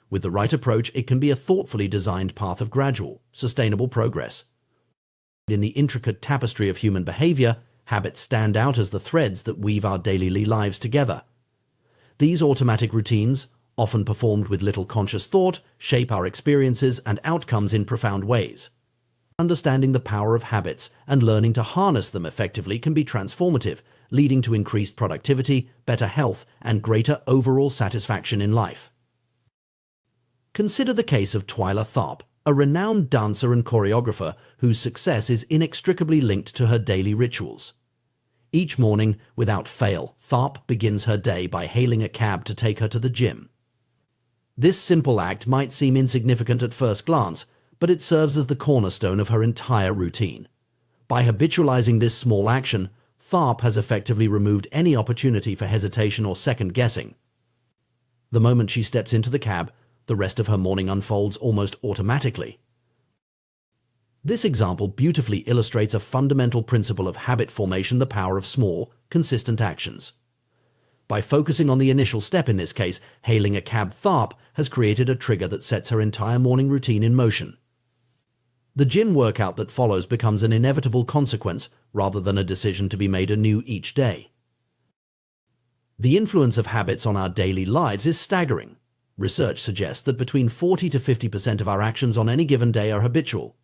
With the right approach, it can be a thoughtfully designed path of gradual, sustainable progress. In the intricate tapestry of human behavior, habits stand out as the threads that weave our daily lives together. These automatic routines, often performed with little conscious thought, shape our experiences and outcomes in profound ways. Understanding the power of habits and learning to harness them effectively can be transformative, leading to increased productivity, better health, and greater overall satisfaction in life. Consider the case of Twyla Tharp, a renowned dancer and choreographer whose success is inextricably linked to her daily rituals. Each morning, without fail, Tharp begins her day by hailing a cab to take her to the gym. This simple act might seem insignificant at first glance, but it serves as the cornerstone of her entire routine. By habitualizing this small action, Tharp has effectively removed any opportunity for hesitation or second-guessing. The moment she steps into the cab, the rest of her morning unfolds almost automatically. This example beautifully illustrates a fundamental principle of habit formation: the power of small, consistent actions. By focusing on the initial step in this case, hailing a cab, Tharp has created a trigger that sets her entire morning routine in motion. The gym workout that follows becomes an inevitable consequence rather than a decision to be made anew each day. The influence of habits on our daily lives is staggering. Research suggests that between 40 to 50% of our actions on any given day are habitual.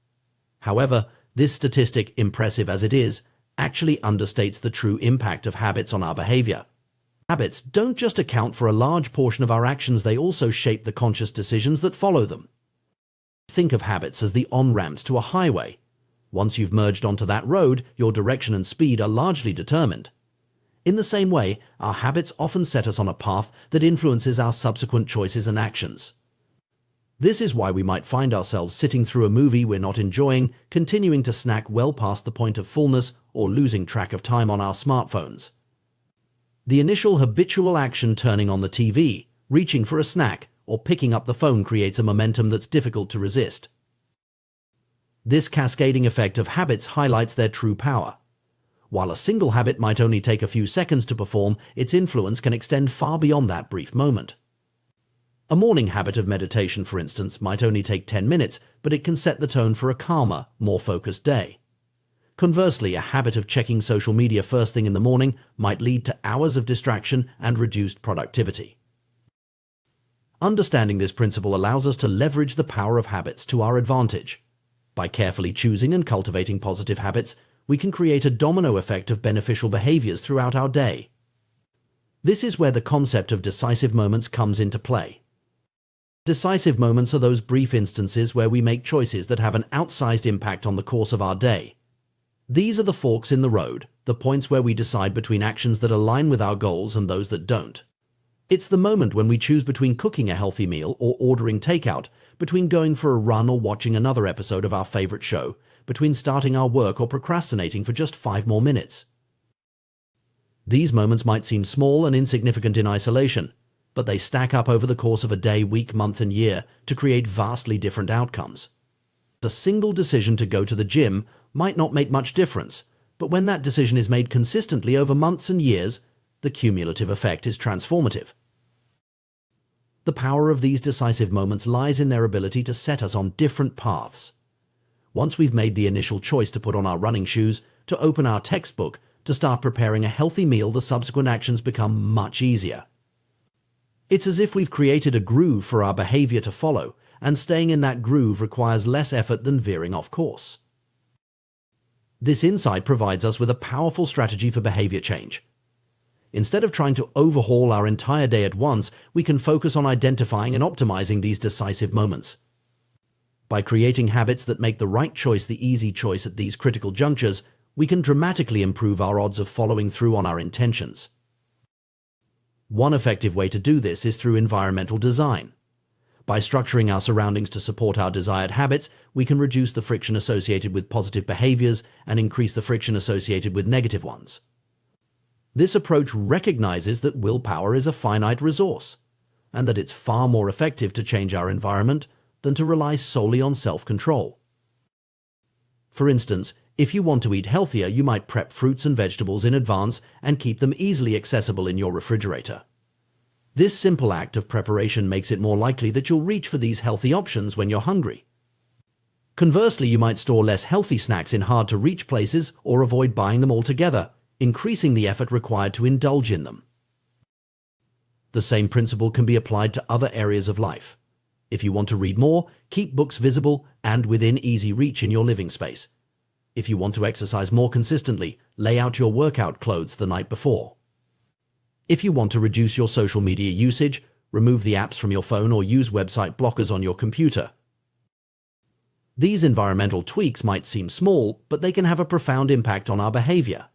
However, this statistic, impressive as it is, actually understates the true impact of habits on our behavior. Habits don't just account for a large portion of our actions, they also shape the conscious decisions that follow them. Think of habits as the on-ramps to a highway. Once you've merged onto that road, your direction and speed are largely determined. In the same way, our habits often set us on a path that influences our subsequent choices and actions. This is why we might find ourselves sitting through a movie we're not enjoying, continuing to snack well past the point of fullness, or losing track of time on our smartphones. The initial habitual action, turning on the TV, reaching for a snack, or picking up the phone, creates a momentum that's difficult to resist. This cascading effect of habits highlights their true power. While a single habit might only take a few seconds to perform, its influence can extend far beyond that brief moment. A morning habit of meditation, for instance, might only take 10 minutes, but it can set the tone for a calmer, more focused day. Conversely, a habit of checking social media first thing in the morning might lead to hours of distraction and reduced productivity. Understanding this principle allows us to leverage the power of habits to our advantage. By carefully choosing and cultivating positive habits, we can create a domino effect of beneficial behaviors throughout our day. This is where the concept of decisive moments comes into play. Decisive moments are those brief instances where we make choices that have an outsized impact on the course of our day. These are the forks in the road, the points where we decide between actions that align with our goals and those that don't. It's the moment when we choose between cooking a healthy meal or ordering takeout, between going for a run or watching another episode of our favorite show, between starting our work or procrastinating for just 5 more minutes. These moments might seem small and insignificant in isolation, but they stack up over the course of a day, week, month, and year to create vastly different outcomes. A single decision to go to the gym might not make much difference, but when that decision is made consistently over months and years, the cumulative effect is transformative. The power of these decisive moments lies in their ability to set us on different paths. Once we've made the initial choice to put on our running shoes, to open our textbook, to start preparing a healthy meal, the subsequent actions become much easier. It's as if we've created a groove for our behavior to follow, and staying in that groove requires less effort than veering off course. This insight provides us with a powerful strategy for behavior change. Instead of trying to overhaul our entire day at once, we can focus on identifying and optimizing these decisive moments. By creating habits that make the right choice the easy choice at these critical junctures, we can dramatically improve our odds of following through on our intentions. One effective way to do this is through environmental design. By structuring our surroundings to support our desired habits, we can reduce the friction associated with positive behaviors and increase the friction associated with negative ones. This approach recognizes that willpower is a finite resource, and that it's far more effective to change our environment than to rely solely on self-control. For instance, if you want to eat healthier, you might prep fruits and vegetables in advance and keep them easily accessible in your refrigerator. This simple act of preparation makes it more likely that you'll reach for these healthy options when you're hungry. Conversely, you might store less healthy snacks in hard-to-reach places or avoid buying them altogether, increasing the effort required to indulge in them. The same principle can be applied to other areas of life. If you want to read more, keep books visible and within easy reach in your living space. If you want to exercise more consistently, lay out your workout clothes the night before. If you want to reduce your social media usage, remove the apps from your phone or use website blockers on your computer. These environmental tweaks might seem small, but they can have a profound impact on our behavior.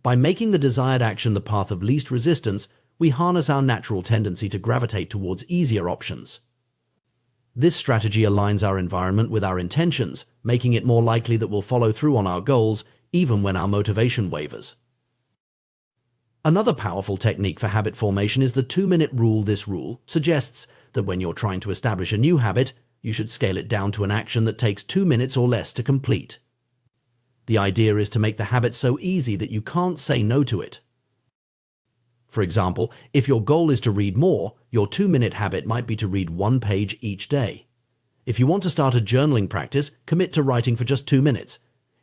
By making the desired action the path of least resistance, we harness our natural tendency to gravitate towards easier options. This strategy aligns our environment with our intentions, making it more likely that we'll follow through on our goals, even when our motivation wavers. Another powerful technique for habit formation is the 2-minute rule. This rule suggests that when you're trying to establish a new habit, you should scale it down to an action that takes 2 minutes or less to complete. The idea is to make the habit so easy that you can't say no to it. For example, if your goal is to read more, your 2-minute habit might be to read 1 page each day. If you want to start a journaling practice, commit to writing for just 2 minutes.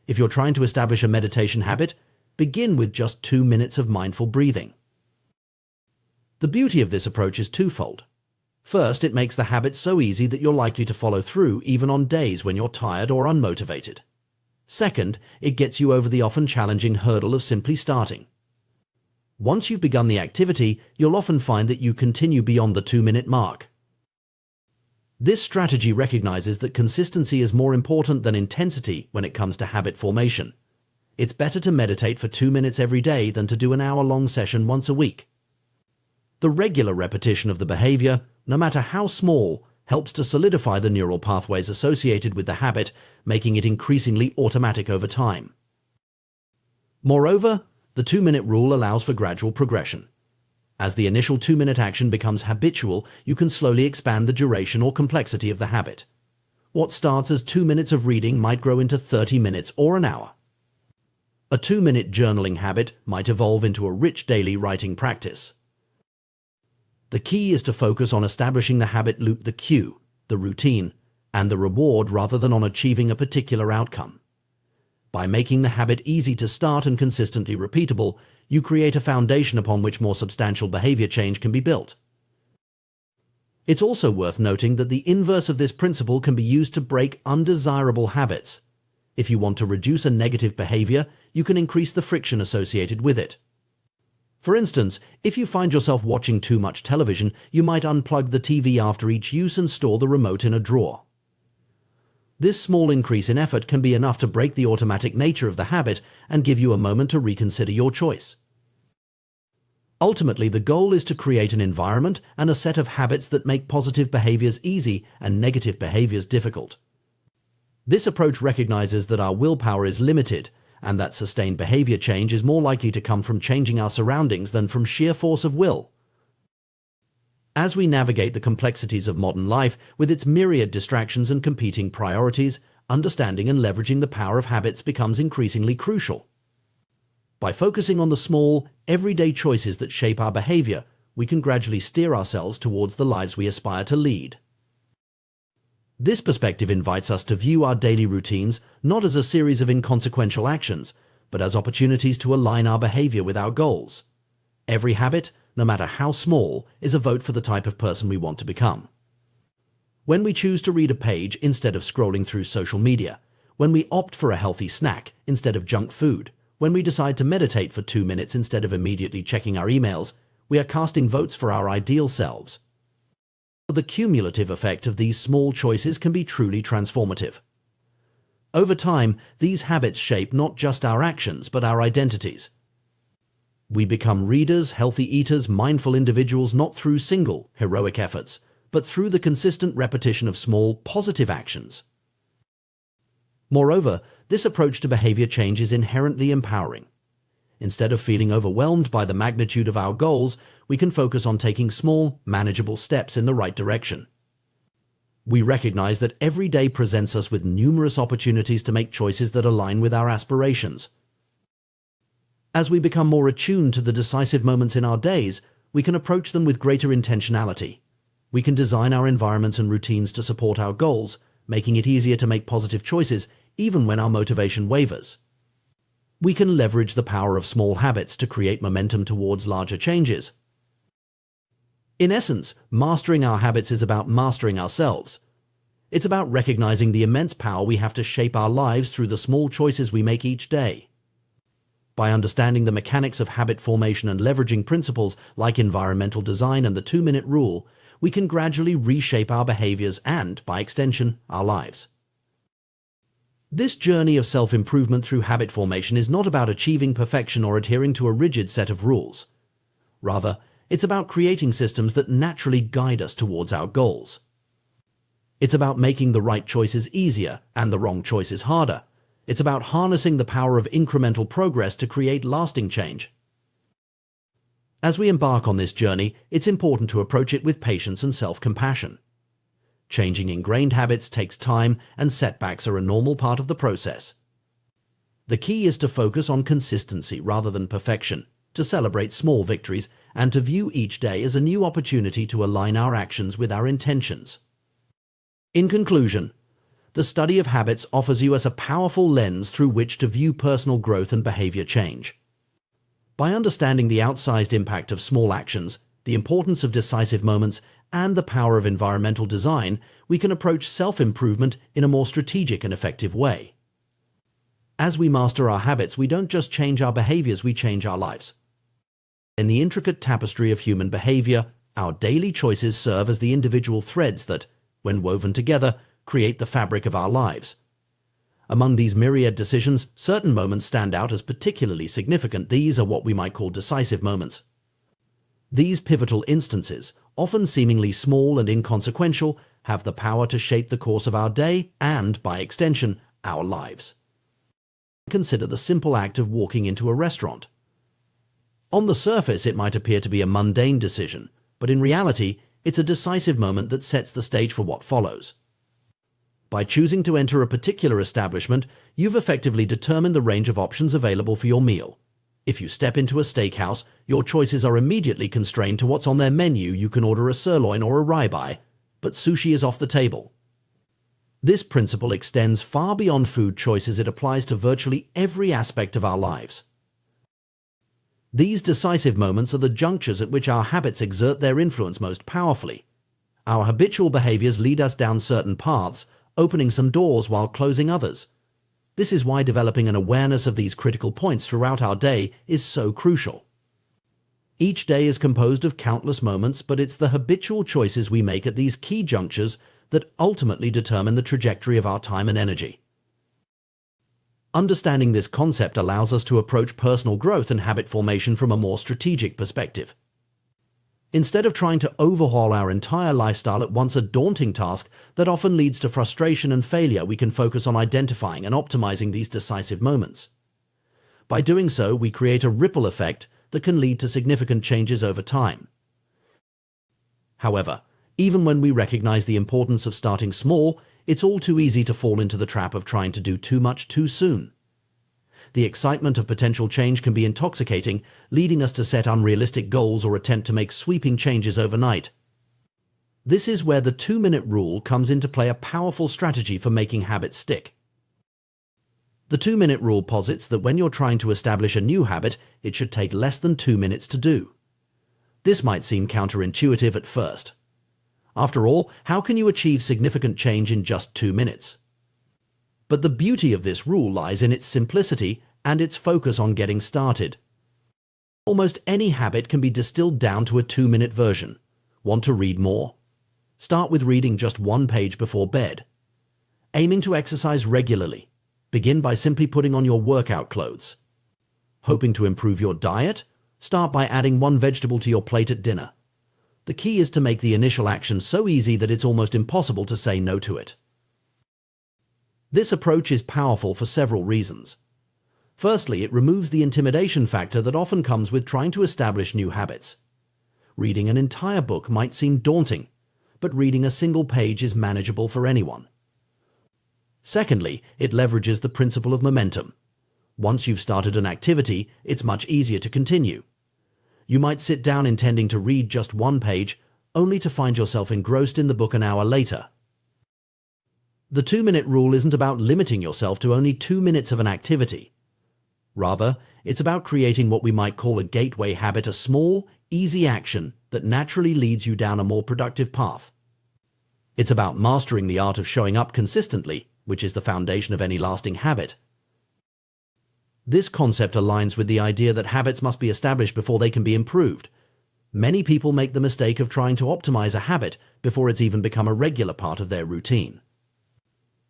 If you're trying to establish a meditation habit, begin with just 2 minutes of mindful breathing. The beauty of this approach is twofold. First, it makes the habit so easy that you're likely to follow through even on days when you're tired or unmotivated. Second, it gets you over the often challenging hurdle of simply starting. Once you've begun the activity, you'll often find that you continue beyond the 2-minute mark. This strategy recognizes that consistency is more important than intensity when it comes to habit formation. It's better to meditate for 2 minutes every day than to do an hour-long session once a week. The regular repetition of the behavior, no matter how small, helps to solidify the neural pathways associated with the habit, making it increasingly automatic over time. Moreover, the 2-minute rule allows for gradual progression. As the initial 2-minute action becomes habitual, you can slowly expand the duration or complexity of the habit. What starts as 2 minutes of reading might grow into 30 minutes or an hour. A 2-minute journaling habit might evolve into a rich daily writing practice. The key is to focus on establishing the habit loop, the cue, the routine, and the reward rather than on achieving a particular outcome. By making the habit easy to start and consistently repeatable, you create a foundation upon which more substantial behavior change can be built. It's also worth noting that the inverse of this principle can be used to break undesirable habits. If you want to reduce a negative behavior, you can increase the friction associated with it. For instance, if you find yourself watching too much television, you might unplug the TV after each use and store the remote in a drawer. This small increase in effort can be enough to break the automatic nature of the habit and give you a moment to reconsider your choice. Ultimately, the goal is to create an environment and a set of habits that make positive behaviors easy and negative behaviors difficult. This approach recognizes that our willpower is limited and that sustained behavior change is more likely to come from changing our surroundings than from sheer force of will. As we navigate the complexities of modern life with its myriad distractions and competing priorities, understanding and leveraging the power of habits becomes increasingly crucial. By focusing on the small, everyday choices that shape our behavior, we can gradually steer ourselves towards the lives we aspire to lead. This perspective invites us to view our daily routines not as a series of inconsequential actions, but as opportunities to align our behavior with our goals. Every habit, no matter how small, is a vote for the type of person we want to become. When we choose to read a page instead of scrolling through social media, when we opt for a healthy snack instead of junk food, when we decide to meditate for 2 minutes instead of immediately checking our emails, we are casting votes for our ideal selves. The cumulative effect of these small choices can be truly transformative. Over time, these habits shape not just our actions, but our identities. We become readers, healthy eaters, mindful individuals not through single, heroic efforts, but through the consistent repetition of small, positive actions. Moreover, this approach to behavior change is inherently empowering. Instead of feeling overwhelmed by the magnitude of our goals, we can focus on taking small, manageable steps in the right direction. We recognize that every day presents us with numerous opportunities to make choices that align with our aspirations. As we become more attuned to the decisive moments in our days, we can approach them with greater intentionality. We can design our environments and routines to support our goals, making it easier to make positive choices even when our motivation wavers. We can leverage the power of small habits to create momentum towards larger changes. In essence, mastering our habits is about mastering ourselves. It's about recognizing the immense power we have to shape our lives through the small choices we make each day. By understanding the mechanics of habit formation and leveraging principles like environmental design and the 2-minute rule, we can gradually reshape our behaviors and, by extension, our lives. This journey of self-improvement through habit formation is not about achieving perfection or adhering to a rigid set of rules. Rather, it's about creating systems that naturally guide us towards our goals. It's about making the right choices easier and the wrong choices harder. It's about harnessing the power of incremental progress to create lasting change. As we embark on this journey, it's important to approach it with patience and self-compassion. Changing ingrained habits takes time, and setbacks are a normal part of the process. The key is to focus on consistency rather than perfection, to celebrate small victories, and to view each day as a new opportunity to align our actions with our intentions. In conclusion, the study of habits offers you as a powerful lens through which to view personal growth and behavior change. By understanding the outsized impact of small actions, the importance of decisive moments, and the power of environmental design, we can approach self-improvement in a more strategic and effective way. As we master our habits, we don't just change our behaviors, we change our lives. In the intricate tapestry of human behavior, our daily choices serve as the individual threads that, when woven together, create the fabric of our lives. Among these myriad decisions, certain moments stand out as particularly significant. These are what we might call decisive moments. These pivotal instances, often seemingly small and inconsequential, have the power to shape the course of our day and, by extension, our lives. Consider the simple act of walking into a restaurant. On the surface, it might appear to be a mundane decision, but in reality, it's a decisive moment that sets the stage for what follows. By choosing to enter a particular establishment, you've effectively determined the range of options available for your meal. If you step into a steakhouse, your choices are immediately constrained to what's on their menu. You can order a sirloin or a ribeye, but sushi is off the table. This principle extends far beyond food choices. It applies to virtually every aspect of our lives. These decisive moments are the junctures at which our habits exert their influence most powerfully. Our habitual behaviors lead us down certain paths, opening some doors while closing others. This is why developing an awareness of these critical points throughout our day is so crucial. Each day is composed of countless moments, but it's the habitual choices we make at these key junctures that ultimately determine the trajectory of our time and energy. Understanding this concept allows us to approach personal growth and habit formation from a more strategic perspective. Instead of trying to overhaul our entire lifestyle at once, a daunting task that often leads to frustration and failure, we can focus on identifying and optimizing these decisive moments. By doing so, we create a ripple effect that can lead to significant changes over time. However, even when we recognize the importance of starting small, it's all too easy to fall into the trap of trying to do too much too soon. The excitement of potential change can be intoxicating, leading us to set unrealistic goals or attempt to make sweeping changes overnight. This is where the 2-minute rule comes into play, a powerful strategy for making habits stick. The 2-minute rule posits that when you're trying to establish a new habit, it should take less than 2 minutes to do. This might seem counterintuitive at first. After all, how can you achieve significant change in just 2 minutes? But the beauty of this rule lies in its simplicity and its focus on getting started. Almost any habit can be distilled down to a 2-minute version. Want to read more? Start with reading just 1 page before bed. Aiming to exercise regularly? Begin by simply putting on your workout clothes. Hoping to improve your diet? Start by adding 1 vegetable to your plate at dinner. The key is to make the initial action so easy that it's almost impossible to say no to it. This approach is powerful for several reasons. Firstly, it removes the intimidation factor that often comes with trying to establish new habits. Reading an entire book might seem daunting, but reading a single page is manageable for anyone. Secondly, it leverages the principle of momentum. Once you've started an activity, it's much easier to continue. You might sit down intending to read just 1 page, only to find yourself engrossed in the book an hour later. The 2-minute rule isn't about limiting yourself to only 2 minutes of an activity. Rather, it's about creating what we might call a gateway habit, a small, easy action that naturally leads you down a more productive path. It's about mastering the art of showing up consistently, which is the foundation of any lasting habit. This concept aligns with the idea that habits must be established before they can be improved. Many people make the mistake of trying to optimize a habit before it's even become a regular part of their routine.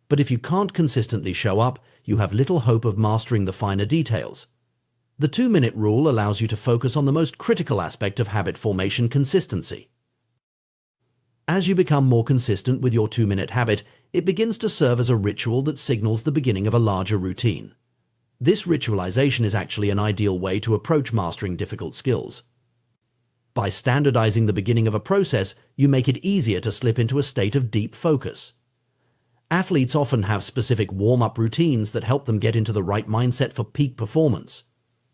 But if you can't consistently show up, you have little hope of mastering the finer details. The 2-minute rule allows you to focus on the most critical aspect of habit formation: consistency. As you become more consistent with your 2-minute habit, it begins to serve as a ritual that signals the beginning of a larger routine. This ritualization is actually an ideal way to approach mastering difficult skills. By standardizing the beginning of a process, you make it easier to slip into a state of deep focus. Athletes often have specific warm-up routines that help them get into the right mindset for peak performance.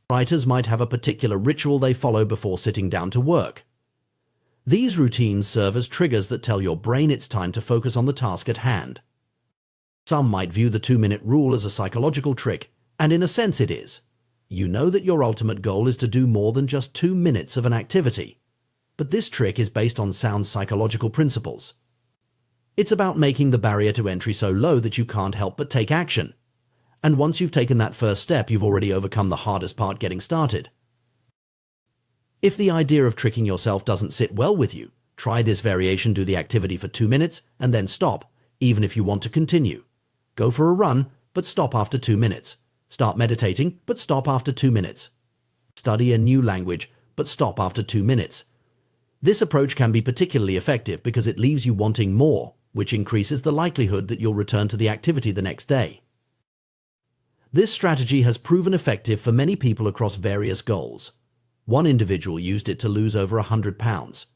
Writers might have a particular ritual they follow before sitting down to work. These routines serve as triggers that tell your brain it's time to focus on the task at hand. Some might view the 2-minute rule as a psychological trick, and in a sense it is. You know that your ultimate goal is to do more than just 2 minutes of an activity. But this trick is based on sound psychological principles. It's about making the barrier to entry so low that you can't help but take action. And once you've taken that first step, you've already overcome the hardest part: getting started. If the idea of tricking yourself doesn't sit well with you, try this variation: do the activity for 2 minutes and then stop, even if you want to continue. Go for a run, but stop after 2 minutes. Start meditating, but stop after 2 minutes. Study a new language, but stop after 2 minutes. This approach can be particularly effective because it leaves you wanting more, which increases the likelihood that you'll return to the activity the next day. This strategy has proven effective for many people across various goals. One individual used it to lose over 100 pounds.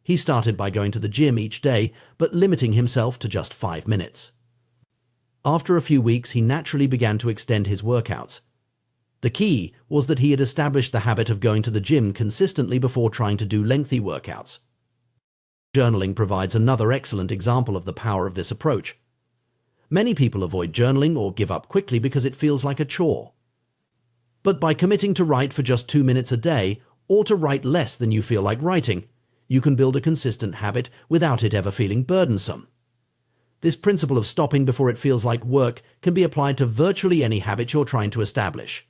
He started by going to the gym each day, but limiting himself to just 5 minutes. After a few weeks, he naturally began to extend his workouts. The key was that he had established the habit of going to the gym consistently before trying to do lengthy workouts. Journaling provides another excellent example of the power of this approach. Many people avoid journaling or give up quickly because it feels like a chore. But by committing to write for just 2 minutes a day, or to write less than you feel like writing, you can build a consistent habit without it ever feeling burdensome. This principle of stopping before it feels like work can be applied to virtually any habit you're trying to establish.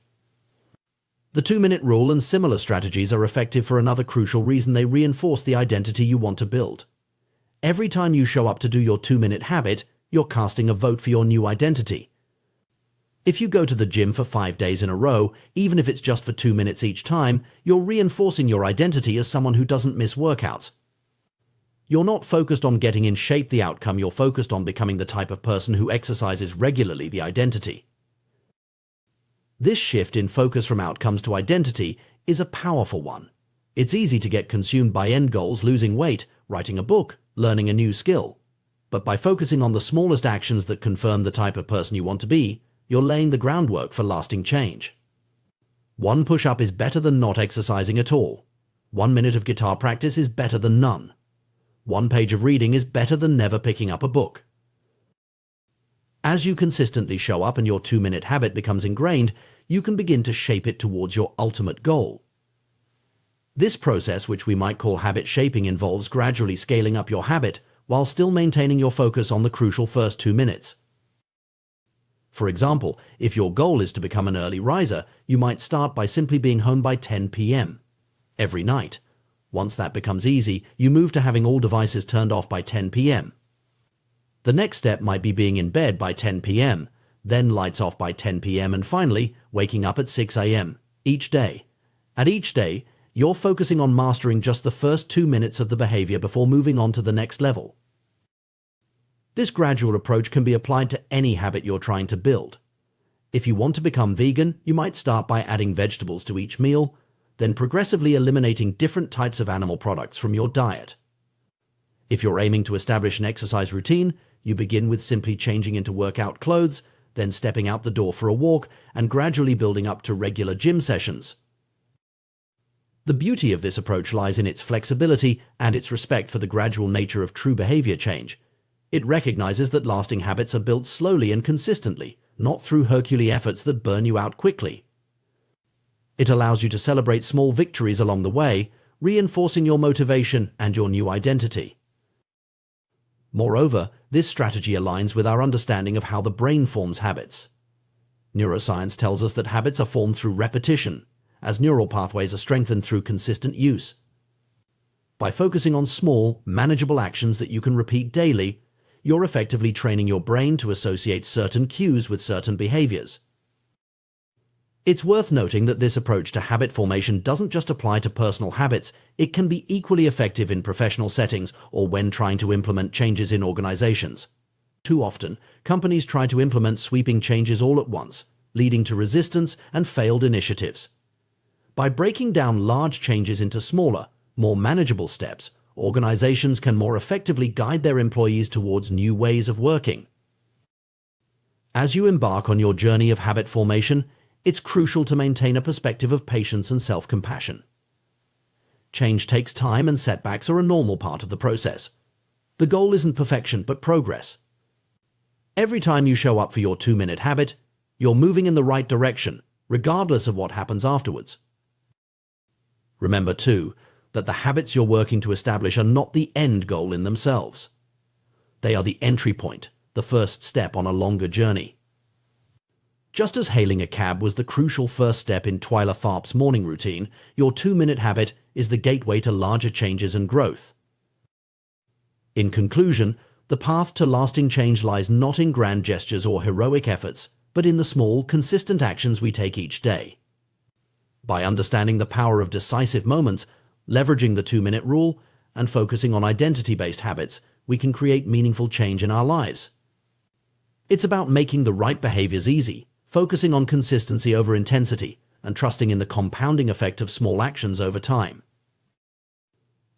The 2-minute rule and similar strategies are effective for another crucial reason: they reinforce the identity you want to build. Every time you show up to do your 2-minute habit, you're casting a vote for your new identity. If you go to the gym for 5 days in a row, even if it's just for 2 minutes each time, you're reinforcing your identity as someone who doesn't miss workouts. You're not focused on getting in shape, the outcome. You're focused on becoming the type of person who exercises regularly, the identity. This shift in focus from outcomes to identity is a powerful one. It's easy to get consumed by end goals: losing weight, writing a book, learning a new skill. But by focusing on the smallest actions that confirm the type of person you want to be, you're laying the groundwork for lasting change. 1 push-up is better than not exercising at all. 1 minute of guitar practice is better than none. 1 page of reading is better than never picking up a book. As you consistently show up and your 2-minute habit becomes ingrained, you can begin to shape it towards your ultimate goal. This process, which we might call habit shaping, involves gradually scaling up your habit while still maintaining your focus on the crucial first 2 minutes. For example, if your goal is to become an early riser, you might start by simply being home by 10 p.m. every night. Once that becomes easy, you move to having all devices turned off by 10 p.m. The next step might be being in bed by 10 p.m., then lights off by 10 p.m., and finally waking up at 6 a.m. each day. At each day, you're focusing on mastering just the first 2 minutes of the behavior before moving on to the next level. This gradual approach can be applied to any habit you're trying to build. If you want to become vegan, you might start by adding vegetables to each meal, then progressively eliminating different types of animal products from your diet. If you're aiming to establish an exercise routine, you begin with simply changing into workout clothes, then stepping out the door for a walk, and gradually building up to regular gym sessions. The beauty of this approach lies in its flexibility and its respect for the gradual nature of true behavior change. It recognizes that lasting habits are built slowly and consistently, not through Herculean efforts that burn you out quickly. It allows you to celebrate small victories along the way, reinforcing your motivation and your new identity. Moreover, this strategy aligns with our understanding of how the brain forms habits. Neuroscience tells us that habits are formed through repetition, as neural pathways are strengthened through consistent use. By focusing on small, manageable actions that you can repeat daily, you're effectively training your brain to associate certain cues with certain behaviors. It's worth noting that this approach to habit formation doesn't just apply to personal habits, it can be equally effective in professional settings or when trying to implement changes in organizations. Too often, companies try to implement sweeping changes all at once, leading to resistance and failed initiatives. By breaking down large changes into smaller, more manageable steps, organizations can more effectively guide their employees towards new ways of working. As you embark on your journey of habit formation, it's crucial to maintain a perspective of patience and self-compassion. Change takes time and setbacks are a normal part of the process. The goal isn't perfection, but progress. Every time you show up for your 2-minute habit, you're moving in the right direction, regardless of what happens afterwards. Remember, too, that the habits you're working to establish are not the end goal in themselves. They are the entry point, the first step on a longer journey. Just as hailing a cab was the crucial first step in Twyla Tharp's morning routine, your 2-minute habit is the gateway to larger changes and growth. In conclusion, the path to lasting change lies not in grand gestures or heroic efforts, but in the small, consistent actions we take each day. By understanding the power of decisive moments, leveraging the 2-minute rule, and focusing on identity-based habits, we can create meaningful change in our lives. It's about making the right behaviors easy, focusing on consistency over intensity, and trusting in the compounding effect of small actions over time.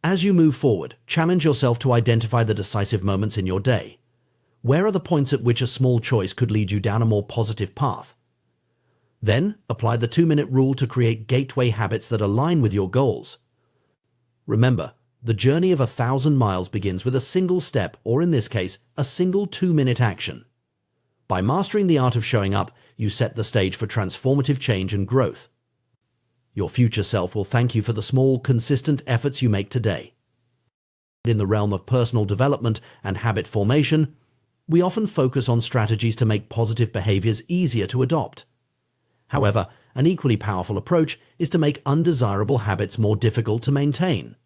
As you move forward, challenge yourself to identify the decisive moments in your day. Where are the points at which a small choice could lead you down a more positive path? Then, apply the 2-minute rule to create gateway habits that align with your goals. Remember, the journey of 1,000 miles begins with a single step, or in this case, a single 2-minute action. By mastering the art of showing up, you set the stage for transformative change and growth. Your future self will thank you for the small, consistent efforts you make today. In the realm of personal development and habit formation, we often focus on strategies to make positive behaviors easier to adopt. However, an equally powerful approach is to make undesirable habits more difficult to maintain.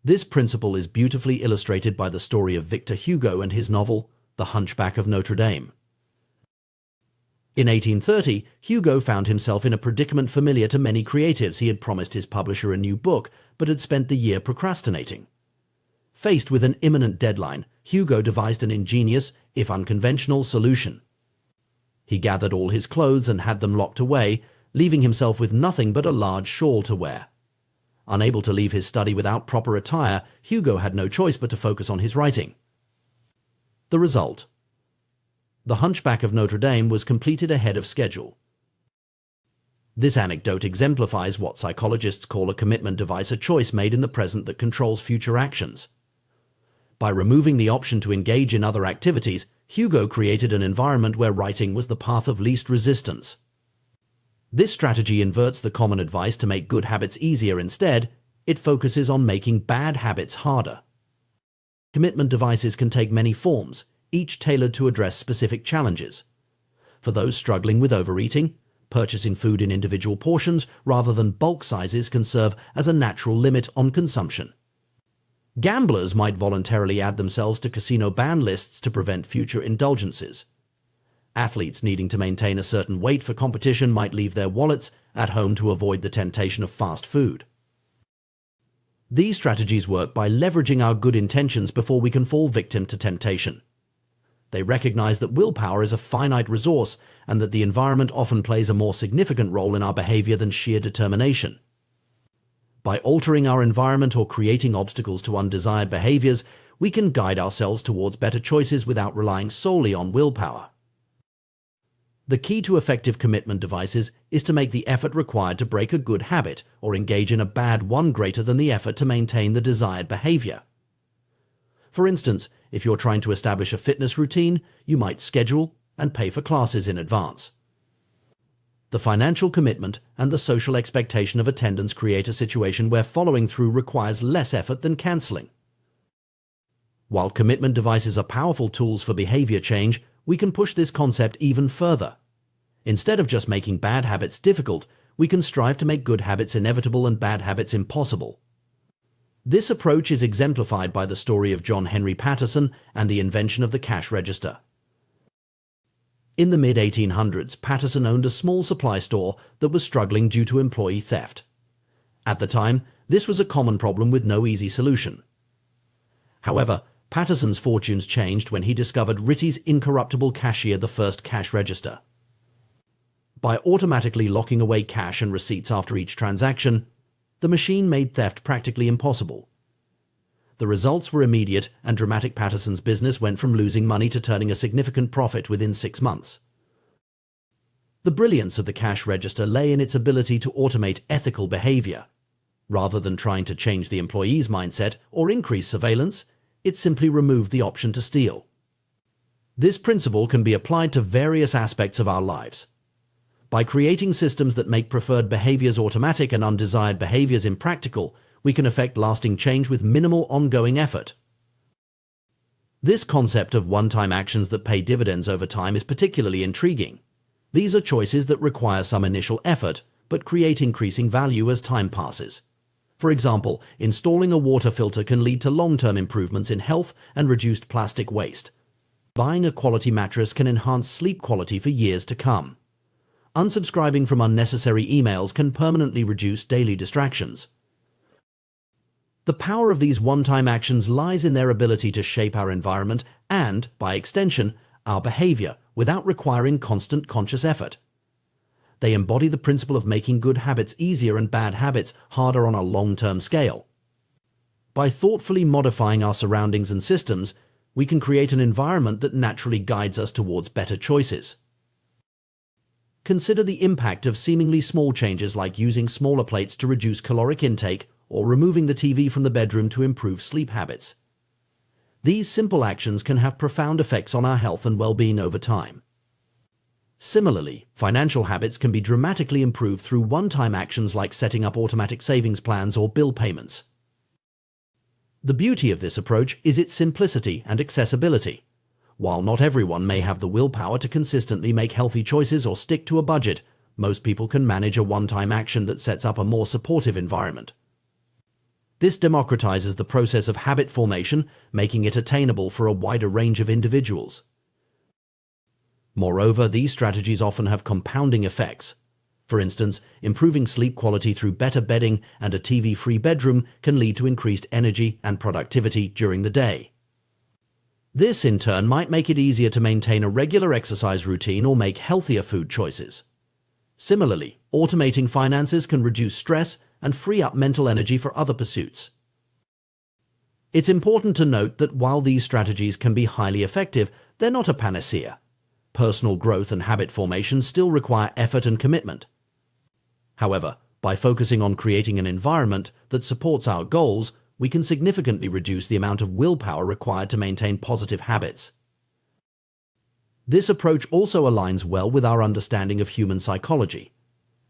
This principle is beautifully illustrated by the story of Victor Hugo and his novel, The Hunchback of Notre Dame. In 1830, Hugo found himself in a predicament familiar to many creatives. He had promised his publisher a new book, but had spent the year procrastinating. Faced with an imminent deadline, Hugo devised an ingenious, if unconventional, solution. He gathered all his clothes and had them locked away, leaving himself with nothing but a large shawl to wear. Unable to leave his study without proper attire, Hugo had no choice but to focus on his writing. The result: The Hunchback of Notre Dame was completed ahead of schedule. This anecdote exemplifies what psychologists call a commitment device, a choice made in the present that controls future actions. By removing the option to engage in other activities, Hugo created an environment where writing was the path of least resistance. This strategy inverts the common advice to make good habits easier. Instead, it focuses on making bad habits harder. Commitment devices can take many forms, each tailored to address specific challenges. For those struggling with overeating, purchasing food in individual portions rather than bulk sizes can serve as a natural limit on consumption. Gamblers might voluntarily add themselves to casino ban lists to prevent future indulgences. Athletes needing to maintain a certain weight for competition might leave their wallets at home to avoid the temptation of fast food. These strategies work by leveraging our good intentions before we can fall victim to temptation. They recognize that willpower is a finite resource and that the environment often plays a more significant role in our behavior than sheer determination. By altering our environment or creating obstacles to undesired behaviors, we can guide ourselves towards better choices without relying solely on willpower. The key to effective commitment devices is to make the effort required to break a good habit or engage in a bad one greater than the effort to maintain the desired behavior. For instance, if you're trying to establish a fitness routine, you might schedule and pay for classes in advance. The financial commitment and the social expectation of attendance create a situation where following through requires less effort than cancelling. While commitment devices are powerful tools for behavior change, we can push this concept even further. Instead of just making bad habits difficult, we can strive to make good habits inevitable and bad habits impossible. This approach is exemplified by the story of John Henry Patterson and the invention of the cash register. In the mid-1800s, Patterson owned a small supply store that was struggling due to employee theft. At the time, this was a common problem with no easy solution. However, Patterson's fortunes changed when he discovered Ritty's incorruptible cashier, the first cash register. By automatically locking away cash and receipts after each transaction, the machine made theft practically impossible. The results were immediate, and dramatic. Patterson's business went from losing money to turning a significant profit within 6 months. The brilliance of the cash register lay in its ability to automate ethical behavior. Rather than trying to change the employee's mindset or increase surveillance, it simply removed the option to steal. This principle can be applied to various aspects of our lives. By creating systems that make preferred behaviors automatic and undesired behaviors impractical, we can effect lasting change with minimal ongoing effort. This concept of one-time actions that pay dividends over time is particularly intriguing. These are choices that require some initial effort, but create increasing value as time passes. For example, installing a water filter can lead to long-term improvements in health and reduced plastic waste. Buying a quality mattress can enhance sleep quality for years to come. Unsubscribing from unnecessary emails can permanently reduce daily distractions. The power of these one-time actions lies in their ability to shape our environment and, by extension, our behavior without requiring constant conscious effort. They embody the principle of making good habits easier and bad habits harder on a long-term scale. By thoughtfully modifying our surroundings and systems, we can create an environment that naturally guides us towards better choices. Consider the impact of seemingly small changes like using smaller plates to reduce caloric intake or removing the TV from the bedroom to improve sleep habits. These simple actions can have profound effects on our health and well-being over time. Similarly, financial habits can be dramatically improved through one-time actions like setting up automatic savings plans or bill payments. The beauty of this approach is its simplicity and accessibility. While not everyone may have the willpower to consistently make healthy choices or stick to a budget, most people can manage a one-time action that sets up a more supportive environment. This democratizes the process of habit formation, making it attainable for a wider range of individuals. Moreover, these strategies often have compounding effects. For instance, improving sleep quality through better bedding and a TV-free bedroom can lead to increased energy and productivity during the day. This, in turn, might make it easier to maintain a regular exercise routine or make healthier food choices. Similarly, automating finances can reduce stress and free up mental energy for other pursuits. It's important to note that while these strategies can be highly effective, they're not a panacea. Personal growth and habit formation still require effort and commitment. However, by focusing on creating an environment that supports our goals, we can significantly reduce the amount of willpower required to maintain positive habits. This approach also aligns well with our understanding of human psychology.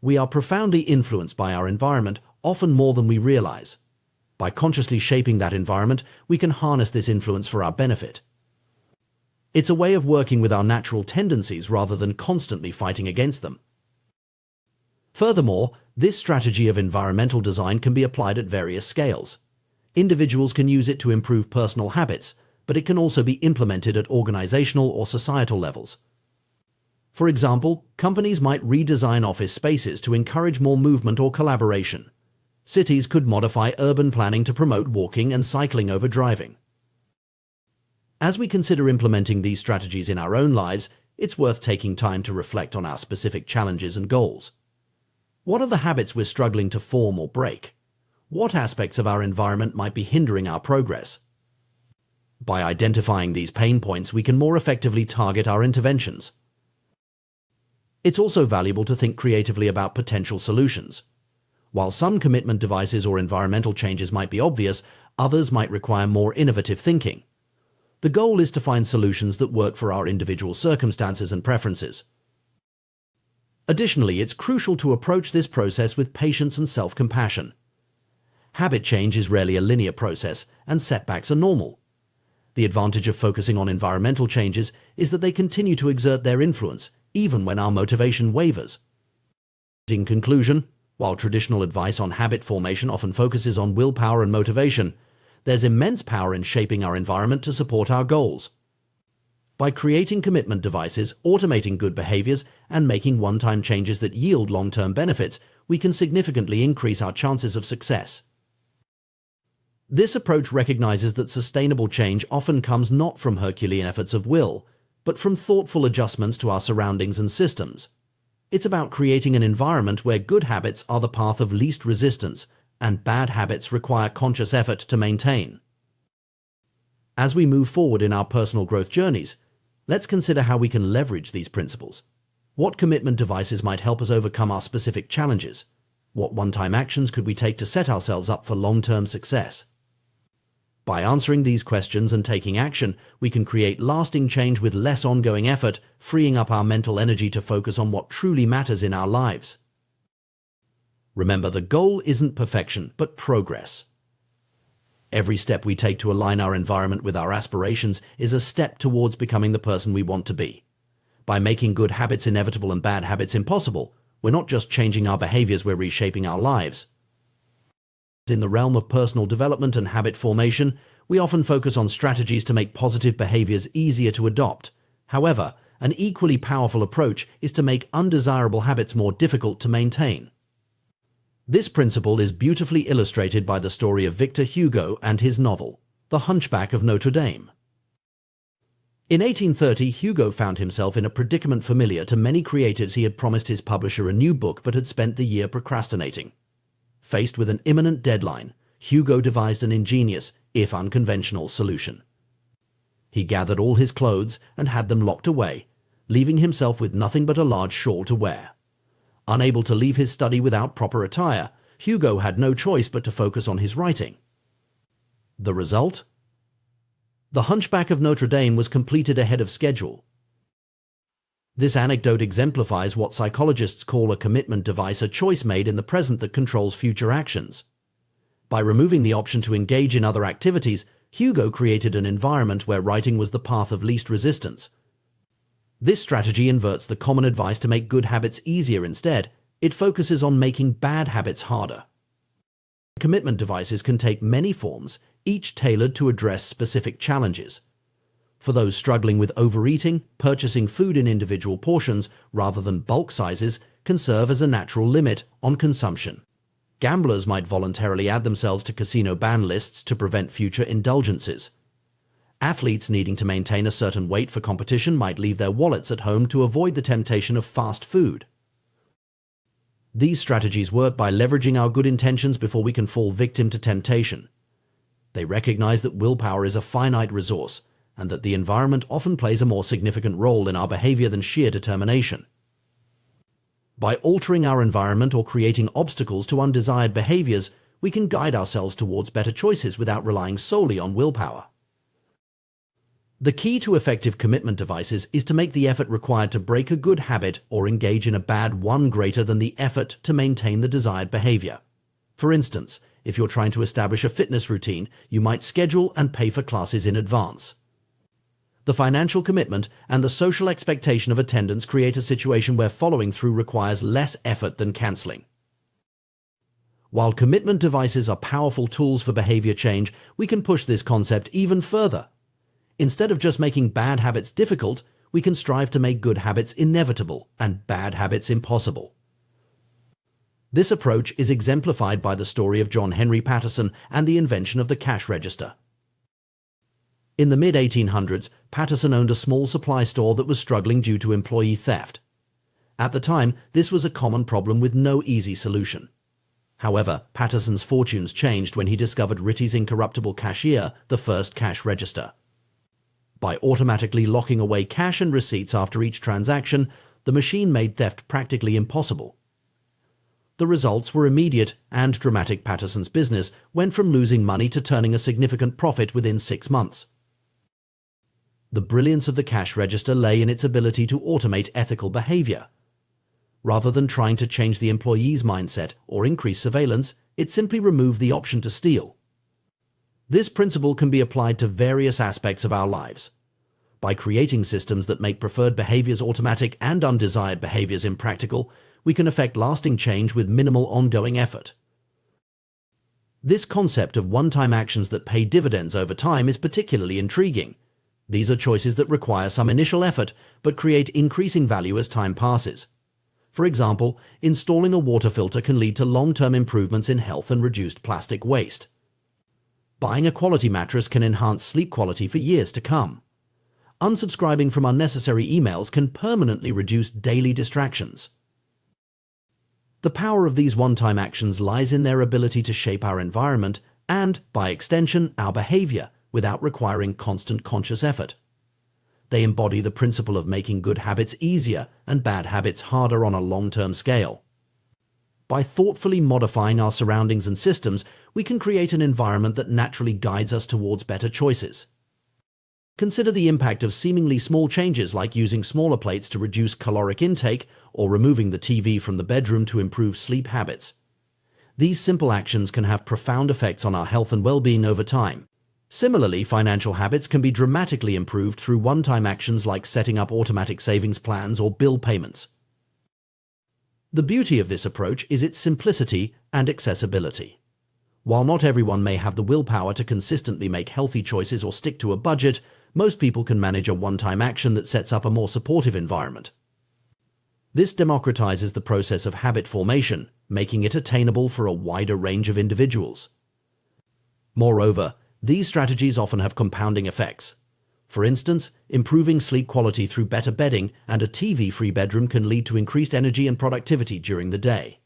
We are profoundly influenced by our environment, often more than we realize. By consciously shaping that environment, we can harness this influence for our benefit. It's a way of working with our natural tendencies rather than constantly fighting against them. Furthermore, this strategy of environmental design can be applied at various scales. Individuals can use it to improve personal habits, but it can also be implemented at organizational or societal levels. For example, companies might redesign office spaces to encourage more movement or collaboration. Cities could modify urban planning to promote walking and cycling over driving. As we consider implementing these strategies in our own lives, it's worth taking time to reflect on our specific challenges and goals. What are the habits we're struggling to form or break? What aspects of our environment might be hindering our progress? By identifying these pain points, we can more effectively target our interventions. It's also valuable to think creatively about potential solutions. While some commitment devices or environmental changes might be obvious, others might require more innovative thinking. The goal is to find solutions that work for our individual circumstances and preferences. Additionally, it's crucial to approach this process with patience and self-compassion. Habit change is rarely a linear process, and setbacks are normal. The advantage of focusing on environmental changes is that they continue to exert their influence, even when our motivation wavers. In conclusion, while traditional advice on habit formation often focuses on willpower and motivation, there's immense power in shaping our environment to support our goals. By creating commitment devices, automating good behaviors, and making one-time changes that yield long-term benefits, we can significantly increase our chances of success. This approach recognizes that sustainable change often comes not from Herculean efforts of will, but from thoughtful adjustments to our surroundings and systems. It's about creating an environment where good habits are the path of least resistance and bad habits require conscious effort to maintain. As we move forward in our personal growth journeys, let's consider how we can leverage these principles. What commitment devices might help us overcome our specific challenges? What one-time actions could we take to set ourselves up for long-term success? By answering these questions and taking action, we can create lasting change with less ongoing effort, freeing up our mental energy to focus on what truly matters in our lives. Remember, the goal isn't perfection, but progress. Every step we take to align our environment with our aspirations is a step towards becoming the person we want to be. By making good habits inevitable and bad habits impossible, we're not just changing our behaviors, we're reshaping our lives. In the realm of personal development and habit formation, we often focus on strategies to make positive behaviors easier to adopt. However, an equally powerful approach is to make undesirable habits more difficult to maintain. This principle is beautifully illustrated by the story of Victor Hugo and his novel, The Hunchback of Notre Dame. In 1830, Hugo found himself in a predicament familiar to many creatives. He had promised his publisher a new book but had spent the year procrastinating. Faced with an imminent deadline, Hugo devised an ingenious, if unconventional, solution. He gathered all his clothes and had them locked away, leaving himself with nothing but a large shawl to wear. Unable to leave his study without proper attire, Hugo had no choice but to focus on his writing. The result? The Hunchback of Notre Dame was completed ahead of schedule. This anecdote exemplifies what psychologists call a commitment device, a choice made in the present that controls future actions. By removing the option to engage in other activities, Hugo created an environment where writing was the path of least resistance. This strategy inverts the common advice to make good habits easier. Instead, it focuses on making bad habits harder. Commitment devices can take many forms, each tailored to address specific challenges. For those struggling with overeating, purchasing food in individual portions rather than bulk sizes can serve as a natural limit on consumption. Gamblers might voluntarily add themselves to casino ban lists to prevent future indulgences. Athletes needing to maintain a certain weight for competition might leave their wallets at home to avoid the temptation of fast food. These strategies work by leveraging our good intentions before we can fall victim to temptation. They recognize that willpower is a finite resource, and that the environment often plays a more significant role in our behavior than sheer determination. By altering our environment or creating obstacles to undesired behaviors, we can guide ourselves towards better choices without relying solely on willpower. The key to effective commitment devices is to make the effort required to break a good habit or engage in a bad one greater than the effort to maintain the desired behavior. For instance, if you're trying to establish a fitness routine, you might schedule and pay for classes in advance. The financial commitment and the social expectation of attendance create a situation where following through requires less effort than canceling. While commitment devices are powerful tools for behavior change, we can push this concept even further. Instead of just making bad habits difficult, we can strive to make good habits inevitable and bad habits impossible. This approach is exemplified by the story of John Henry Patterson and the invention of the cash register. In the mid-1800s, Patterson owned a small supply store that was struggling due to employee theft. At the time, this was a common problem with no easy solution. However, Patterson's fortunes changed when he discovered Ritty's incorruptible cashier, the first cash register. By automatically locking away cash and receipts after each transaction, the machine made theft practically impossible. The results were immediate and dramatic. Patterson's business went from losing money to turning a significant profit within 6 months. The brilliance of the cash register lay in its ability to automate ethical behavior. Rather than trying to change the employee's mindset or increase surveillance, it simply removed the option to steal. This principle can be applied to various aspects of our lives. By creating systems that make preferred behaviors automatic and undesired behaviors impractical, we can effect lasting change with minimal ongoing effort. This concept of one-time actions that pay dividends over time is particularly intriguing. These are choices that require some initial effort but create increasing value as time passes. For example, installing a water filter can lead to long-term improvements in health and reduced plastic waste. Buying a quality mattress can enhance sleep quality for years to come. Unsubscribing from unnecessary emails can permanently reduce daily distractions. The power of these one-time actions lies in their ability to shape our environment and, by extension, our behavior without requiring constant conscious effort. They embody the principle of making good habits easier and bad habits harder on a long-term scale. By thoughtfully modifying our surroundings and systems, we can create an environment that naturally guides us towards better choices. Consider the impact of seemingly small changes like using smaller plates to reduce caloric intake or removing the TV from the bedroom to improve sleep habits. These simple actions can have profound effects on our health and well-being over time. Similarly, financial habits can be dramatically improved through one-time actions like setting up automatic savings plans or bill payments. The beauty of this approach is its simplicity and accessibility. While not everyone may have the willpower to consistently make healthy choices or stick to a budget, most people can manage a one-time action that sets up a more supportive environment. This democratizes the process of habit formation, making it attainable for a wider range of individuals. Moreover, these strategies often have compounding effects. For instance, improving sleep quality through better bedding and a TV-free bedroom can lead to increased energy and productivity during the day.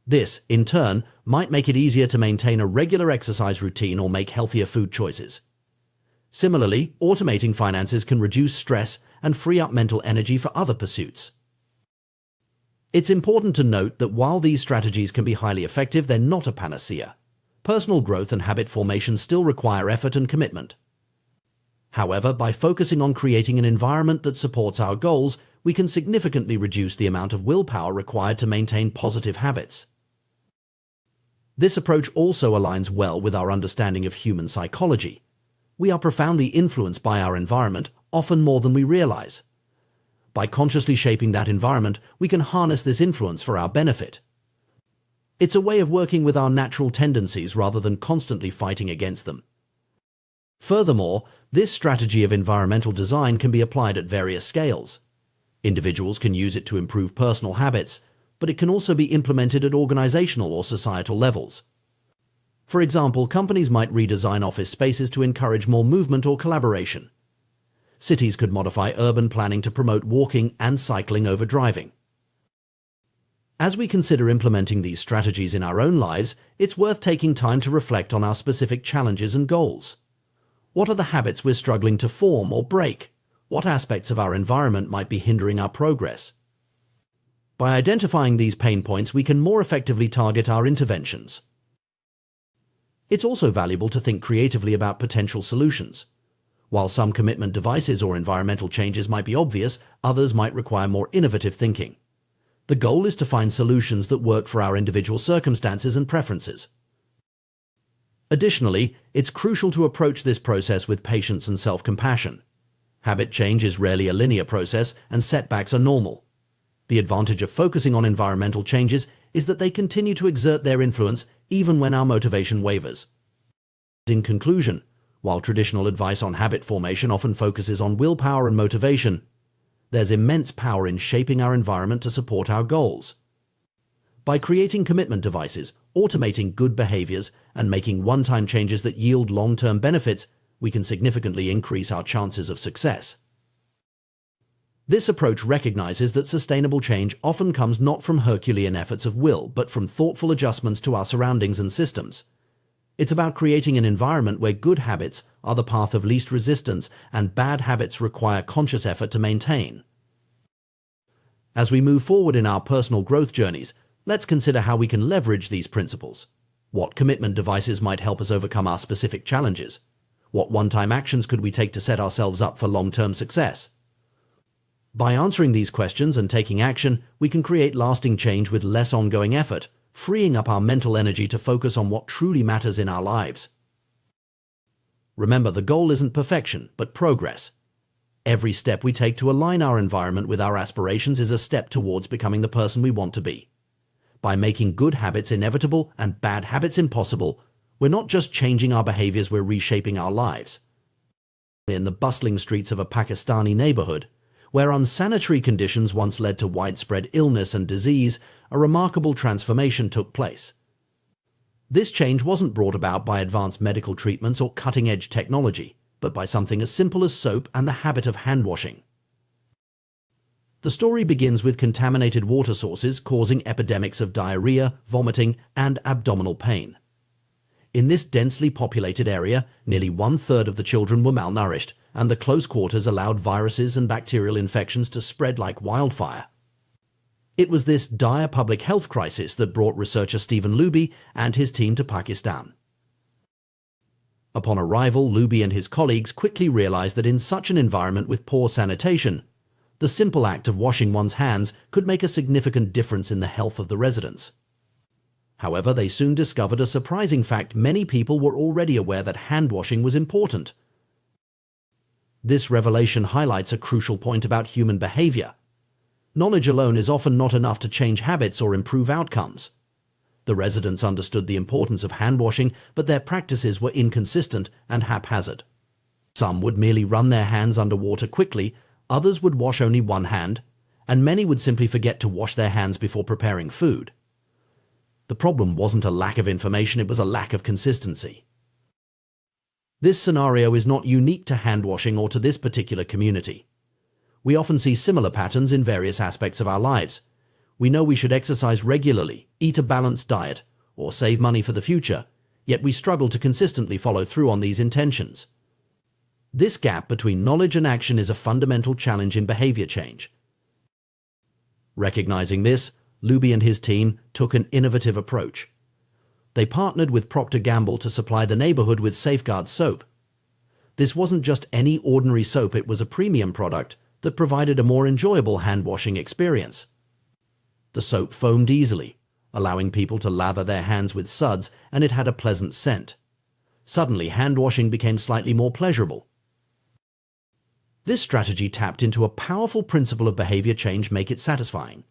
This, in turn, might make it easier to maintain a regular exercise routine or make healthier food choices. Similarly, automating finances can reduce stress and free up mental energy for other pursuits. It's important to note that while these strategies can be highly effective, they're not a panacea. Personal growth and habit formation still require effort and commitment. However, by focusing on creating an environment that supports our goals, we can significantly reduce the amount of willpower required to maintain positive habits. This approach also aligns well with our understanding of human psychology. We are profoundly influenced by our environment, often more than we realize. By consciously shaping that environment, we can harness this influence for our benefit. It's a way of working with our natural tendencies rather than constantly fighting against them. Furthermore, this strategy of environmental design can be applied at various scales. Individuals can use it to improve personal habits, but it can also be implemented at organizational or societal levels. For example, companies might redesign office spaces to encourage more movement or collaboration. Cities could modify urban planning to promote walking and cycling over driving. As we consider implementing these strategies in our own lives, it's worth taking time to reflect on our specific challenges and goals. What are the habits we're struggling to form or break? What aspects of our environment might be hindering our progress? By identifying these pain points, we can more effectively target our interventions. It's also valuable to think creatively about potential solutions. While some commitment devices or environmental changes might be obvious, others might require more innovative thinking. The goal is to find solutions that work for our individual circumstances and preferences. Additionally, it's crucial to approach this process with patience and self-compassion. Habit change is rarely a linear process, and setbacks are normal. The advantage of focusing on environmental changes is that they continue to exert their influence even when our motivation wavers. In conclusion, while traditional advice on habit formation often focuses on willpower and motivation, there's immense power in shaping our environment to support our goals. By creating commitment devices, automating good behaviors, and making one-time changes that yield long-term benefits, we can significantly increase our chances of success. This approach recognizes that sustainable change often comes not from Herculean efforts of will, but from thoughtful adjustments to our surroundings and systems. It's about creating an environment where good habits are the path of least resistance and bad habits require conscious effort to maintain. As we move forward in our personal growth journeys, let's consider how we can leverage these principles. What commitment devices might help us overcome our specific challenges? What one-time actions could we take to set ourselves up for long-term success? By answering these questions and taking action, we can create lasting change with less ongoing effort, freeing up our mental energy to focus on what truly matters in our lives. Remember, the goal isn't perfection, but progress. Every step we take to align our environment with our aspirations is a step towards becoming the person we want to be. By making good habits inevitable and bad habits impossible, we're not just changing our behaviors, we're reshaping our lives. In the bustling streets of a Pakistani neighborhood, where unsanitary conditions once led to widespread illness and disease, a remarkable transformation took place. This change wasn't brought about by advanced medical treatments or cutting-edge technology, but by something as simple as soap and the habit of hand-washing. The story begins with contaminated water sources causing epidemics of diarrhea, vomiting, and abdominal pain. In this densely populated area, nearly 1/3 of the children were malnourished, and the close quarters allowed viruses and bacterial infections to spread like wildfire. It was this dire public health crisis that brought researcher Stephen Luby and his team to Pakistan. Upon arrival, Luby and his colleagues quickly realized that in such an environment with poor sanitation, the simple act of washing one's hands could make a significant difference in the health of the residents. However, they soon discovered a surprising fact: many people were already aware that hand washing was important. This revelation highlights a crucial point about human behavior. Knowledge alone is often not enough to change habits or improve outcomes. The residents understood the importance of hand washing, but their practices were inconsistent and haphazard. Some would merely run their hands under water quickly, others would wash only one hand, and many would simply forget to wash their hands before preparing food. The problem wasn't a lack of information, it was a lack of consistency. This scenario is not unique to hand washing or to this particular community. We often see similar patterns in various aspects of our lives. We know we should exercise regularly, eat a balanced diet, or save money for the future, yet we struggle to consistently follow through on these intentions. This gap between knowledge and action is a fundamental challenge in behavior change. Recognizing this, Luby and his team took an innovative approach. They partnered with Procter & Gamble to supply the neighborhood with Safeguard soap. This wasn't just any ordinary soap, it was a premium product that provided a more enjoyable hand-washing experience. The soap foamed easily, allowing people to lather their hands with suds, and it had a pleasant scent. Suddenly, hand-washing became slightly more pleasurable. This strategy tapped into a powerful principle of behavior change: make it satisfying.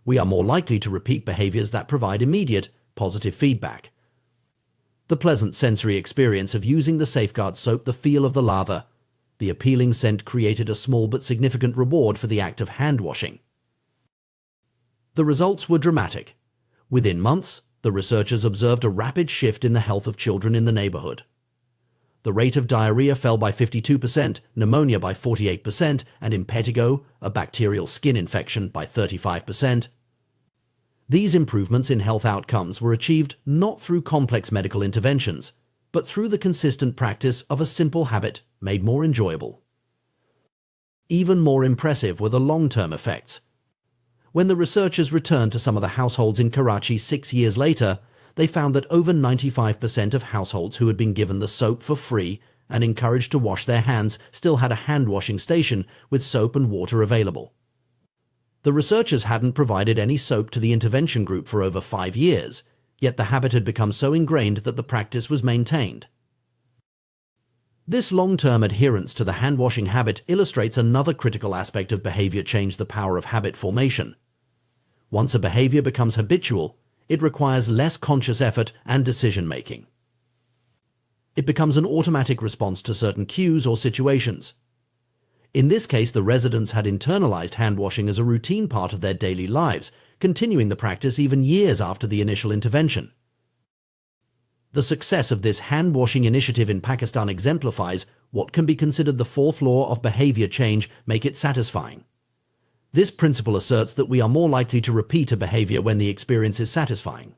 We are more likely to repeat behaviors that provide immediate, positive feedback. The pleasant sensory experience of using the Safeguard soap, the feel of the lather, the appealing scent created a small but significant reward for the act of hand-washing. The results were dramatic. Within months, the researchers observed a rapid shift in the health of children in the neighborhood. The rate of diarrhea fell by 52%, pneumonia by 48%, and impetigo, a bacterial skin infection, by 35%. These improvements in health outcomes were achieved not through complex medical interventions, but through the consistent practice of a simple habit made more enjoyable. Even more impressive were the long-term effects. When the researchers returned to some of the households in Karachi 6 years later, they found that over 95% of households who had been given the soap for free and encouraged to wash their hands still had a hand-washing station with soap and water available. The researchers hadn't provided any soap to the intervention group for over 5 years, yet the habit had become so ingrained that the practice was maintained. This long-term adherence to the hand-washing habit illustrates another critical aspect of behavior change: the power of habit formation. Once a behavior becomes habitual, it requires less conscious effort and decision-making. It becomes an automatic response to certain cues or situations. In this case, the residents had internalized hand-washing as a routine part of their daily lives, continuing the practice even years after the initial intervention. The success of this hand-washing initiative in Pakistan exemplifies what can be considered the fourth law of behavior change: make it satisfying. This principle asserts that we are more likely to repeat a behavior when the experience is satisfying.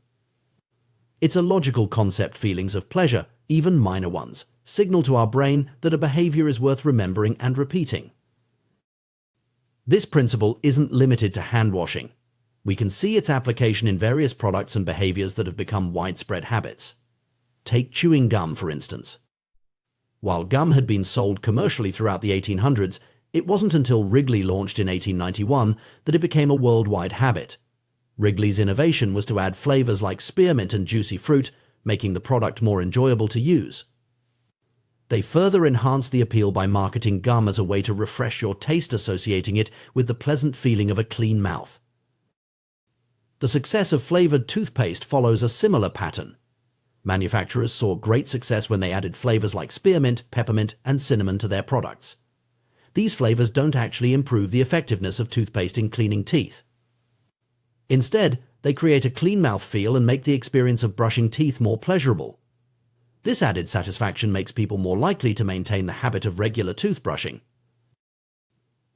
It's a logical concept: feelings of pleasure, even minor ones, signal to our brain that a behavior is worth remembering and repeating. This principle isn't limited to hand-washing. We can see its application in various products and behaviors that have become widespread habits. Take chewing gum, for instance. While gum had been sold commercially throughout the 1800s, It wasn't until Wrigley launched in 1891 that it became a worldwide habit. Wrigley's innovation was to add flavors like spearmint and juicy fruit, making the product more enjoyable to use. They further enhanced the appeal by marketing gum as a way to refresh your taste, associating it with the pleasant feeling of a clean mouth. The success of flavored toothpaste follows a similar pattern. Manufacturers saw great success when they added flavors like spearmint, peppermint, and cinnamon to their products. These flavors don't actually improve the effectiveness of toothpaste in cleaning teeth. Instead, they create a clean mouth feel and make the experience of brushing teeth more pleasurable. This added satisfaction makes people more likely to maintain the habit of regular toothbrushing.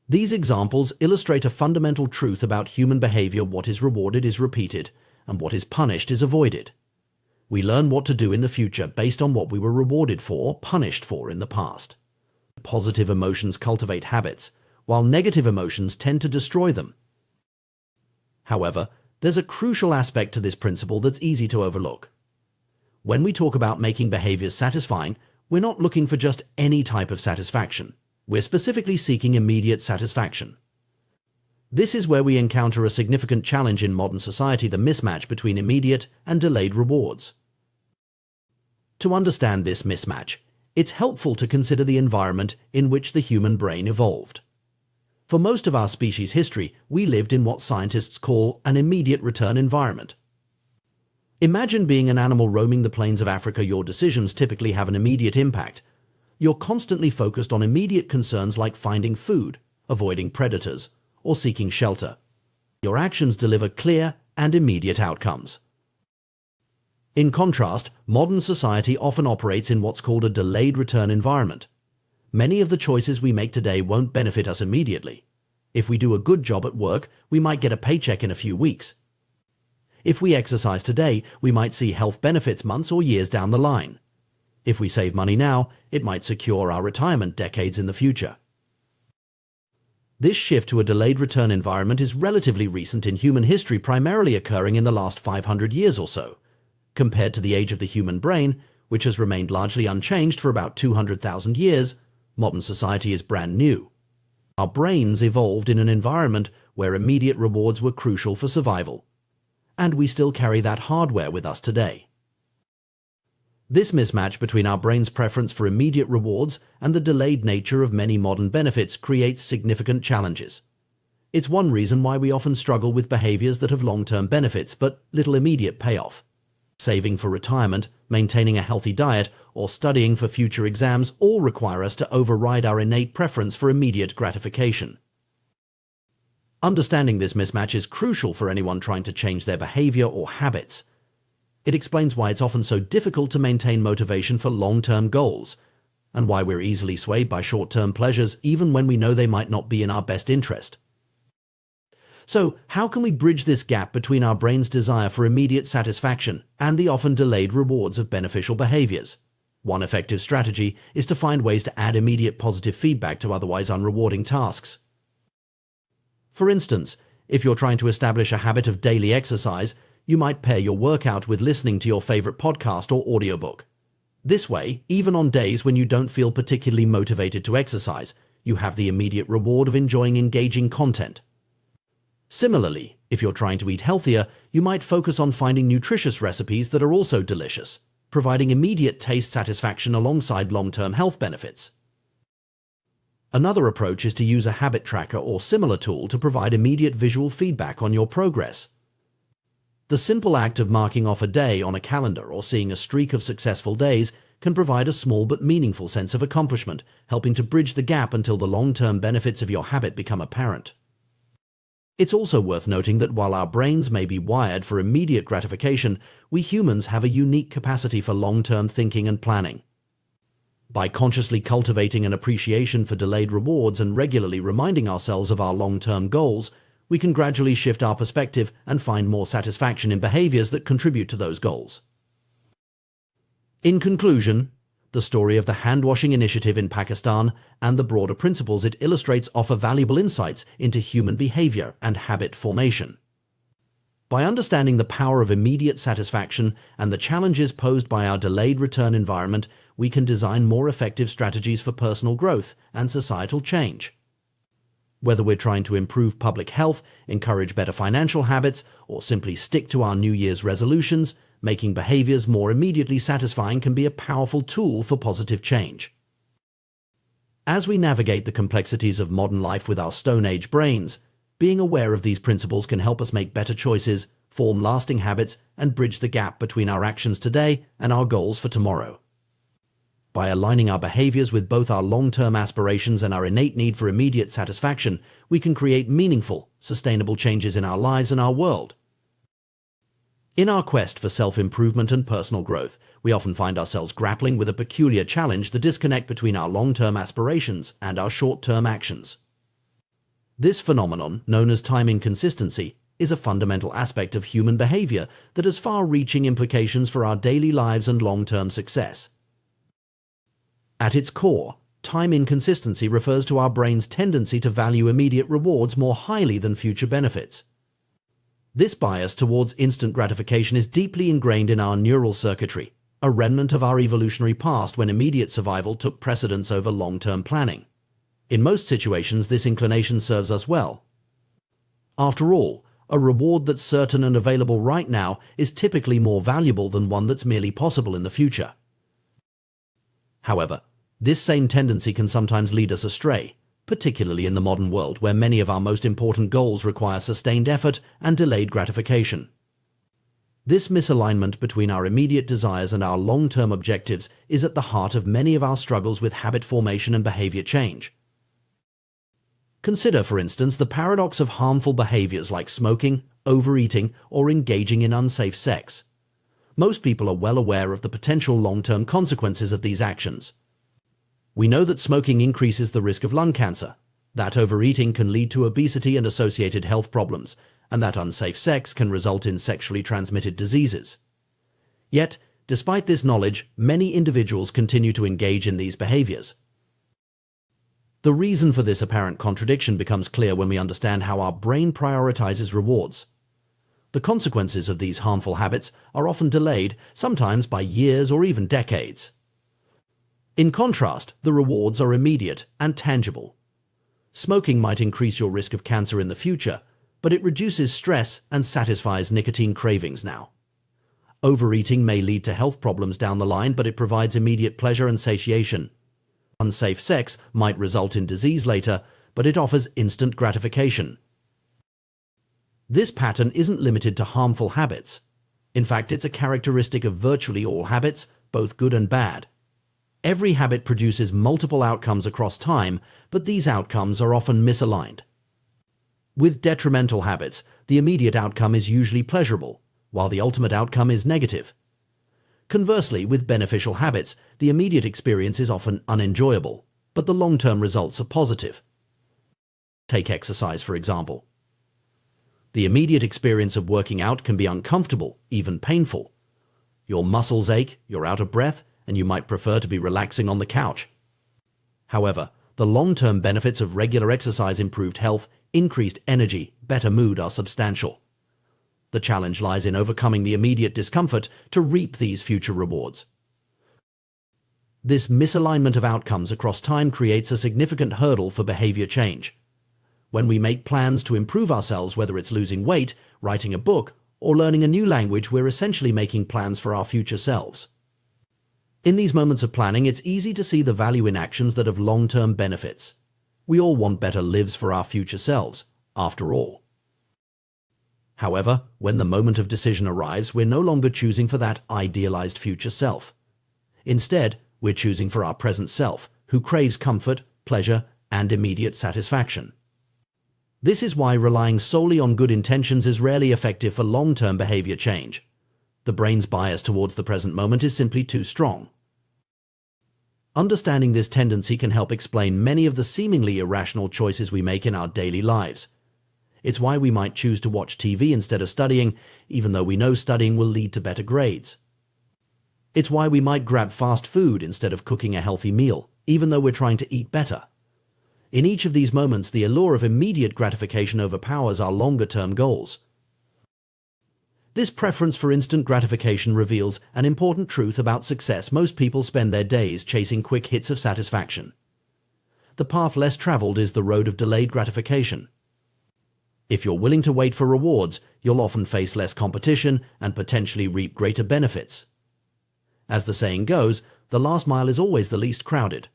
These examples illustrate a fundamental truth about human behavior: what is rewarded is repeated, and what is punished is avoided. We learn what to do in the future based on what we were rewarded for or punished for in the past. Positive emotions cultivate habits, while negative emotions tend to destroy them. However, there's a crucial aspect to this principle that's easy to overlook. When we talk about making behaviors satisfying, we're not looking for just any type of satisfaction. We're specifically seeking immediate satisfaction. This is where we encounter a significant challenge in modern society: the mismatch between immediate and delayed rewards. To understand this mismatch, it's helpful to consider the environment in which the human brain evolved. For most of our species' history, we lived in what scientists call an immediate return environment. Imagine being an animal roaming the plains of Africa. Your decisions typically have an immediate impact. You're constantly focused on immediate concerns like finding food, avoiding predators, or seeking shelter. Your actions deliver clear and immediate outcomes. In contrast, modern society often operates in what's called a delayed return environment. Many of the choices we make today won't benefit us immediately. If we do a good job at work, we might get a paycheck in a few weeks. If we exercise today, we might see health benefits months or years down the line. If we save money now, it might secure our retirement decades in the future. This shift to a delayed return environment is relatively recent in human history, primarily occurring in the last 500 years or so. Compared to the age of the human brain, which has remained largely unchanged for about 200,000 years, modern society is brand new. Our brains evolved in an environment where immediate rewards were crucial for survival. And we still carry that hardware with us today. This mismatch between our brain's preference for immediate rewards and the delayed nature of many modern benefits creates significant challenges. It's one reason why we often struggle with behaviors that have long-term benefits but little immediate payoff. Saving for retirement, maintaining a healthy diet, or studying for future exams all require us to override our innate preference for immediate gratification. Understanding this mismatch is crucial for anyone trying to change their behavior or habits. It explains why it's often so difficult to maintain motivation for long-term goals, and why we're easily swayed by short-term pleasures even when we know they might not be in our best interest. So, how can we bridge this gap between our brain's desire for immediate satisfaction and the often delayed rewards of beneficial behaviors? One effective strategy is to find ways to add immediate positive feedback to otherwise unrewarding tasks. For instance, if you're trying to establish a habit of daily exercise, you might pair your workout with listening to your favorite podcast or audiobook. This way, even on days when you don't feel particularly motivated to exercise, you have the immediate reward of enjoying engaging content. Similarly, if you're trying to eat healthier, you might focus on finding nutritious recipes that are also delicious, providing immediate taste satisfaction alongside long-term health benefits. Another approach is to use a habit tracker or similar tool to provide immediate visual feedback on your progress. The simple act of marking off a day on a calendar or seeing a streak of successful days can provide a small but meaningful sense of accomplishment, helping to bridge the gap until the long-term benefits of your habit become apparent. It's also worth noting that while our brains may be wired for immediate gratification, we humans have a unique capacity for long-term thinking and planning. By consciously cultivating an appreciation for delayed rewards and regularly reminding ourselves of our long-term goals, we can gradually shift our perspective and find more satisfaction in behaviors that contribute to those goals. In conclusion, the story of the hand-washing initiative in Pakistan and the broader principles it illustrates offer valuable insights into human behavior and habit formation. By understanding the power of immediate satisfaction and the challenges posed by our delayed return environment, we can design more effective strategies for personal growth and societal change. Whether we're trying to improve public health, encourage better financial habits, or simply stick to our New Year's resolutions, making behaviors more immediately satisfying can be a powerful tool for positive change. As we navigate the complexities of modern life with our Stone Age brains, being aware of these principles can help us make better choices, form lasting habits, and bridge the gap between our actions today and our goals for tomorrow. By aligning our behaviors with both our long-term aspirations and our innate need for immediate satisfaction, we can create meaningful, sustainable changes in our lives and our world. In our quest for self-improvement and personal growth, we often find ourselves grappling with a peculiar challenge: the disconnect between our long-term aspirations and our short-term actions. This phenomenon, known as time inconsistency, is a fundamental aspect of human behavior that has far-reaching implications for our daily lives and long-term success. At its core, time inconsistency refers to our brain's tendency to value immediate rewards more highly than future benefits. This bias towards instant gratification is deeply ingrained in our neural circuitry, a remnant of our evolutionary past when immediate survival took precedence over long-term planning. In most situations, this inclination serves us well. After all, a reward that's certain and available right now is typically more valuable than one that's merely possible in the future. However, this same tendency can sometimes lead us astray, particularly in the modern world where many of our most important goals require sustained effort and delayed gratification. This misalignment between our immediate desires and our long-term objectives is at the heart of many of our struggles with habit formation and behavior change. Consider, for instance, the paradox of harmful behaviors like smoking, overeating, or engaging in unsafe sex. Most people are well aware of the potential long-term consequences of these actions. We know that smoking increases the risk of lung cancer, that overeating can lead to obesity and associated health problems, and that unsafe sex can result in sexually transmitted diseases. Yet, despite this knowledge, many individuals continue to engage in these behaviors. The reason for this apparent contradiction becomes clear when we understand how our brain prioritizes rewards. The consequences of these harmful habits are often delayed, sometimes by years or even decades. In contrast, the rewards are immediate and tangible. Smoking might increase your risk of cancer in the future, but it reduces stress and satisfies nicotine cravings now. Overeating may lead to health problems down the line, but it provides immediate pleasure and satiation. Unsafe sex might result in disease later, but it offers instant gratification. This pattern isn't limited to harmful habits. In fact, it's a characteristic of virtually all habits, both good and bad. Every habit produces multiple outcomes across time, but these outcomes are often misaligned. With detrimental habits, the immediate outcome is usually pleasurable, while the ultimate outcome is negative. Conversely, with beneficial habits, the immediate experience is often unenjoyable, but the long-term results are positive. Take exercise, for example. The immediate experience of working out can be uncomfortable, even painful. Your muscles ache, you're out of breath, and you might prefer to be relaxing on the couch. However, the long-term benefits of regular exercise, improved health, increased energy, better mood are substantial. The challenge lies in overcoming the immediate discomfort to reap these future rewards. This misalignment of outcomes across time creates a significant hurdle for behavior change. When we make plans to improve ourselves, whether it's losing weight, writing a book, or learning a new language, we're essentially making plans for our future selves. In these moments of planning, it's easy to see the value in actions that have long-term benefits. We all want better lives for our future selves, after all. However, when the moment of decision arrives, we're no longer choosing for that idealized future self. Instead, we're choosing for our present self, who craves comfort, pleasure, and immediate satisfaction. This is why relying solely on good intentions is rarely effective for long-term behavior change. The brain's bias towards the present moment is simply too strong. Understanding this tendency can help explain many of the seemingly irrational choices we make in our daily lives. It's why we might choose to watch TV instead of studying, even though we know studying will lead to better grades. It's why we might grab fast food instead of cooking a healthy meal, even though we're trying to eat better. In each of these moments, the allure of immediate gratification overpowers our longer-term goals. This preference for instant gratification reveals an important truth about success. Most people spend their days chasing quick hits of satisfaction. the path less traveled is the road of delayed gratification. If you're willing to wait for rewards, you'll often face less competition and potentially reap greater benefits. As the saying goes, the last mile is always the least crowded.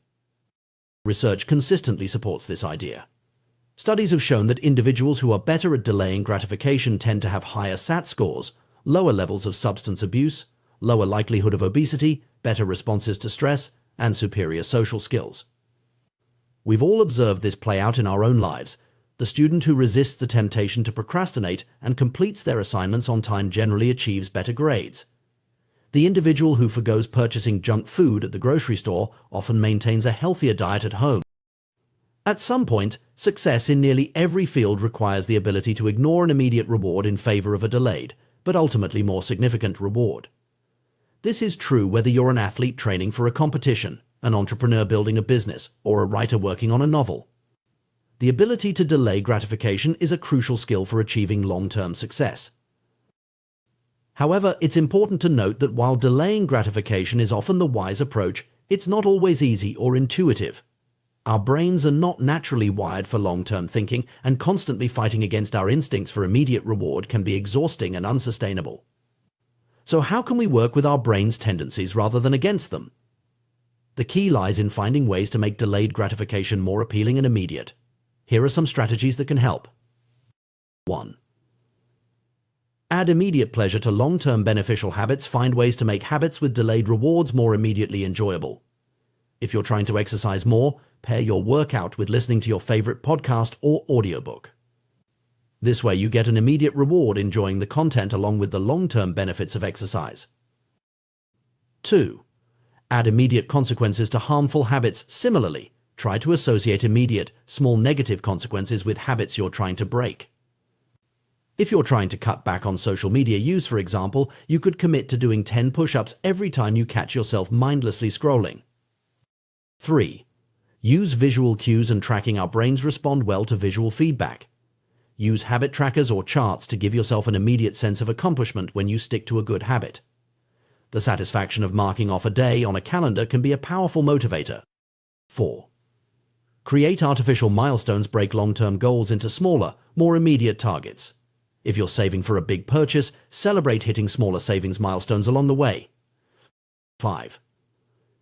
Research consistently supports this idea. Studies have shown that individuals who are better at delaying gratification tend to have higher SAT scores, lower levels of substance abuse, lower likelihood of obesity, better responses to stress, and superior social skills. We've all observed this play out in our own lives. The student who resists the temptation to procrastinate and completes their assignments on time generally achieves better grades. The individual who forgoes purchasing junk food at the grocery store often maintains a healthier diet at home. At some point, success in nearly every field requires the ability to ignore an immediate reward in favor of a delayed, but ultimately more significant reward. This is true whether you're an athlete training for a competition, an entrepreneur building a business, or a writer working on a novel. The ability to delay gratification is a crucial skill for achieving long-term success. However, it's important to note that while delaying gratification is often the wise approach, it's not always easy or intuitive. Our brains are not naturally wired for long-term thinking, and constantly fighting against our instincts for immediate reward can be exhausting and unsustainable. So how can we work with our brain's tendencies rather than against them? The key lies in finding ways to make delayed gratification more appealing and immediate. Here are some strategies that can help. 1. Add immediate pleasure to long-term beneficial habits. Find ways to make habits with delayed rewards more immediately enjoyable. If you're trying to exercise more, pair your workout with listening to your favorite podcast or audiobook. This way you get an immediate reward enjoying the content along with the long-term benefits of exercise. 2. Add immediate consequences to harmful habits. Similarly, try to associate immediate, small negative consequences with habits you're trying to break. If you're trying to cut back on social media use, for example, you could commit to doing 10 push-ups every time you catch yourself mindlessly scrolling. 3. Use visual cues and tracking. Our brains respond well to visual feedback. Use habit trackers or charts to give yourself an immediate sense of accomplishment when you stick to a good habit. The satisfaction of marking off a day on a calendar can be a powerful motivator. 4. Create artificial milestones. Break long-term goals into smaller, more immediate targets. If you're saving for a big purchase, celebrate hitting smaller savings milestones along the way. 5.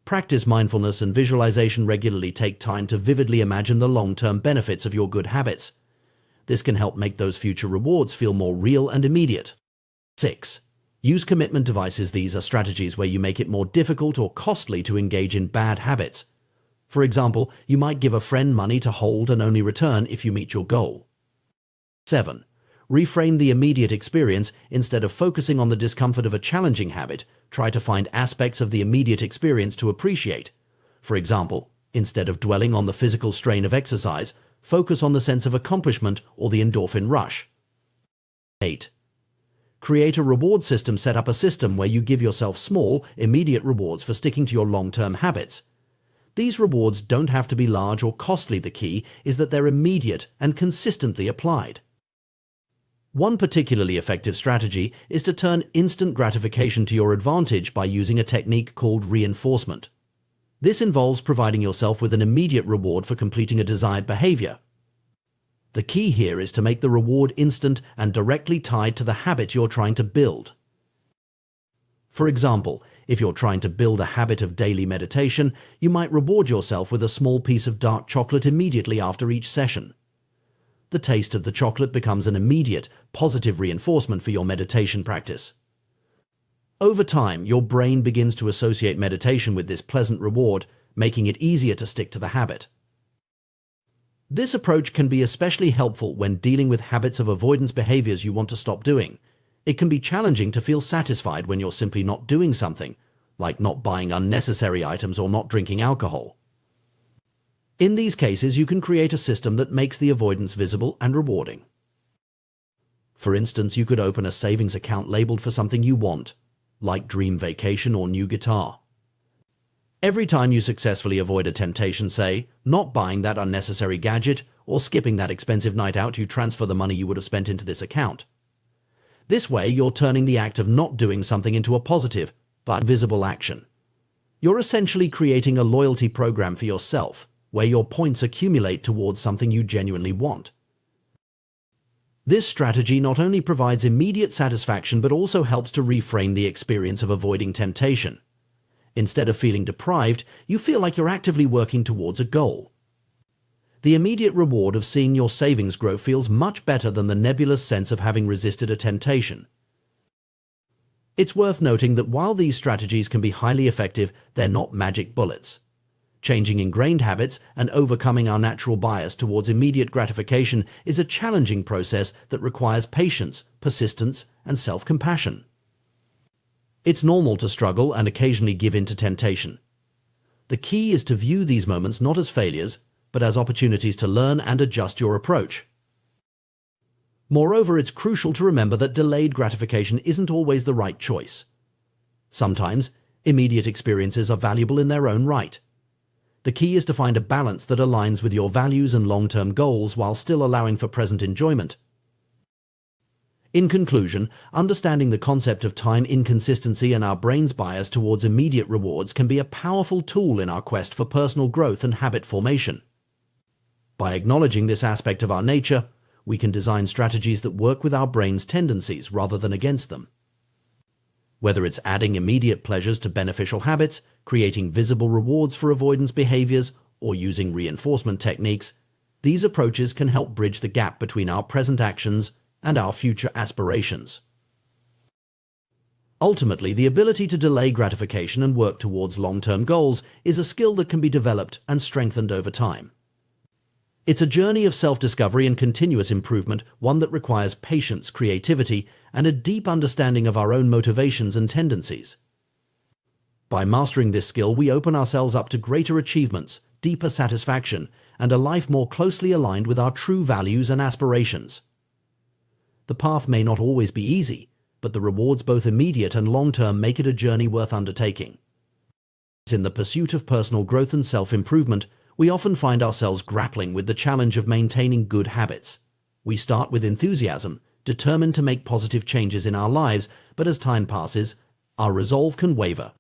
Practice mindfulness and visualization regularly. Take time to vividly imagine the long-term benefits of your good habits. This can help make those future rewards feel more real and immediate. 6. Use commitment devices. These are strategies where you make it more difficult or costly to engage in bad habits. For example, you might give a friend money to hold and only return if you meet your goal. 7. Reframe the immediate experience. Instead of focusing on the discomfort of a challenging habit, try to find aspects of the immediate experience to appreciate. For example, instead of dwelling on the physical strain of exercise, focus on the sense of accomplishment or the endorphin rush. 8. Create a reward system. Set up a system where you give yourself small, immediate rewards for sticking to your long-term habits. These rewards don't have to be large or costly. The key is that they're immediate and consistently applied. One particularly effective strategy is to turn instant gratification to your advantage by using a technique called reinforcement. This involves providing yourself with an immediate reward for completing a desired behavior. The key here is to make the reward instant and directly tied to the habit you're trying to build. For example, if you're trying to build a habit of daily meditation, you might reward yourself with a small piece of dark chocolate immediately after each session. The taste of the chocolate becomes an immediate, positive reinforcement for your meditation practice. Over time, your brain begins to associate meditation with this pleasant reward, making it easier to stick to the habit. This approach can be especially helpful when dealing with habits of avoidance behaviors you want to stop doing. It can be challenging to feel satisfied when you're simply not doing something, like not buying unnecessary items or not drinking alcohol. In these cases, you can create a system that makes the avoidance visible and rewarding. For instance, you could open a savings account labeled for something you want, like dream vacation or new guitar. Every time you successfully avoid a temptation, say, not buying that unnecessary gadget or skipping that expensive night out, you transfer the money you would have spent into this account. This way, you're turning the act of not doing something into a positive, but visible action. You're essentially creating a loyalty program for yourself. where your points accumulate towards something you genuinely want. This strategy not only provides immediate satisfaction but also helps to reframe the experience of avoiding temptation. Instead of feeling deprived, you feel like you're actively working towards a goal. The immediate reward of seeing your savings grow feels much better than the nebulous sense of having resisted a temptation. It's worth noting that while these strategies can be highly effective, they're not magic bullets. Changing ingrained habits and overcoming our natural bias towards immediate gratification is a challenging process that requires patience, persistence, and self-compassion. It's normal to struggle and occasionally give in to temptation. The key is to view these moments not as failures, but as opportunities to learn and adjust your approach. Moreover, it's crucial to remember that delayed gratification isn't always the right choice. Sometimes, immediate experiences are valuable in their own right. The key is to find a balance that aligns with your values and long-term goals while still allowing for present enjoyment. In conclusion, understanding the concept of time inconsistency and our brain's bias towards immediate rewards can be a powerful tool in our quest for personal growth and habit formation. By acknowledging this aspect of our nature, we can design strategies that work with our brain's tendencies rather than against them. Whether it's adding immediate pleasures to beneficial habits, creating visible rewards for avoidance behaviors, or using reinforcement techniques, these approaches can help bridge the gap between our present actions and our future aspirations. Ultimately, the ability to delay gratification and work towards long-term goals is a skill that can be developed and strengthened over time. It's a journey of self-discovery and continuous improvement, one that requires patience, creativity, and a deep understanding of our own motivations and tendencies. By mastering this skill, we open ourselves up to greater achievements, deeper satisfaction, and a life more closely aligned with our true values and aspirations. The path may not always be easy, but the rewards, both immediate and long-term, make it a journey worth undertaking. In the pursuit of personal growth and self-improvement, we often find ourselves grappling with the challenge of maintaining good habits. We start with enthusiasm, determined to make positive changes in our lives, but as time passes, our resolve can waver.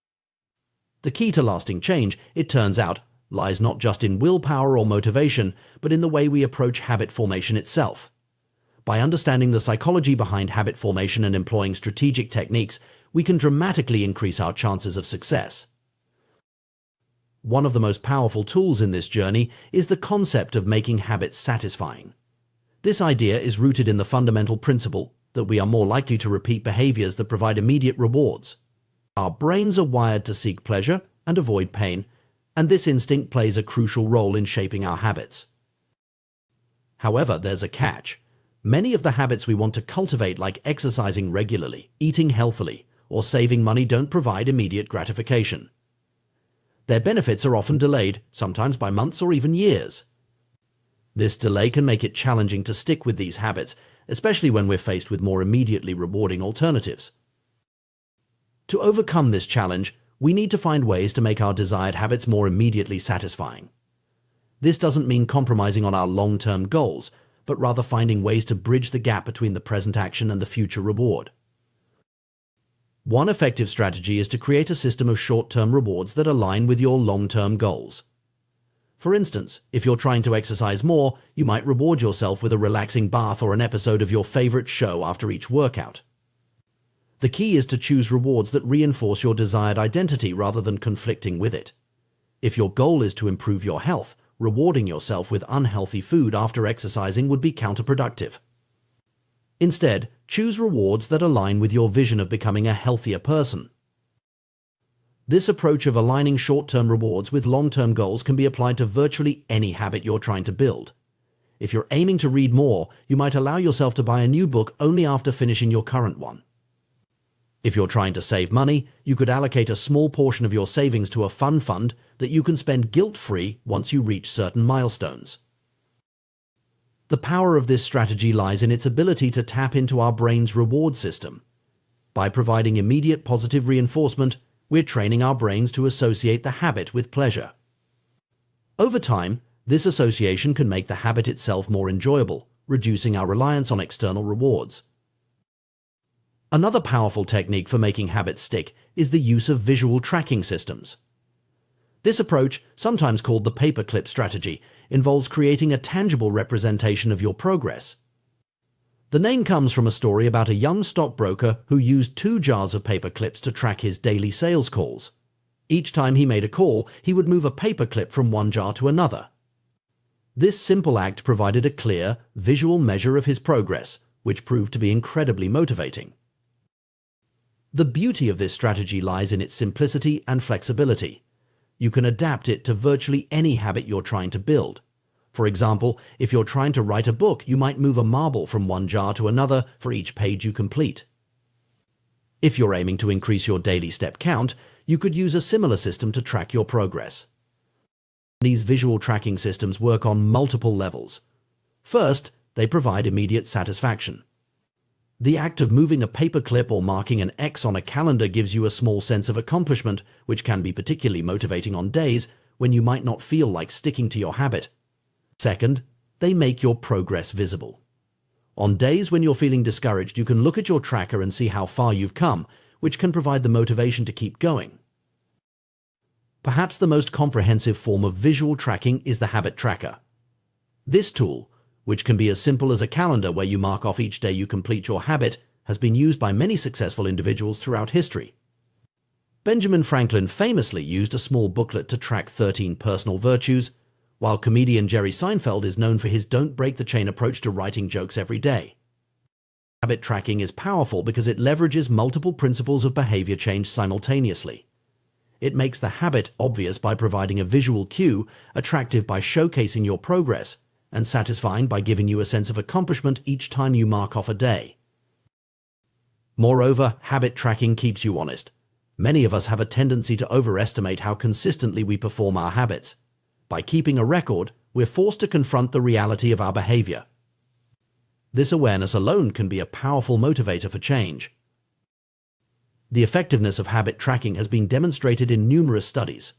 The key to lasting change, it turns out, lies not just in willpower or motivation, but in the way we approach habit formation itself. By understanding the psychology behind habit formation and employing strategic techniques, we can dramatically increase our chances of success. One of the most powerful tools in this journey is the concept of making habits satisfying. This idea is rooted in the fundamental principle that we are more likely to repeat behaviors that provide immediate rewards. Our brains are wired to seek pleasure and avoid pain, and this instinct plays a crucial role in shaping our habits. However, there's a catch. Many of the habits we want to cultivate, like exercising regularly, eating healthily, or saving money, don't provide immediate gratification. Their benefits are often delayed, sometimes by months or even years. This delay can make it challenging to stick with these habits, especially when we're faced with more immediately rewarding alternatives. To overcome this challenge, we need to find ways to make our desired habits more immediately satisfying. This doesn't mean compromising on our long-term goals, but rather finding ways to bridge the gap between the present action and the future reward. One effective strategy is to create a system of short-term rewards that align with your long-term goals. For instance, if you're trying to exercise more, you might reward yourself with a relaxing bath or an episode of your favorite show after each workout. The key is to choose rewards that reinforce your desired identity rather than conflicting with it. If your goal is to improve your health, rewarding yourself with unhealthy food after exercising would be counterproductive. Instead, choose rewards that align with your vision of becoming a healthier person. This approach of aligning short-term rewards with long-term goals can be applied to virtually any habit you're trying to build. If you're aiming to read more, you might allow yourself to buy a new book only after finishing your current one. If you're trying to save money, you could allocate a small portion of your savings to a fun fund that you can spend guilt-free once you reach certain milestones. The power of this strategy lies in its ability to tap into our brain's reward system. By providing immediate positive reinforcement, we're training our brains to associate the habit with pleasure. Over time, this association can make the habit itself more enjoyable, reducing our reliance on external rewards. Another powerful technique for making habits stick is the use of visual tracking systems. This approach, sometimes called the paperclip strategy, involves creating a tangible representation of your progress. The name comes from a story about a young stockbroker who used 2 jars of paperclips to track his daily sales calls. Each time he made a call, he would move a paperclip from one jar to another. This simple act provided a clear, visual measure of his progress, which proved to be incredibly motivating. The beauty of this strategy lies in its simplicity and flexibility. You can adapt it to virtually any habit you're trying to build. For example, if you're trying to write a book, you might move a marble from one jar to another for each page you complete. If you're aiming to increase your daily step count, you could use a similar system to track your progress. These visual tracking systems work on multiple levels. First, they provide immediate satisfaction. The act of moving a paperclip or marking an X on a calendar gives you a small sense of accomplishment, which can be particularly motivating on days when you might not feel like sticking to your habit. Second, they make your progress visible. On days when you're feeling discouraged, you can look at your tracker and see how far you've come, which can provide the motivation to keep going. Perhaps the most comprehensive form of visual tracking is the habit tracker. This tool, which can be as simple as a calendar where you mark off each day you complete your habit, has been used by many successful individuals throughout history. Benjamin Franklin famously used a small booklet to track 13 personal virtues, while comedian Jerry Seinfeld is known for his don't break the chain approach to writing jokes every day. Habit tracking is powerful because it leverages multiple principles of behavior change simultaneously. It makes the habit obvious by providing a visual cue, attractive by showcasing your progress, and satisfying by giving you a sense of accomplishment each time you mark off a day. Moreover, habit tracking keeps you honest. Many of us have a tendency to overestimate how consistently we perform our habits. By keeping a record, we're forced to confront the reality of our behavior. This awareness alone can be a powerful motivator for change. The effectiveness of habit tracking has been demonstrated in numerous studies.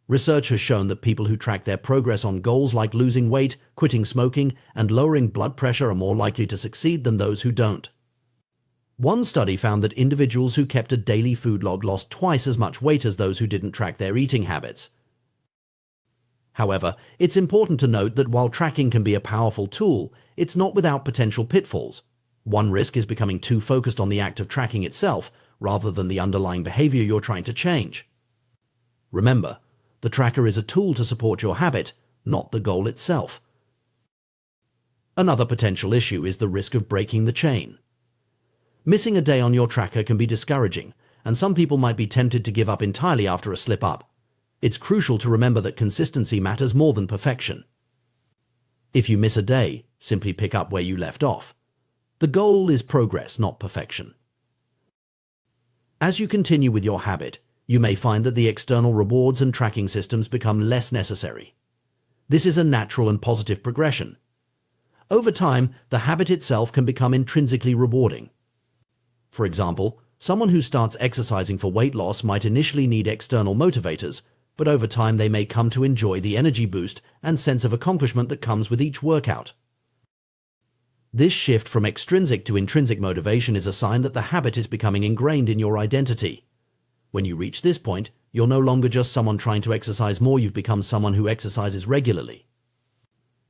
Research has shown that people who track their progress on goals like losing weight, quitting smoking, and lowering blood pressure are more likely to succeed than those who don't. One study found that individuals who kept a daily food log lost twice as much weight as those who didn't track their eating habits. However, it's important to note that while tracking can be a powerful tool, it's not without potential pitfalls. One risk is becoming too focused on the act of tracking itself, rather than the underlying behavior you're trying to change. Remember, the tracker is a tool to support your habit, not the goal itself. Another potential issue is the risk of breaking the chain. Missing a day on your tracker can be discouraging, and some people might be tempted to give up entirely after a slip-up. It's crucial to remember that consistency matters more than perfection. If you miss a day, simply pick up where you left off. The goal is progress, not perfection. As you continue with your habit, you may find that the external rewards and tracking systems become less necessary. This is a natural and positive progression. Over time, the habit itself can become intrinsically rewarding. For example, someone who starts exercising for weight loss might initially need external motivators, but over time they may come to enjoy the energy boost and sense of accomplishment that comes with each workout. This shift from extrinsic to intrinsic motivation is a sign that the habit is becoming ingrained in your identity. When you reach this point, you're no longer just someone trying to exercise more, you've become someone who exercises regularly.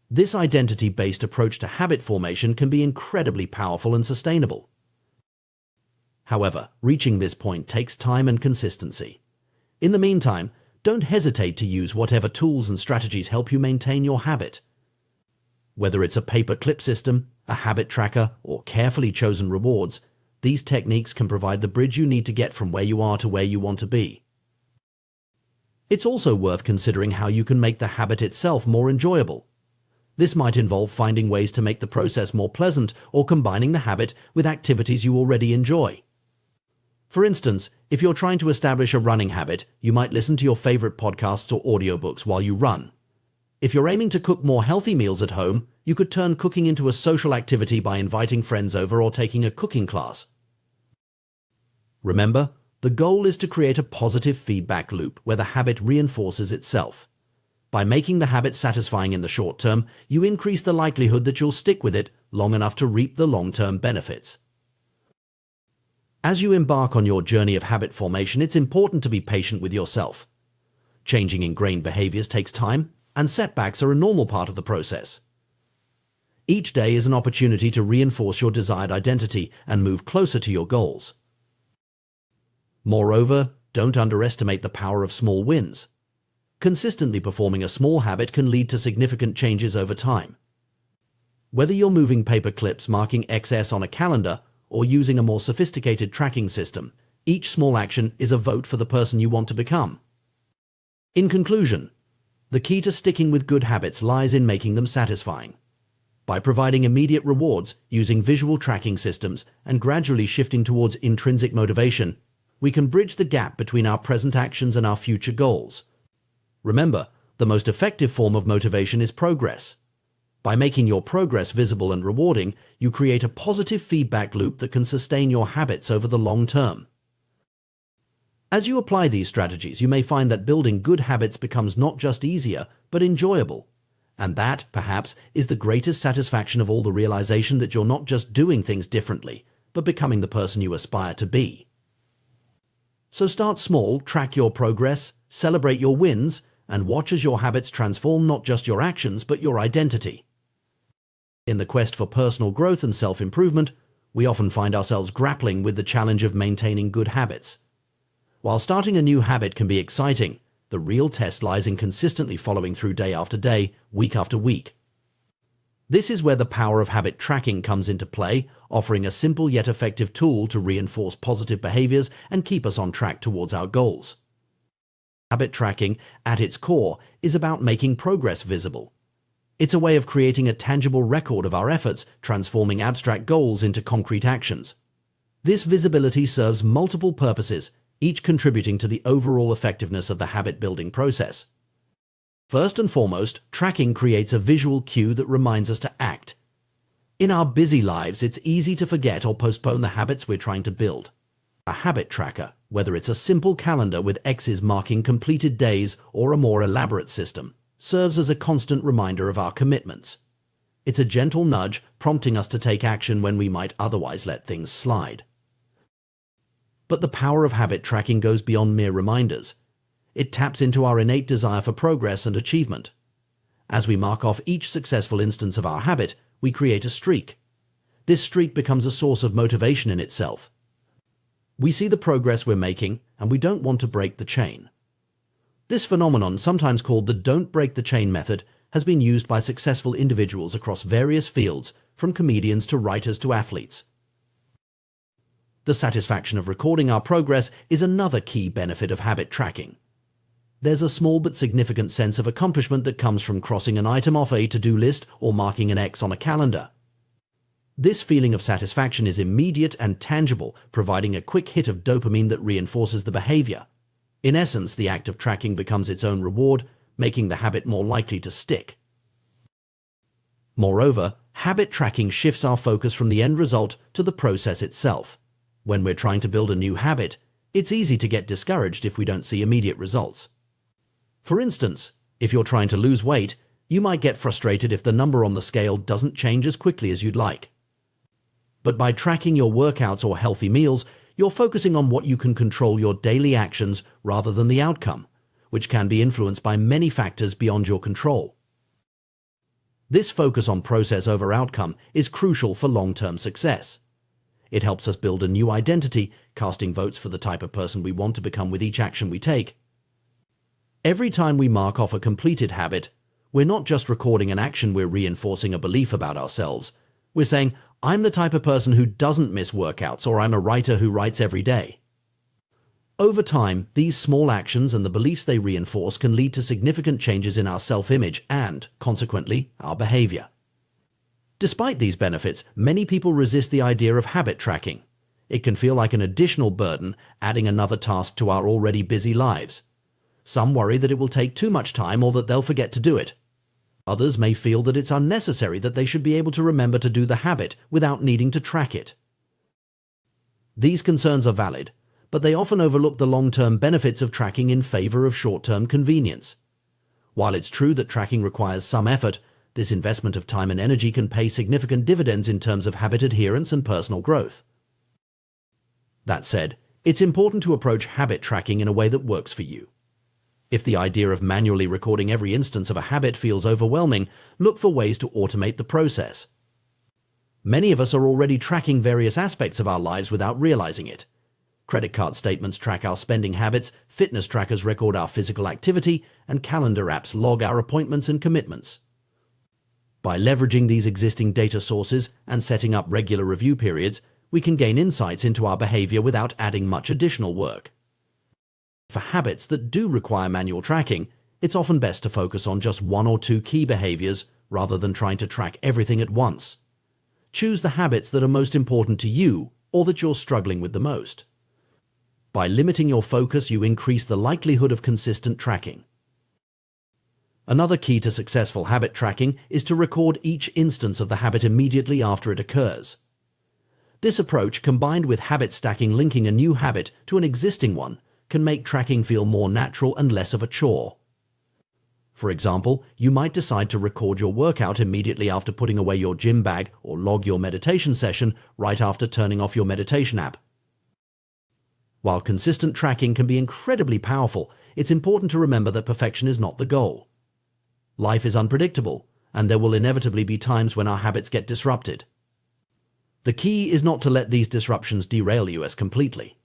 This identity-based approach to habit formation can be incredibly powerful and sustainable. However, reaching this point takes time and consistency. In the meantime, don't hesitate to use whatever tools and strategies help you maintain your habit. Whether it's a paperclip system, a habit tracker, or carefully chosen rewards, these techniques can provide the bridge you need to get from where you are to where you want to be. It's also worth considering how you can make the habit itself more enjoyable. This might involve finding ways to make the process more pleasant or combining the habit with activities you already enjoy. For instance, if you're trying to establish a running habit, you might listen to your favorite podcasts or audiobooks while you run. If you're aiming to cook more healthy meals at home, you could turn cooking into a social activity by inviting friends over or taking a cooking class. Remember, the goal is to create a positive feedback loop where the habit reinforces itself. By making the habit satisfying in the short term, you increase the likelihood that you'll stick with it long enough to reap the long-term benefits. As you embark on your journey of habit formation, it's important to be patient with yourself. Changing ingrained behaviors takes time, and setbacks are a normal part of the process. Each day is an opportunity to reinforce your desired identity and move closer to your goals. Moreover, don't underestimate the power of small wins. Consistently performing a small habit can lead to significant changes over time. Whether you're moving paper clips marking XS on a calendar or using a more sophisticated tracking system, each small action is a vote for the person you want to become. In conclusion, the key to sticking with good habits lies in making them satisfying. By providing immediate rewards, using visual tracking systems, and gradually shifting towards intrinsic motivation, we can bridge the gap between our present actions and our future goals. Remember, the most effective form of motivation is progress. By making your progress visible and rewarding, you create a positive feedback loop that can sustain your habits over the long term. As you apply these strategies, you may find that building good habits becomes not just easier, but enjoyable. And that, perhaps, is the greatest satisfaction of all, the realization that you're not just doing things differently, but becoming the person you aspire to be. So start small, track your progress, celebrate your wins, and watch as your habits transform not just your actions, but your identity. In the quest for personal growth and self-improvement, we often find ourselves grappling with the challenge of maintaining good habits. While starting a new habit can be exciting, the real test lies in consistently following through day after day, week after week. This is where the power of habit tracking comes into play, offering a simple yet effective tool to reinforce positive behaviors and keep us on track towards our goals. Habit tracking, at its core, is about making progress visible. It's a way of creating a tangible record of our efforts, transforming abstract goals into concrete actions. This visibility serves multiple purposes, each contributing to the overall effectiveness of the habit-building process. First and foremost, tracking creates a visual cue that reminds us to act. In our busy lives, it's easy to forget or postpone the habits we're trying to build. A habit tracker, whether it's a simple calendar with X's marking completed days or a more elaborate system, serves as a constant reminder of our commitments. It's a gentle nudge prompting us to take action when we might otherwise let things slide. But the power of habit tracking goes beyond mere reminders. It taps into our innate desire for progress and achievement. As we mark off each successful instance of our habit, we create a streak. This streak becomes a source of motivation in itself. We see the progress we're making, and we don't want to break the chain. This phenomenon, sometimes called the don't break the chain method, has been used by successful individuals across various fields, from comedians to writers to athletes. The satisfaction of recording our progress is another key benefit of habit tracking. There's a small but significant sense of accomplishment that comes from crossing an item off a to-do list or marking an X on a calendar. This feeling of satisfaction is immediate and tangible, providing a quick hit of dopamine that reinforces the behavior. In essence, the act of tracking becomes its own reward, making the habit more likely to stick. Moreover, habit tracking shifts our focus from the end result to the process itself. When we're trying to build a new habit, it's easy to get discouraged if we don't see immediate results. For instance, if you're trying to lose weight, you might get frustrated if the number on the scale doesn't change as quickly as you'd like. But by tracking your workouts or healthy meals, you're focusing on what you can control, your daily actions, rather than the outcome, which can be influenced by many factors beyond your control. This focus on process over outcome is crucial for long-term success. It helps us build a new identity, casting votes for the type of person we want to become with each action we take. Every time we mark off a completed habit, we're not just recording an action, we're reinforcing a belief about ourselves. We're saying, I'm the type of person who doesn't miss workouts, or I'm a writer who writes every day. Over time, these small actions and the beliefs they reinforce can lead to significant changes in our self-image and, consequently, our behavior. Despite these benefits, many people resist the idea of habit tracking. It can feel like an additional burden, adding another task to our already busy lives. Some worry that it will take too much time or that they'll forget to do it. Others may feel that it's unnecessary, that they should be able to remember to do the habit without needing to track it. These concerns are valid, but they often overlook the long-term benefits of tracking in favor of short-term convenience. While it's true that tracking requires some effort, this investment of time and energy can pay significant dividends in terms of habit adherence and personal growth. That said, it's important to approach habit tracking in a way that works for you. If the idea of manually recording every instance of a habit feels overwhelming, look for ways to automate the process. Many of us are already tracking various aspects of our lives without realizing it. Credit card statements track our spending habits, fitness trackers record our physical activity, and calendar apps log our appointments and commitments. By leveraging these existing data sources and setting up regular review periods, we can gain insights into our behavior without adding much additional work. For habits that do require manual tracking, it's often best to focus on just one or two key behaviors rather than trying to track everything at once. Choose the habits that are most important to you or that you're struggling with the most. By limiting your focus, you increase the likelihood of consistent tracking. Another key to successful habit tracking is to record each instance of the habit immediately after it occurs. This approach, combined with habit stacking linking a new habit to an existing one, can make tracking feel more natural and less of a chore. For example, you might decide to record your workout immediately after putting away your gym bag or log your meditation session right after turning off your meditation app. While consistent tracking can be incredibly powerful, it's important to remember that perfection is not the goal. Life is unpredictable, and there will inevitably be times when our habits get disrupted. The key is not to let these disruptions derail you completely.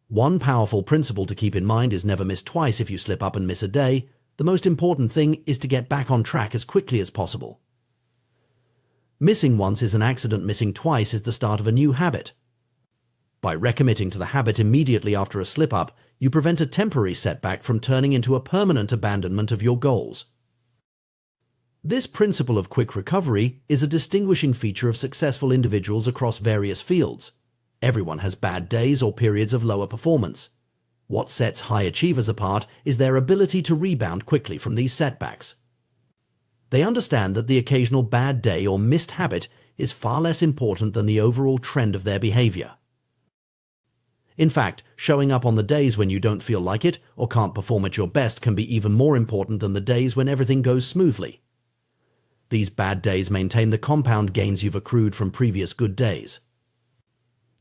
One powerful principle to keep in mind is never miss twice. If you slip up and miss a day, the most important thing is to get back on track as quickly as possible. Missing once is an accident, missing twice is the start of a new habit. By recommitting to the habit immediately after a slip-up, you prevent a temporary setback from turning into a permanent abandonment of your goals. This principle of quick recovery is a distinguishing feature of successful individuals across various fields. Everyone has bad days or periods of lower performance. What sets high achievers apart is their ability to rebound quickly from these setbacks. They understand that the occasional bad day or missed habit is far less important than the overall trend of their behavior. In fact, showing up on the days when you don't feel like it or can't perform at your best can be even more important than the days when everything goes smoothly. These bad days maintain the compound gains you've accrued from previous good days.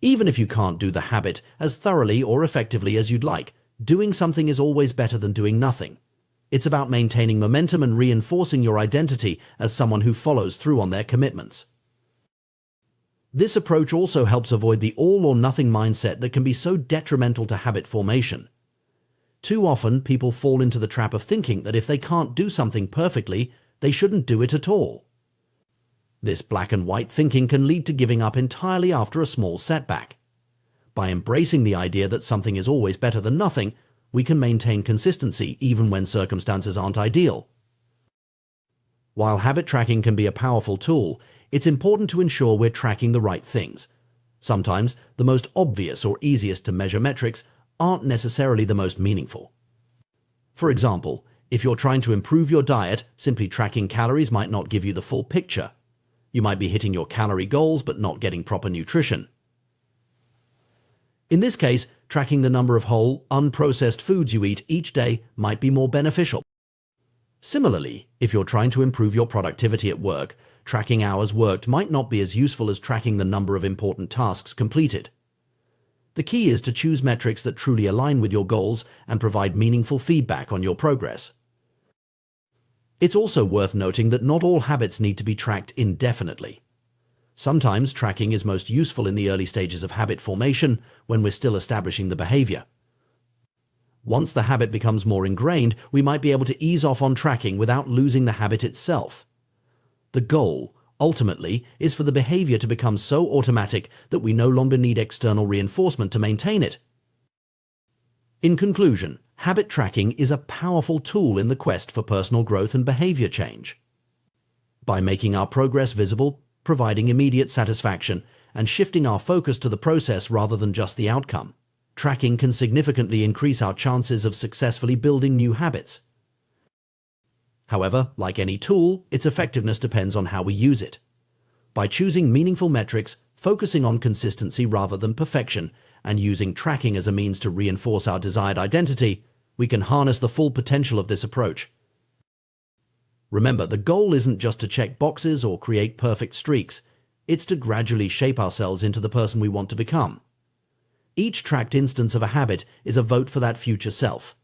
Even if you can't do the habit as thoroughly or effectively as you'd like, doing something is always better than doing nothing. It's about maintaining momentum and reinforcing your identity as someone who follows through on their commitments. This approach also helps avoid the all-or-nothing mindset that can be so detrimental to habit formation. Too often, people fall into the trap of thinking that if they can't do something perfectly, they shouldn't do it at all. This black and white thinking can lead to giving up entirely after a small setback. By embracing the idea that something is always better than nothing, we can maintain consistency even when circumstances aren't ideal. While habit tracking can be a powerful tool, it's important to ensure we're tracking the right things. Sometimes, the most obvious or easiest to measure metrics aren't necessarily the most meaningful. For example, if you're trying to improve your diet, simply tracking calories might not give you the full picture. You might be hitting your calorie goals but not getting proper nutrition. In this case, tracking the number of whole, unprocessed foods you eat each day might be more beneficial. Similarly, if you're trying to improve your productivity at work, tracking hours worked might not be as useful as tracking the number of important tasks completed. The key is to choose metrics that truly align with your goals and provide meaningful feedback on your progress. It's also worth noting that not all habits need to be tracked indefinitely. Sometimes tracking is most useful in the early stages of habit formation when we're still establishing the behavior. Once the habit becomes more ingrained, we might be able to ease off on tracking without losing the habit itself. The goal, ultimately, is for the behavior to become so automatic that we no longer need external reinforcement to maintain it. In conclusion, habit tracking is a powerful tool in the quest for personal growth and behavior change. By making our progress visible, providing immediate satisfaction, and shifting our focus to the process rather than just the outcome, tracking can significantly increase our chances of successfully building new habits. However, like any tool, its effectiveness depends on how we use it. By choosing meaningful metrics, focusing on consistency rather than perfection, and using tracking as a means to reinforce our desired identity, we can harness the full potential of this approach. Remember, the goal isn't just to check boxes or create perfect streaks. It's to gradually shape ourselves into the person we want to become. Each tracked instance of a habit is a vote for that future self.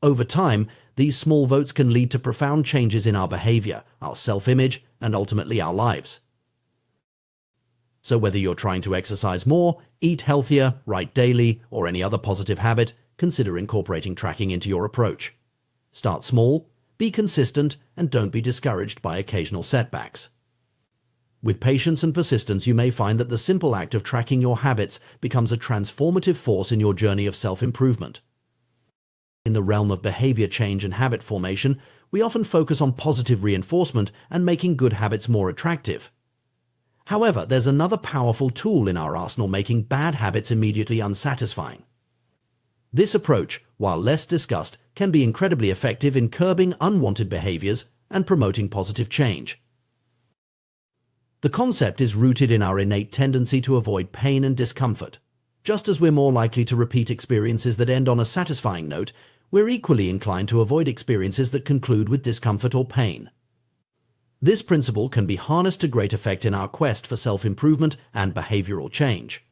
Over time, these small votes can lead to profound changes in our behavior, our self-image, and ultimately our lives. So whether you're trying to exercise more, eat healthier, write daily, or any other positive habit, consider incorporating tracking into your approach. Start small, be consistent, and don't be discouraged by occasional setbacks. With patience and persistence, you may find that the simple act of tracking your habits becomes a transformative force in your journey of self-improvement. In the realm of behavior change and habit formation, we often focus on positive reinforcement and making good habits more attractive. However, there's another powerful tool in our arsenal making bad habits immediately unsatisfying. This approach, while less discussed, can be incredibly effective in curbing unwanted behaviors and promoting positive change. The concept is rooted in our innate tendency to avoid pain and discomfort. Just as we're more likely to repeat experiences that end on a satisfying note, we're equally inclined to avoid experiences that conclude with discomfort or pain. This principle can be harnessed to great effect in our quest for self-improvement and behavioral change.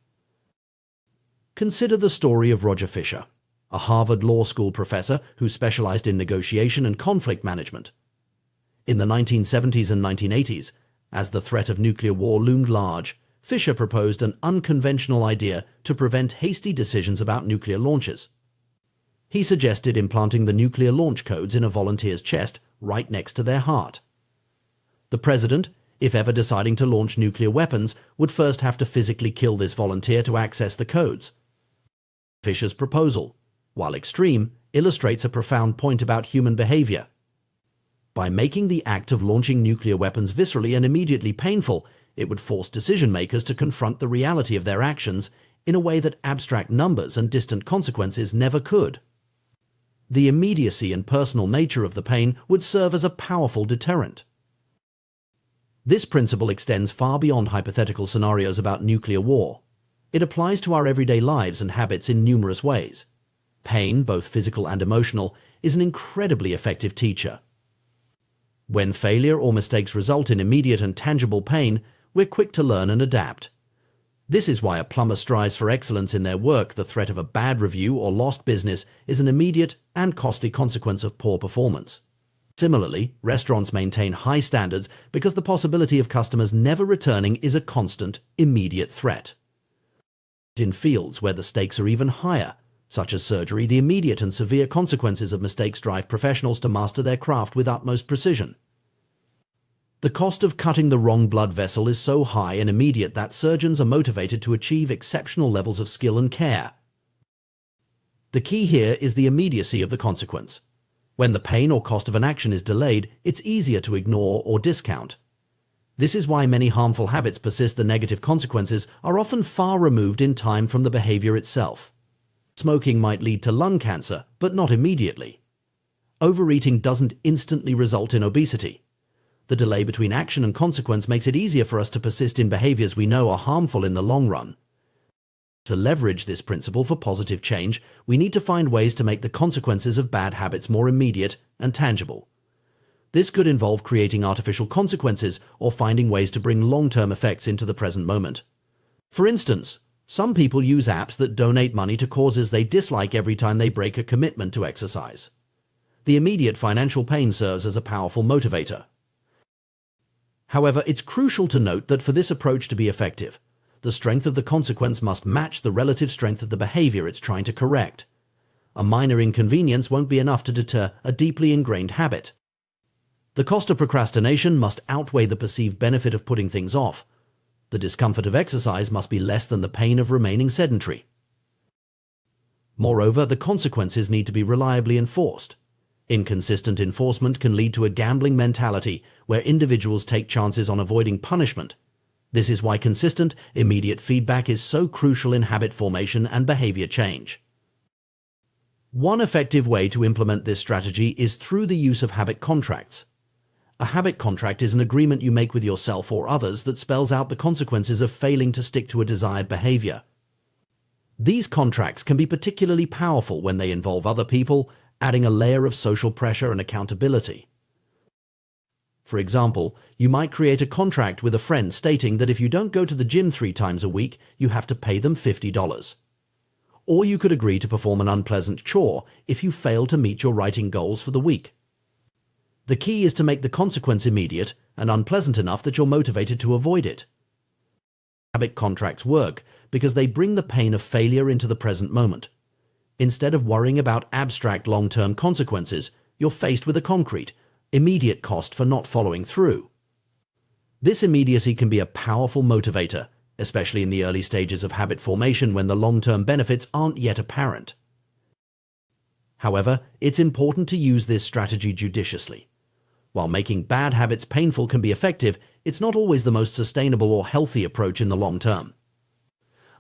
Consider the story of Roger Fisher, a Harvard Law School professor who specialized in negotiation and conflict management. In the 1970s and 1980s, as the threat of nuclear war loomed large, Fisher proposed an unconventional idea to prevent hasty decisions about nuclear launches. He suggested implanting the nuclear launch codes in a volunteer's chest right next to their heart. The president, if ever deciding to launch nuclear weapons, would first have to physically kill this volunteer to access the codes. Fisher's proposal, while extreme, illustrates a profound point about human behavior. By making the act of launching nuclear weapons viscerally and immediately painful, it would force decision-makers to confront the reality of their actions in a way that abstract numbers and distant consequences never could. The immediacy and personal nature of the pain would serve as a powerful deterrent. This principle extends far beyond hypothetical scenarios about nuclear war. It applies to our everyday lives and habits in numerous ways. Pain, both physical and emotional, is an incredibly effective teacher. When failure or mistakes result in immediate and tangible pain, we're quick to learn and adapt. This is why a plumber strives for excellence in their work. The threat of a bad review or lost business is an immediate and costly consequence of poor performance. Similarly, restaurants maintain high standards because the possibility of customers never returning is a constant, immediate threat. In fields where the stakes are even higher, such as surgery, the immediate and severe consequences of mistakes drive professionals to master their craft with utmost precision. The cost of cutting the wrong blood vessel is so high and immediate that surgeons are motivated to achieve exceptional levels of skill and care. The key here is the immediacy of the consequence. When the pain or cost of an action is delayed, it's easier to ignore or discount. This is why many harmful habits persist. The negative consequences are often far removed in time from the behavior itself. Smoking might lead to lung cancer, but not immediately. Overeating doesn't instantly result in obesity. The delay between action and consequence makes it easier for us to persist in behaviors we know are harmful in the long run. To leverage this principle for positive change, we need to find ways to make the consequences of bad habits more immediate and tangible. This could involve creating artificial consequences or finding ways to bring long-term effects into the present moment. For instance, some people use apps that donate money to causes they dislike every time they break a commitment to exercise. The immediate financial pain serves as a powerful motivator. However, it's crucial to note that for this approach to be effective, the strength of the consequence must match the relative strength of the behavior it's trying to correct. A minor inconvenience won't be enough to deter a deeply ingrained habit. The cost of procrastination must outweigh the perceived benefit of putting things off. The discomfort of exercise must be less than the pain of remaining sedentary. Moreover, the consequences need to be reliably enforced. Inconsistent enforcement can lead to a gambling mentality where individuals take chances on avoiding punishment. This is why consistent, immediate feedback is so crucial in habit formation and behavior change. One effective way to implement this strategy is through the use of habit contracts. A habit contract is an agreement you make with yourself or others that spells out the consequences of failing to stick to a desired behavior. These contracts can be particularly powerful when they involve other people, adding a layer of social pressure and accountability. For example, you might create a contract with a friend stating that if you don't go to the gym 3 times a week, you have to pay them $50. or you could agree to perform an unpleasant chore if you fail to meet your writing goals for the week. The key is to make the consequence immediate and unpleasant enough that you're motivated to avoid it. Habit contracts work because they bring the pain of failure into the present moment. Instead of worrying about abstract long-term consequences, you're faced with a concrete, immediate cost for not following through. This immediacy can be a powerful motivator, especially in the early stages of habit formation when the long-term benefits aren't yet apparent. However, it's important to use this strategy judiciously. While making bad habits painful can be effective, it's not always the most sustainable or healthy approach in the long term.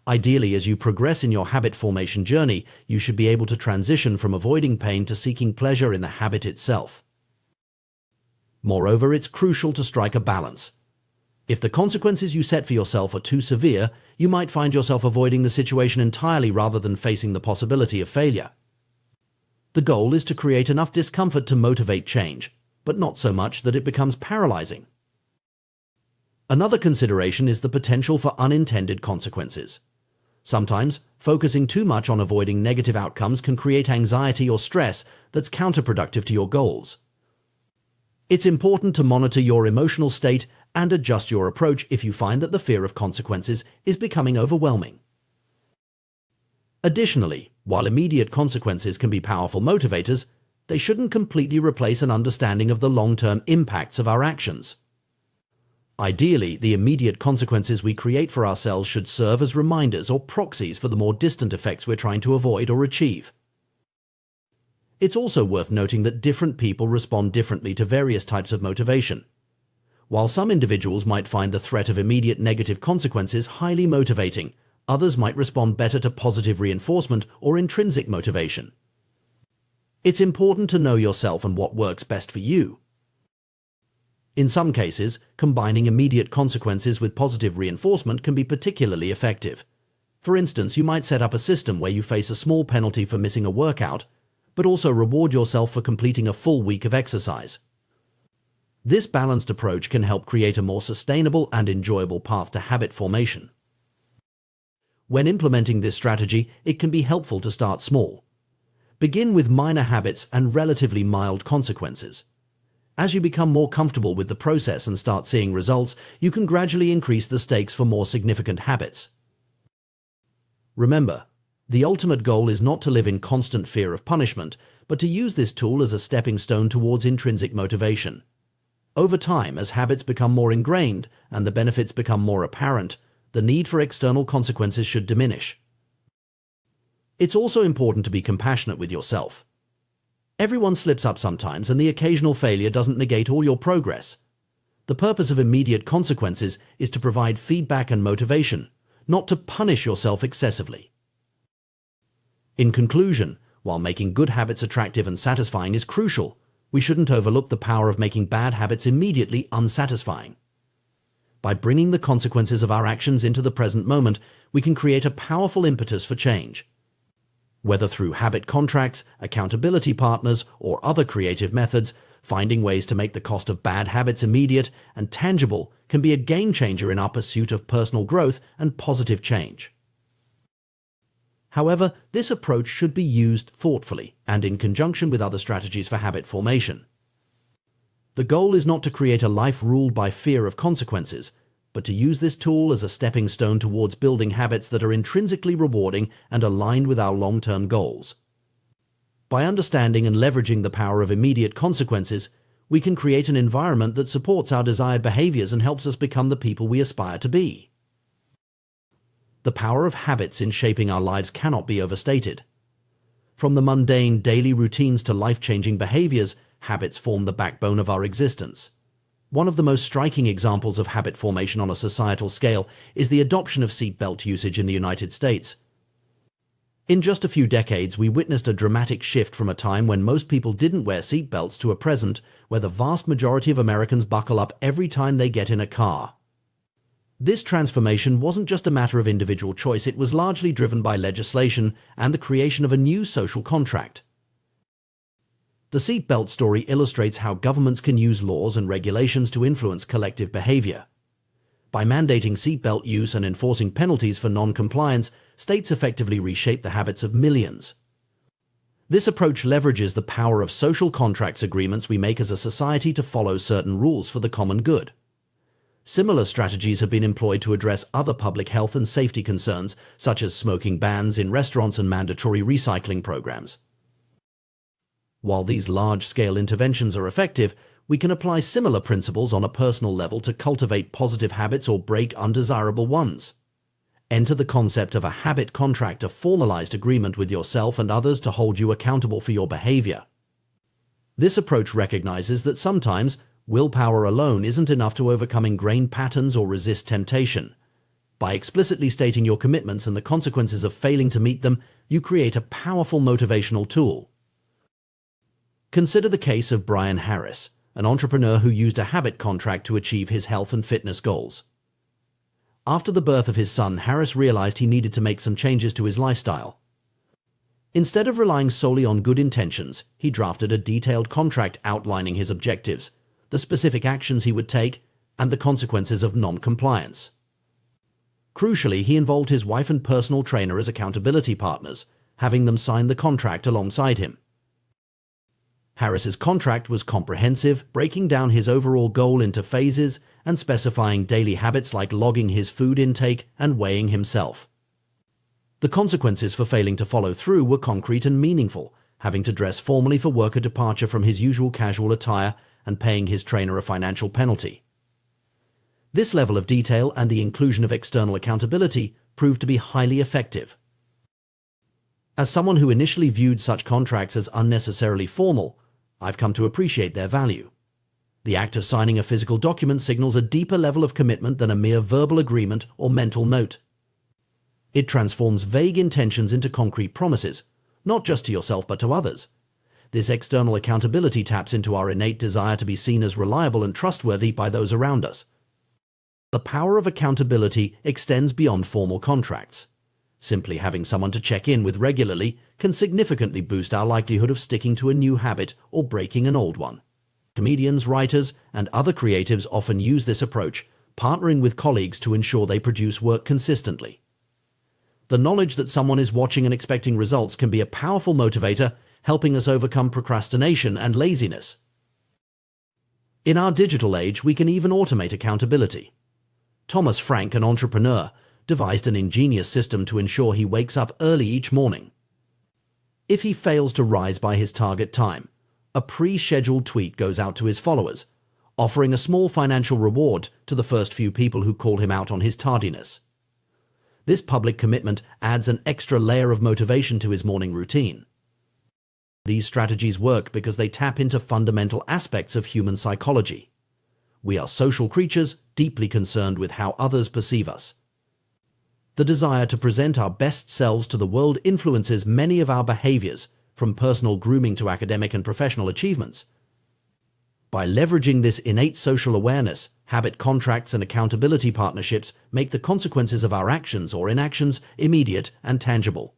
Ideally, as you progress in your habit formation journey, you should be able to transition from avoiding pain to seeking pleasure in the habit itself. Moreover, it's crucial to strike a balance. If the consequences you set for yourself are too severe, you might find yourself avoiding the situation entirely rather than facing the possibility of failure. The goal is to create enough discomfort to motivate change, but not so much that it becomes paralyzing. Another consideration is the potential for unintended consequences. Sometimes, focusing too much on avoiding negative outcomes can create anxiety or stress that's counterproductive to your goals. It's important to monitor your emotional state and adjust your approach if you find that the fear of consequences is becoming overwhelming. Additionally, while immediate consequences can be powerful motivators, they shouldn't completely replace an understanding of the long-term impacts of our actions. Ideally, the immediate consequences we create for ourselves should serve as reminders or proxies for the more distant effects we're trying to avoid or achieve. It's also worth noting that different people respond differently to various types of motivation. While some individuals might find the threat of immediate negative consequences highly motivating, others might respond better to positive reinforcement or intrinsic motivation. It's important to know yourself and what works best for you. In some cases, combining immediate consequences with positive reinforcement can be particularly effective. For instance, you might set up a system where you face a small penalty for missing a workout, but also reward yourself for completing a full week of exercise. This balanced approach can help create a more sustainable and enjoyable path to habit formation. When implementing this strategy, it can be helpful to start small. Begin with minor habits and relatively mild consequences. As you become more comfortable with the process and start seeing results, you can gradually increase the stakes for more significant habits. Remember, the ultimate goal is not to live in constant fear of punishment, but to use this tool as a stepping stone towards intrinsic motivation. Over time, as habits become more ingrained and the benefits become more apparent, the need for external consequences should diminish. It's also important to be compassionate with yourself. Everyone slips up sometimes, and the occasional failure doesn't negate all your progress. The purpose of immediate consequences is to provide feedback and motivation, not to punish yourself excessively. In conclusion, while making good habits attractive and satisfying is crucial, we shouldn't overlook the power of making bad habits immediately unsatisfying. By bringing the consequences of our actions into the present moment, we can create a powerful impetus for change. Whether through habit contracts, accountability partners, or other creative methods, finding ways to make the cost of bad habits immediate and tangible can be a game changer in our pursuit of personal growth and positive change. However, this approach should be used thoughtfully and in conjunction with other strategies for habit formation. The goal is not to create a life ruled by fear of consequences, but to use this tool as a stepping stone towards building habits that are intrinsically rewarding and aligned with our long-term goals. By understanding and leveraging the power of immediate consequences, we can create an environment that supports our desired behaviors and helps us become the people we aspire to be. The power of habits in shaping our lives cannot be overstated. From the mundane daily routines to life-changing behaviors, habits form the backbone of our existence. One of the most striking examples of habit formation on a societal scale is the adoption of seatbelt usage in the United States. In just a few decades, we witnessed a dramatic shift from a time when most people didn't wear seatbelts to a present where the vast majority of Americans buckle up every time they get in a car. This transformation wasn't just a matter of individual choice, it was largely driven by legislation and the creation of a new social contract. The seatbelt story illustrates how governments can use laws and regulations to influence collective behavior. By mandating seatbelt use and enforcing penalties for non-compliance, states effectively reshape the habits of millions. This approach leverages the power of social contracts agreements we make as a society to follow certain rules for the common good. Similar strategies have been employed to address other public health and safety concerns, such as smoking bans in restaurants and mandatory recycling programs. While these large-scale interventions are effective, we can apply similar principles on a personal level to cultivate positive habits or break undesirable ones. Enter the concept of a habit contract, a formalized agreement with yourself and others to hold you accountable for your behavior. This approach recognizes that sometimes willpower alone isn't enough to overcome ingrained patterns or resist temptation. By explicitly stating your commitments and the consequences of failing to meet them, you create a powerful motivational tool. Consider the case of Brian Harris, an entrepreneur who used a habit contract to achieve his health and fitness goals. After the birth of his son, Harris realized he needed to make some changes to his lifestyle. Instead of relying solely on good intentions, he drafted a detailed contract outlining his objectives, the specific actions he would take, and the consequences of non-compliance. Crucially, he involved his wife and personal trainer as accountability partners, having them sign the contract alongside him. Harris's contract was comprehensive, breaking down his overall goal into phases and specifying daily habits like logging his food intake and weighing himself. The consequences for failing to follow through were concrete and meaningful, having to dress formally for work, a departure from his usual casual attire, and paying his trainer a financial penalty. This level of detail and the inclusion of external accountability proved to be highly effective. As someone who initially viewed such contracts as unnecessarily formal, I've come to appreciate their value. The act of signing a physical document signals a deeper level of commitment than a mere verbal agreement or mental note. It transforms vague intentions into concrete promises, not just to yourself but to others. This external accountability taps into our innate desire to be seen as reliable and trustworthy by those around us. The power of accountability extends beyond formal contracts. Simply having someone to check in with regularly can significantly boost our likelihood of sticking to a new habit or breaking an old one. Comedians, writers, and other creatives often use this approach, partnering with colleagues to ensure they produce work consistently. The knowledge that someone is watching and expecting results can be a powerful motivator, helping us overcome procrastination and laziness. In our digital age, we can even automate accountability. Thomas Frank, an entrepreneur, devised an ingenious system to ensure he wakes up early each morning. If he fails to rise by his target time, a pre-scheduled tweet goes out to his followers, offering a small financial reward to the first few people who call him out on his tardiness. This public commitment adds an extra layer of motivation to his morning routine. These strategies work because they tap into fundamental aspects of human psychology. We are social creatures, deeply concerned with how others perceive us. The desire to present our best selves to the world influences many of our behaviors, from personal grooming to academic and professional achievements. By leveraging this innate social awareness, habit contracts and accountability partnerships make the consequences of our actions or inactions immediate and tangible.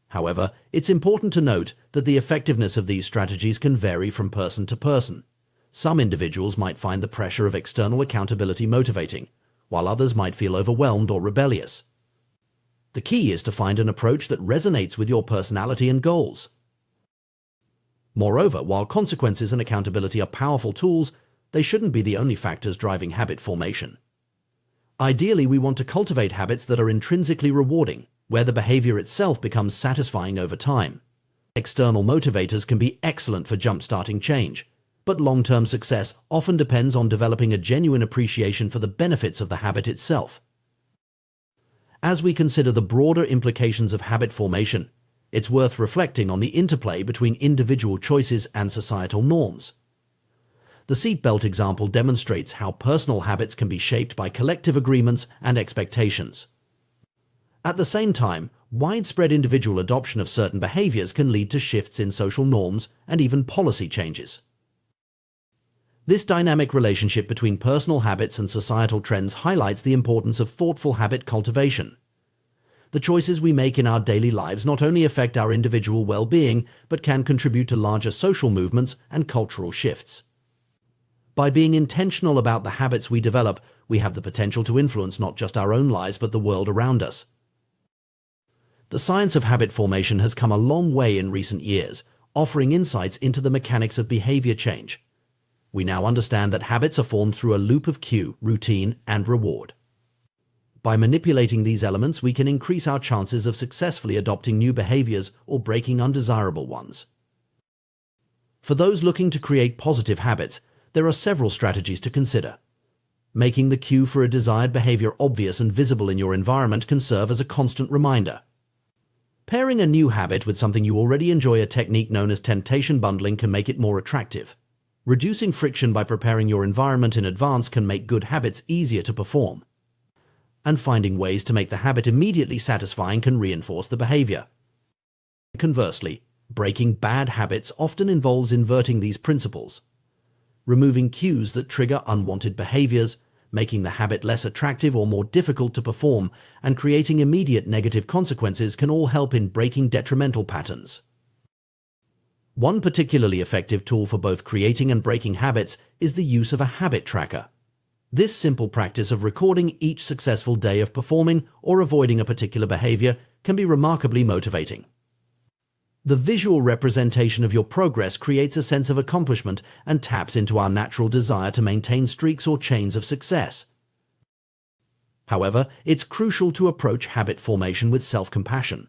However, it's important to note that the effectiveness of these strategies can vary from person to person. Some individuals might find the pressure of external accountability motivating, while others might feel overwhelmed or rebellious. The key is to find an approach that resonates with your personality and goals. Moreover, while consequences and accountability are powerful tools, they shouldn't be the only factors driving habit formation. Ideally, we want to cultivate habits that are intrinsically rewarding, where the behavior itself becomes satisfying over time. External motivators can be excellent for jump-starting change, but long-term success often depends on developing a genuine appreciation for the benefits of the habit itself. As we consider the broader implications of habit formation, it's worth reflecting on the interplay between individual choices and societal norms. The seatbelt example demonstrates how personal habits can be shaped by collective agreements and expectations. At the same time, widespread individual adoption of certain behaviors can lead to shifts in social norms and even policy changes. This dynamic relationship between personal habits and societal trends highlights the importance of thoughtful habit cultivation. The choices we make in our daily lives not only affect our individual well-being, but can contribute to larger social movements and cultural shifts. By being intentional about the habits we develop, we have the potential to influence not just our own lives but the world around us. The science of habit formation has come a long way in recent years, offering insights into the mechanics of behavior change. We now understand that habits are formed through a loop of cue, routine, and reward. By manipulating these elements, we can increase our chances of successfully adopting new behaviors or breaking undesirable ones. For those looking to create positive habits, there are several strategies to consider. Making the cue for a desired behavior obvious and visible in your environment can serve as a constant reminder. Pairing a new habit with something you already enjoy, a technique known as temptation bundling, can make it more attractive. Reducing friction by preparing your environment in advance can make good habits easier to perform. And finding ways to make the habit immediately satisfying can reinforce the behavior. Conversely, breaking bad habits often involves inverting these principles. Removing cues that trigger unwanted behaviors, making the habit less attractive or more difficult to perform, and creating immediate negative consequences can all help in breaking detrimental patterns. One particularly effective tool for both creating and breaking habits is the use of a habit tracker. This simple practice of recording each successful day of performing or avoiding a particular behavior can be remarkably motivating. The visual representation of your progress creates a sense of accomplishment and taps into our natural desire to maintain streaks or chains of success. However, it's crucial to approach habit formation with self-compassion.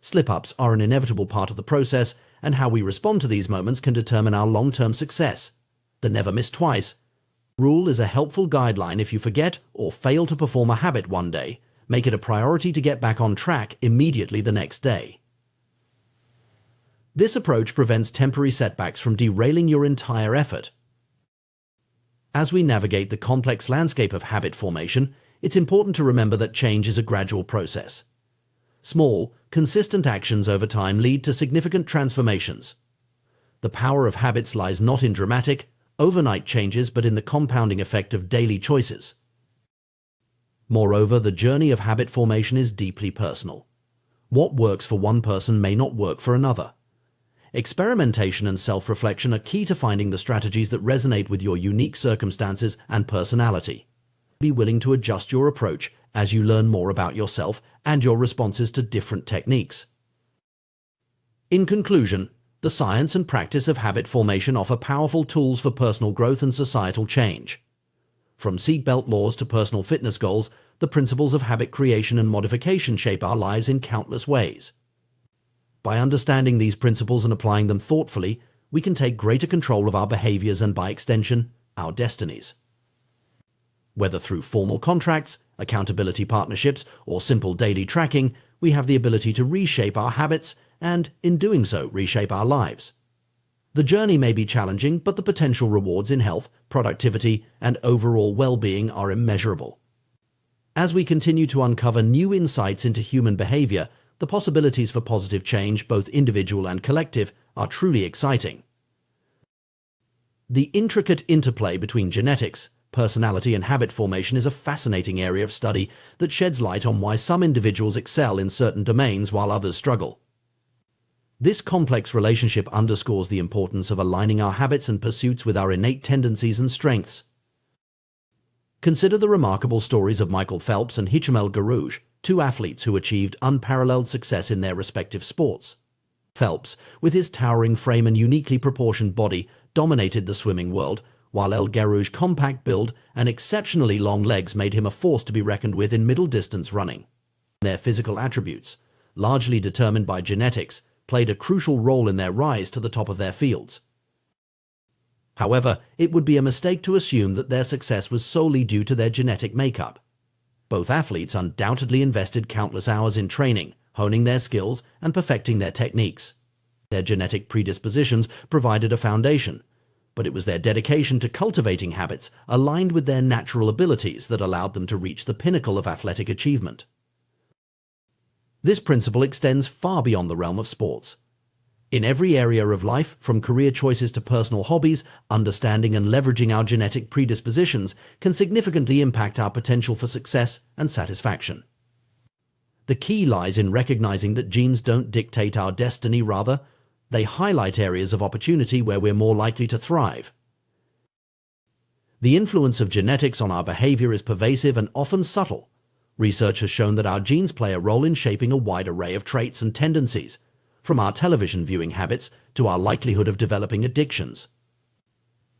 Slip-ups are an inevitable part of the process, and how we respond to these moments can determine our long-term success. The never miss twice rule is a helpful guideline. If you forget or fail to perform a habit one day, make it a priority to get back on track immediately the next day. This approach prevents temporary setbacks from derailing your entire effort. As we navigate the complex landscape of habit formation, it's important to remember that change is a gradual process. Small, consistent actions over time lead to significant transformations. The power of habits lies not in dramatic, overnight changes but in the compounding effect of daily choices. Moreover, the journey of habit formation is deeply personal. What works for one person may not work for another. Experimentation and self-reflection are key to finding the strategies that resonate with your unique circumstances and personality. Be willing to adjust your approach as you learn more about yourself and your responses to different techniques. In conclusion, the science and practice of habit formation offer powerful tools for personal growth and societal change. From seatbelt laws to personal fitness goals, the principles of habit creation and modification shape our lives in countless ways. By understanding these principles and applying them thoughtfully, we can take greater control of our behaviors and, by extension, our destinies. Whether through formal contracts, accountability partnerships, or simple daily tracking, we have the ability to reshape our habits and, in doing so, reshape our lives. The journey may be challenging, but the potential rewards in health, productivity, and overall well-being are immeasurable. As we continue to uncover new insights into human behavior, the possibilities for positive change, both individual and collective, are truly exciting. The intricate interplay between genetics, personality, and habit formation is a fascinating area of study that sheds light on why some individuals excel in certain domains while others struggle. This complex relationship underscores the importance of aligning our habits and pursuits with our innate tendencies and strengths. Consider the remarkable stories of Michael Phelps and Hicham Garouge, two athletes who achieved unparalleled success in their respective sports. Phelps, with his towering frame and uniquely proportioned body, dominated the swimming world, while El Garouge's compact build and exceptionally long legs made him a force to be reckoned with in middle-distance running. Their physical attributes, largely determined by genetics, played a crucial role in their rise to the top of their fields. However, it would be a mistake to assume that their success was solely due to their genetic makeup. Both athletes undoubtedly invested countless hours in training, honing their skills, and perfecting their techniques. Their genetic predispositions provided a foundation, but it was their dedication to cultivating habits aligned with their natural abilities that allowed them to reach the pinnacle of athletic achievement. This principle extends far beyond the realm of sports. In every area of life, from career choices to personal hobbies, understanding and leveraging our genetic predispositions can significantly impact our potential for success and satisfaction. The key lies in recognizing that genes don't dictate our destiny, rather, they highlight areas of opportunity where we're more likely to thrive. The influence of genetics on our behavior is pervasive and often subtle. Research has shown that our genes play a role in shaping a wide array of traits and tendencies, from our television viewing habits to our likelihood of developing addictions.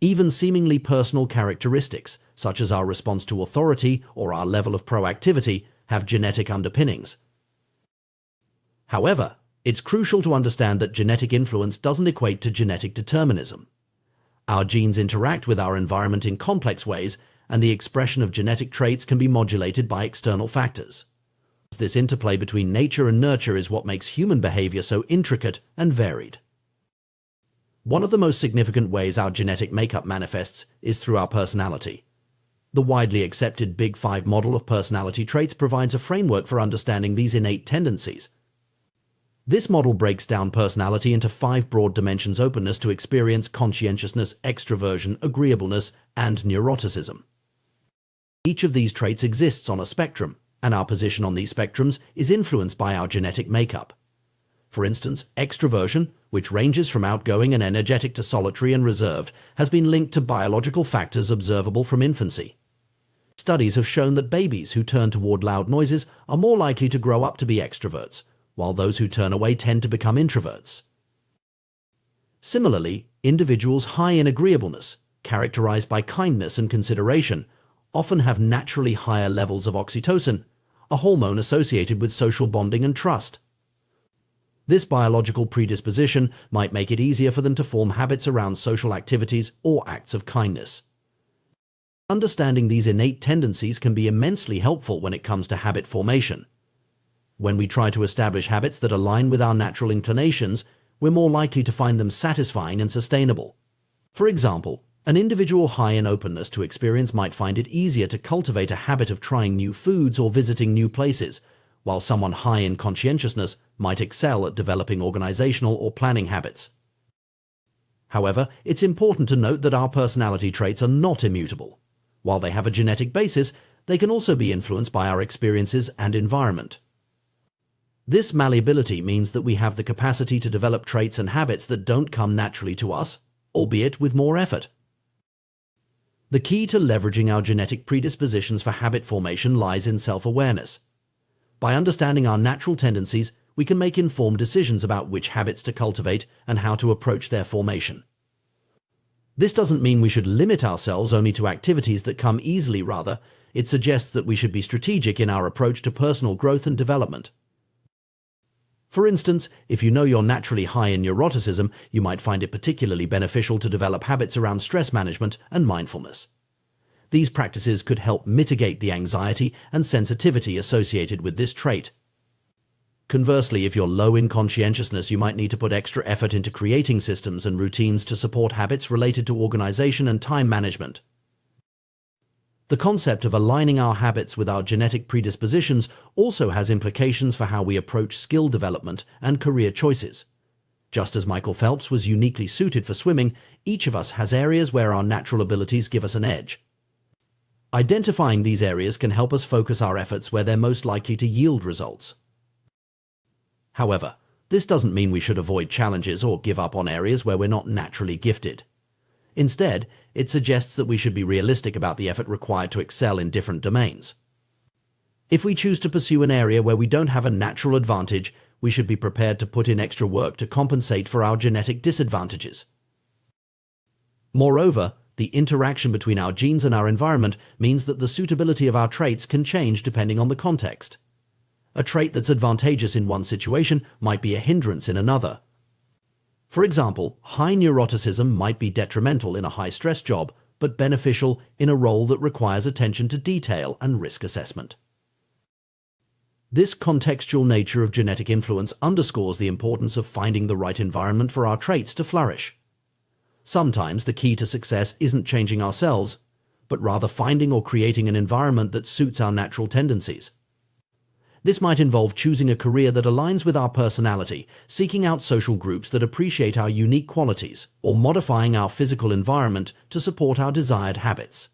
Even seemingly personal characteristics, such as our response to authority or our level of proactivity, have genetic underpinnings. However, it's crucial to understand that genetic influence doesn't equate to genetic determinism. Our genes interact with our environment in complex ways, and the expression of genetic traits can be modulated by external factors. This interplay between nature and nurture is what makes human behavior so intricate and varied. One of the most significant ways our genetic makeup manifests is through our personality. The widely accepted Big Five model of personality traits provides a framework for understanding these innate tendencies. This model breaks down personality into 5 broad dimensions: openness to experience, conscientiousness, extroversion, agreeableness, and neuroticism. Each of these traits exists on a spectrum, and our position on these spectrums is influenced by our genetic makeup. For instance, extroversion, which ranges from outgoing and energetic to solitary and reserved, has been linked to biological factors observable from infancy. Studies have shown that babies who turn toward loud noises are more likely to grow up to be extroverts, while those who turn away tend to become introverts. Similarly, individuals high in agreeableness, characterized by kindness and consideration, often have naturally higher levels of oxytocin, a hormone associated with social bonding and trust. This biological predisposition might make it easier for them to form habits around social activities or acts of kindness. Understanding these innate tendencies can be immensely helpful when it comes to habit formation. When we try to establish habits that align with our natural inclinations, we're more likely to find them satisfying and sustainable. For example, an individual high in openness to experience might find it easier to cultivate a habit of trying new foods or visiting new places, while someone high in conscientiousness might excel at developing organizational or planning habits. However, it's important to note that our personality traits are not immutable. While they have a genetic basis, they can also be influenced by our experiences and environment. This malleability means that we have the capacity to develop traits and habits that don't come naturally to us, albeit with more effort. The key to leveraging our genetic predispositions for habit formation lies in self-awareness. By understanding our natural tendencies, we can make informed decisions about which habits to cultivate and how to approach their formation. This doesn't mean we should limit ourselves only to activities that come easily. Rather, it suggests that we should be strategic in our approach to personal growth and development. For instance, if you know you're naturally high in neuroticism, you might find it particularly beneficial to develop habits around stress management and mindfulness. These practices could help mitigate the anxiety and sensitivity associated with this trait. Conversely, if you're low in conscientiousness, you might need to put extra effort into creating systems and routines to support habits related to organization and time management. The concept of aligning our habits with our genetic predispositions also has implications for how we approach skill development and career choices. Just as Michael Phelps was uniquely suited for swimming, each of us has areas where our natural abilities give us an edge. Identifying these areas can help us focus our efforts where they're most likely to yield results. However, this doesn't mean we should avoid challenges or give up on areas where we're not naturally gifted. Instead, it suggests that we should be realistic about the effort required to excel in different domains. If we choose to pursue an area where we don't have a natural advantage, we should be prepared to put in extra work to compensate for our genetic disadvantages. Moreover, the interaction between our genes and our environment means that the suitability of our traits can change depending on the context. A trait that's advantageous in one situation might be a hindrance in another. For example, high neuroticism might be detrimental in a high-stress job, but beneficial in a role that requires attention to detail and risk assessment. This contextual nature of genetic influence underscores the importance of finding the right environment for our traits to flourish. Sometimes the key to success isn't changing ourselves, but rather finding or creating an environment that suits our natural tendencies. This might involve choosing a career that aligns with our personality, seeking out social groups that appreciate our unique qualities, or modifying our physical environment to support our desired habits.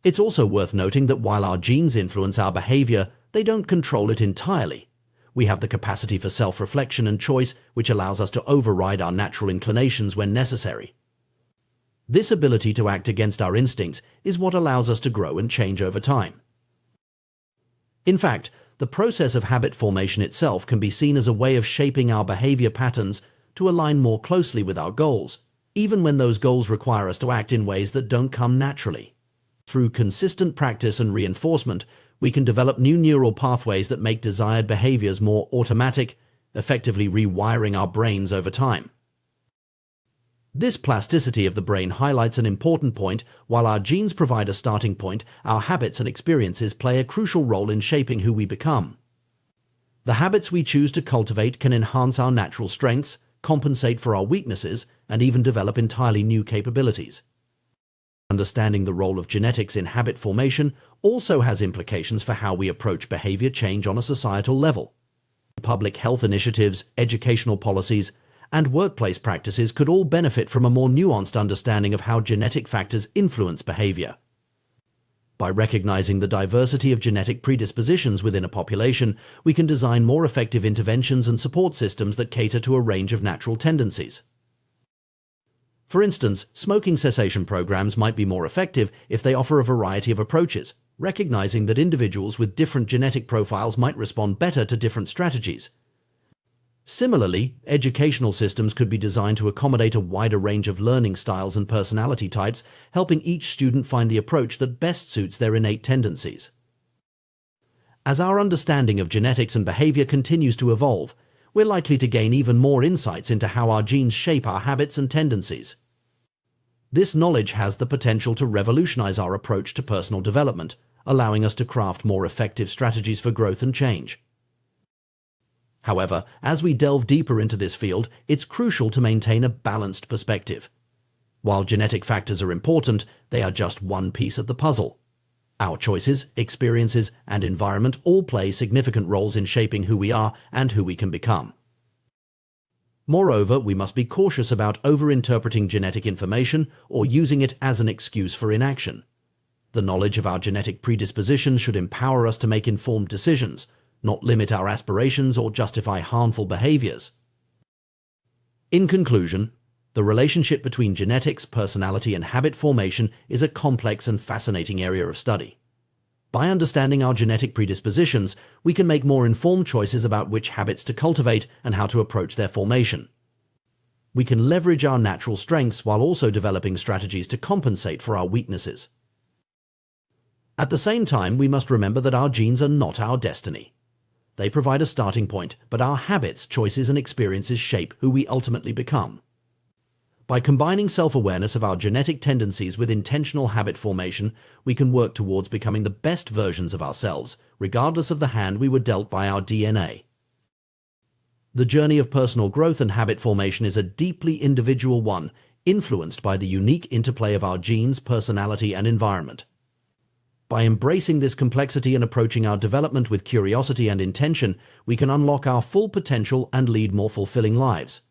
It's also worth noting that while our genes influence our behavior, they don't control it entirely. We have the capacity for self-reflection and choice, which allows us to override our natural inclinations when necessary. This ability to act against our instincts is what allows us to grow and change over time. In fact, the process of habit formation itself can be seen as a way of shaping our behavior patterns to align more closely with our goals, even when those goals require us to act in ways that don't come naturally. Through consistent practice and reinforcement, we can develop new neural pathways that make desired behaviors more automatic, effectively rewiring our brains over time. This plasticity of the brain highlights an important point. While our genes provide a starting point, our habits and experiences play a crucial role in shaping who we become. The habits we choose to cultivate can enhance our natural strengths, compensate for our weaknesses, and even develop entirely new capabilities. Understanding the role of genetics in habit formation also has implications for how we approach behavior change on a societal level. Public health initiatives, educational policies, and workplace practices could all benefit from a more nuanced understanding of how genetic factors influence behavior. By recognizing the diversity of genetic predispositions within a population, we can design more effective interventions and support systems that cater to a range of natural tendencies. For instance, smoking cessation programs might be more effective if they offer a variety of approaches, recognizing that individuals with different genetic profiles might respond better to different strategies. Similarly, educational systems could be designed to accommodate a wider range of learning styles and personality types, helping each student find the approach that best suits their innate tendencies. As our understanding of genetics and behavior continues to evolve, we're likely to gain even more insights into how our genes shape our habits and tendencies. This knowledge has the potential to revolutionize our approach to personal development, allowing us to craft more effective strategies for growth and change. However, as we delve deeper into this field, it's crucial to maintain a balanced perspective. While genetic factors are important, they are just one piece of the puzzle. Our choices, experiences, and environment all play significant roles in shaping who we are and who we can become. Moreover, we must be cautious about overinterpreting genetic information or using it as an excuse for inaction. The knowledge of our genetic predispositions should empower us to make informed decisions, not limit our aspirations or justify harmful behaviors. In conclusion, the relationship between genetics, personality, and habit formation is a complex and fascinating area of study. By understanding our genetic predispositions, we can make more informed choices about which habits to cultivate and how to approach their formation. We can leverage our natural strengths while also developing strategies to compensate for our weaknesses. At the same time, we must remember that our genes are not our destiny. They provide a starting point, but our habits, choices, and experiences shape who we ultimately become. By combining self-awareness of our genetic tendencies with intentional habit formation, we can work towards becoming the best versions of ourselves, regardless of the hand we were dealt by our DNA. The journey of personal growth and habit formation is a deeply individual one, influenced by the unique interplay of our genes, personality, and environment. By embracing this complexity and approaching our development with curiosity and intention, we can unlock our full potential and lead more fulfilling lives.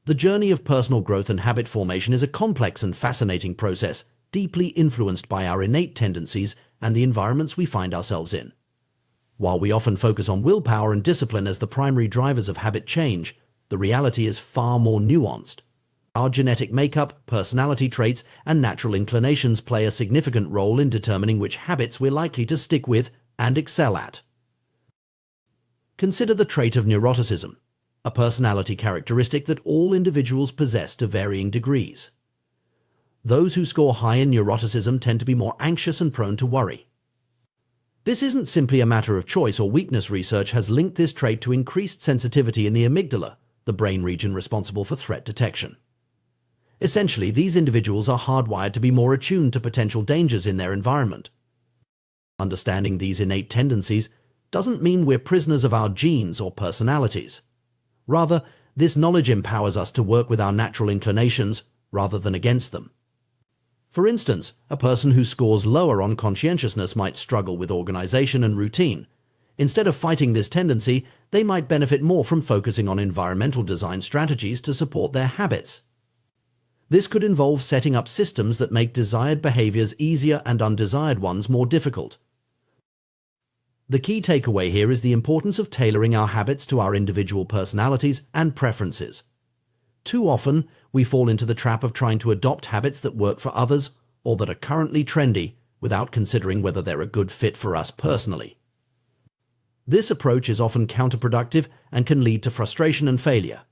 The journey of personal growth and habit formation is a complex and fascinating process, deeply influenced by our innate tendencies and the environments we find ourselves in. While we often focus on willpower and discipline as the primary drivers of habit change, the reality is far more nuanced. Our genetic makeup, personality traits, and natural inclinations play a significant role in determining which habits we're likely to stick with and excel at. Consider the trait of neuroticism, a personality characteristic that all individuals possess to varying degrees. Those who score high in neuroticism tend to be more anxious and prone to worry. This isn't simply a matter of choice or weakness. Research has linked this trait to increased sensitivity in the amygdala, the brain region responsible for threat detection. Essentially, these individuals are hardwired to be more attuned to potential dangers in their environment. Understanding these innate tendencies doesn't mean we're prisoners of our genes or personalities. Rather, this knowledge empowers us to work with our natural inclinations rather than against them. For instance, a person who scores lower on conscientiousness might struggle with organization and routine. Instead of fighting this tendency, they might benefit more from focusing on environmental design strategies to support their habits. This could involve setting up systems that make desired behaviors easier and undesired ones more difficult. The key takeaway here is the importance of tailoring our habits to our individual personalities and preferences. Too often, we fall into the trap of trying to adopt habits that work for others or that are currently trendy without considering whether they're a good fit for us personally. This approach is often counterproductive and can lead to frustration and failure.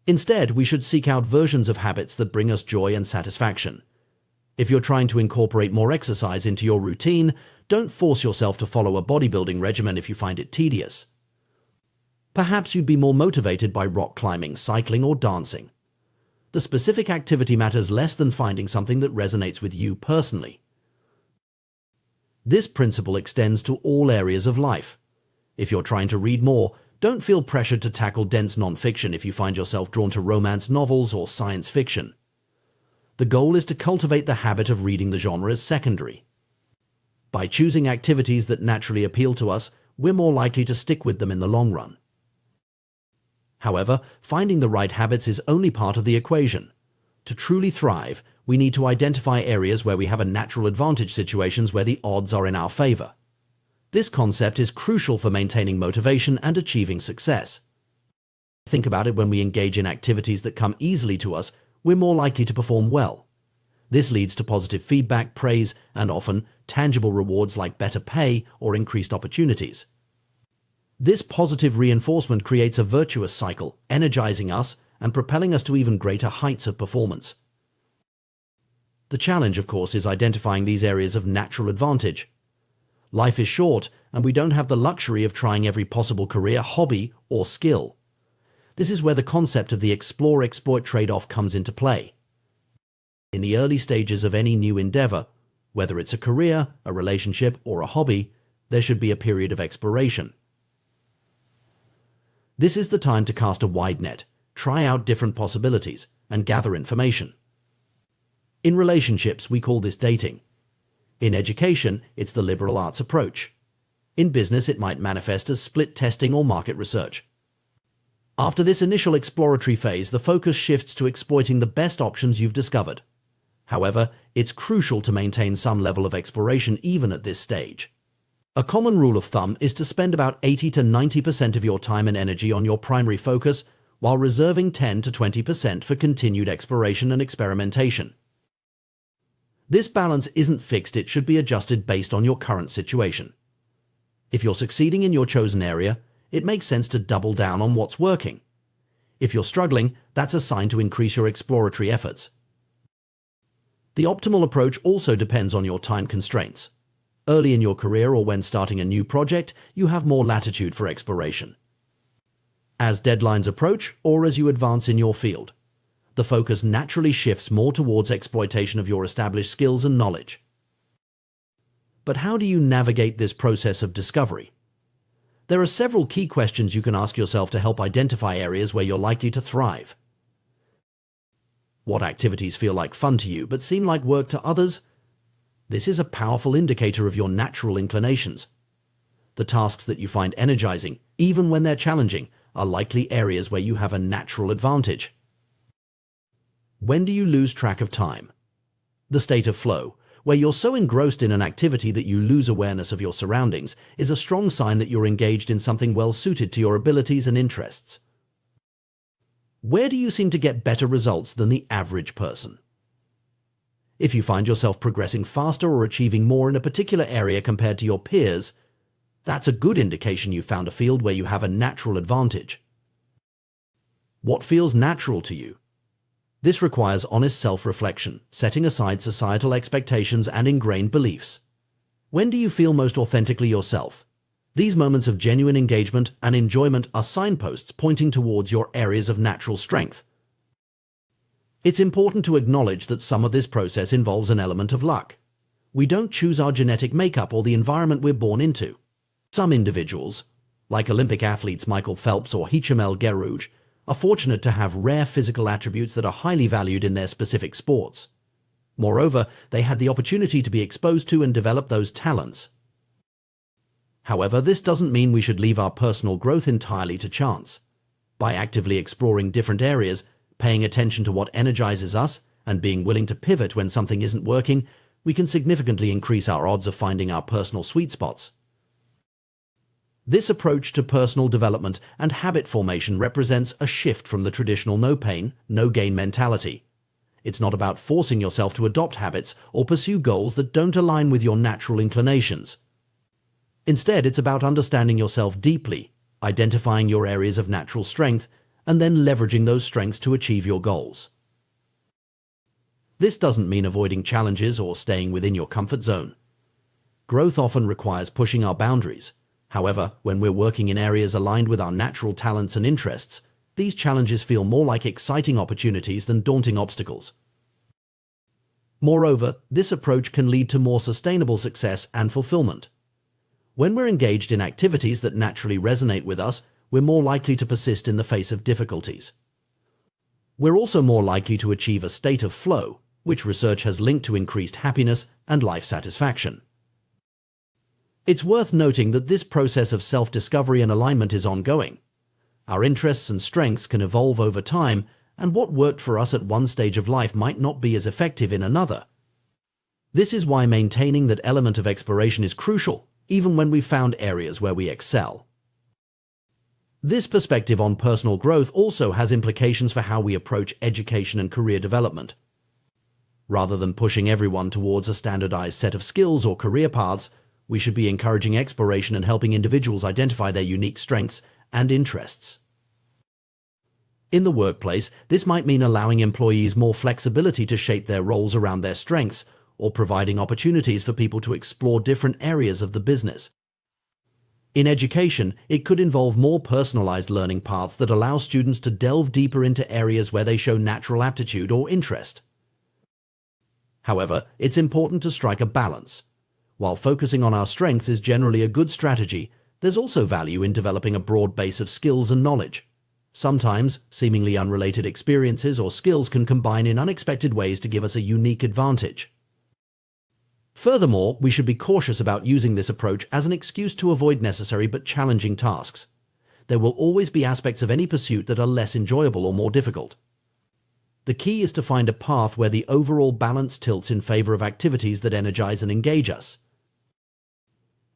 Instead, we should seek out versions of habits that bring us joy and satisfaction. If you're trying to incorporate more exercise into your routine, don't force yourself to follow a bodybuilding regimen if you find it tedious. Perhaps you'd be more motivated by rock climbing, cycling, or dancing. The specific activity matters less than finding something that resonates with you personally. This principle extends to all areas of life. If you're trying to read more, don't feel pressured to tackle dense nonfiction if you find yourself drawn to romance novels or science fiction. The goal is to cultivate the habit of reading the genre as secondary. By choosing activities that naturally appeal to us, we're more likely to stick with them in the long run. However, finding the right habits is only part of the equation. To truly thrive, we need to identify areas where we have a natural advantage, situations where the odds are in our favor. This concept is crucial for maintaining motivation and achieving success. Think about it: when we engage in activities that come easily to us, we're more likely to perform well. This leads to positive feedback, praise, and often tangible rewards like better pay or increased opportunities. This positive reinforcement creates a virtuous cycle, energizing us and propelling us to even greater heights of performance. The challenge, of course, is identifying these areas of natural advantage. Life is short, and we don't have the luxury of trying every possible career, hobby, or skill. This is where the concept of the explore-exploit trade-off comes into play. In the early stages of any new endeavor, whether it's a career, a relationship, or a hobby, there should be a period of exploration. This is the time to cast a wide net, try out different possibilities, and gather information. In relationships, we call this dating. In education, it's the liberal arts approach. In business, it might manifest as split testing or market research. After this initial exploratory phase, the focus shifts to exploiting the best options you've discovered. However, it's crucial to maintain some level of exploration even at this stage. A common rule of thumb is to spend about 80 to 90% of your time and energy on your primary focus, while reserving 10 to 20% for continued exploration and experimentation. This balance isn't fixed, it should be adjusted based on your current situation. If you're succeeding in your chosen area, it makes sense to double down on what's working. If you're struggling, that's a sign to increase your exploratory efforts. The optimal approach also depends on your time constraints. Early in your career or when starting a new project, you have more latitude for exploration. As deadlines approach or as you advance in your field, the focus naturally shifts more towards exploitation of your established skills and knowledge. But how do you navigate this process of discovery? There are several key questions you can ask yourself to help identify areas where you're likely to thrive. What activities feel like fun to you but seem like work to others? This is a powerful indicator of your natural inclinations. The tasks that you find energizing, even when they're challenging, are likely areas where you have a natural advantage. When do you lose track of time? The state of flow, where you're so engrossed in an activity that you lose awareness of your surroundings, is a strong sign that you're engaged in something well suited to your abilities and interests. Where do you seem to get better results than the average person? If you find yourself progressing faster or achieving more in a particular area compared to your peers, that's a good indication you found a field where you have a natural advantage. What feels natural to you? This requires honest self-reflection, setting aside societal expectations and ingrained beliefs. When do you feel most authentically yourself? These moments of genuine engagement and enjoyment are signposts pointing towards your areas of natural strength. It's important to acknowledge that some of this process involves an element of luck. We don't choose our genetic makeup or the environment we're born into. Some individuals, like Olympic athletes Michael Phelps or Hicham Gerouge, are fortunate to have rare physical attributes that are highly valued in their specific sports. Moreover, they had the opportunity to be exposed to and develop those talents. However, this doesn't mean we should leave our personal growth entirely to chance. By actively exploring different areas, paying attention to what energizes us, and being willing to pivot when something isn't working, we can significantly increase our odds of finding our personal sweet spots. This approach to personal development and habit formation represents a shift from the traditional no pain, no gain mentality. It's not about forcing yourself to adopt habits or pursue goals that don't align with your natural inclinations. Instead, it's about understanding yourself deeply, identifying your areas of natural strength, and then leveraging those strengths to achieve your goals. This doesn't mean avoiding challenges or staying within your comfort zone. Growth often requires pushing our boundaries. However, when we're working in areas aligned with our natural talents and interests, these challenges feel more like exciting opportunities than daunting obstacles. Moreover, this approach can lead to more sustainable success and fulfillment. When we're engaged in activities that naturally resonate with us, we're more likely to persist in the face of difficulties. We're also more likely to achieve a state of flow, which research has linked to increased happiness and life satisfaction. It's worth noting that this process of self-discovery and alignment is ongoing. Our interests and strengths can evolve over time, and what worked for us at one stage of life might not be as effective in another. This is why maintaining that element of exploration is crucial, even when we've found areas where we excel. This perspective on personal growth also has implications for how we approach education and career development. Rather than pushing everyone towards a standardized set of skills or career paths, we should be encouraging exploration and helping individuals identify their unique strengths and interests. In the workplace, this might mean allowing employees more flexibility to shape their roles around their strengths, or providing opportunities for people to explore different areas of the business. In education, it could involve more personalized learning paths that allow students to delve deeper into areas where they show natural aptitude or interest. However, it's important to strike a balance. While focusing on our strengths is generally a good strategy, there's also value in developing a broad base of skills and knowledge. Sometimes, seemingly unrelated experiences or skills can combine in unexpected ways to give us a unique advantage. Furthermore, we should be cautious about using this approach as an excuse to avoid necessary but challenging tasks. There will always be aspects of any pursuit that are less enjoyable or more difficult. The key is to find a path where the overall balance tilts in favor of activities that energize and engage us.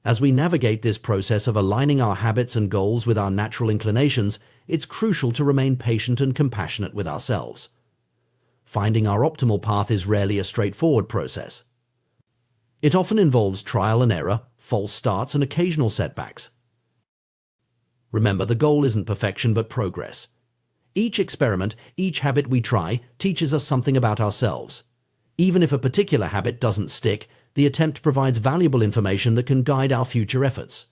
As we navigate this process of aligning our habits and goals with our natural inclinations, it's crucial to remain patient and compassionate with ourselves. Finding our optimal path is rarely a straightforward process. It often involves trial and error, false starts, and occasional setbacks. Remember, the goal isn't perfection but progress. Each experiment, each habit we try, teaches us something about ourselves. Even if a particular habit doesn't stick, the attempt provides valuable information that can guide our future efforts.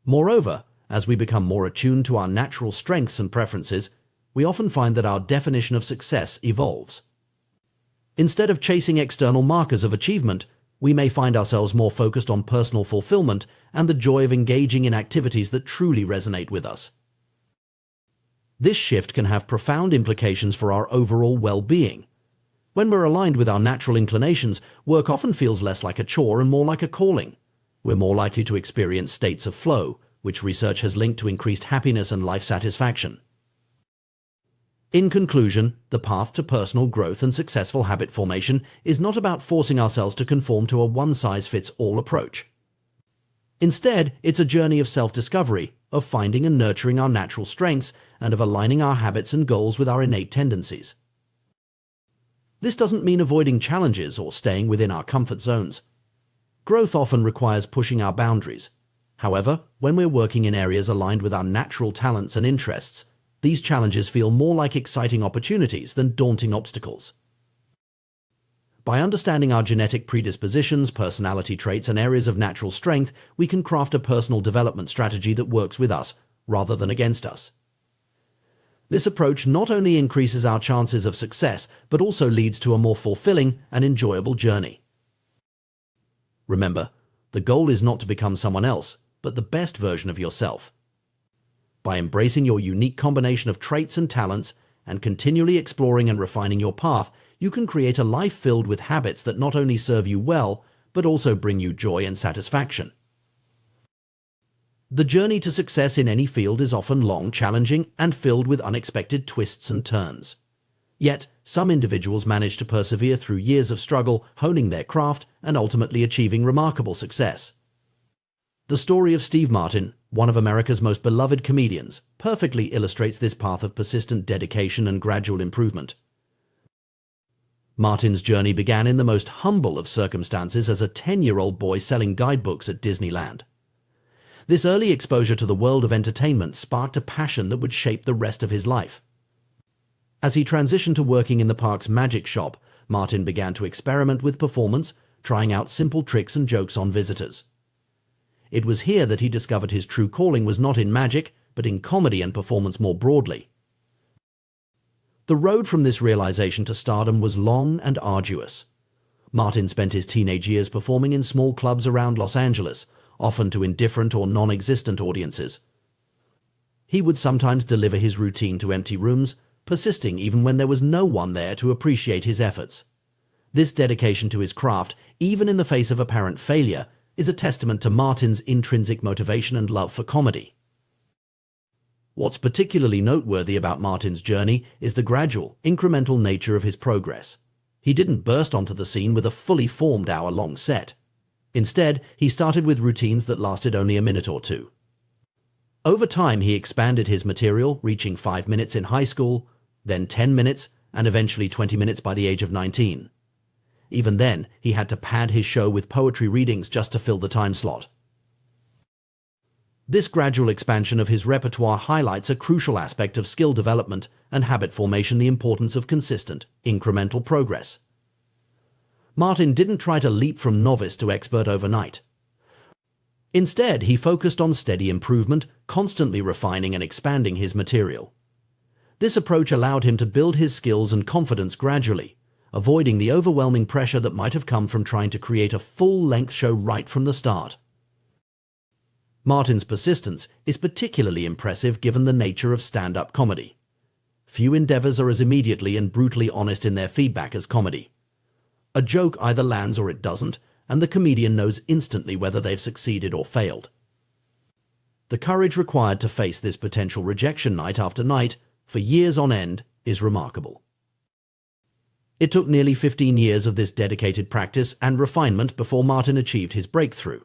Moreover, as we become more attuned to our natural strengths and preferences, we often find that our definition of success evolves. Instead of chasing external markers of achievement, we may find ourselves more focused on personal fulfillment and the joy of engaging in activities that truly resonate with us. This shift can have profound implications for our overall well-being. When we're aligned with our natural inclinations, work often feels less like a chore and more like a calling. We're more likely to experience states of flow, which research has linked to increased happiness and life satisfaction. In conclusion, the path to personal growth and successful habit formation is not about forcing ourselves to conform to a one-size-fits-all approach. Instead, it's a journey of self-discovery, of finding and nurturing our natural strengths, and of aligning our habits and goals with our innate tendencies. This doesn't mean avoiding challenges or staying within our comfort zones. Growth often requires pushing our boundaries. However, when we're working in areas aligned with our natural talents and interests, these challenges feel more like exciting opportunities than daunting obstacles. By understanding our genetic predispositions, personality traits, and areas of natural strength, we can craft a personal development strategy that works with us rather than against us. This approach not only increases our chances of success, but also leads to a more fulfilling and enjoyable journey. Remember, the goal is not to become someone else, but the best version of yourself. By embracing your unique combination of traits and talents and continually exploring and refining your path, you can create a life filled with habits that not only serve you well, but also bring you joy and satisfaction. The journey to success in any field is often long, challenging, and filled with unexpected twists and turns. Yet, some individuals manage to persevere through years of struggle, honing their craft, and ultimately achieving remarkable success. The story of Steve Martin, one of America's most beloved comedians, perfectly illustrates this path of persistent dedication and gradual improvement. Martin's journey began in the most humble of circumstances as a 10-year-old boy selling guidebooks at Disneyland. This early exposure to the world of entertainment sparked a passion that would shape the rest of his life. As he transitioned to working in the park's magic shop, Martin began to experiment with performance, trying out simple tricks and jokes on visitors. It was here that he discovered his true calling was not in magic, but in comedy and performance more broadly. The road from this realization to stardom was long and arduous. Martin spent his teenage years performing in small clubs around Los Angeles, often to indifferent or non-existent audiences. He would sometimes deliver his routine to empty rooms, persisting even when there was no one there to appreciate his efforts. This dedication to his craft, even in the face of apparent failure, is a testament to Martin's intrinsic motivation and love for comedy. What's particularly noteworthy about Martin's journey is the gradual, incremental nature of his progress. He didn't burst onto the scene with a fully formed hour-long set. Instead, he started with routines that lasted only a minute or two. Over time, he expanded his material, reaching 5 minutes in high school, then 10 minutes, and eventually 20 minutes by the age of 19. Even then, he had to pad his show with poetry readings just to fill the time slot. This gradual expansion of his repertoire highlights a crucial aspect of skill development and habit formation: the importance of consistent, incremental progress. Martin didn't try to leap from novice to expert overnight. Instead, he focused on steady improvement, constantly refining and expanding his material. This approach allowed him to build his skills and confidence gradually, avoiding the overwhelming pressure that might have come from trying to create a full-length show right from the start. Martin's persistence is particularly impressive given the nature of stand-up comedy. Few endeavors are as immediately and brutally honest in their feedback as comedy. A joke either lands or it doesn't, and the comedian knows instantly whether they've succeeded or failed. The courage required to face this potential rejection night after night, for years on end, is remarkable. It took nearly 15 years of this dedicated practice and refinement before Martin achieved his breakthrough.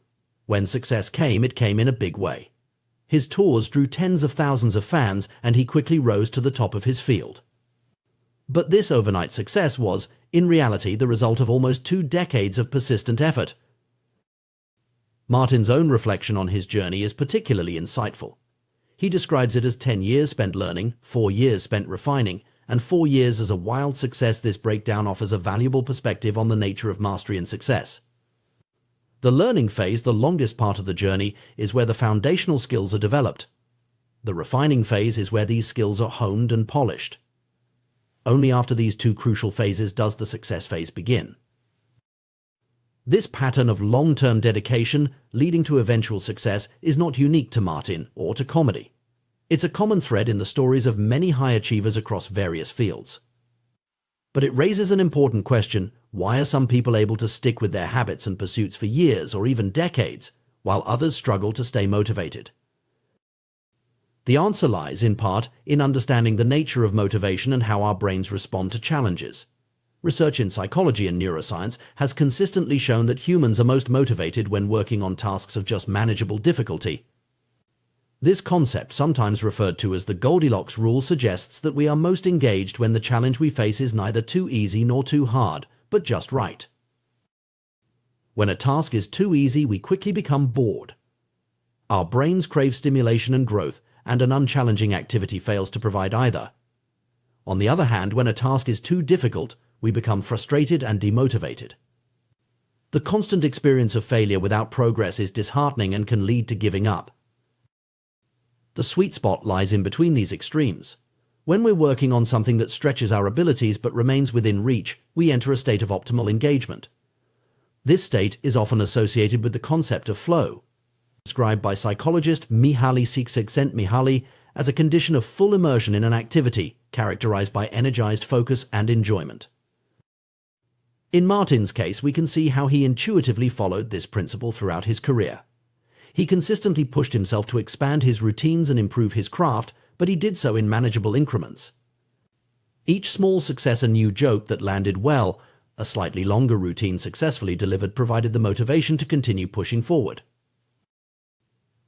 When success came, it came in a big way. His tours drew tens of thousands of fans, and he quickly rose to the top of his field. But this overnight success was, in reality, the result of almost 2 decades of persistent effort. Martin's own reflection on his journey is particularly insightful. He describes it as 10 years spent learning, 4 years spent refining, and 4 years as a wild success. This breakdown offers a valuable perspective on the nature of mastery and success. The learning phase, the longest part of the journey, is where the foundational skills are developed. The refining phase is where these skills are honed and polished. Only after these 2 crucial phases does the success phase begin. This pattern of long-term dedication leading to eventual success is not unique to Martin or to comedy. It's a common thread in the stories of many high achievers across various fields. But it raises an important question: why are some people able to stick with their habits and pursuits for years or even decades, while others struggle to stay motivated? The answer lies, in part, in understanding the nature of motivation and how our brains respond to challenges. Research in psychology and neuroscience has consistently shown that humans are most motivated when working on tasks of just manageable difficulty. This concept, sometimes referred to as the Goldilocks rule, suggests that we are most engaged when the challenge we face is neither too easy nor too hard, but just right. When a task is too easy, we quickly become bored. Our brains crave stimulation and growth, and an unchallenging activity fails to provide either. On the other hand, when a task is too difficult, we become frustrated and demotivated. The constant experience of failure without progress is disheartening and can lead to giving up. The sweet spot lies in between these extremes. When we're working on something that stretches our abilities but remains within reach, we enter a state of optimal engagement. This state is often associated with the concept of flow, described by psychologist Mihaly Csikszentmihalyi as a condition of full immersion in an activity characterized by energized focus and enjoyment. In Martin's case, we can see how he intuitively followed this principle throughout his career. He consistently pushed himself to expand his routines and improve his craft, but he did so in manageable increments. Each small success, a new joke that landed well, a slightly longer routine successfully delivered, provided the motivation to continue pushing forward.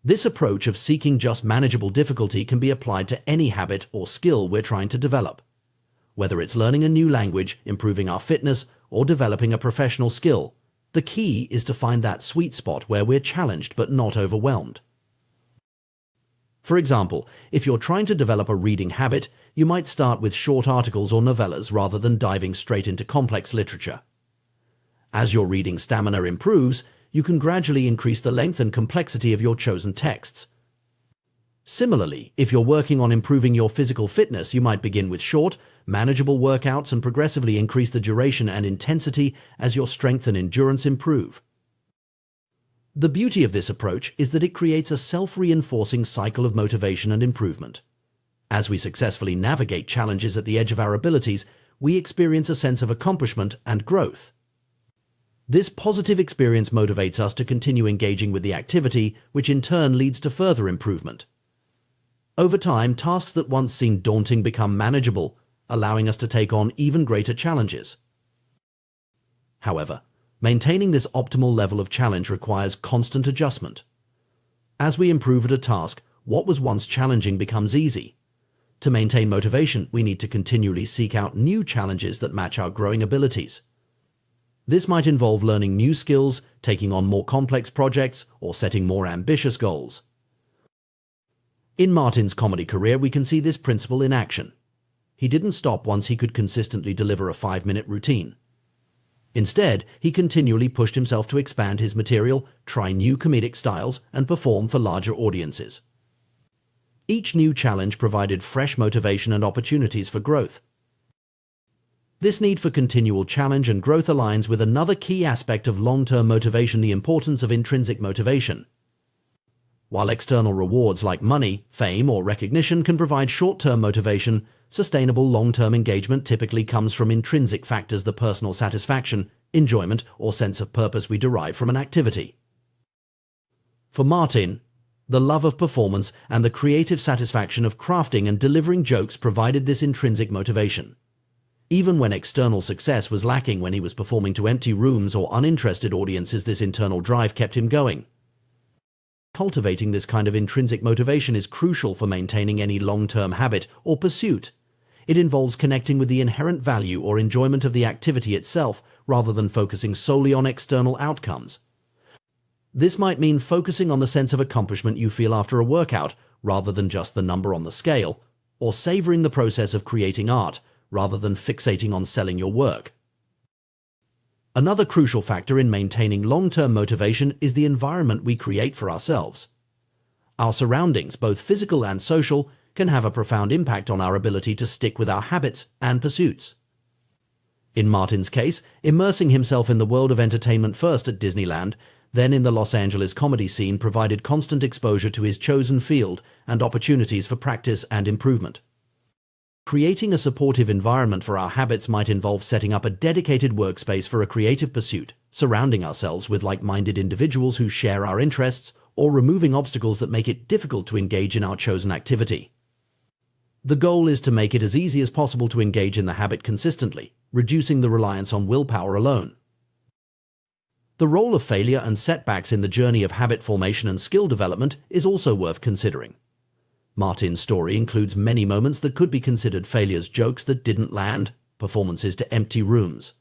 This approach of seeking just manageable difficulty can be applied to any habit or skill we're trying to develop. Whether it's learning a new language, improving our fitness, or developing a professional skill, the key is to find that sweet spot where we're challenged but not overwhelmed. For example, if you're trying to develop a reading habit, you might start with short articles or novellas rather than diving straight into complex literature. As your reading stamina improves, you can gradually increase the length and complexity of your chosen texts. Similarly, if you're working on improving your physical fitness, you might begin with short, manageable workouts and progressively increase the duration and intensity as your strength and endurance improve. The beauty of this approach is that it creates a self-reinforcing cycle of motivation and improvement. As we successfully navigate challenges at the edge of our abilities, we experience a sense of accomplishment and growth. This positive experience motivates us to continue engaging with the activity, which in turn leads to further improvement. Over time, tasks that once seemed daunting become manageable, allowing us to take on even greater challenges. However, maintaining this optimal level of challenge requires constant adjustment. As we improve at a task, what was once challenging becomes easy. To maintain motivation, we need to continually seek out new challenges that match our growing abilities. This might involve learning new skills, taking on more complex projects, or setting more ambitious goals. In Martin's comedy career, we can see this principle in action. He didn't stop once he could consistently deliver a 5-minute routine. Instead, he continually pushed himself to expand his material, try new comedic styles, and perform for larger audiences. Each new challenge provided fresh motivation and opportunities for growth. This need for continual challenge and growth aligns with another key aspect of long-term motivation: the importance of intrinsic motivation. While external rewards like money, fame, or recognition can provide short-term motivation, sustainable long-term engagement typically comes from intrinsic factors: the personal satisfaction, enjoyment, or sense of purpose we derive from an activity. For Martin, the love of performance and the creative satisfaction of crafting and delivering jokes provided this intrinsic motivation. Even when external success was lacking, when he was performing to empty rooms or uninterested audiences, this internal drive kept him going. Cultivating this kind of intrinsic motivation is crucial for maintaining any long-term habit or pursuit. It involves connecting with the inherent value or enjoyment of the activity itself rather than focusing solely on external outcomes. This might mean focusing on the sense of accomplishment you feel after a workout rather than just the number on the scale, or savoring the process of creating art rather than fixating on selling your work. Another crucial factor in maintaining long-term motivation is the environment we create for ourselves. Our surroundings, both physical and social, can have a profound impact on our ability to stick with our habits and pursuits. In Martin's case, immersing himself in the world of entertainment, first at Disneyland, then in the Los Angeles comedy scene, provided constant exposure to his chosen field and opportunities for practice and improvement. Creating a supportive environment for our habits might involve setting up a dedicated workspace for a creative pursuit, surrounding ourselves with like-minded individuals who share our interests, or removing obstacles that make it difficult to engage in our chosen activity. The goal is to make it as easy as possible to engage in the habit consistently, reducing the reliance on willpower alone. The role of failure and setbacks in the journey of habit formation and skill development is also worth considering. Martin's story includes many moments that could be considered failures: jokes that didn't land, performances to empty rooms.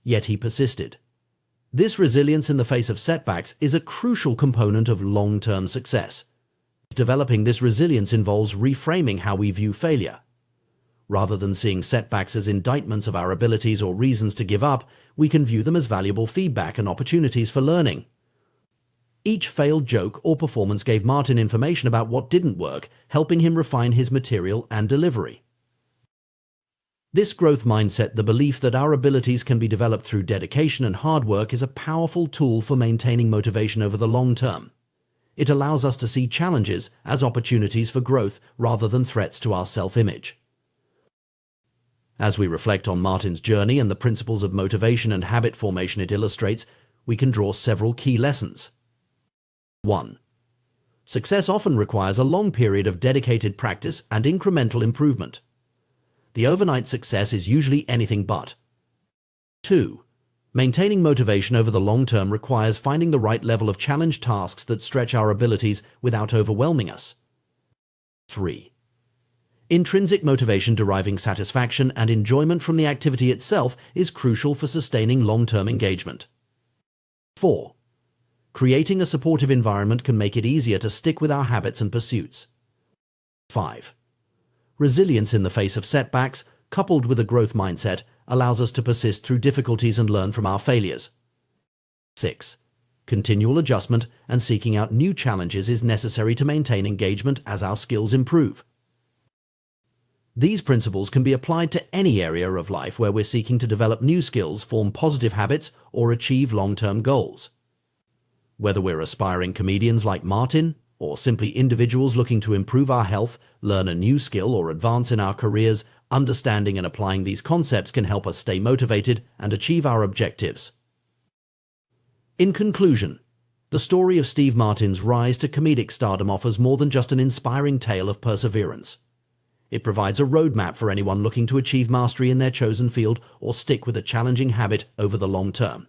Yet he persisted. This resilience in the face of setbacks is a crucial component of long-term success. Developing this resilience involves reframing how we view failure. Rather than seeing setbacks as indictments of our abilities or reasons to give up, we can view them as valuable feedback and opportunities for learning. Each failed joke or performance gave Martin information about what didn't work, helping him refine his material and delivery. This growth mindset, the belief that our abilities can be developed through dedication and hard work, is a powerful tool for maintaining motivation over the long term. It allows us to see challenges as opportunities for growth rather than threats to our self-image. As we reflect on Martin's journey and the principles of motivation and habit formation it illustrates, we can draw several key lessons. 1. Success often requires a long period of dedicated practice and incremental improvement. The overnight success is usually anything but. 2. Maintaining motivation over the long term requires finding the right level of challenge tasks that stretch our abilities without overwhelming us. 3. Intrinsic motivation deriving satisfaction and enjoyment from the activity itself is crucial for sustaining long-term engagement. 4. Creating a supportive environment can make it easier to stick with our habits and pursuits. 5. Resilience in the face of setbacks, coupled with a growth mindset, allows us to persist through difficulties and learn from our failures. 6. Continual adjustment and seeking out new challenges is necessary to maintain engagement as our skills improve. These principles can be applied to any area of life where we're seeking to develop new skills, form positive habits, or achieve long-term goals. Whether we're aspiring comedians like Martin, or simply individuals looking to improve our health, learn a new skill, or advance in our careers, understanding and applying these concepts can help us stay motivated and achieve our objectives. In conclusion, the story of Steve Martin's rise to comedic stardom offers more than just an inspiring tale of perseverance. It provides a roadmap for anyone looking to achieve mastery in their chosen field or stick with a challenging habit over the long term.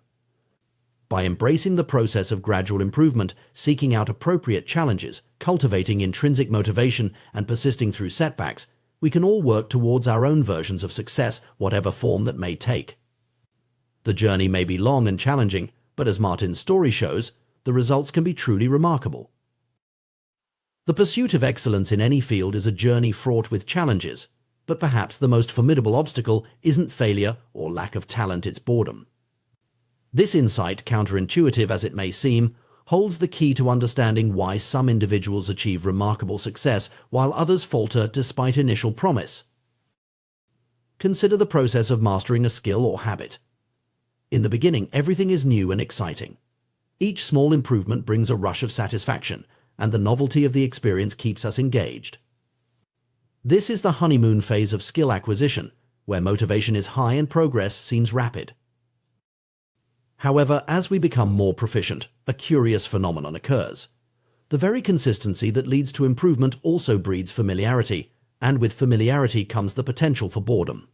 By embracing the process of gradual improvement, seeking out appropriate challenges, cultivating intrinsic motivation, and persisting through setbacks, we can all work towards our own versions of success, whatever form that may take. The journey may be long and challenging, but as Martin's story shows, the results can be truly remarkable. The pursuit of excellence in any field is a journey fraught with challenges, but perhaps the most formidable obstacle isn't failure or lack of talent, it's boredom. This insight, counterintuitive as it may seem, holds the key to understanding why some individuals achieve remarkable success while others falter despite initial promise. Consider the process of mastering a skill or habit. In the beginning, everything is new and exciting. Each small improvement brings a rush of satisfaction, and the novelty of the experience keeps us engaged. This is the honeymoon phase of skill acquisition, where motivation is high and progress seems rapid. However, as we become more proficient, a curious phenomenon occurs. The very consistency that leads to improvement also breeds familiarity, and with familiarity comes the potential for boredom.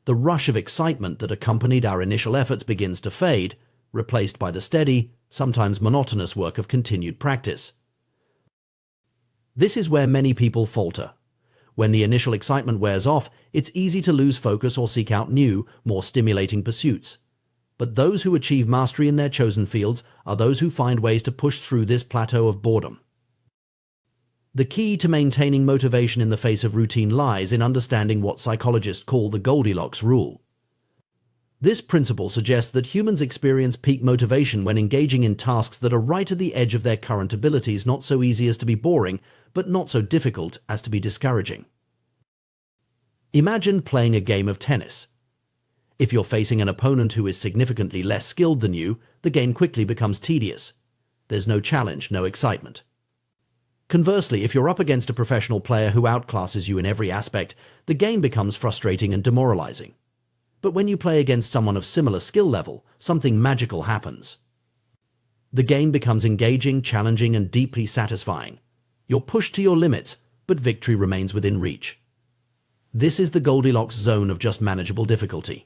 The rush of excitement that accompanied our initial efforts begins to fade, replaced by the steady, sometimes monotonous work of continued practice. This is where many people falter. When the initial excitement wears off, it's easy to lose focus or seek out new, more stimulating pursuits. But those who achieve mastery in their chosen fields are those who find ways to push through this plateau of boredom. The key to maintaining motivation in the face of routine lies in understanding what psychologists call the Goldilocks rule. This principle suggests that humans experience peak motivation when engaging in tasks that are right at the edge of their current abilities, not so easy as to be boring, but not so difficult as to be discouraging. Imagine playing a game of tennis. If you're facing an opponent who is significantly less skilled than you, the game quickly becomes tedious. There's no challenge, no excitement. Conversely, if you're up against a professional player who outclasses you in every aspect, the game becomes frustrating and demoralizing. But when you play against someone of similar skill level, something magical happens. The game becomes engaging, challenging, and deeply satisfying. You're pushed to your limits, but victory remains within reach. This is the Goldilocks zone of just manageable difficulty.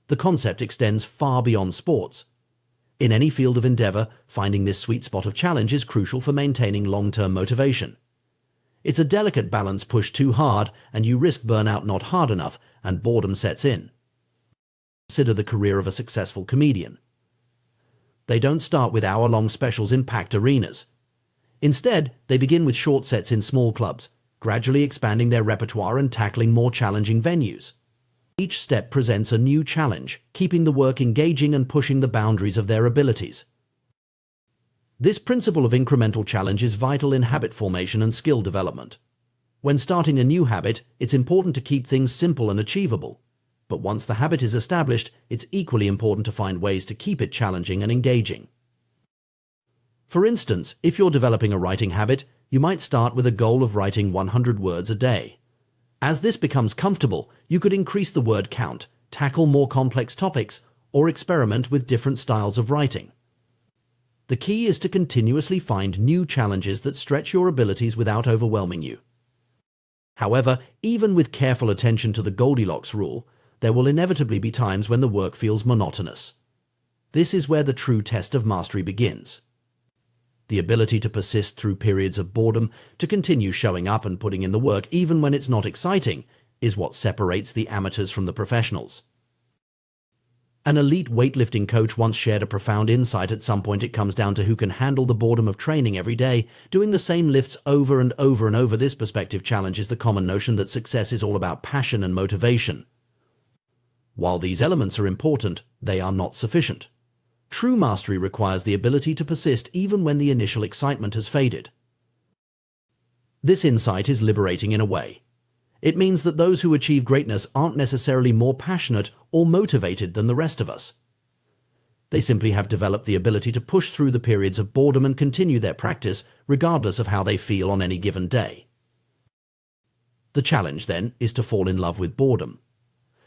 The concept extends far beyond sports. In any field of endeavor, finding this sweet spot of challenge is crucial for maintaining long-term motivation. It's a delicate balance pushed too hard, and you risk burnout not hard enough, and boredom sets in. Consider the career of a successful comedian. They don't start with hour-long specials in packed arenas. Instead, they begin with short sets in small clubs, gradually expanding their repertoire and tackling more challenging venues. Each step presents a new challenge, keeping the work engaging and pushing the boundaries of their abilities. This principle of incremental challenge is vital in habit formation and skill development. When starting a new habit, it's important to keep things simple and achievable. But once the habit is established, it's equally important to find ways to keep it challenging and engaging. For instance, if you're developing a writing habit, you might start with a goal of writing 100 words a day. As this becomes comfortable, you could increase the word count, tackle more complex topics, or experiment with different styles of writing. The key is to continuously find new challenges that stretch your abilities without overwhelming you. However, even with careful attention to the Goldilocks rule, there will inevitably be times when the work feels monotonous. This is where the true test of mastery begins. The ability to persist through periods of boredom, to continue showing up and putting in the work even when it's not exciting, is what separates the amateurs from the professionals. An elite weightlifting coach once shared a profound insight: at some point it comes down to who can handle the boredom of training every day, doing the same lifts over and over and over. This perspective challenges the common notion that success is all about passion and motivation. While these elements are important, they are not sufficient. True mastery requires the ability to persist even when the initial excitement has faded. This insight is liberating in a way. It means that those who achieve greatness aren't necessarily more passionate or motivated than the rest of us. They simply have developed the ability to push through the periods of boredom and continue their practice regardless of how they feel on any given day. The challenge, then, is to fall in love with boredom.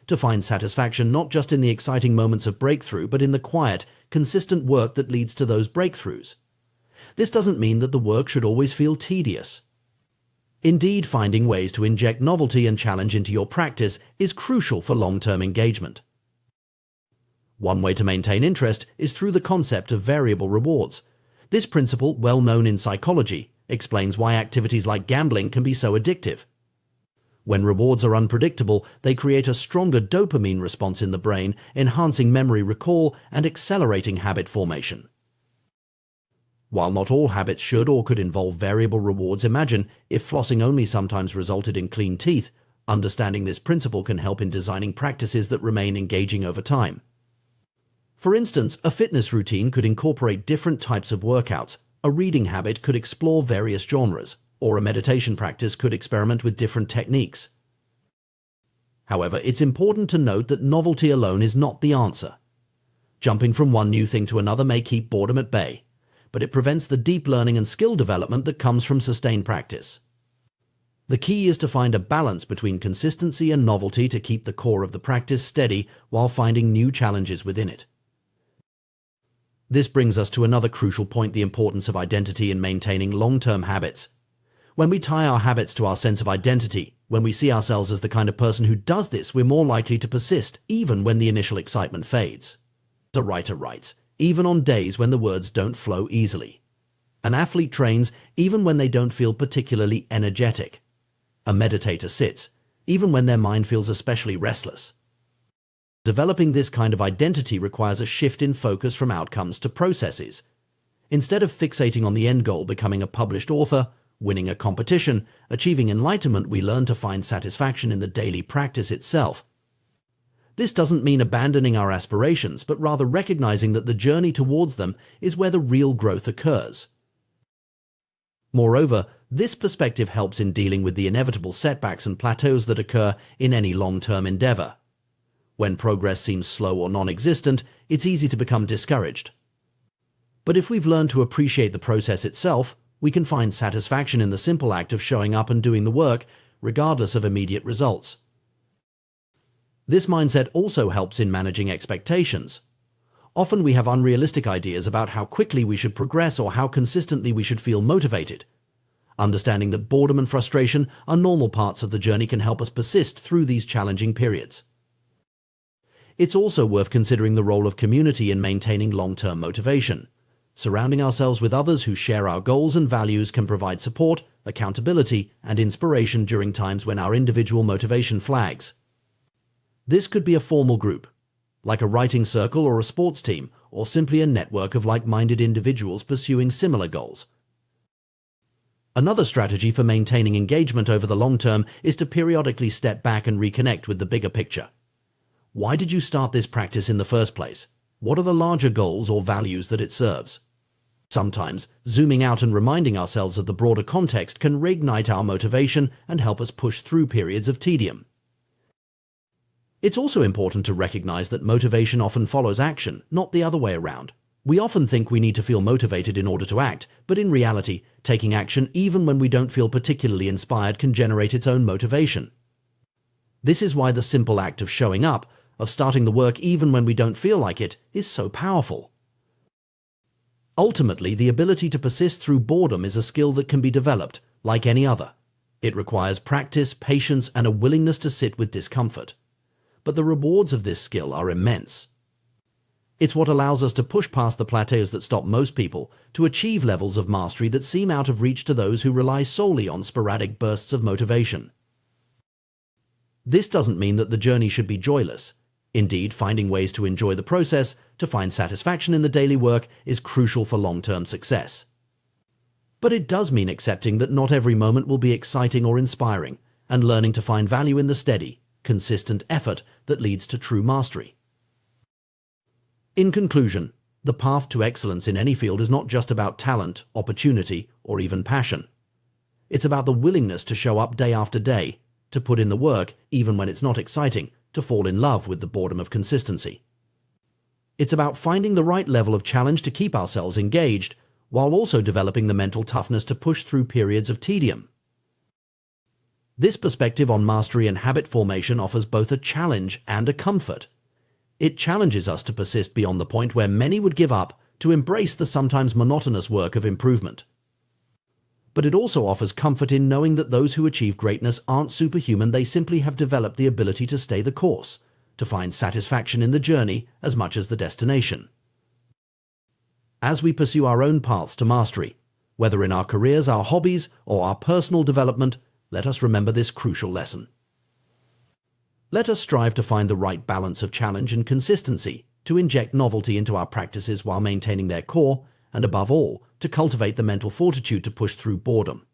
To find satisfaction not just in the exciting moments of breakthrough, but in the quiet, consistent work that leads to those breakthroughs. This doesn't mean that the work should always feel tedious. Indeed, finding ways to inject novelty and challenge into your practice is crucial for long-term engagement. One way to maintain interest is through the concept of variable rewards. This principle, well known in psychology, explains why activities like gambling can be so addictive. When rewards are unpredictable, they create a stronger dopamine response in the brain, enhancing memory recall and accelerating habit formation. While not all habits should or could involve variable rewards, imagine if flossing only sometimes resulted in clean teeth. Understanding this principle can help in designing practices that remain engaging over time. For instance, a fitness routine could incorporate different types of workouts, a reading habit could explore various genres, or a meditation practice could experiment with different techniques. However, it's important to note that novelty alone is not the answer. Jumping from one new thing to another may keep boredom at bay, but it prevents the deep learning and skill development that comes from sustained practice. The key is to find a balance between consistency and novelty to keep the core of the practice steady while finding new challenges within it. This brings us to another crucial point: the importance of identity in maintaining long-term habits. When we tie our habits to our sense of identity, when we see ourselves as the kind of person who does this, we're more likely to persist even when the initial excitement fades. The writer writes, even on days when the words don't flow easily. An athlete trains even when they don't feel particularly energetic. A meditator sits even when their mind feels especially restless. Developing this kind of identity requires a shift in focus from outcomes to processes. Instead of fixating on the end goal, becoming a published author, winning a competition, achieving enlightenment, we learn to find satisfaction in the daily practice itself. This doesn't mean abandoning our aspirations, but rather recognizing that the journey towards them is where the real growth occurs. Moreover, this perspective helps in dealing with the inevitable setbacks and plateaus that occur in any long-term endeavor. When progress seems slow or non-existent, it's easy to become discouraged. But if we've learned to appreciate the process itself, we can find satisfaction in the simple act of showing up and doing the work, regardless of immediate results. This mindset also helps in managing expectations. Often we have unrealistic ideas about how quickly we should progress or how consistently we should feel motivated. Understanding that boredom and frustration are normal parts of the journey can help us persist through these challenging periods. It's also worth considering the role of community in maintaining long-term motivation. Surrounding ourselves with others who share our goals and values can provide support, accountability, and inspiration during times when our individual motivation flags. This could be a formal group, like a writing circle or a sports team, or simply a network of like-minded individuals pursuing similar goals. Another strategy for maintaining engagement over the long term is to periodically step back and reconnect with the bigger picture. Why did you start this practice in the first place? What are the larger goals or values that it serves? Sometimes, zooming out and reminding ourselves of the broader context can reignite our motivation and help us push through periods of tedium. It's also important to recognize that motivation often follows action, not the other way around. We often think we need to feel motivated in order to act, but in reality, taking action even when we don't feel particularly inspired can generate its own motivation. This is why the simple act of showing up, of starting the work even when we don't feel like it, is so powerful. Ultimately, the ability to persist through boredom is a skill that can be developed, like any other. It requires practice, patience, and a willingness to sit with discomfort. but the rewards of this skill are immense. It's what allows us to push past the plateaus that stop most people to achieve levels of mastery that seem out of reach to those who rely solely on sporadic bursts of motivation. This doesn't mean that the journey should be joyless. Indeed, finding ways to enjoy the process, to find satisfaction in the daily work, is crucial for long-term success. But it does mean accepting that not every moment will be exciting or inspiring, and learning to find value in the steady, consistent effort that leads to true mastery. In conclusion, the path to excellence in any field is not just about talent, opportunity, or even passion. It's about the willingness to show up day after day, to put in the work even when it's not exciting, to fall in love with the boredom of consistency. It's about finding the right level of challenge to keep ourselves engaged, while also developing the mental toughness to push through periods of tedium. This perspective on mastery and habit formation offers both a challenge and a comfort. It challenges us to persist beyond the point where many would give up, to embrace the sometimes monotonous work of improvement. But it also offers comfort in knowing that those who achieve greatness aren't superhuman. They simply have developed the ability to stay the course, to find satisfaction in the journey as much as the destination. As we pursue our own paths to mastery, whether in our careers, our hobbies, or our personal development, let us remember this crucial lesson. Let us strive to find the right balance of challenge and consistency, to inject novelty into our practices while maintaining their core, and above all, to cultivate the mental fortitude to push through boredom.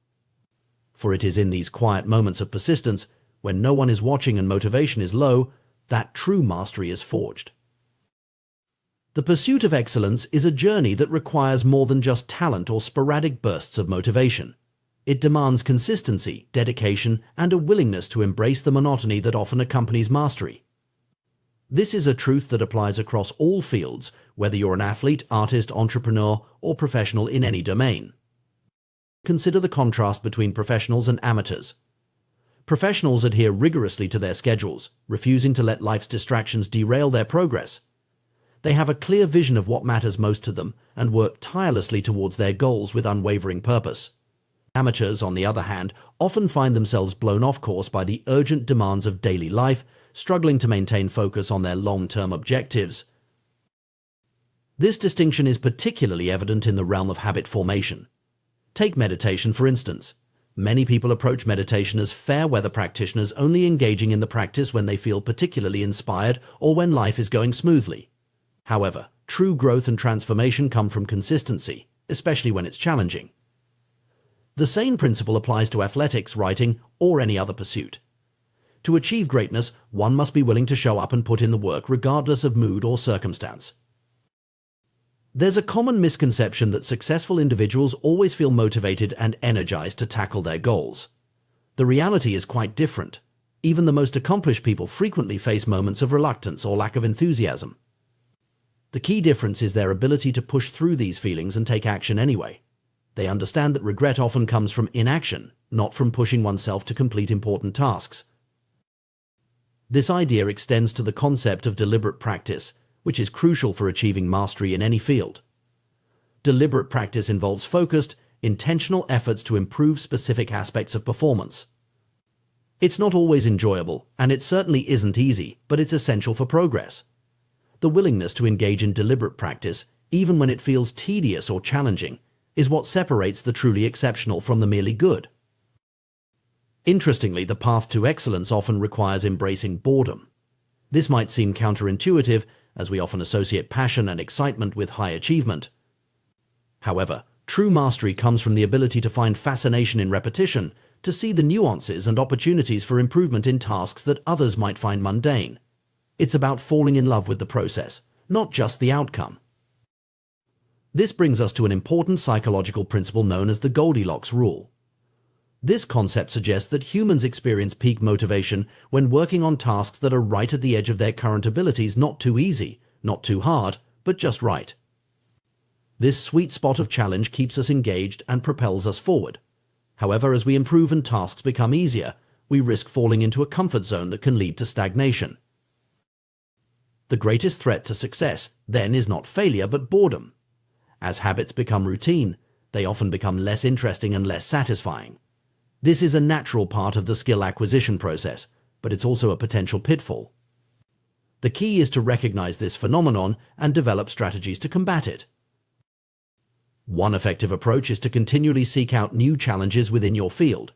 For it is in these quiet moments of persistence, when no one is watching and motivation is low, that true mastery is forged. The pursuit of excellence is a journey that requires more than just talent or sporadic bursts of motivation. It demands consistency, dedication, and a willingness to embrace the monotony that often accompanies mastery. This is a truth that applies across all fields, whether you're an athlete, artist, entrepreneur, or professional in any domain. Consider the contrast between professionals and amateurs. Professionals adhere rigorously to their schedules, refusing to let life's distractions derail their progress. They have a clear vision of what matters most to them and work tirelessly towards their goals with unwavering purpose. Amateurs, on the other hand, often find themselves blown off course by the urgent demands of daily life, struggling to maintain focus on their long-term objectives. This distinction is particularly evident in the realm of habit formation. Take meditation, for instance. Many people approach meditation as fair-weather practitioners, only engaging in the practice when they feel particularly inspired or when life is going smoothly. However, true growth and transformation come from consistency, especially when it's challenging. The same principle applies to athletics, writing, or any other pursuit. To achieve greatness, one must be willing to show up and put in the work regardless of mood or circumstance. There's a common misconception that successful individuals always feel motivated and energized to tackle their goals. The reality is quite different. Even the most accomplished people frequently face moments of reluctance or lack of enthusiasm. The key difference is their ability to push through these feelings and take action anyway. They understand that regret often comes from inaction, not from pushing oneself to complete important tasks. This idea extends to the concept of deliberate practice, which is crucial for achieving mastery in any field. Deliberate practice involves focused, intentional efforts to improve specific aspects of performance. It's not always enjoyable, and it certainly isn't easy, but it's essential for progress. The willingness to engage in deliberate practice, even when it feels tedious or challenging, is what separates the truly exceptional from the merely good. Interestingly, the path to excellence often requires embracing boredom. This might seem counterintuitive, as we often associate passion and excitement with high achievement. However, true mastery comes from the ability to find fascination in repetition, to see the nuances and opportunities for improvement in tasks that others might find mundane. It's about falling in love with the process, not just the outcome. This brings us to an important psychological principle known as the Goldilocks rule. This concept suggests that humans experience peak motivation when working on tasks that are right at the edge of their current abilities, not too easy, not too hard, but just right. This sweet spot of challenge keeps us engaged and propels us forward. However, as we improve and tasks become easier, we risk falling into a comfort zone that can lead to stagnation. The greatest threat to success, then, is not failure but boredom. As habits become routine, they often become less interesting and less satisfying. This is a natural part of the skill acquisition process, but it's also a potential pitfall. The key is to recognize this phenomenon and develop strategies to combat it. One effective approach is to continually seek out new challenges within your field.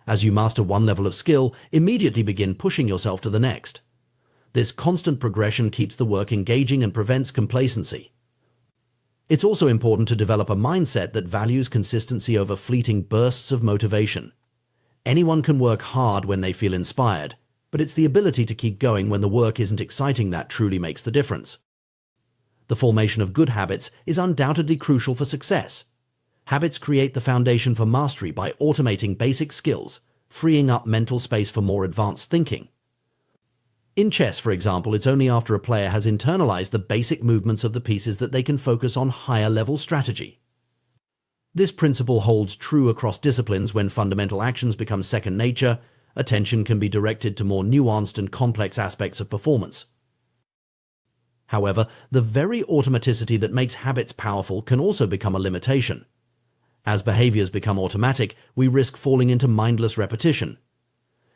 As you master one level of skill, immediately begin pushing yourself to the next. This constant progression keeps the work engaging and prevents complacency. It's also important to develop a mindset that values consistency over fleeting bursts of motivation. Anyone can work hard when they feel inspired, but it's the ability to keep going when the work isn't exciting that truly makes the difference. The formation of good habits is undoubtedly crucial for success. Habits create the foundation for mastery by automating basic skills, freeing up mental space for more advanced thinking. In chess, for example, it's only after a player has internalized the basic movements of the pieces that they can focus on higher-level strategy. This principle holds true across disciplines. When fundamental actions become second nature, attention can be directed to more nuanced and complex aspects of performance. However, the very automaticity that makes habits powerful can also become a limitation. As behaviors become automatic, we risk falling into mindless repetition.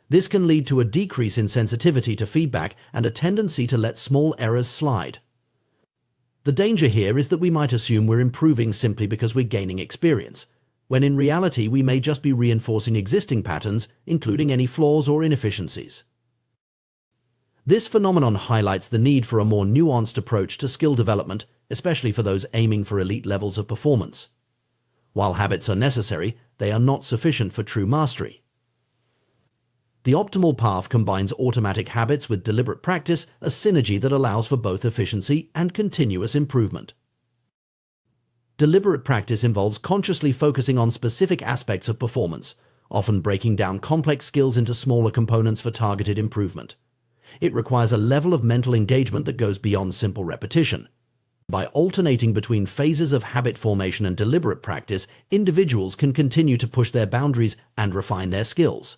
This can lead to a decrease in sensitivity to feedback and a tendency to let small errors slide. The danger here is that we might assume we're improving simply because we're gaining experience, when in reality we may just be reinforcing existing patterns, including any flaws or inefficiencies. This phenomenon highlights the need for a more nuanced approach to skill development, especially for those aiming for elite levels of performance. While habits are necessary, they are not sufficient for true mastery. The optimal path combines automatic habits with deliberate practice, a synergy that allows for both efficiency and continuous improvement. Deliberate practice involves consciously focusing on specific aspects of performance, often breaking down complex skills into smaller components for targeted improvement. It requires a level of mental engagement that goes beyond simple repetition. By alternating between phases of habit formation and deliberate practice, individuals can continue to push their boundaries and refine their skills.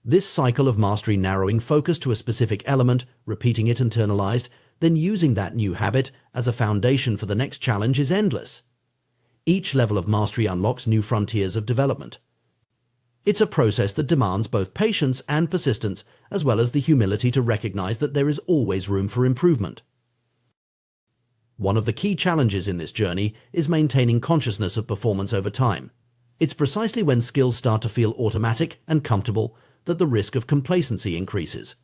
This cycle of mastery, narrowing focus to a specific element, repeating it internalized, then using that new habit as a foundation for the next challenge, is endless. Each level of mastery unlocks new frontiers of development. It's a process that demands both patience and persistence, as well as the humility to recognize that there is always room for improvement. One of the key challenges in this journey is maintaining consciousness of performance over time. It's precisely when skills start to feel automatic and comfortable that the risk of complacency increases.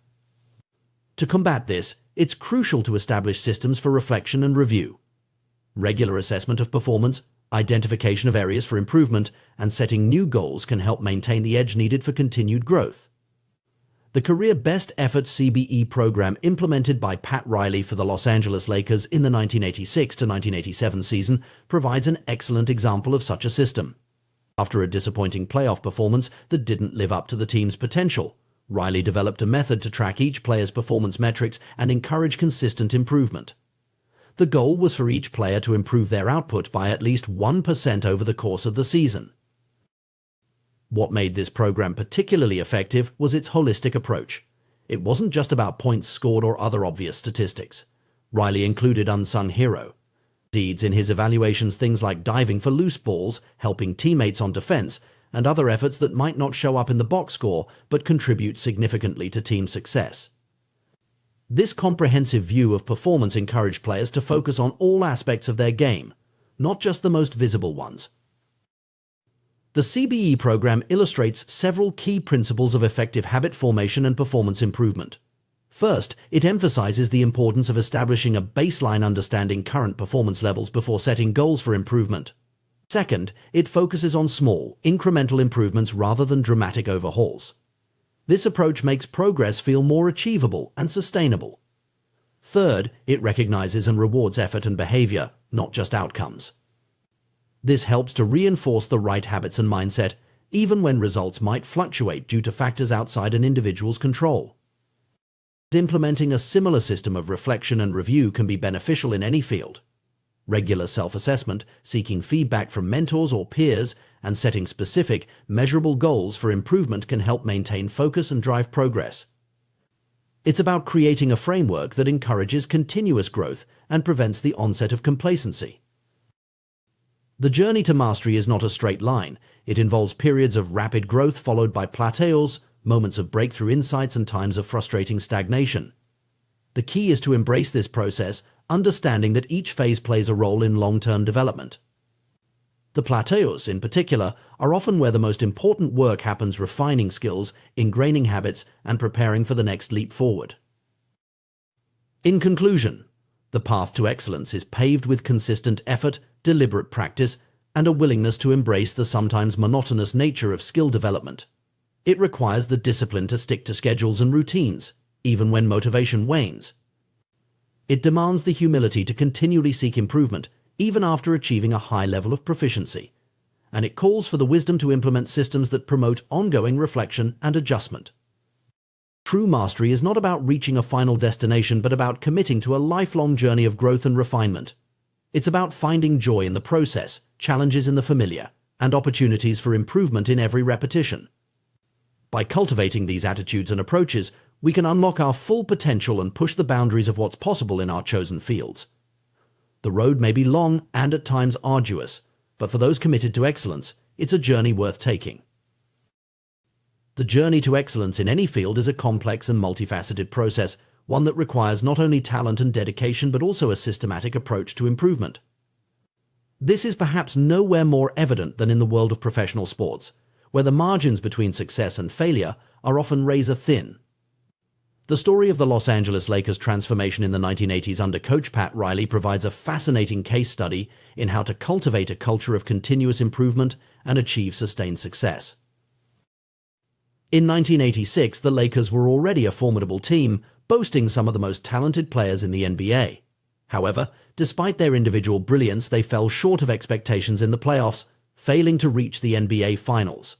To combat this, it's crucial to establish systems for reflection and review. Regular assessment of performance, identification of areas for improvement, and setting new goals can help maintain the edge needed for continued growth. The Career Best Efforts CBE program implemented by Pat Riley for the Los Angeles Lakers in the 1986 to 1987 season provides an excellent example of such a system. After a disappointing playoff performance that didn't live up to the team's potential, Riley developed a method to track each player's performance metrics and encourage consistent improvement. The goal was for each player to improve their output by at least 1% over the course of the season. What made this program particularly effective was its holistic approach. It wasn't just about points scored or other obvious statistics. Riley included unsung hero deeds in his evaluations, things like diving for loose balls, helping teammates on defense, and other efforts that might not show up in the box score but contribute significantly to team success. This comprehensive view of performance encouraged players to focus on all aspects of their game, not just the most visible ones. The CBE program illustrates several key principles of effective habit formation and performance improvement. First, it emphasizes the importance of establishing a baseline understanding current performance levels before setting goals for improvement. Second, it focuses on small, incremental improvements rather than dramatic overhauls. This approach makes progress feel more achievable and sustainable. Third, it recognizes and rewards effort and behavior, not just outcomes. This helps to reinforce the right habits and mindset, even when results might fluctuate due to factors outside an individual's control. Implementing a similar system of reflection and review can be beneficial in any field. Regular self-assessment, seeking feedback from mentors or peers, and setting specific, measurable goals for improvement can help maintain focus and drive progress. It's about creating a framework that encourages continuous growth and prevents the onset of complacency. The journey to mastery is not a straight line. It involves periods of rapid growth followed by plateaus, moments of breakthrough insights, and times of frustrating stagnation. The key is to embrace this process, understanding that each phase plays a role in long-term development. The plateaus, in particular, are often where the most important work happens, refining skills, ingraining habits, and preparing for the next leap forward. In conclusion, the path to excellence is paved with consistent effort, deliberate practice, and a willingness to embrace the sometimes monotonous nature of skill development. It requires the discipline to stick to schedules and routines, even when motivation wanes. It demands the humility to continually seek improvement, even after achieving a high level of proficiency. And it calls for the wisdom to implement systems that promote ongoing reflection and adjustment. True mastery is not about reaching a final destination, but about committing to a lifelong journey of growth and refinement. It's about finding joy in the process, challenges in the familiar, and opportunities for improvement in every repetition. By cultivating these attitudes and approaches, we can unlock our full potential and push the boundaries of what's possible in our chosen fields. The road may be long and at times arduous, but for those committed to excellence, it's a journey worth taking. The journey to excellence in any field is a complex and multifaceted process, one that requires not only talent and dedication but also a systematic approach to improvement. This is perhaps nowhere more evident than in the world of professional sports, where the margins between success and failure are often razor thin. The story of the Los Angeles Lakers' transformation in the 1980s under coach Pat Riley provides a fascinating case study in how to cultivate a culture of continuous improvement and achieve sustained success. In 1986, the Lakers were already a formidable team, boasting some of the most talented players in the NBA. However, despite their individual brilliance, they fell short of expectations in the playoffs, failing to reach the NBA Finals.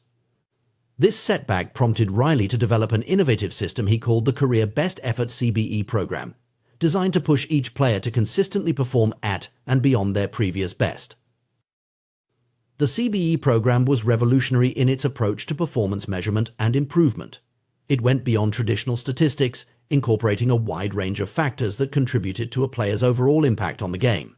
This setback prompted Riley to develop an innovative system he called the Career Best Effort CBE program, designed to push each player to consistently perform at and beyond their previous best. The CBE program was revolutionary in its approach to performance measurement and improvement. It went beyond traditional statistics, incorporating a wide range of factors that contributed to a player's overall impact on the game.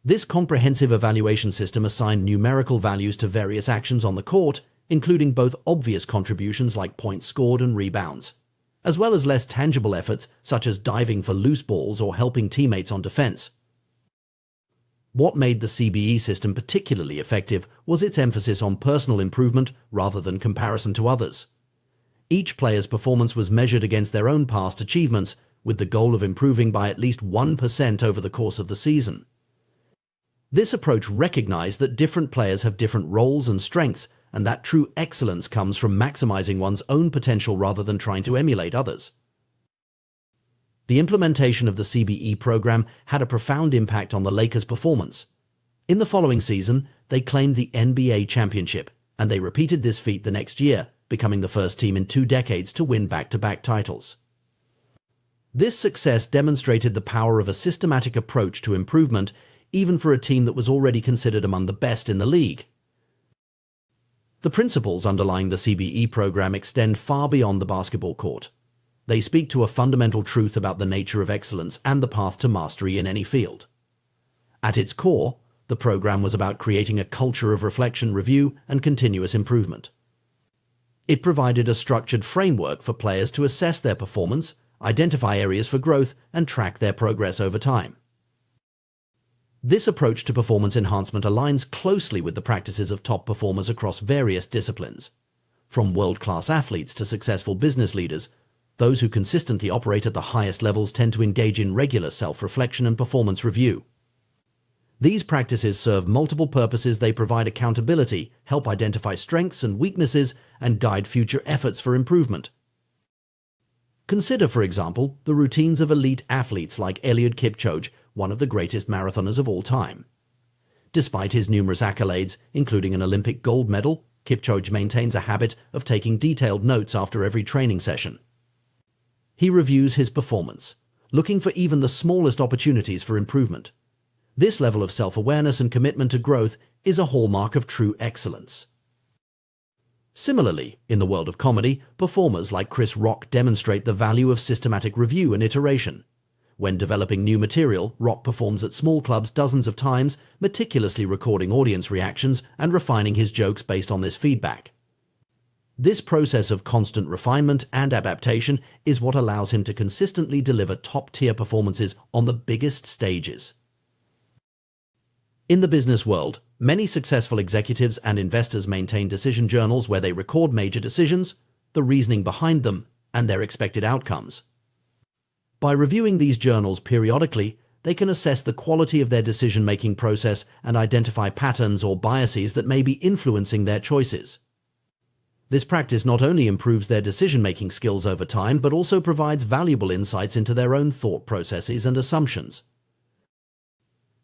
This comprehensive evaluation system assigned numerical values to various actions on the court, including both obvious contributions like points scored and rebounds, as well as less tangible efforts such as diving for loose balls or helping teammates on defense. What made the CBE system particularly effective was its emphasis on personal improvement rather than comparison to others. Each player's performance was measured against their own past achievements, with the goal of improving by at least 1% over the course of the season. This approach recognized that different players have different roles and strengths, and that true excellence comes from maximizing one's own potential rather than trying to emulate others. The implementation of the CBE program had a profound impact on the Lakers' performance. In the following season, they claimed the NBA championship, and they repeated this feat the next year, becoming the first team in 2 decades to win back-to-back titles. This success demonstrated the power of a systematic approach to improvement, even for a team that was already considered among the best in the league. The principles underlying the CBE program extend far beyond the basketball court. They speak to a fundamental truth about the nature of excellence and the path to mastery in any field. At its core, the program was about creating a culture of reflection, review, and continuous improvement. It provided a structured framework for players to assess their performance, identify areas for growth, and track their progress over time. This approach to performance enhancement aligns closely with the practices of top performers across various disciplines. From world-class athletes to successful business leaders, those who consistently operate at the highest levels tend to engage in regular self-reflection and performance review. These practices serve multiple purposes. They provide accountability, help identify strengths and weaknesses, and guide future efforts for improvement. Consider, for example, the routines of elite athletes like Eliud Kipchoge, one of the greatest marathoners of all time. Despite his numerous accolades, including an Olympic gold medal, Kipchoge maintains a habit of taking detailed notes after every training session. He reviews his performance, looking for even the smallest opportunities for improvement. This level of self-awareness and commitment to growth is a hallmark of true excellence. Similarly, in the world of comedy, performers like Chris Rock demonstrate the value of systematic review and iteration. When developing new material, Rock performs at small clubs dozens of times, meticulously recording audience reactions and refining his jokes based on this feedback. This process of constant refinement and adaptation is what allows him to consistently deliver top-tier performances on the biggest stages. In the business world, many successful executives and investors maintain decision journals where they record major decisions, the reasoning behind them, and their expected outcomes. By reviewing these journals periodically, they can assess the quality of their decision-making process and identify patterns or biases that may be influencing their choices. This practice not only improves their decision-making skills over time, but also provides valuable insights into their own thought processes and assumptions.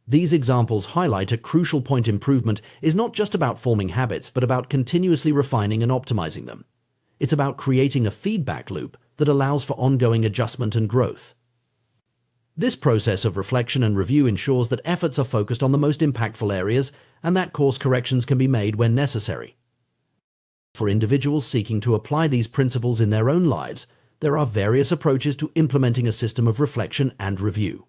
These examples highlight a crucial point: improvement is not just about forming habits, but about continuously refining and optimizing them. It's about creating a feedback loop that allows for ongoing adjustment and growth. This process of reflection and review ensures that efforts are focused on the most impactful areas and that course corrections can be made when necessary. For individuals seeking to apply these principles in their own lives, there are various approaches to implementing a system of reflection and review.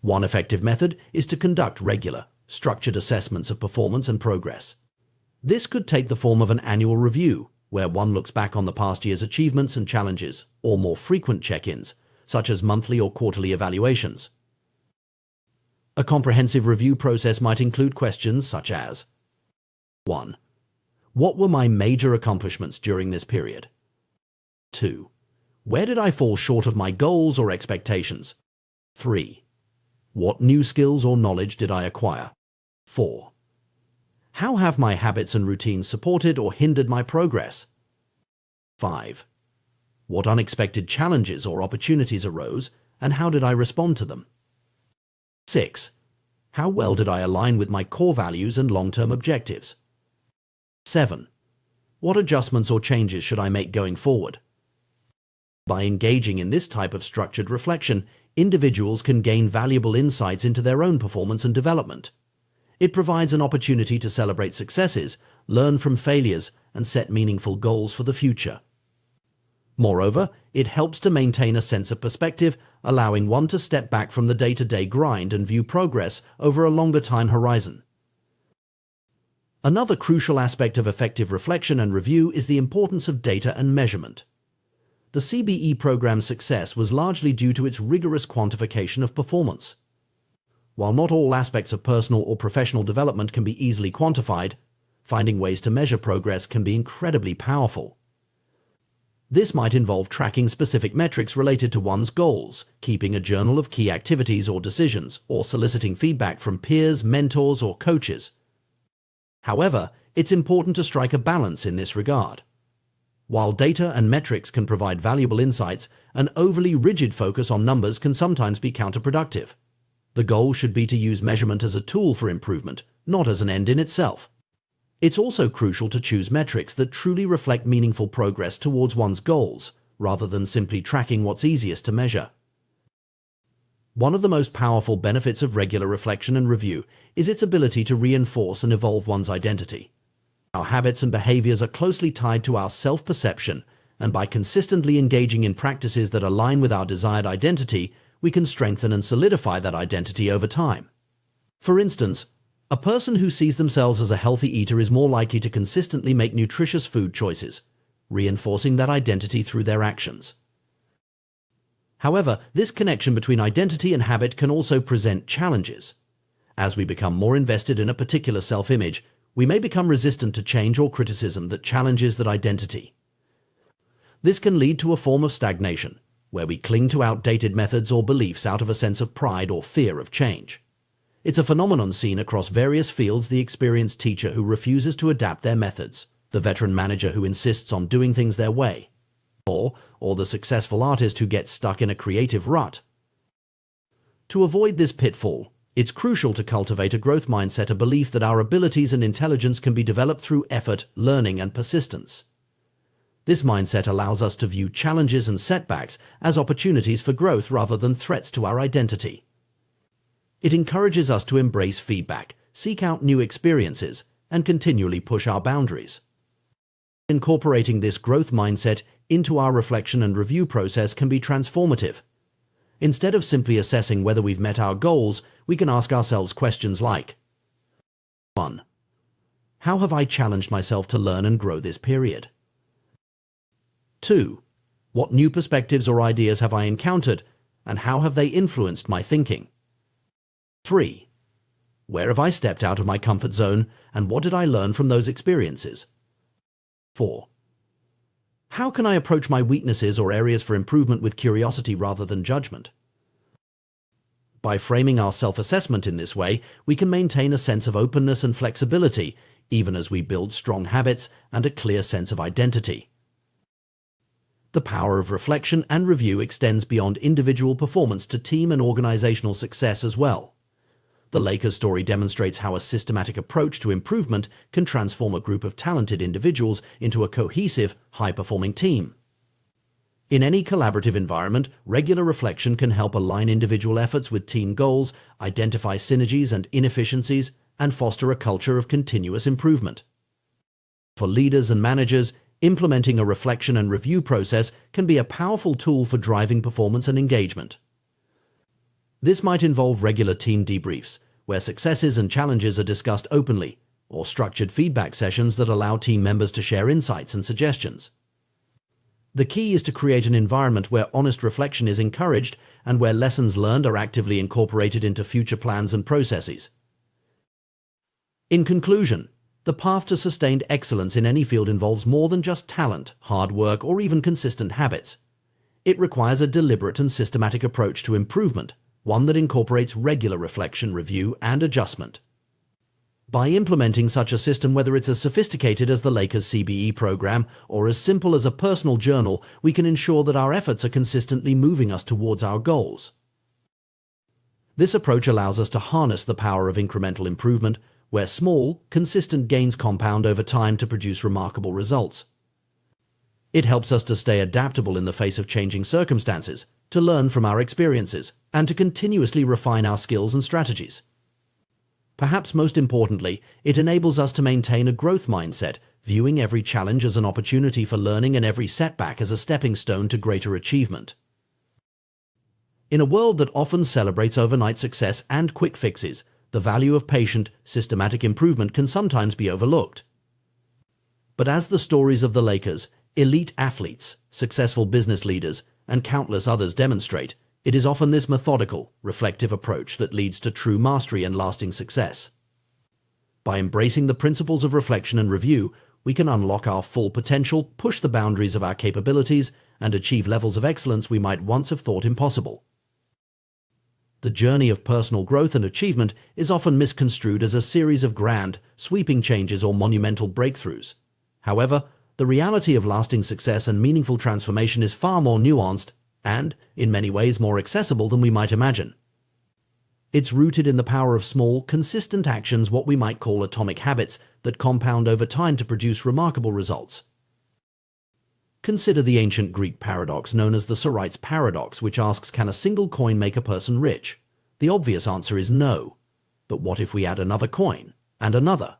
One effective method is to conduct regular, structured assessments of performance and progress. This could take the form of an annual review, where one looks back on the past year's achievements and challenges, or more frequent check-ins, such as monthly or quarterly evaluations. A comprehensive review process might include questions such as: 1. What were my major accomplishments during this period? 2. Where did I fall short of my goals or expectations? 3. What new skills or knowledge did I acquire? 4. How have my habits and routines supported or hindered my progress? 5. What unexpected challenges or opportunities arose, and how did I respond to them? 6. How well did I align with my core values and long-term objectives? 7. What adjustments or changes should I make going forward? By engaging in this type of structured reflection, individuals can gain valuable insights into their own performance and development. It provides an opportunity to celebrate successes, learn from failures, and set meaningful goals for the future. Moreover, it helps to maintain a sense of perspective, allowing one to step back from the day-to-day grind and view progress over a longer time horizon. Another crucial aspect of effective reflection and review is the importance of data and measurement. The CBE program's success was largely due to its rigorous quantification of performance. While not all aspects of personal or professional development can be easily quantified, finding ways to measure progress can be incredibly powerful. This might involve tracking specific metrics related to one's goals, keeping a journal of key activities or decisions, or soliciting feedback from peers, mentors, or coaches. However, it's important to strike a balance in this regard. While data and metrics can provide valuable insights, an overly rigid focus on numbers can sometimes be counterproductive. The goal should be to use measurement as a tool for improvement, not as an end in itself. It's also crucial to choose metrics that truly reflect meaningful progress towards one's goals, rather than simply tracking what's easiest to measure. One of the most powerful benefits of regular reflection and review is its ability to reinforce and evolve one's identity. Our habits and behaviors are closely tied to our self-perception, and by consistently engaging in practices that align with our desired identity, we can strengthen and solidify that identity over time. For instance, a person who sees themselves as a healthy eater is more likely to consistently make nutritious food choices, reinforcing that identity through their actions. However, this connection between identity and habit can also present challenges. As we become more invested in a particular self-image, we may become resistant to change or criticism that challenges that identity. This can lead to a form of stagnation, where we cling to outdated methods or beliefs out of a sense of pride or fear of change. It's a phenomenon seen across various fields: the experienced teacher who refuses to adapt their methods, the veteran manager who insists on doing things their way, or the successful artist who gets stuck in a creative rut. To avoid this pitfall, it's crucial to cultivate a growth mindset, a belief that our abilities and intelligence can be developed through effort, learning, and persistence. This mindset allows us to view challenges and setbacks as opportunities for growth rather than threats to our identity. It encourages us to embrace feedback, seek out new experiences, and continually push our boundaries. Incorporating this growth mindset into our reflection and review process can be transformative. Instead of simply assessing whether we've met our goals, we can ask ourselves questions like: 1. How have I challenged myself to learn and grow this period? 2. What new perspectives or ideas have I encountered, and how have they influenced my thinking? 3. Where have I stepped out of my comfort zone, and what did I learn from those experiences? 4. How can I approach my weaknesses or areas for improvement with curiosity rather than judgment? By framing our self-assessment in this way, we can maintain a sense of openness and flexibility, even as we build strong habits and a clear sense of identity. The power of reflection and review extends beyond individual performance to team and organizational success as well. The Lakers story demonstrates how a systematic approach to improvement can transform a group of talented individuals into a cohesive, high-performing team. In any collaborative environment, regular reflection can help align individual efforts with team goals, identify synergies and inefficiencies, and foster a culture of continuous improvement. For leaders and managers, implementing a reflection and review process can be a powerful tool for driving performance and engagement. This might involve regular team debriefs, where successes and challenges are discussed openly, or structured feedback sessions that allow team members to share insights and suggestions. The key is to create an environment where honest reflection is encouraged and where lessons learned are actively incorporated into future plans and processes. In conclusion, the path to sustained excellence in any field involves more than just talent, hard work, or even consistent habits. It requires a deliberate and systematic approach to improvement, one that incorporates regular reflection, review, and adjustment. By implementing such a system, whether it's as sophisticated as the Lakers CBE program or as simple as a personal journal, we can ensure that our efforts are consistently moving us towards our goals. This approach allows us to harness the power of incremental improvement, where small, consistent gains compound over time to produce remarkable results. It helps us to stay adaptable in the face of changing circumstances, to learn from our experiences, and to continuously refine our skills and strategies. Perhaps most importantly, it enables us to maintain a growth mindset, viewing every challenge as an opportunity for learning and every setback as a stepping stone to greater achievement. In a world that often celebrates overnight success and quick fixes, the value of patient, systematic improvement can sometimes be overlooked. But as the stories of the Lakers, elite athletes, successful business leaders, and countless others demonstrate, it is often this methodical, reflective approach that leads to true mastery and lasting success. By embracing the principles of reflection and review, we can unlock our full potential, push the boundaries of our capabilities, and achieve levels of excellence we might once have thought impossible. The journey of personal growth and achievement is often misconstrued as a series of grand, sweeping changes or monumental breakthroughs. However, the reality of lasting success and meaningful transformation is far more nuanced and, in many ways, more accessible than we might imagine. It's rooted in the power of small, consistent actions, what we might call atomic habits, that compound over time to produce remarkable results. Consider the ancient Greek paradox known as the Sorites paradox, which asks, can a single coin make a person rich? The obvious answer is no. But what if we add another coin, and another?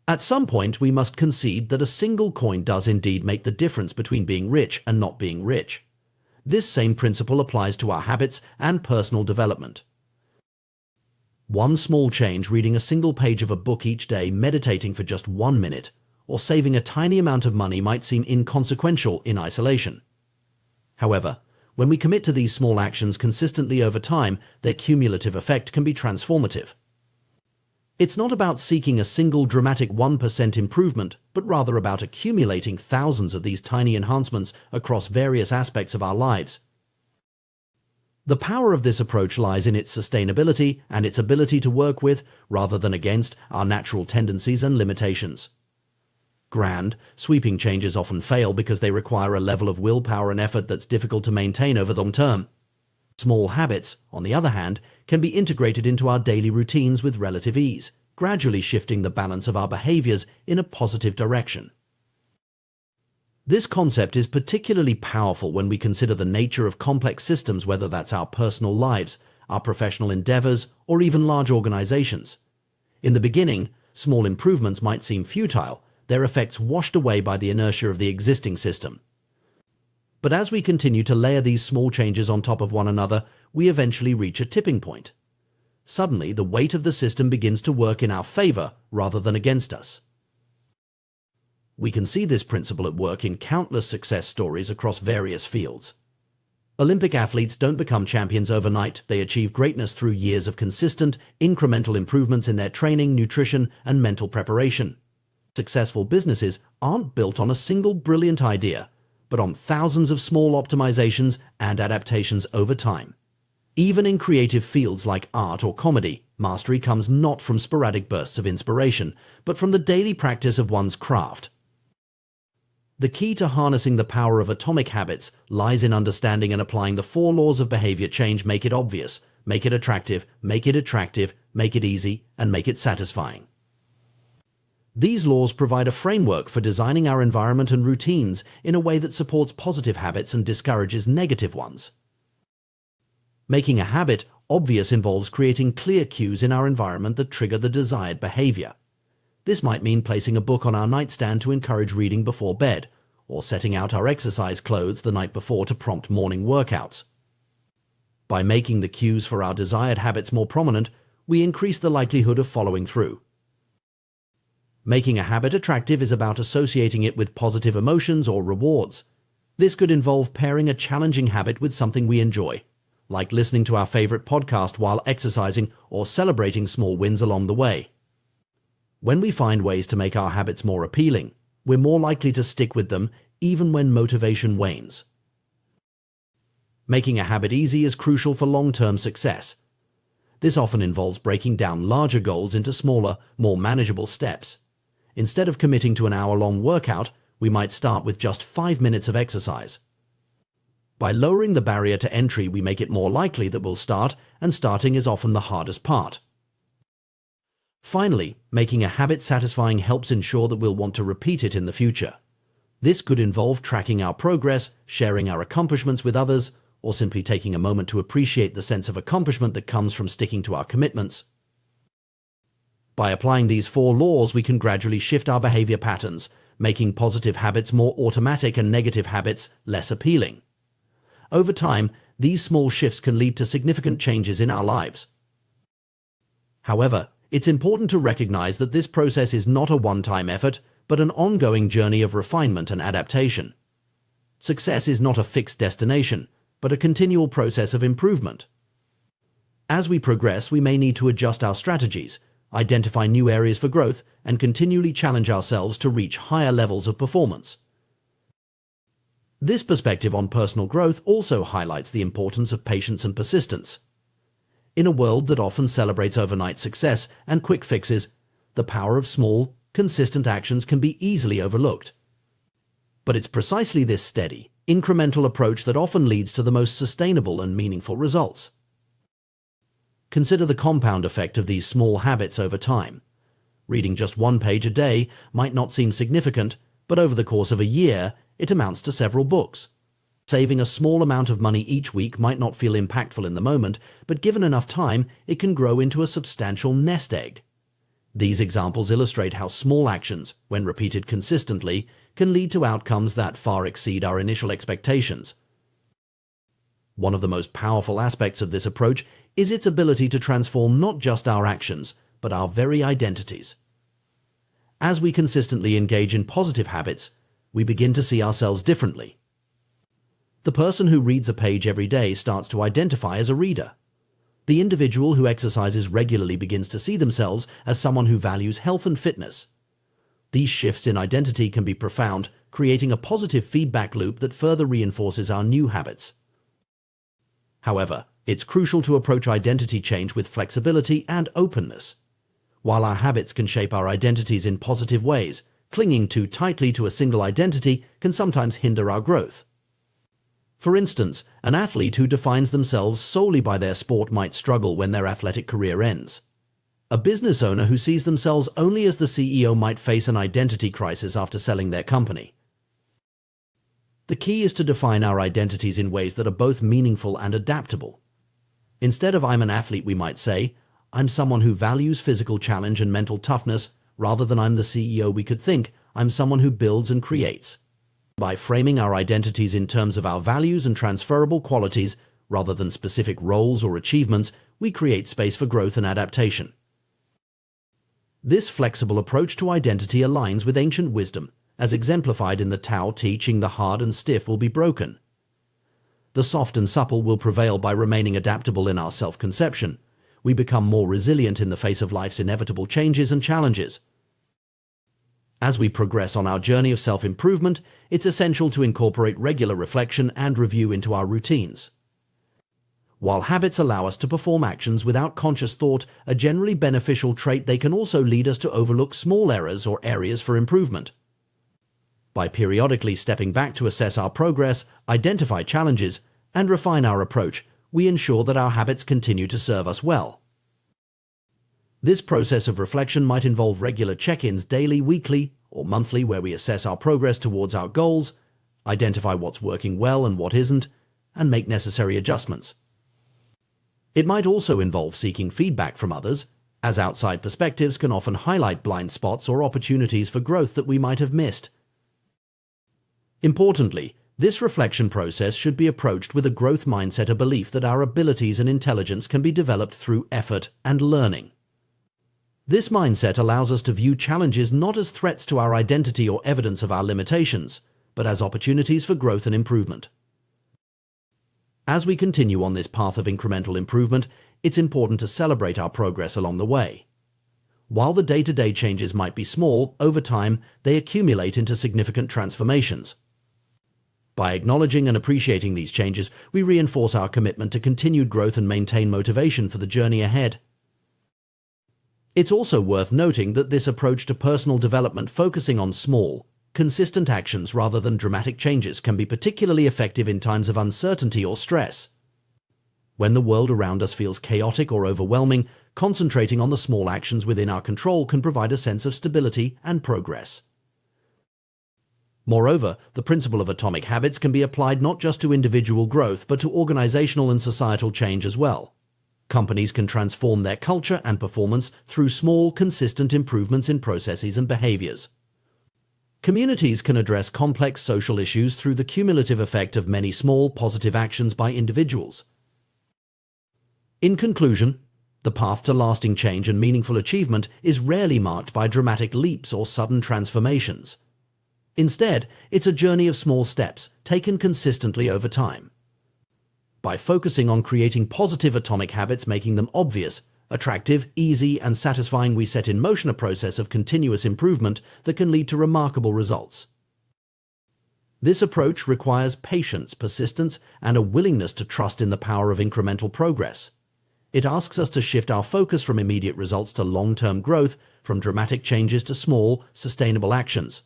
At some point, we must concede that a single coin does indeed make the difference between being rich and not being rich. This same principle applies to our habits and personal development. One small change, reading a single page of a book each day, meditating for just 1 minute, or saving a tiny amount of money might seem inconsequential in isolation. However, when we commit to these small actions consistently over time, their cumulative effect can be transformative. It's not about seeking a single dramatic 1% improvement, but rather about accumulating thousands of these tiny enhancements across various aspects of our lives. The power of this approach lies in its sustainability and its ability to work with, rather than against, our natural tendencies and limitations. Grand, sweeping changes often fail because they require a level of willpower and effort that's difficult to maintain over the long term. Small habits, on the other hand, can be integrated into our daily routines with relative ease, gradually shifting the balance of our behaviors in a positive direction. This concept is particularly powerful when we consider the nature of complex systems, whether that's our personal lives, our professional endeavors, or even large organizations. In the beginning, small improvements might seem futile, their effects washed away by the inertia of the existing system. But as we continue to layer these small changes on top of one another, we eventually reach a tipping point. Suddenly, the weight of the system begins to work in our favor rather than against us. We can see this principle at work in countless success stories across various fields. Olympic athletes don't become champions overnight. They achieve greatness through years of consistent, incremental improvements in their training, nutrition, and mental preparation. Successful businesses aren't built on a single brilliant idea, but on thousands of small optimizations and adaptations over time. Even in creative fields like art or comedy, mastery comes not from sporadic bursts of inspiration, but from the daily practice of one's craft. The key to harnessing the power of atomic habits lies in understanding and applying the 4 laws of behavior change. Make it obvious, make it attractive, make it easy, and make it satisfying. These laws provide a framework for designing our environment and routines in a way that supports positive habits and discourages negative ones. Making a habit obvious involves creating clear cues in our environment that trigger the desired behavior. This might mean placing a book on our nightstand to encourage reading before bed, or setting out our exercise clothes the night before to prompt morning workouts. By making the cues for our desired habits more prominent, we increase the likelihood of following through. Making a habit attractive is about associating it with positive emotions or rewards. This could involve pairing a challenging habit with something we enjoy, like listening to our favorite podcast while exercising or celebrating small wins along the way. When we find ways to make our habits more appealing, we're more likely to stick with them even when motivation wanes. Making a habit easy is crucial for long-term success. This often involves breaking down larger goals into smaller, more manageable steps. Instead of committing to an hour-long workout, we might start with just 5 minutes of exercise. By lowering the barrier to entry, we make it more likely that we'll start, and starting is often the hardest part. Finally, making a habit satisfying helps ensure that we'll want to repeat it in the future. This could involve tracking our progress, sharing our accomplishments with others, or simply taking a moment to appreciate the sense of accomplishment that comes from sticking to our commitments. By applying these 4 laws, we can gradually shift our behavior patterns, making positive habits more automatic and negative habits less appealing. Over time, these small shifts can lead to significant changes in our lives. However, it's important to recognize that this process is not a one-time effort, but an ongoing journey of refinement and adaptation. Success is not a fixed destination, but a continual process of improvement. As we progress, we may need to adjust our strategies, identify new areas for growth, and continually challenge ourselves to reach higher levels of performance. This perspective on personal growth also highlights the importance of patience and persistence. In a world that often celebrates overnight success and quick fixes, the power of small, consistent actions can be easily overlooked. But it's precisely this steady, incremental approach that often leads to the most sustainable and meaningful results. Consider the compound effect of these small habits over time. Reading just 1 page a day might not seem significant, but over the course of a year, it amounts to several books. Saving a small amount of money each week might not feel impactful in the moment, but given enough time, it can grow into a substantial nest egg. These examples illustrate how small actions, when repeated consistently, can lead to outcomes that far exceed our initial expectations. One of the most powerful aspects of this approach is its ability to transform not just our actions, but our very identities. As we consistently engage in positive habits, we begin to see ourselves differently. The person who reads a page every day starts to identify as a reader. The individual who exercises regularly begins to see themselves as someone who values health and fitness. These shifts in identity can be profound, creating a positive feedback loop that further reinforces our new habits. However, it's crucial to approach identity change with flexibility and openness. While our habits can shape our identities in positive ways, clinging too tightly to a single identity can sometimes hinder our growth. For instance, an athlete who defines themselves solely by their sport might struggle when their athletic career ends. A business owner who sees themselves only as the CEO might face an identity crisis after selling their company. The key is to define our identities in ways that are both meaningful and adaptable. Instead of "I'm an athlete," we might say, "I'm someone who values physical challenge and mental toughness," rather than "I'm the CEO," we could think, "I'm someone who builds and creates." By framing our identities in terms of our values and transferable qualities, rather than specific roles or achievements, we create space for growth and adaptation. This flexible approach to identity aligns with ancient wisdom, as exemplified in the Tao teaching the hard and stiff will be broken. The soft and supple will prevail by remaining adaptable in our self-conception. We become more resilient in the face of life's inevitable changes and challenges. As we progress on our journey of self-improvement, it's essential to incorporate regular reflection and review into our routines. While habits allow us to perform actions without conscious thought, a generally beneficial trait, they can also lead us to overlook small errors or areas for improvement. By periodically stepping back to assess our progress, identify challenges, and refine our approach, we ensure that our habits continue to serve us well. This process of reflection might involve regular check-ins daily, weekly, or monthly, where we assess our progress towards our goals, identify what's working well and what isn't, and make necessary adjustments. It might also involve seeking feedback from others, as outside perspectives can often highlight blind spots or opportunities for growth that we might have missed. Importantly, this reflection process should be approached with a growth mindset, a belief that our abilities and intelligence can be developed through effort and learning. This mindset allows us to view challenges not as threats to our identity or evidence of our limitations, but as opportunities for growth and improvement. As we continue on this path of incremental improvement, it's important to celebrate our progress along the way. While the day-to-day changes might be small, over time they accumulate into significant transformations. By acknowledging and appreciating these changes, we reinforce our commitment to continued growth and maintain motivation for the journey ahead. It's also worth noting that this approach to personal development, focusing on small, consistent actions rather than dramatic changes, can be particularly effective in times of uncertainty or stress. When the world around us feels chaotic or overwhelming, concentrating on the small actions within our control can provide a sense of stability and progress. Moreover, the principle of atomic habits can be applied not just to individual growth, but to organizational and societal change as well. Companies can transform their culture and performance through small, consistent improvements in processes and behaviors. Communities can address complex social issues through the cumulative effect of many small, positive actions by individuals. In conclusion, the path to lasting change and meaningful achievement is rarely marked by dramatic leaps or sudden transformations. Instead, it's a journey of small steps, taken consistently over time. By focusing on creating positive atomic habits, making them obvious, attractive, easy, and satisfying, we set in motion a process of continuous improvement that can lead to remarkable results. This approach requires patience, persistence, and a willingness to trust in the power of incremental progress. It asks us to shift our focus from immediate results to long-term growth, from dramatic changes to small, sustainable actions.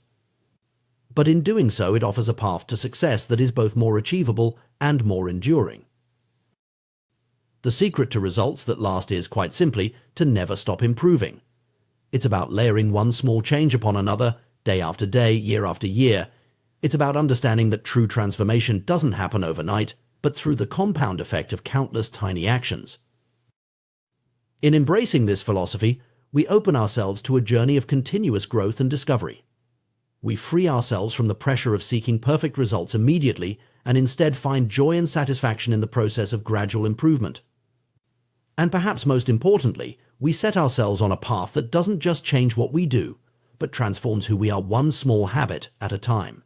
But in doing so, it offers a path to success that is both more achievable and more enduring. The secret to results that last is, quite simply, to never stop improving. It's about layering one small change upon another, day after day, year after year. It's about understanding that true transformation doesn't happen overnight, but through the compound effect of countless tiny actions. In embracing this philosophy, we open ourselves to a journey of continuous growth and discovery. We free ourselves from the pressure of seeking perfect results immediately and instead find joy and satisfaction in the process of gradual improvement. And perhaps most importantly, we set ourselves on a path that doesn't just change what we do, but transforms who we are one small habit at a time.